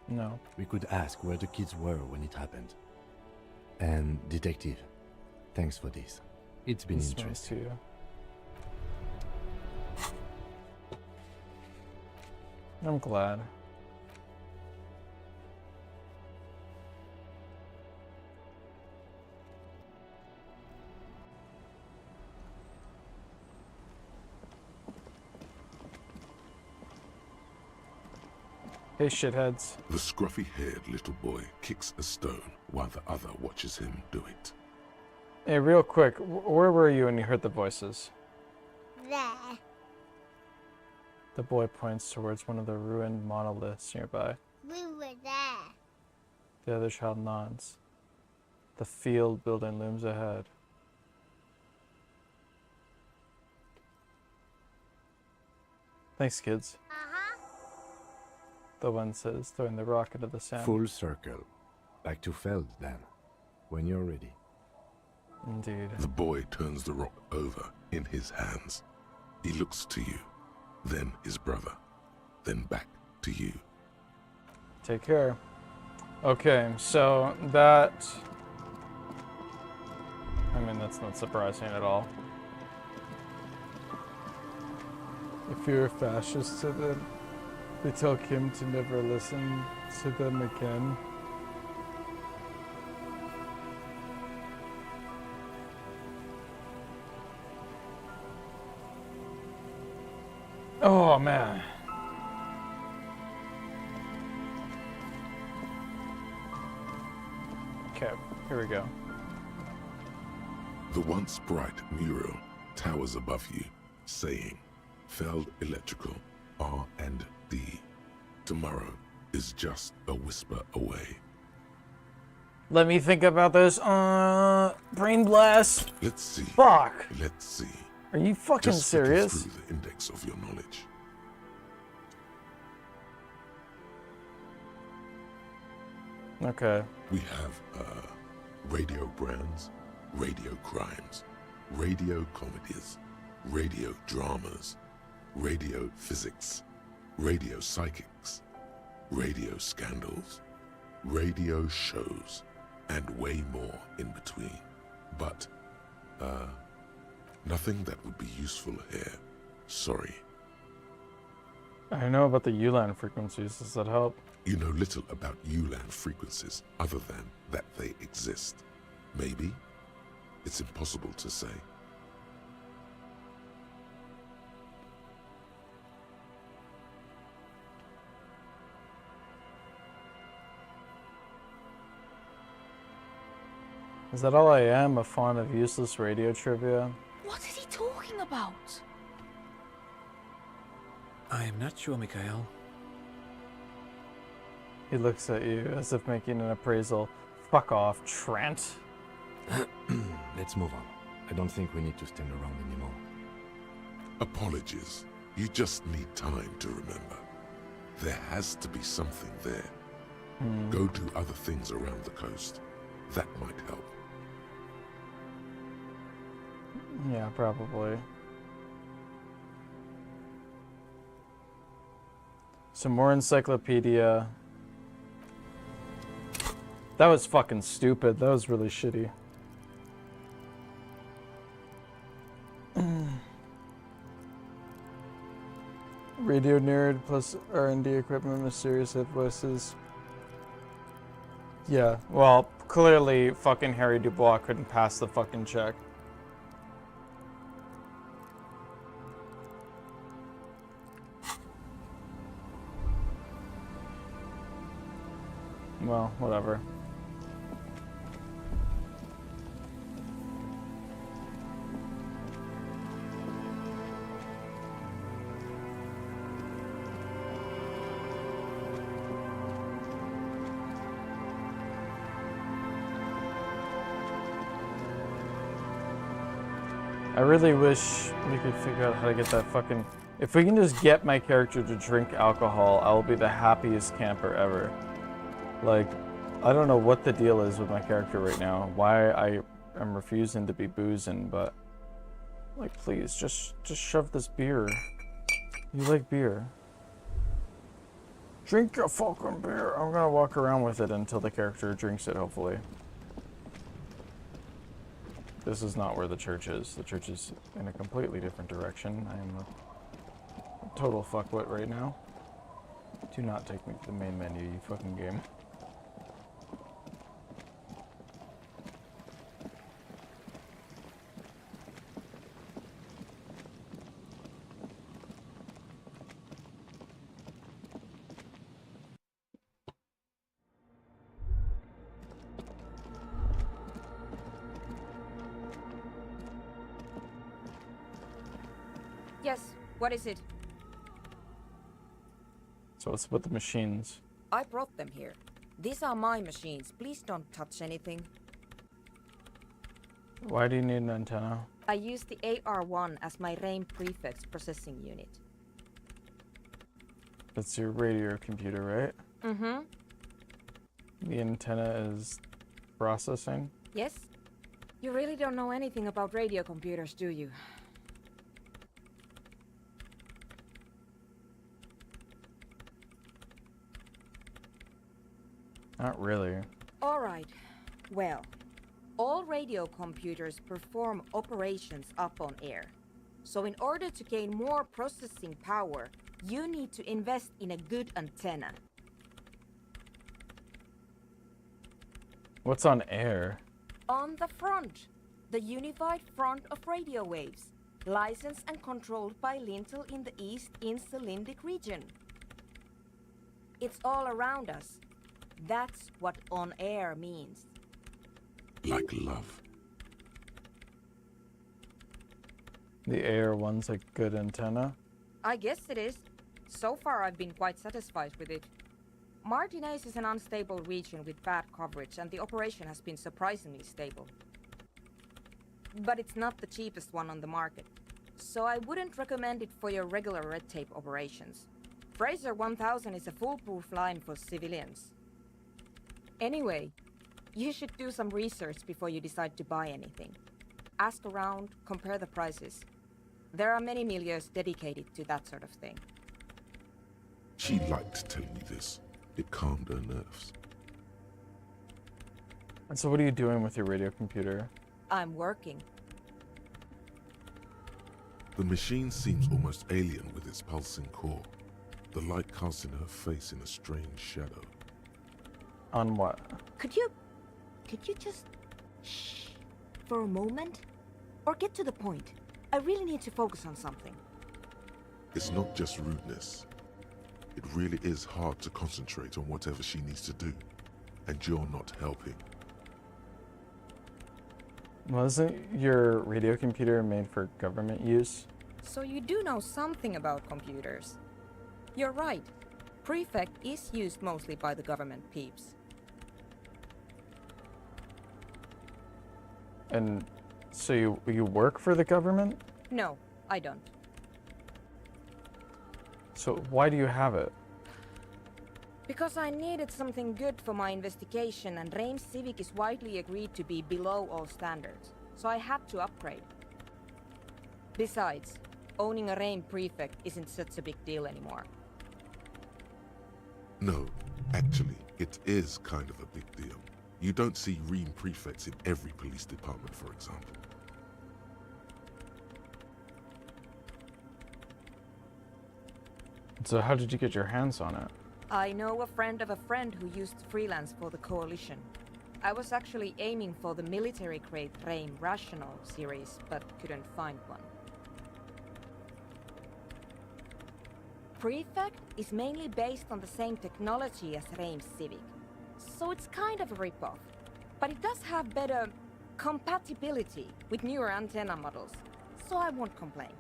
No. We could ask where the kids were when it happened. And detective, thanks for this. It's been It's nice interesting. to you. I'm glad. Hey, shitheads. The scruffy-haired little boy kicks a stone while the other watches him do it. Hey, real quick, where were you when you heard the voices? There. The boy points towards one of the ruined monoliths nearby. We were there. The other child nods. The field building looms ahead. Thanks, kids. The one says, throwing the rock into the sand. Full circle. Back to Feld, then. When you're ready. Indeed. The boy turns the rock over in his hands. He looks to you, then his brother, then back to you. Take care. Okay, so that... I mean, that's not surprising at all. If you're a fascist to them, they tell Kim to never listen to them again. Oh, man. Okay, here we go. The once bright mural towers above you, saying, Feld Electrical, R&D. Tomorrow is just a whisper away. Let me think about this. Brain blast. Let's see. Fuck. Let's see. Are you fucking Just looking serious? through the index of your knowledge. Okay. We have radio brands, radio crimes, radio comedies, radio dramas, radio physics, radio psychics, radio scandals, radio shows, and way more in between. But, nothing that would be useful here. Sorry. I know about the ULAN frequencies. Does that help? You know little about ULAN frequencies other than that they exist. Maybe? It's impossible to say. Is that all I am? A fond of useless radio trivia? What is he talking about? I am not sure, Mikhail. He looks at you as if making an appraisal. Fuck off, Trent. Let's move on. I don't think we need to stand around anymore. Apologies. You just need time to remember. There has to be something there. Go do other things around the coast. That might help. Yeah, probably. Some more encyclopedia. That was fucking stupid. That was really shitty. Radio nerd plus R&D equipment, mysterious hit voices. Yeah, well, clearly fucking Harry Dubois couldn't pass the fucking check. Well, whatever. I really wish we could figure out how to get that fucking... If we can just get my character to drink alcohol, I will be the happiest camper ever. Like, I don't know what the deal is with my character right now. Why I am refusing to be boozing, but... Like, please, just shove this beer. You like beer. Drink your fucking beer. I'm gonna walk around with it until the character drinks it, hopefully. This is not where the church is. The church is in a completely different direction. I am a total fuckwit right now. Do not take me to the main menu, you fucking game. Yes, what is it? So what's with the machines? I brought them here. These are my machines. Please don't touch anything. Why do you need an antenna? I use the AR-1 as my RAIN prefix processing unit. That's your radio computer, right? Mm-hmm. The antenna is processing. Yes? You really don't know anything about radio computers, do you? Not really. Alright. Well, all radio computers perform operations up on air. So in order to gain more processing power, you need to invest in a good antenna. What's on air? On the front, the unified front of radio waves, licensed and controlled by Lintel in the East Insulindic region. It's all around us. That's what on air means. Like love. The air one's a good antenna? I guess it is. So far I've been quite satisfied with it. Martinez is an unstable region with bad coverage, and the operation has been surprisingly stable. But it's not the cheapest one on the market, so I wouldn't recommend it for your regular red tape operations. Fraser 1000 is a foolproof line for civilians. Anyway, you should do some research before you decide to buy anything. Ask around, compare the prices. There are many milieux dedicated to that sort of thing. She liked telling me this. It calmed her nerves. And so what are you doing with your radio computer? I'm working. The machine seems almost alien with its pulsing core. The light casting her face in a strange shadow. On what? Could you just shh for a moment? Or get to the point. I really need to focus on something. It's not just rudeness. It really is hard to concentrate on whatever she needs to do. And you're not helping. Wasn't your radio computer made for government use? So you do know something about computers. You're right. Prefect is used mostly by the government peeps. And so you work for the government? No, I don't. So why do you have it? Because I needed something good for my investigation, and Reims Civic is widely agreed to be below all standards, so I had to upgrade. Besides, owning a Reims prefect isn't such a big deal anymore. No, actually, it is kind of a big deal. You don't see Ream prefects in every police department, for example. So how did you get your hands on it? I know a friend of a friend who used to freelance for the Coalition. I was actually aiming for the military-grade Reim Rational series, but couldn't find one. Prefect is mainly based on the same technology as Reims Civic, so it's kind of a rip-off. But it does have better compatibility with newer antenna models, so I won't complain.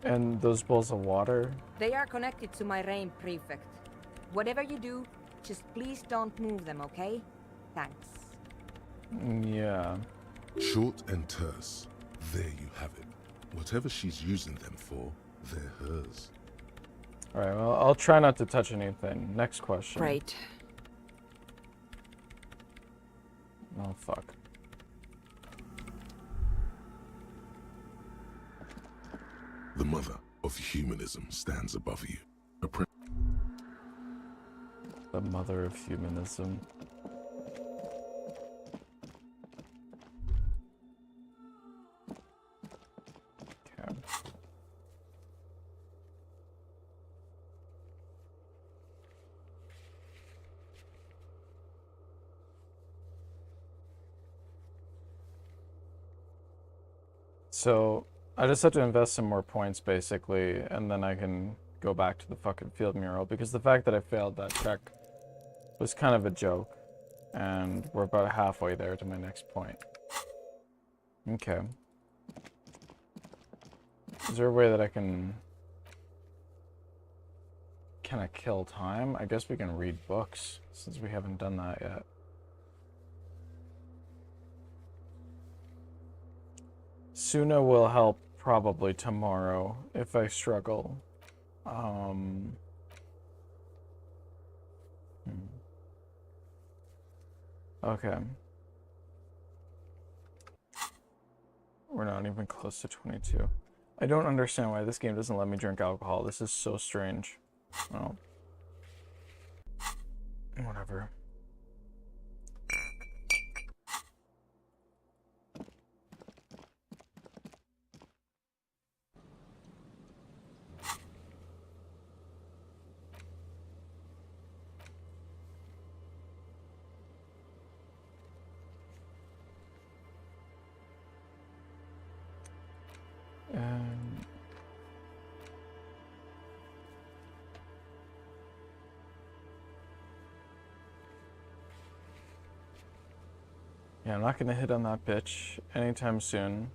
And those bowls of water? They are connected to my Reim prefect. Whatever you do, just please don't move them, okay? Thanks. Yeah. Short and terse. There you have it. Whatever she's using them for, they're hers. Alright, well, I'll try not to touch anything. Next question. Great. Oh, fuck. The mother of humanism stands above you. The mother of humanism. Okay. So I just have to invest some more points, basically, and then I can go back to the fucking field mural, because the fact that I failed that check was kind of a joke, and we're about halfway there to my next point. Okay. Is there a way that I can I kill time? I guess we can read books, since we haven't done that yet. Suna will help probably tomorrow if I struggle. Okay. We're not even close to 22. I don't understand why this game doesn't let me drink alcohol. This is so strange. Oh. Whatever. Yeah, I'm not gonna hit on that bitch anytime soon,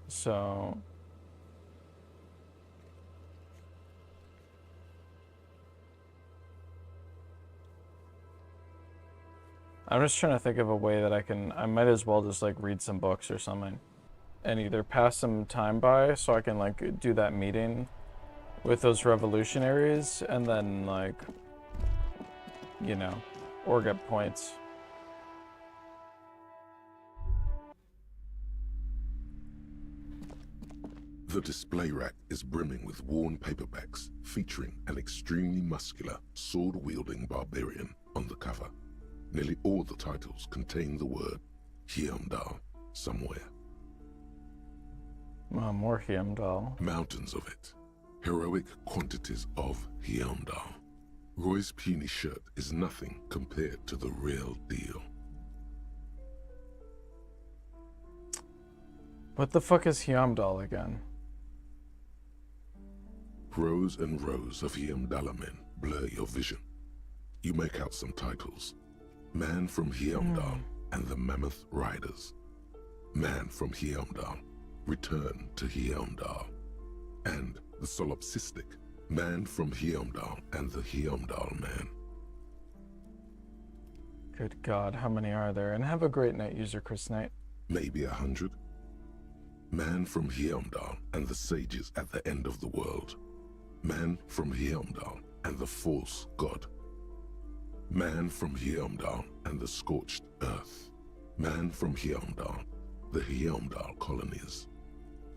so... I'm just trying to think of a way that I might as well just like read some books or something. And either pass some time by so I can like do that meeting with those revolutionaries and then like, you know, or get points. The display rack is brimming with worn paperbacks featuring an extremely muscular, sword-wielding barbarian on the cover. Nearly all the titles contain the word Heimdall somewhere. More Heimdall. Mountains of it. Heroic quantities of Heimdall. Roy's puny shirt is nothing compared to the real deal. What the fuck is Heimdall again? Rows and rows of Heimdall men blur your vision. You make out some titles. Man from Heimdall and the Mammoth Riders. Man from Heimdall, Return to Heimdall. And the solipsistic Man from Heimdall and the Heimdall Man. Good God, how many are there? And have a great night, user Chris Knight. Maybe 100. Man from Heimdall and the sages at the end of the world. Man from Heimdall and the false god. Man from Heimdall and the scorched earth. Man from Heimdall, the Heimdall colonies.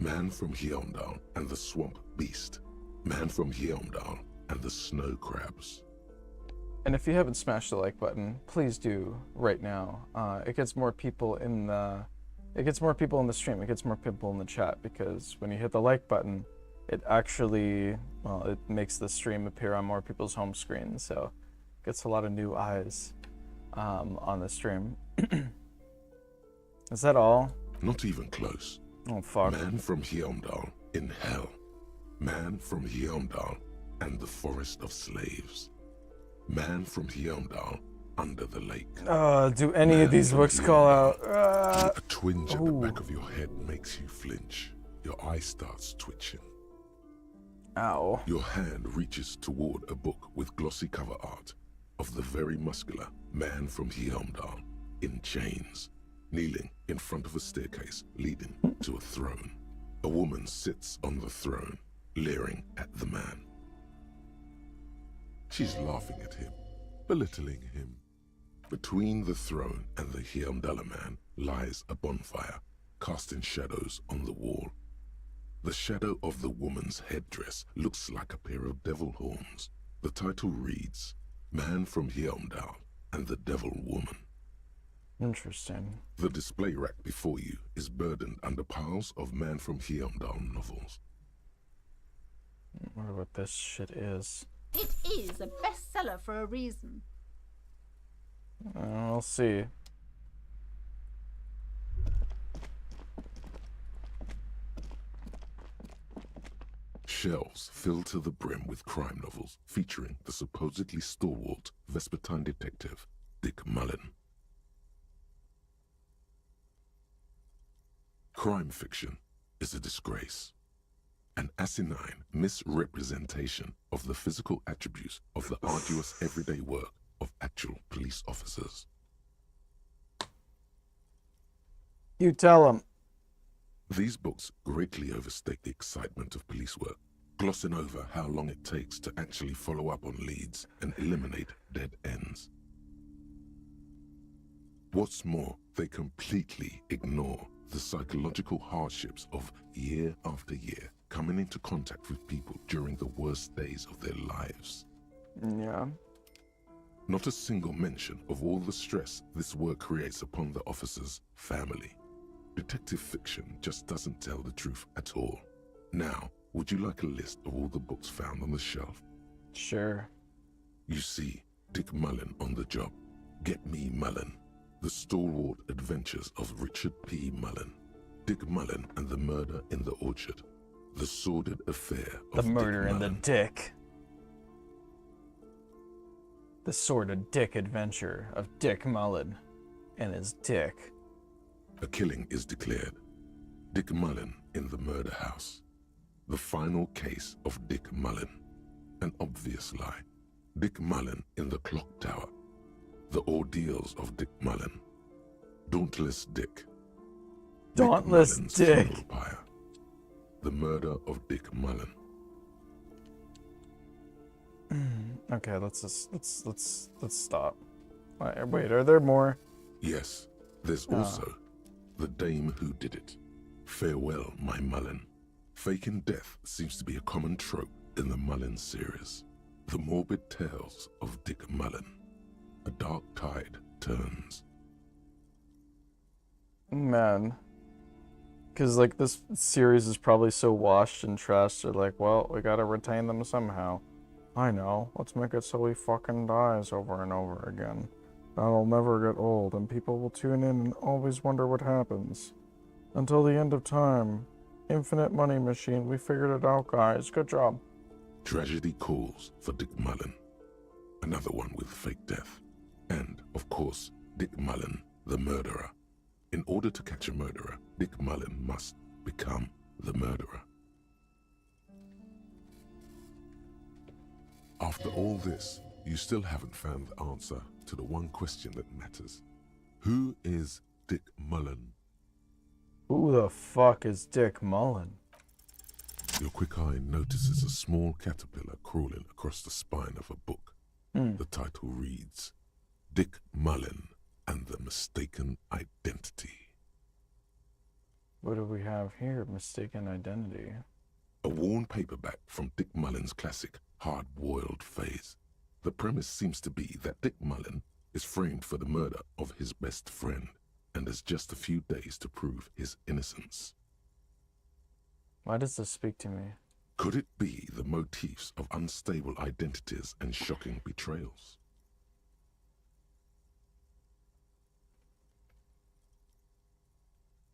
Man from Heimdall and the swamp beast. Man from Heimdall and the snow crabs. And if you haven't smashed the like button, please do right now. It gets more people in the stream. It gets more people in the chat because when you hit the like button, it actually, well, it makes the stream appear on more people's home screens. So it gets a lot of new eyes on the stream. Is that all? Not even close. Oh, fuck. Man from Heimdall in hell. Man from Heimdall and the forest of slaves. Man from Heimdall under the lake. Do any of these books call out? A twinge at the back of your head makes you flinch. Your eye starts twitching. Ow. Your hand reaches toward a book with glossy cover art of the very muscular Man from Heimdall in chains, kneeling in front of a staircase leading to a throne. A woman sits on the throne, leering at the man. She's laughing at him, belittling him. Between the throne and the Heimdall man lies a bonfire, casting shadows on the wall. The shadow of the woman's headdress looks like a pair of devil horns. The title reads, Man from Heimdall and the Devil Woman. Interesting. The display rack before you is burdened under piles of Man from Heimdall novels. I wonder what this shit is. It is a bestseller for a reason. We'll see. Shelves filled to the brim with crime novels featuring the supposedly stalwart Vespertine detective, Dick Mullen. Crime fiction is a disgrace, an asinine misrepresentation of the physical attributes of the arduous everyday work of actual police officers. You tell them. These books greatly overstate the excitement of police work, glossing over how long it takes to actually follow up on leads and eliminate dead ends. What's more, they completely ignore the psychological hardships of year after year coming into contact with people during the worst days of their lives. Yeah. Not a single mention of all the stress this work creates upon the officer's family. Detective fiction just doesn't tell the truth at all. Now, would you like a list of all the books found on the shelf? Sure. You see Dick Mullen on the job. Get Me Mullen. The Stalwart Adventures of Richard P. Mullen. Dick Mullen and the Murder in the Orchard. The Sordid Affair of The Murder Dick in the Mullen. Dick. The Sordid Dick Adventure of Dick Mullen and his dick. A killing is declared. Dick Mullen in the Murder House. The Final Case of Dick Mullen. An Obvious Lie. Dick Mullen in the Clock Tower. The Ordeals of Dick Mullen. Dauntless Dick. Dauntless Dick. Funeral Pyre. The Murder of Dick Mullen. Okay, let's stop. Wait, are there more? Yes, there's also The Dame Who Did It. Farewell, My Mullen. Faking death seems to be a common trope in the Mullen series. The morbid tales of Dick Mullen. A dark tide turns. Man. Because, like, this series is probably so washed and trashed, they're like, well, we gotta retain them somehow. I know, let's make it so he fucking dies over and over again. That'll never get old, and people will tune in and always wonder what happens. Until the end of time. Infinite money machine, we figured it out, guys. Good job. Tragedy calls for Dick Mullen. Another one with fake death. And, of course, Dick Mullen, the murderer. In order to catch a murderer, Dick Mullen must become the murderer. After all this, you still haven't found the answer to the one question that matters. Who is Dick Mullen? Who the fuck is Dick Mullen? Your quick eye notices a small caterpillar crawling across the spine of a book. The title reads, Dick Mullen and the Mistaken Identity. What do we have here? Mistaken Identity. A worn paperback from Dick Mullen's classic hard-boiled phase. The premise seems to be that Dick Mullen is framed for the murder of his best friend and has just a few days to prove his innocence. Why does this speak to me? Could it be the motifs of unstable identities and shocking betrayals?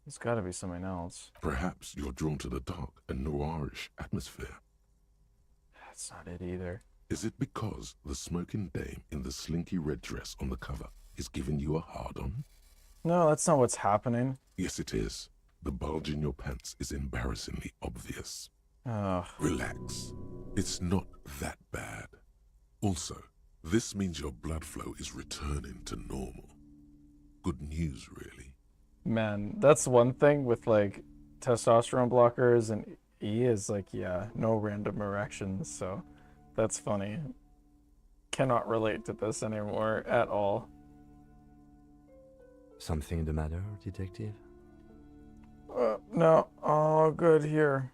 It's gotta be something else. Perhaps you're drawn to the dark and noirish atmosphere. That's not it either. Is it because the smoking dame in the slinky red dress on the cover is giving you a hard-on? No, that's not what's happening. Yes, it is. The bulge in your pants is embarrassingly obvious. Ugh. Relax. It's not that bad. Also, this means your blood flow is returning to normal. Good news, really. Man, that's one thing with, like, testosterone blockers and E is, like, yeah, no random erections, so that's funny. Cannot relate to this anymore at all. Something the matter, detective? No, all good here.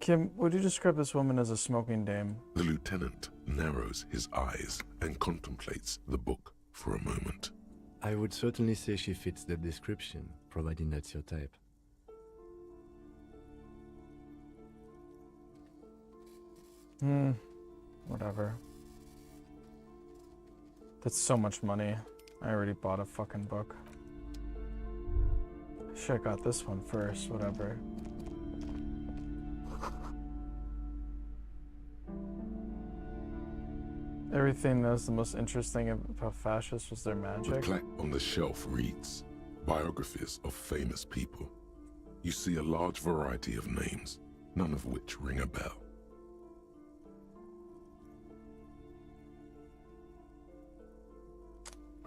Kim, would you describe this woman as a smoking dame? The lieutenant narrows his eyes and contemplates the book for a moment. I would certainly say she fits that description, providing that's your type. Whatever. That's so much money. I already bought a fucking book. Should've got this one first, whatever. Everything that was the most interesting about fascists was their The magic. plaque on the shelf reads, Biographies of Famous People. You see a large variety of names, none of which ring a bell.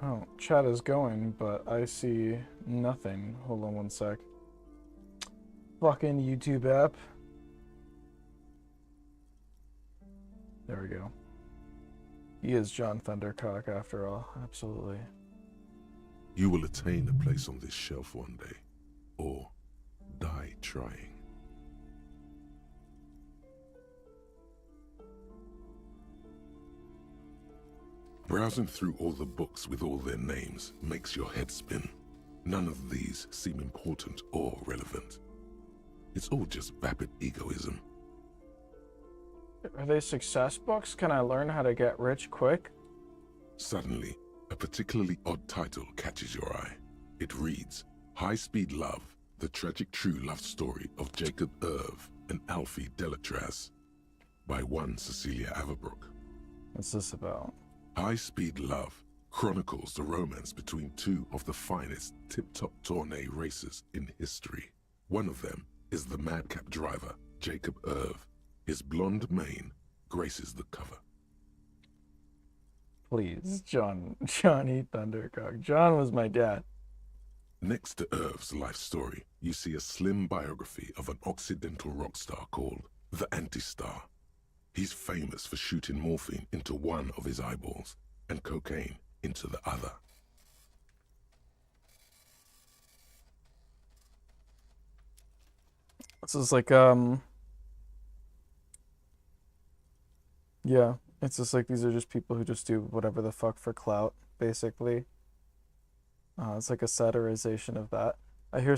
Oh, chat is going, but I see Nothing. Hold on one sec. Fucking YouTube app. There we go. He is John Thundercock after all. Absolutely. You will attain a place on this shelf one day, or die trying. Browsing through all the books with all their names makes your head spin. None of these seem important or relevant. It's all just vapid egoism. Are they success books? Can I learn how to get rich quick? Suddenly, a particularly odd title catches your eye. It reads, High Speed Love, the tragic true love story of Jacob Irv and Alfie Delatraz, by one Cecilia Averbrook. What's this about? High Speed Love chronicles the romance between two of the finest tip-top tourney racers in history. One of them is the madcap driver, Jacob Irv. His blonde mane graces the cover. Please, Johnny Thundercock. John was my dad. Next to Irv's life story, you see a slim biography of an Occidental rock star called the Anti-Star. He's famous for shooting morphine into one of his eyeballs and cocaine into the other. This is like, yeah, it's just like these are just people who just do whatever the fuck for clout, basically. It's like a satirization of that. I hear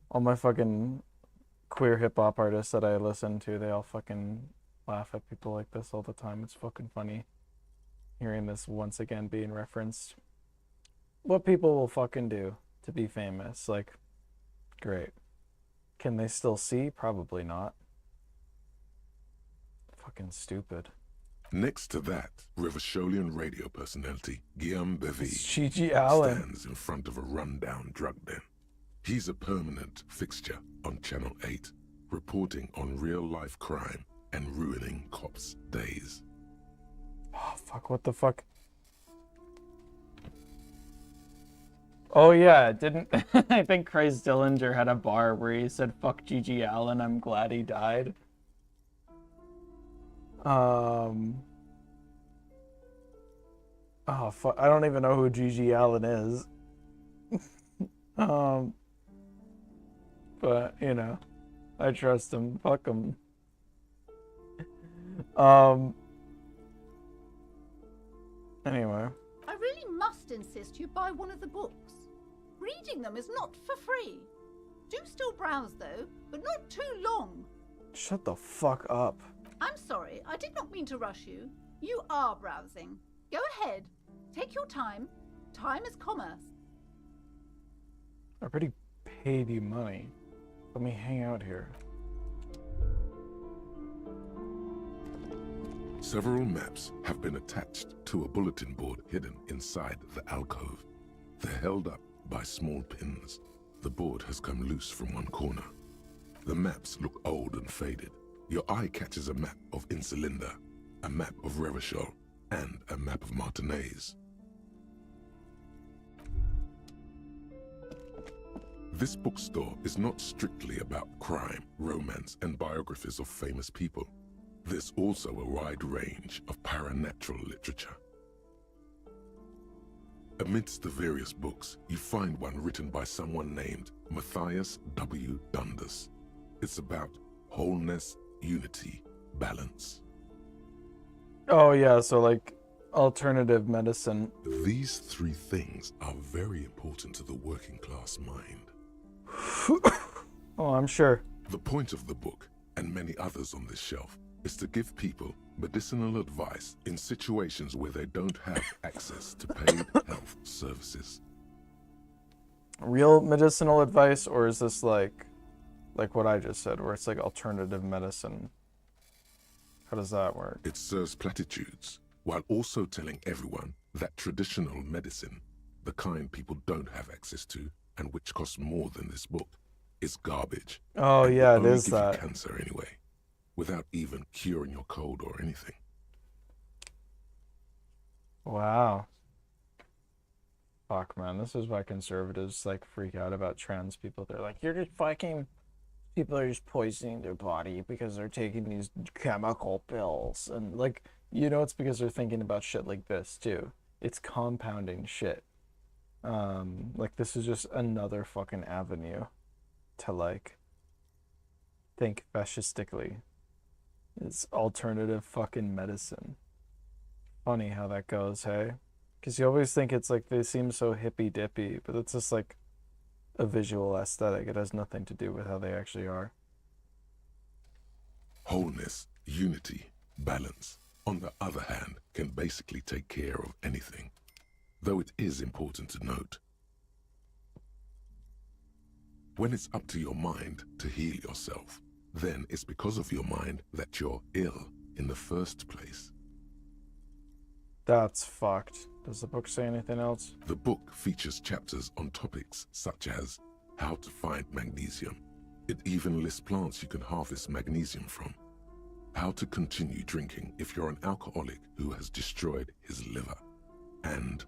all my fucking queer hip-hop artists that I listen to, they all fucking laugh at people like this all the time. It's fucking funny hearing this once again being referenced. What people will fucking do to be famous, like, great. Can they still see? Probably not. Fucking stupid. Next to that, Revacholian radio personality Guillaume Bevy Gigi Allen stands in front of a rundown drug den. He's a permanent fixture on Channel 8, reporting on real-life crime and ruining cops' days. Oh, fuck, what the fuck? Oh, yeah, didn't... I think Craig Dillinger had a bar where he said, fuck Gigi Allen, I'm glad he died. Oh, fuck, I don't even know who Gigi Allen is. But, you know, I trust him. Fuck him. Anyway. I really must insist you buy one of the books. Reading them is not for free. Do still browse though, but not too long. Shut the fuck up. I'm sorry, I did not mean to rush you. You are browsing. Go ahead. Take your time. Time is commerce. I already paid you money. Let me hang out here. Several maps have been attached to a bulletin board hidden inside the alcove. They're held up by small pins. The board has come loose from one corner. The maps look old and faded. Your eye catches a map of Insulinda, a map of Revachol, and a map of Martinez. This bookstore is not strictly about crime, romance, and biographies of famous people. There's also a wide range of paranatural literature. Amidst the various books, you find one written by someone named Matthias W. Dundas. It's about wholeness, unity, balance. Oh yeah, so like alternative medicine. These three things are very important to the working class mind. Oh, I'm sure. The point of the book, and many others on this shelf, is to give people medicinal advice in situations where they don't have access to paid health services. Real medicinal advice, or is this like what I just said, where it's like alternative medicine? How does that work? It serves platitudes, while also telling everyone that traditional medicine, the kind people don't have access to, and which costs more than this book, is garbage. Oh yeah, it is give you that. Cancer anyway, without even curing your cold or anything. Wow. Fuck, man, this is why conservatives like freak out about trans people. They're like, you're just fucking people are just poisoning their body because they're taking these chemical pills, and like, it's because they're thinking about shit like this too. It's compounding shit. Like, this is just another fucking avenue to like think fascistically. It's alternative fucking medicine. Funny how that goes, hey? Because you always think it's like they seem so hippy dippy, but it's just like a visual aesthetic. It has nothing to do with how they actually are. Wholeness, unity, balance, on the other hand, can basically take care of anything. Though it is important to note, when it's up to your mind to heal yourself, then it's because of your mind that you're ill in the first place. That's fucked. Does the book say anything else? The book features chapters on topics such as how to find magnesium. It even lists plants you can harvest magnesium from. How to continue drinking if you're an alcoholic who has destroyed his liver. And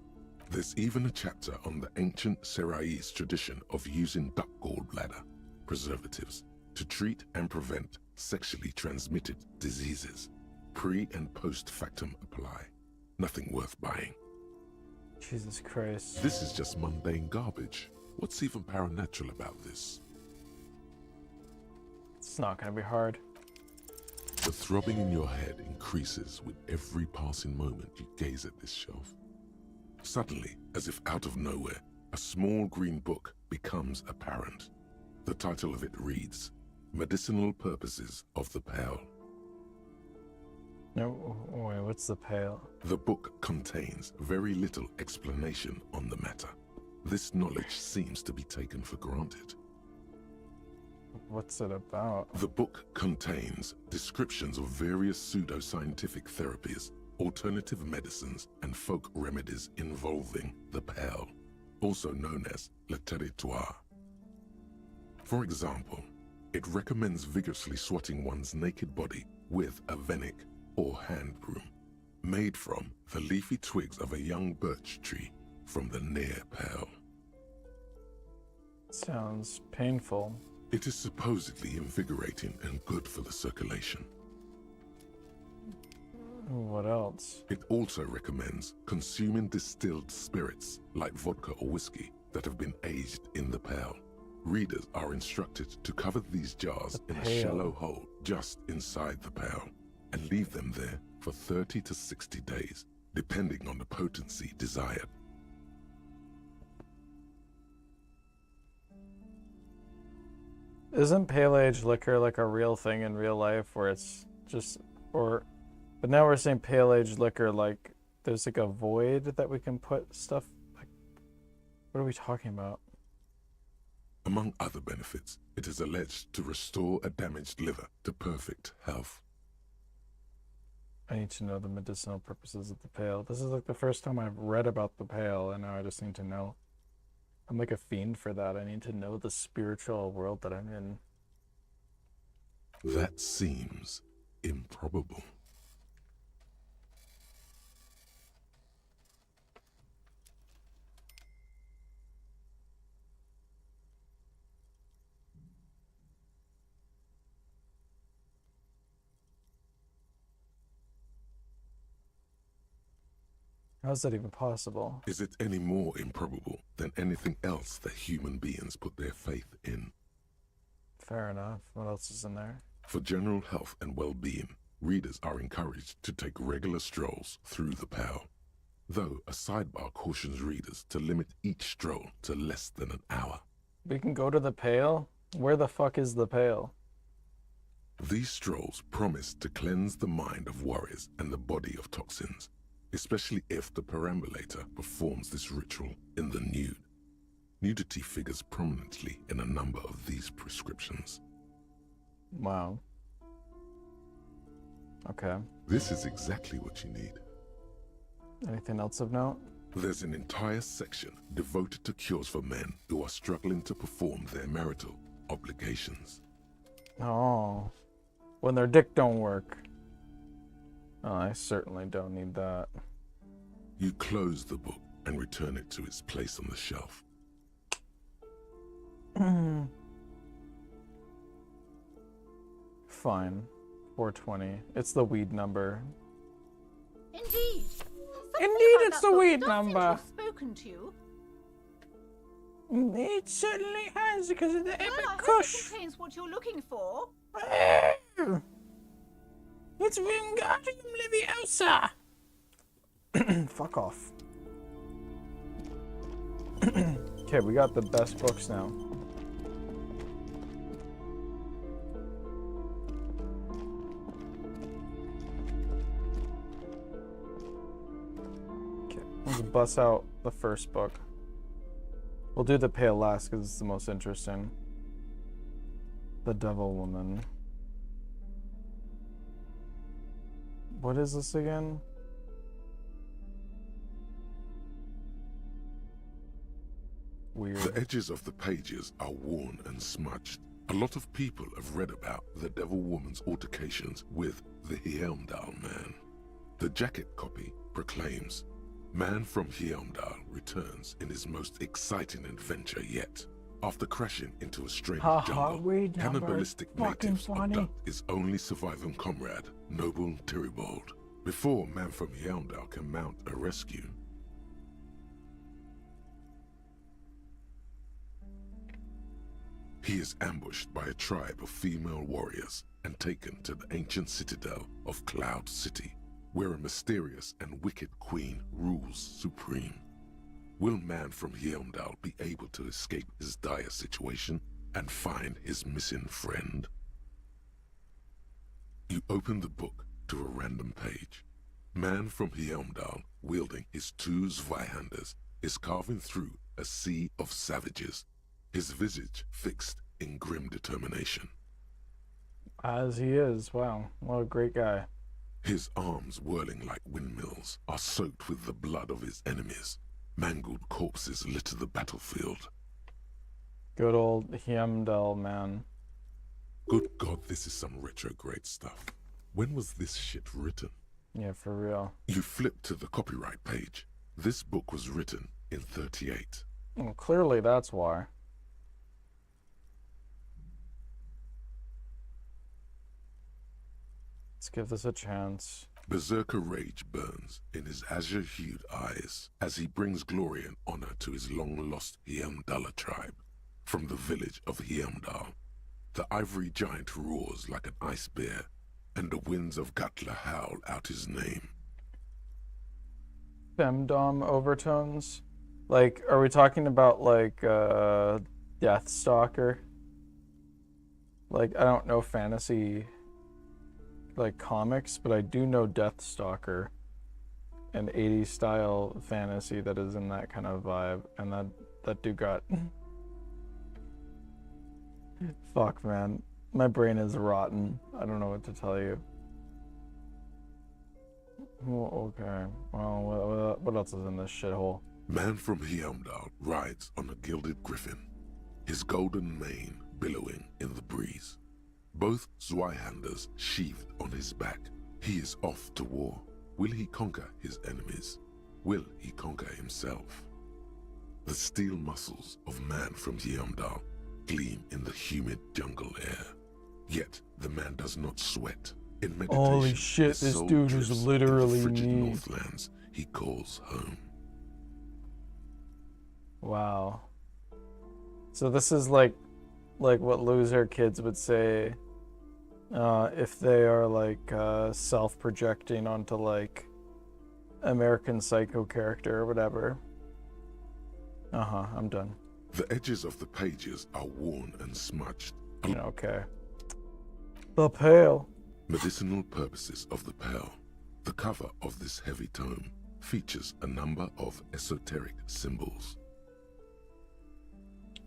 there's even a chapter on the ancient Seraïs tradition of using duck gallbladder preservatives to treat and prevent sexually transmitted diseases. Pre and post factum apply. Nothing worth buying. Jesus Christ. This is just mundane garbage. What's even paranatural about this? It's not gonna be hard. The throbbing in your head increases with every passing moment you gaze at this shelf. Suddenly, as if out of nowhere, a small green book becomes apparent. The title of it reads, Medicinal Purposes of the Pale. No, wait, what's the pale? The book contains very little explanation on the matter. This knowledge seems to be taken for granted. What's it about? The book contains descriptions of various pseudoscientific therapies, alternative medicines, and folk remedies involving the pale, also known as le territoire. For example, it recommends vigorously swatting one's naked body with a venik or hand broom, made from the leafy twigs of a young birch tree from the near pale. Sounds painful. It is supposedly invigorating and good for the circulation. What else? It also recommends consuming distilled spirits like vodka or whiskey that have been aged in the pale. Readers are instructed to cover these jars in a shallow hole just inside the pale and leave them there for 30 to 60 days, depending on the potency desired. Isn't pale age liquor like a real thing in real life where it's just, but now we're saying pale age liquor like there's like a void that we can put stuff, like, what are we talking about? Among other benefits, it is alleged to restore a damaged liver to perfect health. I need to know the medicinal purposes of the pale. This is like the first time I've read about the pale, and now I just need to know. I'm like a fiend for that. I need to know the spiritual world that I'm in. That seems improbable. How is that even possible? Is it any more improbable than anything else that human beings put their faith in? Fair enough. What else is in there? For general health and well-being, readers are encouraged to take regular strolls through the pale. Though a sidebar cautions readers to limit each stroll to less than an hour. We can go to the pale? Where the fuck is the pale? These strolls promise to cleanse the mind of worries and the body of toxins, especially if the perambulator performs this ritual in the nude. Nudity figures prominently in a number of these prescriptions. Wow. Okay. This is exactly what you need. Anything else of note? There's an entire section devoted to cures for men who are struggling to perform their marital obligations. Oh. When their dick don't work. Oh, I certainly don't need that. You close the book and return it to its place on the shelf. Fine. 420. It's the weed number. Indeed. Indeed, it's the weed number. Spoken to you. It certainly has, because of the Well, epic I hope kush. it contains what you're looking for. It's Wingardium Leviosa. Fuck off. Okay, we got the best books now. Okay, let's bust out the first book. We'll do the pale last because it's the most interesting. The Devil Woman. What is this again? Weird. The edges of the pages are worn and smudged. A lot of people have read about the Devil Woman's altercations with the Heimdall man. The jacket copy proclaims, "Man from Heimdall returns in his most exciting adventure yet. After crashing into a strange jungle, cannibalistic natives abduct his only surviving comrade, Noble Terribold. Before Man from Heimdall can mount a rescue, he is ambushed by a tribe of female warriors and taken to the ancient citadel of Cloud City, where a mysterious and wicked queen rules supreme. Will Man from Heimdall be able to escape his dire situation and find his missing friend? You open the book to a random page. Man from Heimdall, wielding his two Zweihanders, is carving through a sea of savages, his visage fixed in grim determination. As he is. Wow, what a great guy. His arms, whirling like windmills, are soaked with the blood of his enemies. Mangled corpses litter the battlefield. Good old Heimdall man. Good God, this is some retrograde stuff. When was this shit written? Yeah, for real. You flip to the copyright page. This book was written in 38. Well, clearly that's why. Let's give this a chance. Berserker rage burns in his azure-hued eyes as he brings glory and honor to his long-lost Heimdalla tribe. From the village of Heimdall, the ivory giant roars like an ice bear, and the winds of Gatla howl out his name. Femdom overtones? Like, are we talking about, like, Deathstalker? Like, I don't know fantasy, like, comics, but I do know Deathstalker, an 80s style fantasy that is in that kind of vibe, and that dude got... Fuck, man. My brain is rotten. I don't know what to tell you. Well, okay. Well, what else is in this shithole? Man from Heimdall rides on a gilded griffin, his golden mane billowing in the breeze. Both Zweihanders sheathed on his back. He is off to war. Will he conquer his enemies? Will he conquer himself? The steel muscles of Man from Heimdall gleam in the humid jungle air. Yet the man does not sweat. In meditation, holy shit, his this soul dude drifts is literally into frigid me. Northlands he calls home. Wow. So this is like what loser kids would say if they are like self-projecting onto like American Psycho character or whatever. I'm done. The edges of the pages are worn and smudged. Okay. The Pale. Medicinal purposes of the Pale. The cover of this heavy tome features a number of esoteric symbols.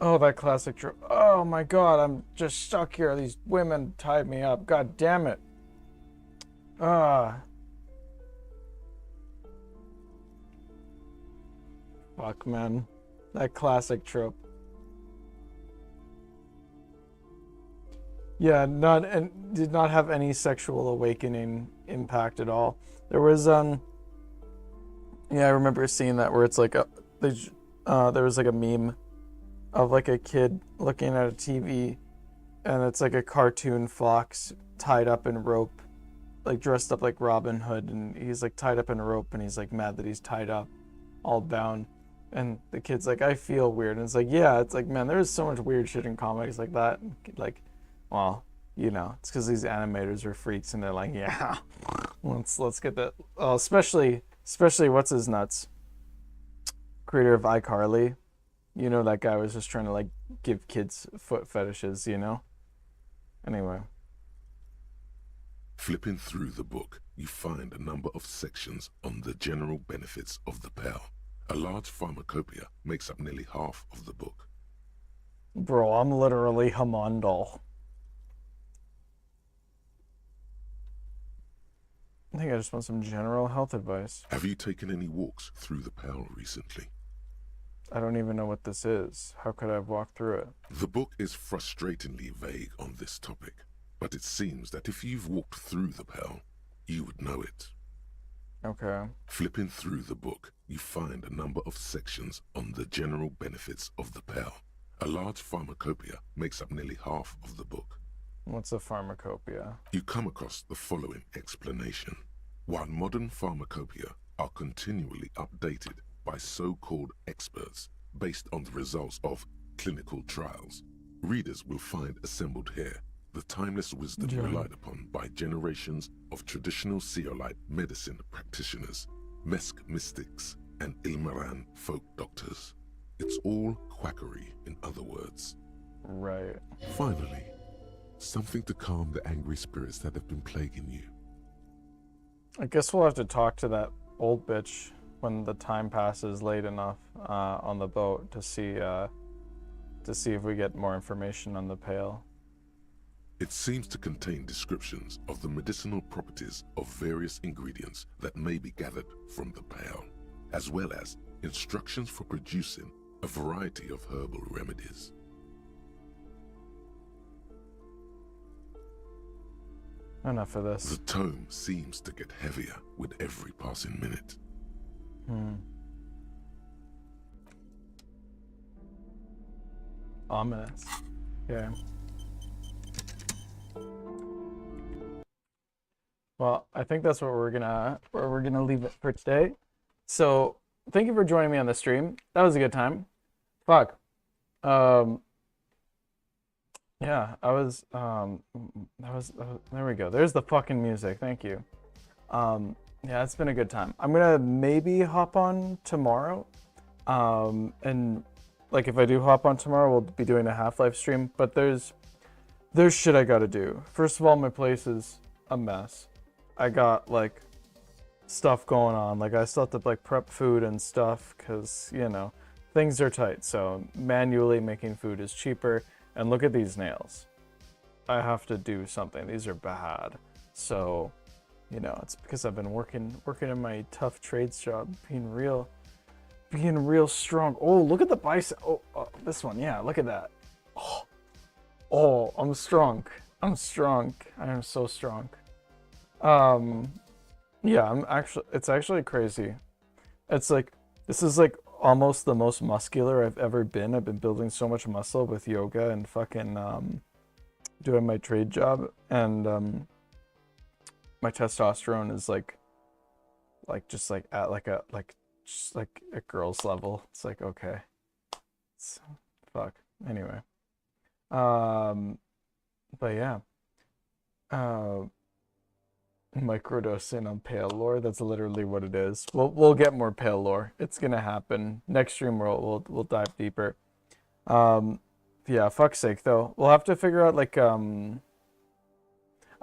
Oh, that classic trope. Oh my god, I'm just stuck here. These women tied me up. God damn it. Fuck, man. That classic trope. Yeah, did not have any sexual awakening impact at all. There was, in Yeah, I remember seeing that where it's like there was like a meme of like a kid looking at a TV, and it's like a cartoon fox tied up in rope, like dressed up like Robin Hood, and he's like tied up in a rope, and he's like mad that he's tied up, all bound. And the kid's like, I feel weird. And it's like, yeah, it's like, man, there's so much weird shit in comedies like that. Like, well, you know, it's because these animators are freaks and they're like, yeah, let's get that. Especially what's his nuts, creator of iCarly. You know, that guy was just trying to like give kids foot fetishes, you know? Anyway. Flipping through the book, you find a number of sections on the general benefits of the pill. A large pharmacopoeia makes up nearly half of the book. Bro, I'm literally Hamondal. I think I just want some general health advice. Have you taken any walks through the pill recently? I don't even know what this is. How could I have walked through it? The book is frustratingly vague on this topic, but it seems that if you've walked through the pill, you would know it. Okay. Flipping through the book, you find a number of sections on the general benefits of the pill. A large pharmacopoeia makes up nearly half of the book. What's a pharmacopoeia? You come across the following explanation. While modern pharmacopoeia are continually updated by so-called experts based on the results of clinical trials, readers will find assembled here the timeless wisdom relied upon by generations of traditional Seolite medicine practitioners, Mesk mystics, and Ilmaran folk doctors. It's all quackery, in other words. Right. Finally, something to calm the angry spirits that have been plaguing you. I guess we'll have to talk to that old bitch when the time passes late enough on the boat to see if we get more information on the pail. It seems to contain descriptions of the medicinal properties of various ingredients that may be gathered from the pail, as well as instructions for producing a variety of herbal remedies. Enough of this. The tome seems to get heavier with every passing minute. Ominous. Okay. Well, I think that's where we're gonna leave it for today. So thank you for joining me on the stream. That was a good time. Fuck. Yeah, there we go. There's the fucking music. Thank you. Yeah, it's been a good time. I'm gonna maybe hop on tomorrow. And like if I do hop on tomorrow, we'll be doing a Half-Life stream, but there's shit I gotta do. First of all, my place is a mess. I got like stuff going on. Like I still have to like prep food and stuff because, you know, things are tight. So manually making food is cheaper. And look at these nails. I have to do something. These are bad. So, you know, it's because I've been working in my tough trades job, being real strong. Oh, look at the bicep. Oh, this one. Yeah, look at that. Oh, I'm strong. I am so strong. Yeah, it's actually crazy. It's like, this is like almost the most muscular I've ever been. I've been building so much muscle with yoga and fucking doing my trade job, and my testosterone is like just like at like a girl's level. It's like, okay, fuck. Anyway, but yeah, microdosing on pale lore. That's literally what it is. We'll get more pale lore. It's gonna happen. Next stream we'll dive deeper. Yeah, fuck's sake though. We'll have to figure out like I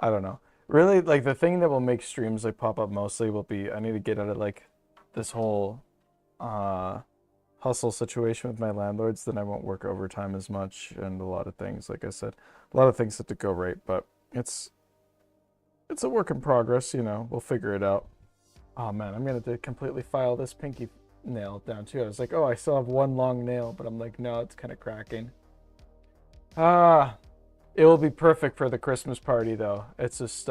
don't know. Really, like the thing that will make streams like pop up mostly will be I need to get out of like this whole hustle situation with my landlords. Then I won't work overtime as much, and a lot of things, like I said, a lot of things have to go right, but it's a work in progress, you know. We'll figure it out. Oh man, I'm gonna have to completely file this pinky nail down too. I was like, oh, I still have one long nail, but I'm like, no, it's kind of cracking. It will be perfect for the Christmas party though. It's just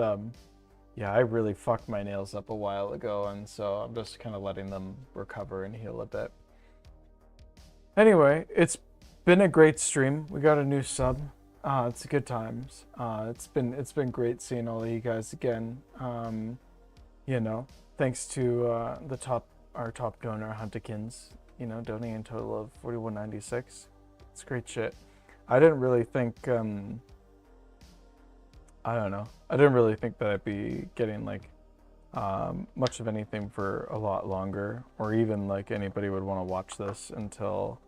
yeah, I really fucked my nails up a while ago, and so I'm just kind of letting them recover and heal a bit. Anyway, it's been a great stream. We got a new sub. It's good times. It's been great seeing all of you guys again. You know, thanks to our top donor Huntikins, you know, donating a total of $41.96. It's great shit. I didn't really think I don't know. I didn't really think that I'd be getting like much of anything for a lot longer, or even like anybody would want to watch this until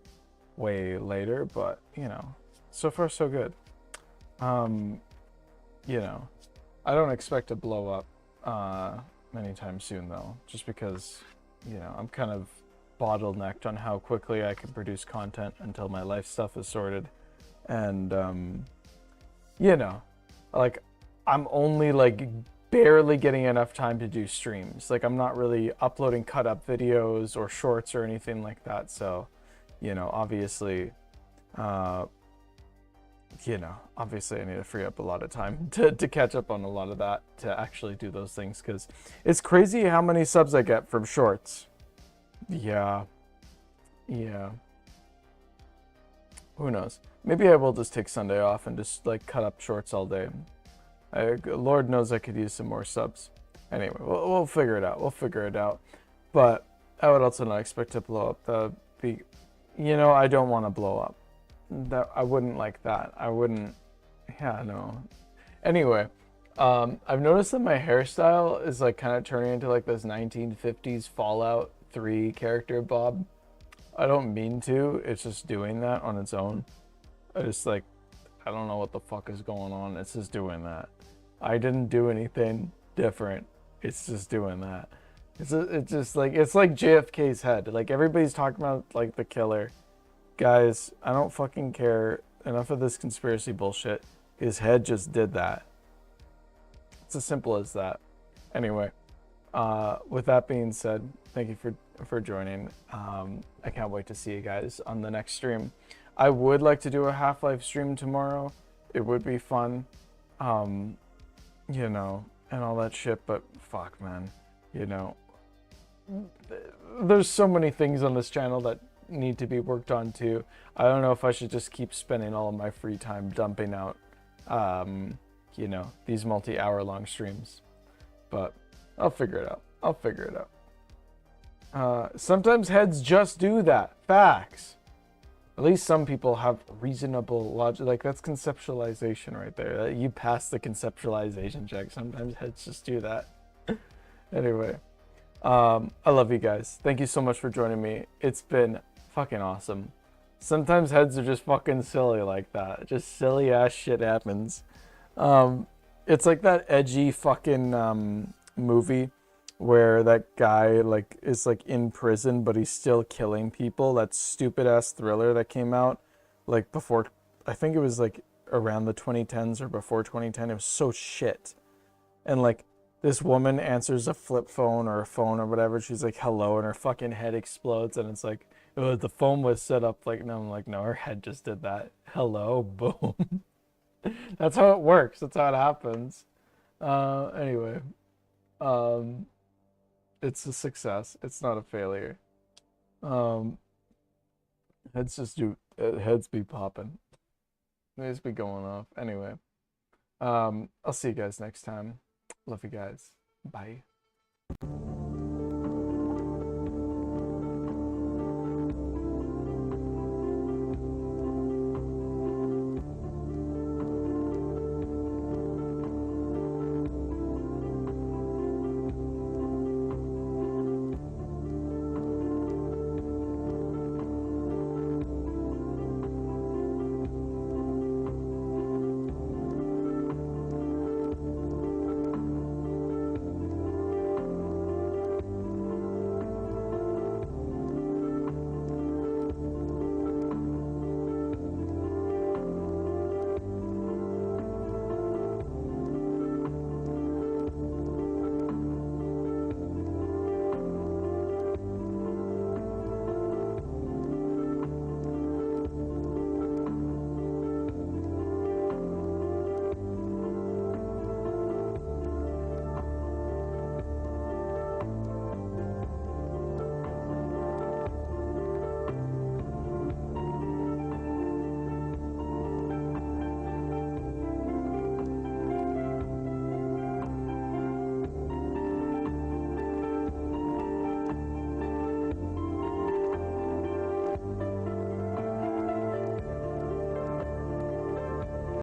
way later, but you know, so far so good. You know, I don't expect to blow up anytime soon though, just because, you know, I'm kind of bottlenecked on how quickly I can produce content until my life stuff is sorted. And you know, like I'm only like barely getting enough time to do streams. Like I'm not really uploading cut up videos or shorts or anything like that. So, you know, obviously, you know, obviously I need to free up a lot of time to catch up on a lot of that, to actually do those things, because it's crazy how many subs I get from shorts. Yeah. Who knows? Maybe I will just take Sunday off and just like cut up shorts all day. Lord knows I could use some more subs. Anyway, we'll figure it out. We'll figure it out. But I would also not expect to blow up. You know, I don't want to blow up. I wouldn't like that. I wouldn't. Yeah, no. Anyway, I've noticed that my hairstyle is like kind of turning into like this 1950s Fallout 3 character bob. I don't mean to. It's just doing that on its own. I don't know what the fuck is going on. It's just doing that. I didn't do anything different. It's just doing that. It's just like, it's like JFK's head. Like everybody's talking about like the killer. Guys, I don't fucking care. Enough of this conspiracy bullshit. His head just did that. It's as simple as that. Anyway, with that being said, thank you for joining. I can't wait to see you guys on the next stream. I would like to do a Half-Life stream tomorrow. It would be fun, you know, and all that shit, but fuck, man, you know, there's so many things on this channel that need to be worked on too. I don't know if I should just keep spending all of my free time dumping out, you know, these multi-hour long streams, but I'll figure it out. Sometimes heads just do that. Facts. At least some people have reasonable logic. Like that's conceptualization right there. You pass the conceptualization check. Sometimes heads just do that. Anyway, I love you guys. Thank you so much for joining me. It's been fucking awesome. Sometimes heads are just fucking silly like that. Just silly ass shit happens. It's like that edgy fucking movie where that guy like is like in prison but he's still killing people. That stupid ass Thriller that came out like before, I think it was like around the 2010s or before 2010. It was so shit. And like this woman answers a flip phone or a phone or whatever. She's like, hello, and her fucking head explodes. And it's like, oh, the phone was set up like, no, I'm like, no, her head just did that. Hello, boom. That's how it works. That's how it happens. Anyway, it's a success. It's not a failure. Heads just do, heads be popping. They just be going off. Anyway, I'll see you guys next time. Love you guys. Bye.